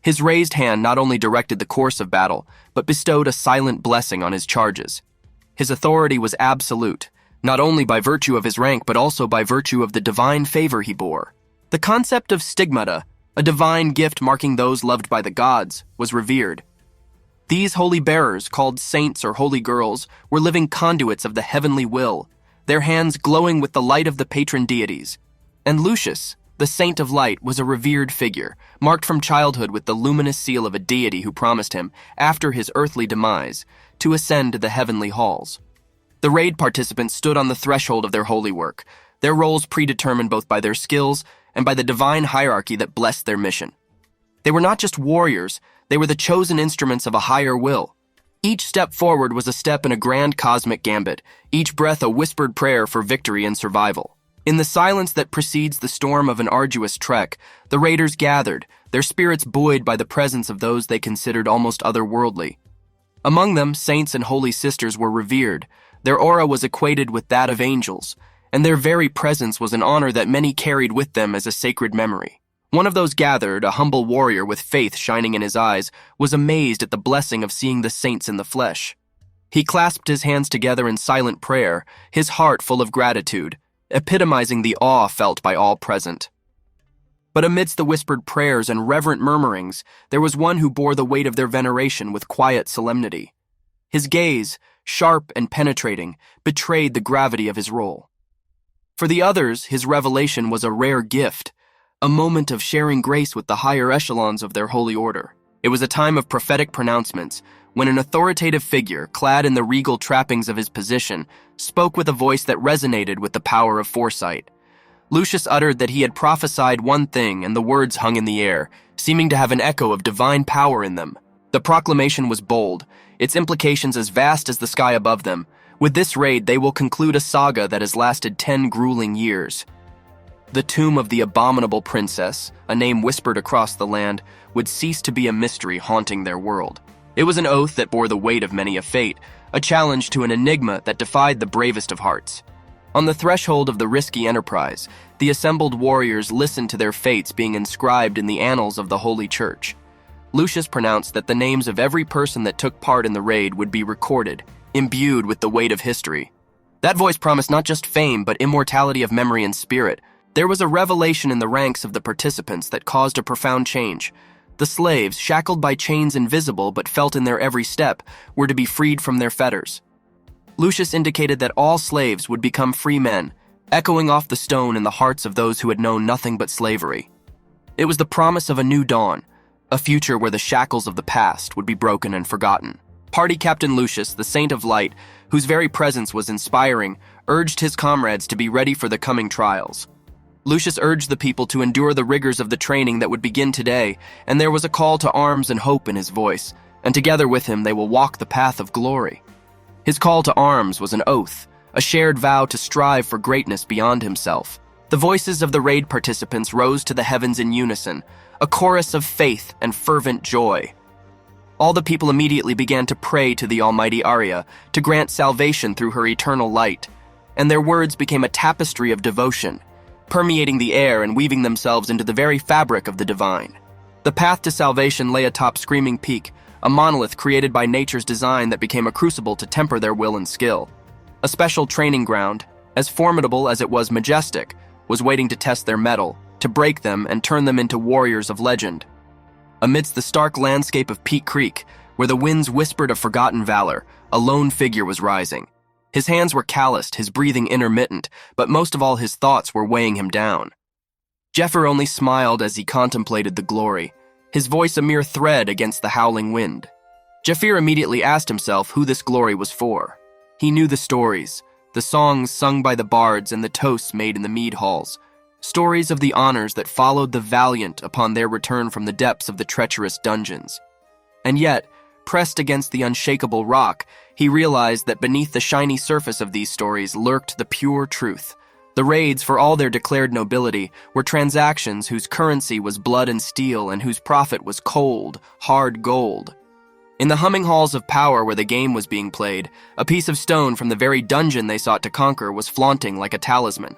His raised hand not only directed the course of battle, but bestowed a silent blessing on his charges. His authority was absolute, not only by virtue of his rank, but also by virtue of the divine favor he bore. The concept of stigmata, a divine gift marking those loved by the gods, was revered. These holy bearers, called saints or holy girls, were living conduits of the heavenly will, their hands glowing with the light of the patron deities. And Lucius, The Saint of Light was a revered figure, marked from childhood with the luminous seal of a deity who promised him, after his earthly demise, to ascend to the heavenly halls. The raid participants stood on the threshold of their holy work, their roles predetermined both by their skills and by the divine hierarchy that blessed their mission. They were not just warriors, they were the chosen instruments of a higher will. Each step forward was a step in a grand cosmic gambit, each breath a whispered prayer for victory and survival. In the silence that precedes the storm of an arduous trek, the raiders gathered, their spirits buoyed by the presence of those they considered almost otherworldly. Among them, saints and holy sisters were revered. Their aura was equated with that of angels, and their very presence was an honor that many carried with them as a sacred memory. One of those gathered, a humble warrior with faith shining in his eyes, was amazed at the blessing of seeing the saints in the flesh. He clasped his hands together in silent prayer, his heart full of gratitude, epitomizing the awe felt by all present. But amidst the whispered prayers and reverent murmurings, there was one who bore the weight of their veneration with quiet solemnity. His gaze, sharp and penetrating, betrayed the gravity of his role. For the others, his revelation was a rare gift, a moment of sharing grace with the higher echelons of their holy order. It was a time of prophetic pronouncements, when an authoritative figure, clad in the regal trappings of his position, spoke with a voice that resonated with the power of foresight. Lucius uttered that he had prophesied one thing, and the words hung in the air, seeming to have an echo of divine power in them. The proclamation was bold, its implications as vast as the sky above them. With this raid, they will conclude a saga that has lasted 10 grueling years. The tomb of the abominable princess, a name whispered across the land, would cease to be a mystery haunting their world. It was an oath that bore the weight of many a fate, a challenge to an enigma that defied the bravest of hearts. On the threshold of the risky enterprise, the assembled warriors listened to their fates being inscribed in the annals of the Holy Church. Lucius pronounced that the names of every person that took part in the raid would be recorded, imbued with the weight of history. That voice promised not just fame, but immortality of memory and spirit. There was a revelation in the ranks of the participants that caused a profound change. The slaves, shackled by chains invisible but felt in their every step, were to be freed from their fetters. Lucius indicated that all slaves would become free men, echoing off the stone in the hearts of those who had known nothing but slavery. It was the promise of a new dawn, a future where the shackles of the past would be broken and forgotten. Party Captain Lucius, the Saint of Light, whose very presence was inspiring, urged his comrades to be ready for the coming trials. Lucius urged the people to endure the rigors of the training that would begin today, and there was a call to arms and hope in his voice, and together with him they will walk the path of glory. His call to arms was an oath, a shared vow to strive for greatness beyond himself. The voices of the raid participants rose to the heavens in unison, a chorus of faith and fervent joy. All the people immediately began to pray to the almighty Arya to grant salvation through her eternal light, and their words became a tapestry of devotion, permeating the air and weaving themselves into the very fabric of the divine. The path to salvation lay atop Screaming Peak, a monolith created by nature's design that became a crucible to temper their will and skill. A special training ground, as formidable as it was majestic, was waiting to test their mettle, to break them and turn them into warriors of legend. Amidst the stark landscape of Peak Creek, where the winds whispered of forgotten valor, a lone figure was rising. His hands were calloused, his breathing intermittent, but most of all his thoughts were weighing him down. Jeffer only smiled as he contemplated the glory, his voice a mere thread against the howling wind. Jafir immediately asked himself who this glory was for. He knew the stories, the songs sung by the bards and the toasts made in the mead halls, stories of the honors that followed the valiant upon their return from the depths of the treacherous dungeons. And yet, pressed against the unshakable rock, he realized that beneath the shiny surface of these stories lurked the pure truth. The raids, for all their declared nobility, were transactions whose currency was blood and steel and whose profit was cold, hard gold. In the humming halls of power where the game was being played, a piece of stone from the very dungeon they sought to conquer was flaunting like a talisman.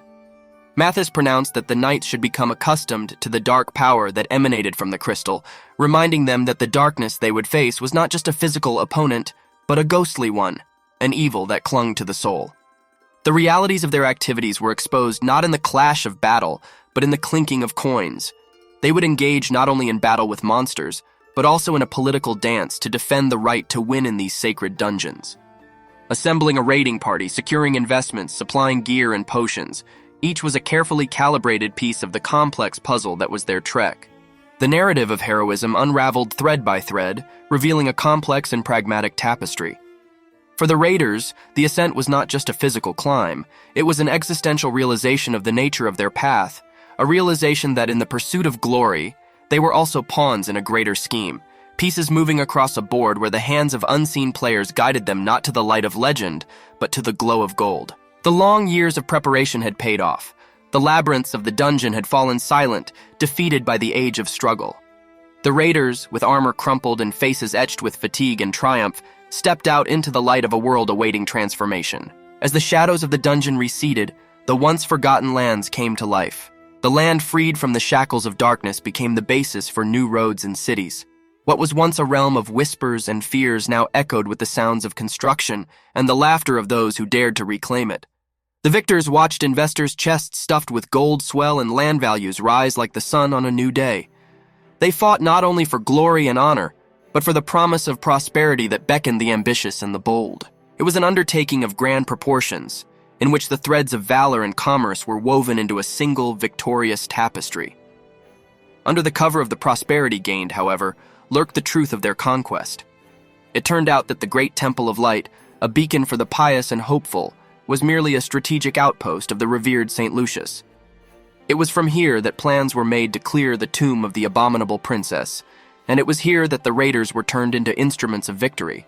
Mathis pronounced that the knights should become accustomed to the dark power that emanated from the crystal, reminding them that the darkness they would face was not just a physical opponent, but a ghostly one, an evil that clung to the soul. The realities of their activities were exposed not in the clash of battle, but in the clinking of coins. They would engage not only in battle with monsters, but also in a political dance to defend the right to win in these sacred dungeons. Assembling a raiding party, securing investments, supplying gear and potions, Each was a carefully calibrated piece of the complex puzzle that was their trek. The narrative of heroism unraveled thread by thread, revealing a complex and pragmatic tapestry. For the raiders, the ascent was not just a physical climb, it was an existential realization of the nature of their path, a realization that in the pursuit of glory, they were also pawns in a greater scheme, pieces moving across a board where the hands of unseen players guided them not to the light of legend, but to the glow of gold. The long years of preparation had paid off. The labyrinths of the dungeon had fallen silent, defeated by the age of struggle. The raiders, with armor crumpled and faces etched with fatigue and triumph, stepped out into the light of a world awaiting transformation. As the shadows of the dungeon receded, the once forgotten lands came to life. The land freed from the shackles of darkness became the basis for new roads and cities. What was once a realm of whispers and fears now echoed with the sounds of construction and the laughter of those who dared to reclaim it. The victors watched investors' chests stuffed with gold swell and land values rise like the sun on a new day. They fought not only for glory and honor, but for the promise of prosperity that beckoned the ambitious and the bold. It was an undertaking of grand proportions, in which the threads of valor and commerce were woven into a single victorious tapestry. Under the cover of the prosperity gained, however, lurked the truth of their conquest. It turned out that the great Temple of Light, a beacon for the pious and hopeful, was merely a strategic outpost of the revered St. Lucius. It was from here that plans were made to clear the tomb of the abominable princess, and it was here that the raiders were turned into instruments of victory.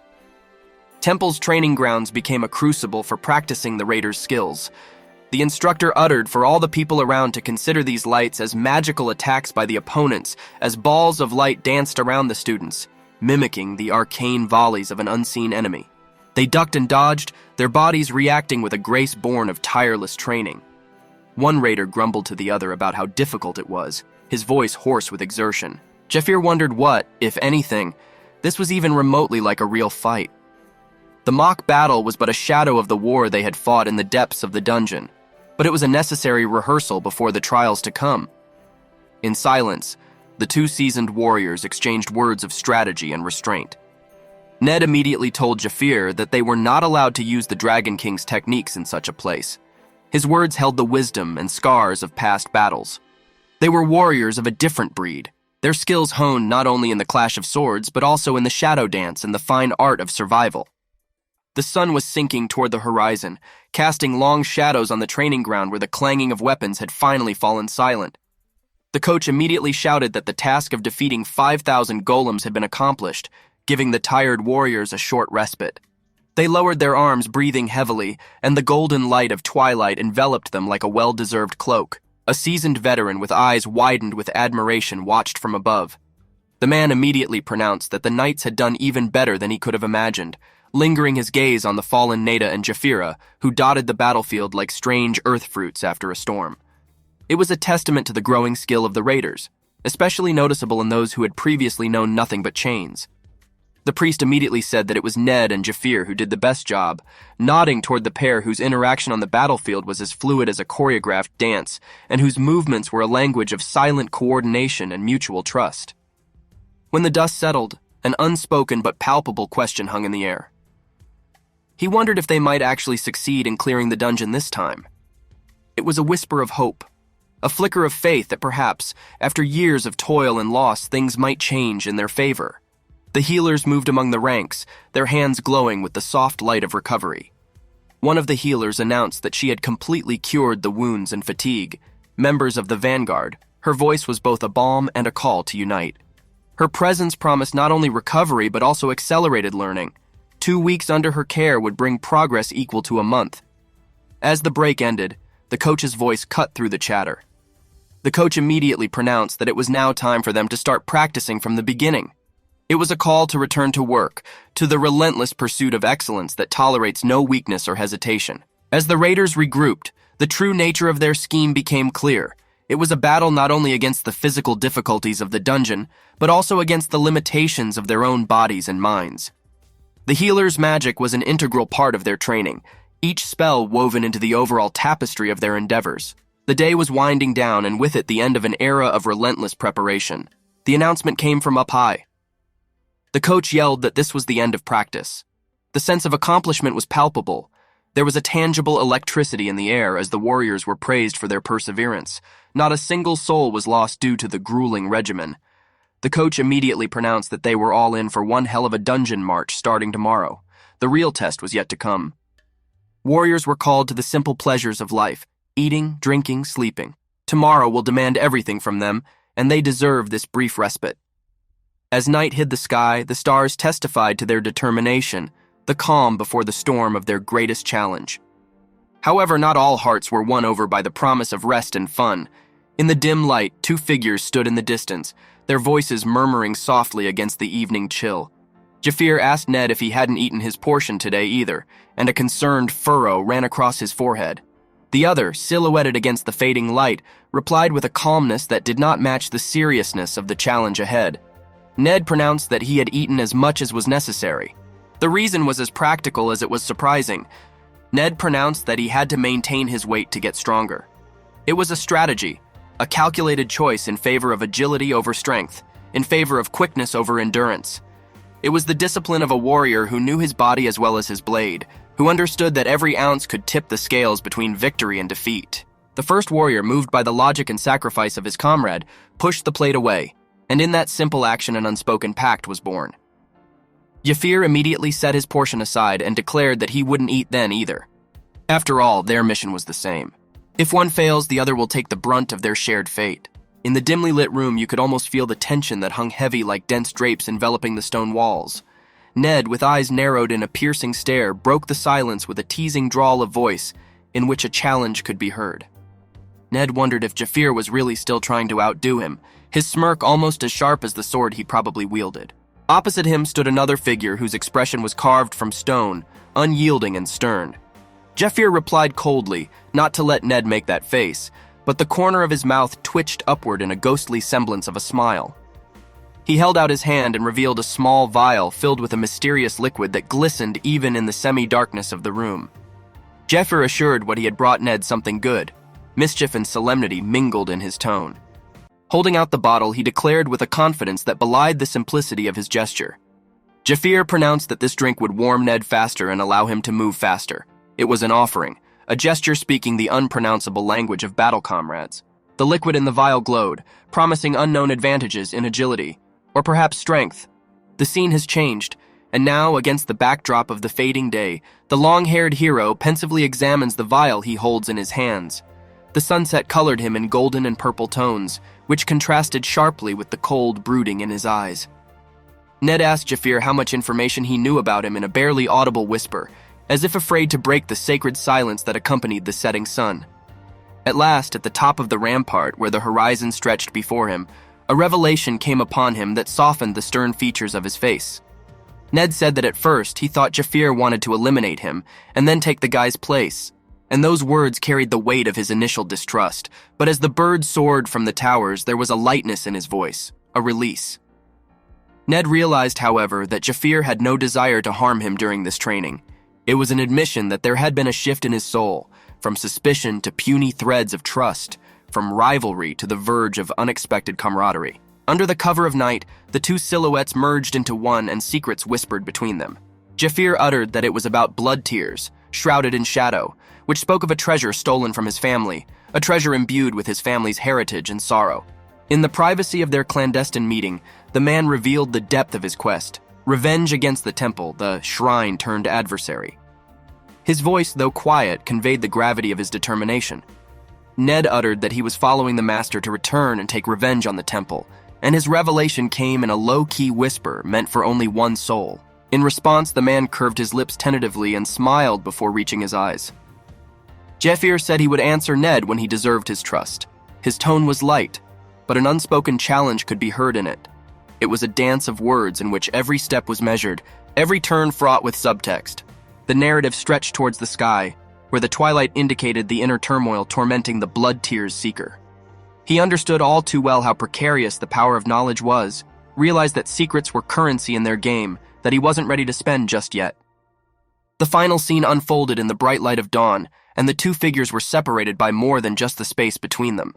Temple's training grounds became a crucible for practicing the raiders' skills. The instructor uttered for all the people around to consider these lights as magical attacks by the opponents, as balls of light danced around the students, mimicking the arcane volleys of an unseen enemy. They ducked and dodged, their bodies reacting with a grace born of tireless training. One raider grumbled to the other about how difficult it was, his voice hoarse with exertion. Jafir wondered what, if anything, this was even remotely like a real fight. The mock battle was but a shadow of the war they had fought in the depths of the dungeon, but it was a necessary rehearsal before the trials to come. In silence, the two seasoned warriors exchanged words of strategy and restraint. Ned immediately told Jafir that they were not allowed to use the Dragon King's techniques in such a place. His words held the wisdom and scars of past battles. They were warriors of a different breed, their skills honed not only in the clash of swords, but also in the shadow dance and the fine art of survival. The sun was sinking toward the horizon, casting long shadows on the training ground where the clanging of weapons had finally fallen silent. The coach immediately shouted that the task of defeating 5,000 golems had been accomplished, giving the tired warriors a short respite. They lowered their arms, breathing heavily, and the golden light of twilight enveloped them like a well-deserved cloak. A seasoned veteran with eyes widened with admiration watched from above. The man immediately pronounced that the knights had done even better than he could have imagined, lingering his gaze on the fallen Neda and Jafira, who dotted the battlefield like strange earth fruits after a storm. It was a testament to the growing skill of the raiders, especially noticeable in those who had previously known nothing but chains. The priest immediately said that it was Ned and Jafir who did the best job, nodding toward the pair whose interaction on the battlefield was as fluid as a choreographed dance, and whose movements were a language of silent coordination and mutual trust. When the dust settled, an unspoken but palpable question hung in the air. He wondered if they might actually succeed in clearing the dungeon this time. It was a whisper of hope, a flicker of faith that perhaps, after years of toil and loss, things might change in their favor. The healers moved among the ranks, their hands glowing with the soft light of recovery. One of the healers announced that she had completely cured the wounds and fatigue. Members of the vanguard, her voice was both a balm and a call to unite. Her presence promised not only recovery but also accelerated learning. 2 weeks under her care would bring progress equal to a month. As the break ended, the coach's voice cut through the chatter. The coach immediately pronounced that it was now time for them to start practicing from the beginning. It was a call to return to work, to the relentless pursuit of excellence that tolerates no weakness or hesitation. As the raiders regrouped, the true nature of their scheme became clear. It was a battle not only against the physical difficulties of the dungeon, but also against the limitations of their own bodies and minds. The healer's magic was an integral part of their training, each spell woven into the overall tapestry of their endeavors. The day was winding down, and with it the end of an era of relentless preparation. The announcement came from up high. The coach yelled that this was the end of practice. The sense of accomplishment was palpable. There was a tangible electricity in the air as the warriors were praised for their perseverance. Not a single soul was lost due to the grueling regimen. The coach immediately pronounced that they were all in for one hell of a dungeon march starting tomorrow. The real test was yet to come. Warriors were called to the simple pleasures of life: eating, drinking, sleeping. Tomorrow will demand everything from them, and they deserve this brief respite. As night hid the sky, the stars testified to their determination, the calm before the storm of their greatest challenge. However, not all hearts were won over by the promise of rest and fun. In the dim light, two figures stood in the distance, their voices murmuring softly against the evening chill. Jafir asked Ned if he hadn't eaten his portion today either, and a concerned furrow ran across his forehead. The other, silhouetted against the fading light, replied with a calmness that did not match the seriousness of the challenge ahead. Ned pronounced that he had eaten as much as was necessary. The reason was as practical as it was surprising. Ned pronounced that he had to maintain his weight to get stronger. It was a strategy, a calculated choice in favor of agility over strength, in favor of quickness over endurance. It was the discipline of a warrior who knew his body as well as his blade, who understood that every ounce could tip the scales between victory and defeat. The first warrior, moved by the logic and sacrifice of his comrade, pushed the plate away, and in that simple action an unspoken pact was born. Jafir immediately set his portion aside and declared that he wouldn't eat then either. After all, their mission was the same. If one fails, the other will take the brunt of their shared fate. In the dimly lit room, you could almost feel the tension that hung heavy like dense drapes enveloping the stone walls. Ned, with eyes narrowed in a piercing stare, broke the silence with a teasing drawl of voice in which a challenge could be heard. Ned wondered if Jafir was really still trying to outdo him, his smirk almost as sharp as the sword he probably wielded. Opposite him stood another figure whose expression was carved from stone, unyielding and stern. Jafir replied coldly, not to let Ned make that face, but the corner of his mouth twitched upward in a ghostly semblance of a smile. He held out his hand and revealed a small vial filled with a mysterious liquid that glistened even in the semi-darkness of the room. Jafir assured what he had brought Ned something good. Mischief and solemnity mingled in his tone. Holding out the bottle, he declared with a confidence that belied the simplicity of his gesture. Jafir pronounced that this drink would warm Ned faster and allow him to move faster. It was an offering, a gesture speaking the unpronounceable language of battle comrades. The liquid in the vial glowed, promising unknown advantages in agility, or perhaps strength. The scene has changed, and now, against the backdrop of the fading day, the long-haired hero pensively examines the vial he holds in his hands. The sunset colored him in golden and purple tones, which contrasted sharply with the cold brooding in his eyes. Ned asked Jafir how much information he knew about him in a barely audible whisper, as if afraid to break the sacred silence that accompanied the setting sun. At last, at the top of the rampart where the horizon stretched before him, a revelation came upon him that softened the stern features of his face. Ned said that at first he thought Jafir wanted to eliminate him and then take the guy's place, and those words carried the weight of his initial distrust. But as the bird soared from the towers, there was a lightness in his voice, a release. Ned realized, however, that Jafir had no desire to harm him during this training. It was an admission that there had been a shift in his soul, from suspicion to puny threads of trust, from rivalry to the verge of unexpected camaraderie. Under the cover of night, the two silhouettes merged into one and secrets whispered between them. Jafir uttered that it was about blood tears, shrouded in shadow, which spoke of a treasure stolen from his family, a treasure imbued with his family's heritage and sorrow. In the privacy of their clandestine meeting, the man revealed the depth of his quest, revenge against the temple, the shrine turned adversary. His voice, though quiet, conveyed the gravity of his determination. Ned uttered that he was following the master to return and take revenge on the temple, and his revelation came in a low-key whisper meant for only one soul. In response, the man curved his lips tentatively and smiled before reaching his eyes. Jafir said he would answer Ned when he deserved his trust. His tone was light, but an unspoken challenge could be heard in it. It was a dance of words in which every step was measured, every turn fraught with subtext. The narrative stretched towards the sky, where the twilight indicated the inner turmoil tormenting the blood tears seeker. He understood all too well how precarious the power of knowledge was, realized that secrets were currency in their game that he wasn't ready to spend just yet. The final scene unfolded in the bright light of dawn, and the two figures were separated by more than just the space between them.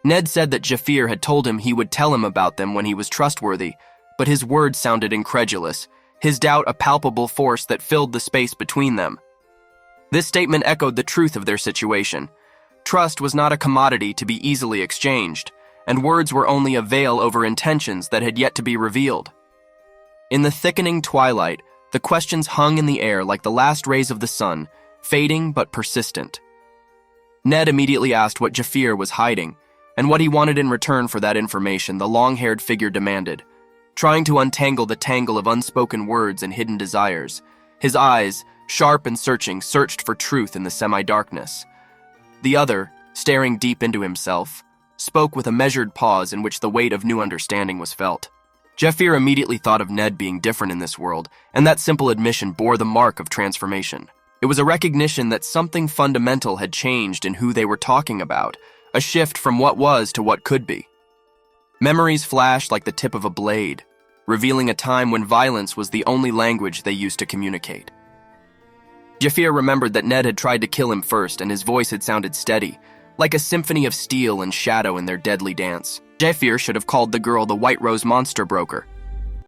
Ned said that Jafir had told him he would tell him about them when he was trustworthy, but his words sounded incredulous, his doubt a palpable force that filled the space between them. This statement echoed the truth of their situation. Trust was not a commodity to be easily exchanged, and words were only a veil over intentions that had yet to be revealed. In the thickening twilight, the questions hung in the air like the last rays of the sun, fading but persistent. Ned immediately asked what Jafir was hiding, and what he wanted in return for that information the long-haired figure demanded. Trying to untangle the tangle of unspoken words and hidden desires, his eyes, sharp and searching, searched for truth in the semi-darkness. The other, staring deep into himself, spoke with a measured pause in which the weight of new understanding was felt. Jafir immediately thought of Ned being different in this world, and that simple admission bore the mark of transformation. It was a recognition that something fundamental had changed in who they were talking about, a shift from what was to what could be. Memories flashed like the tip of a blade, revealing a time when violence was the only language they used to communicate. Jafir remembered that Ned had tried to kill him first, and his voice had sounded steady, like a symphony of steel and shadow in their deadly dance. Jafir should have called the girl the White Rose Monster Broker.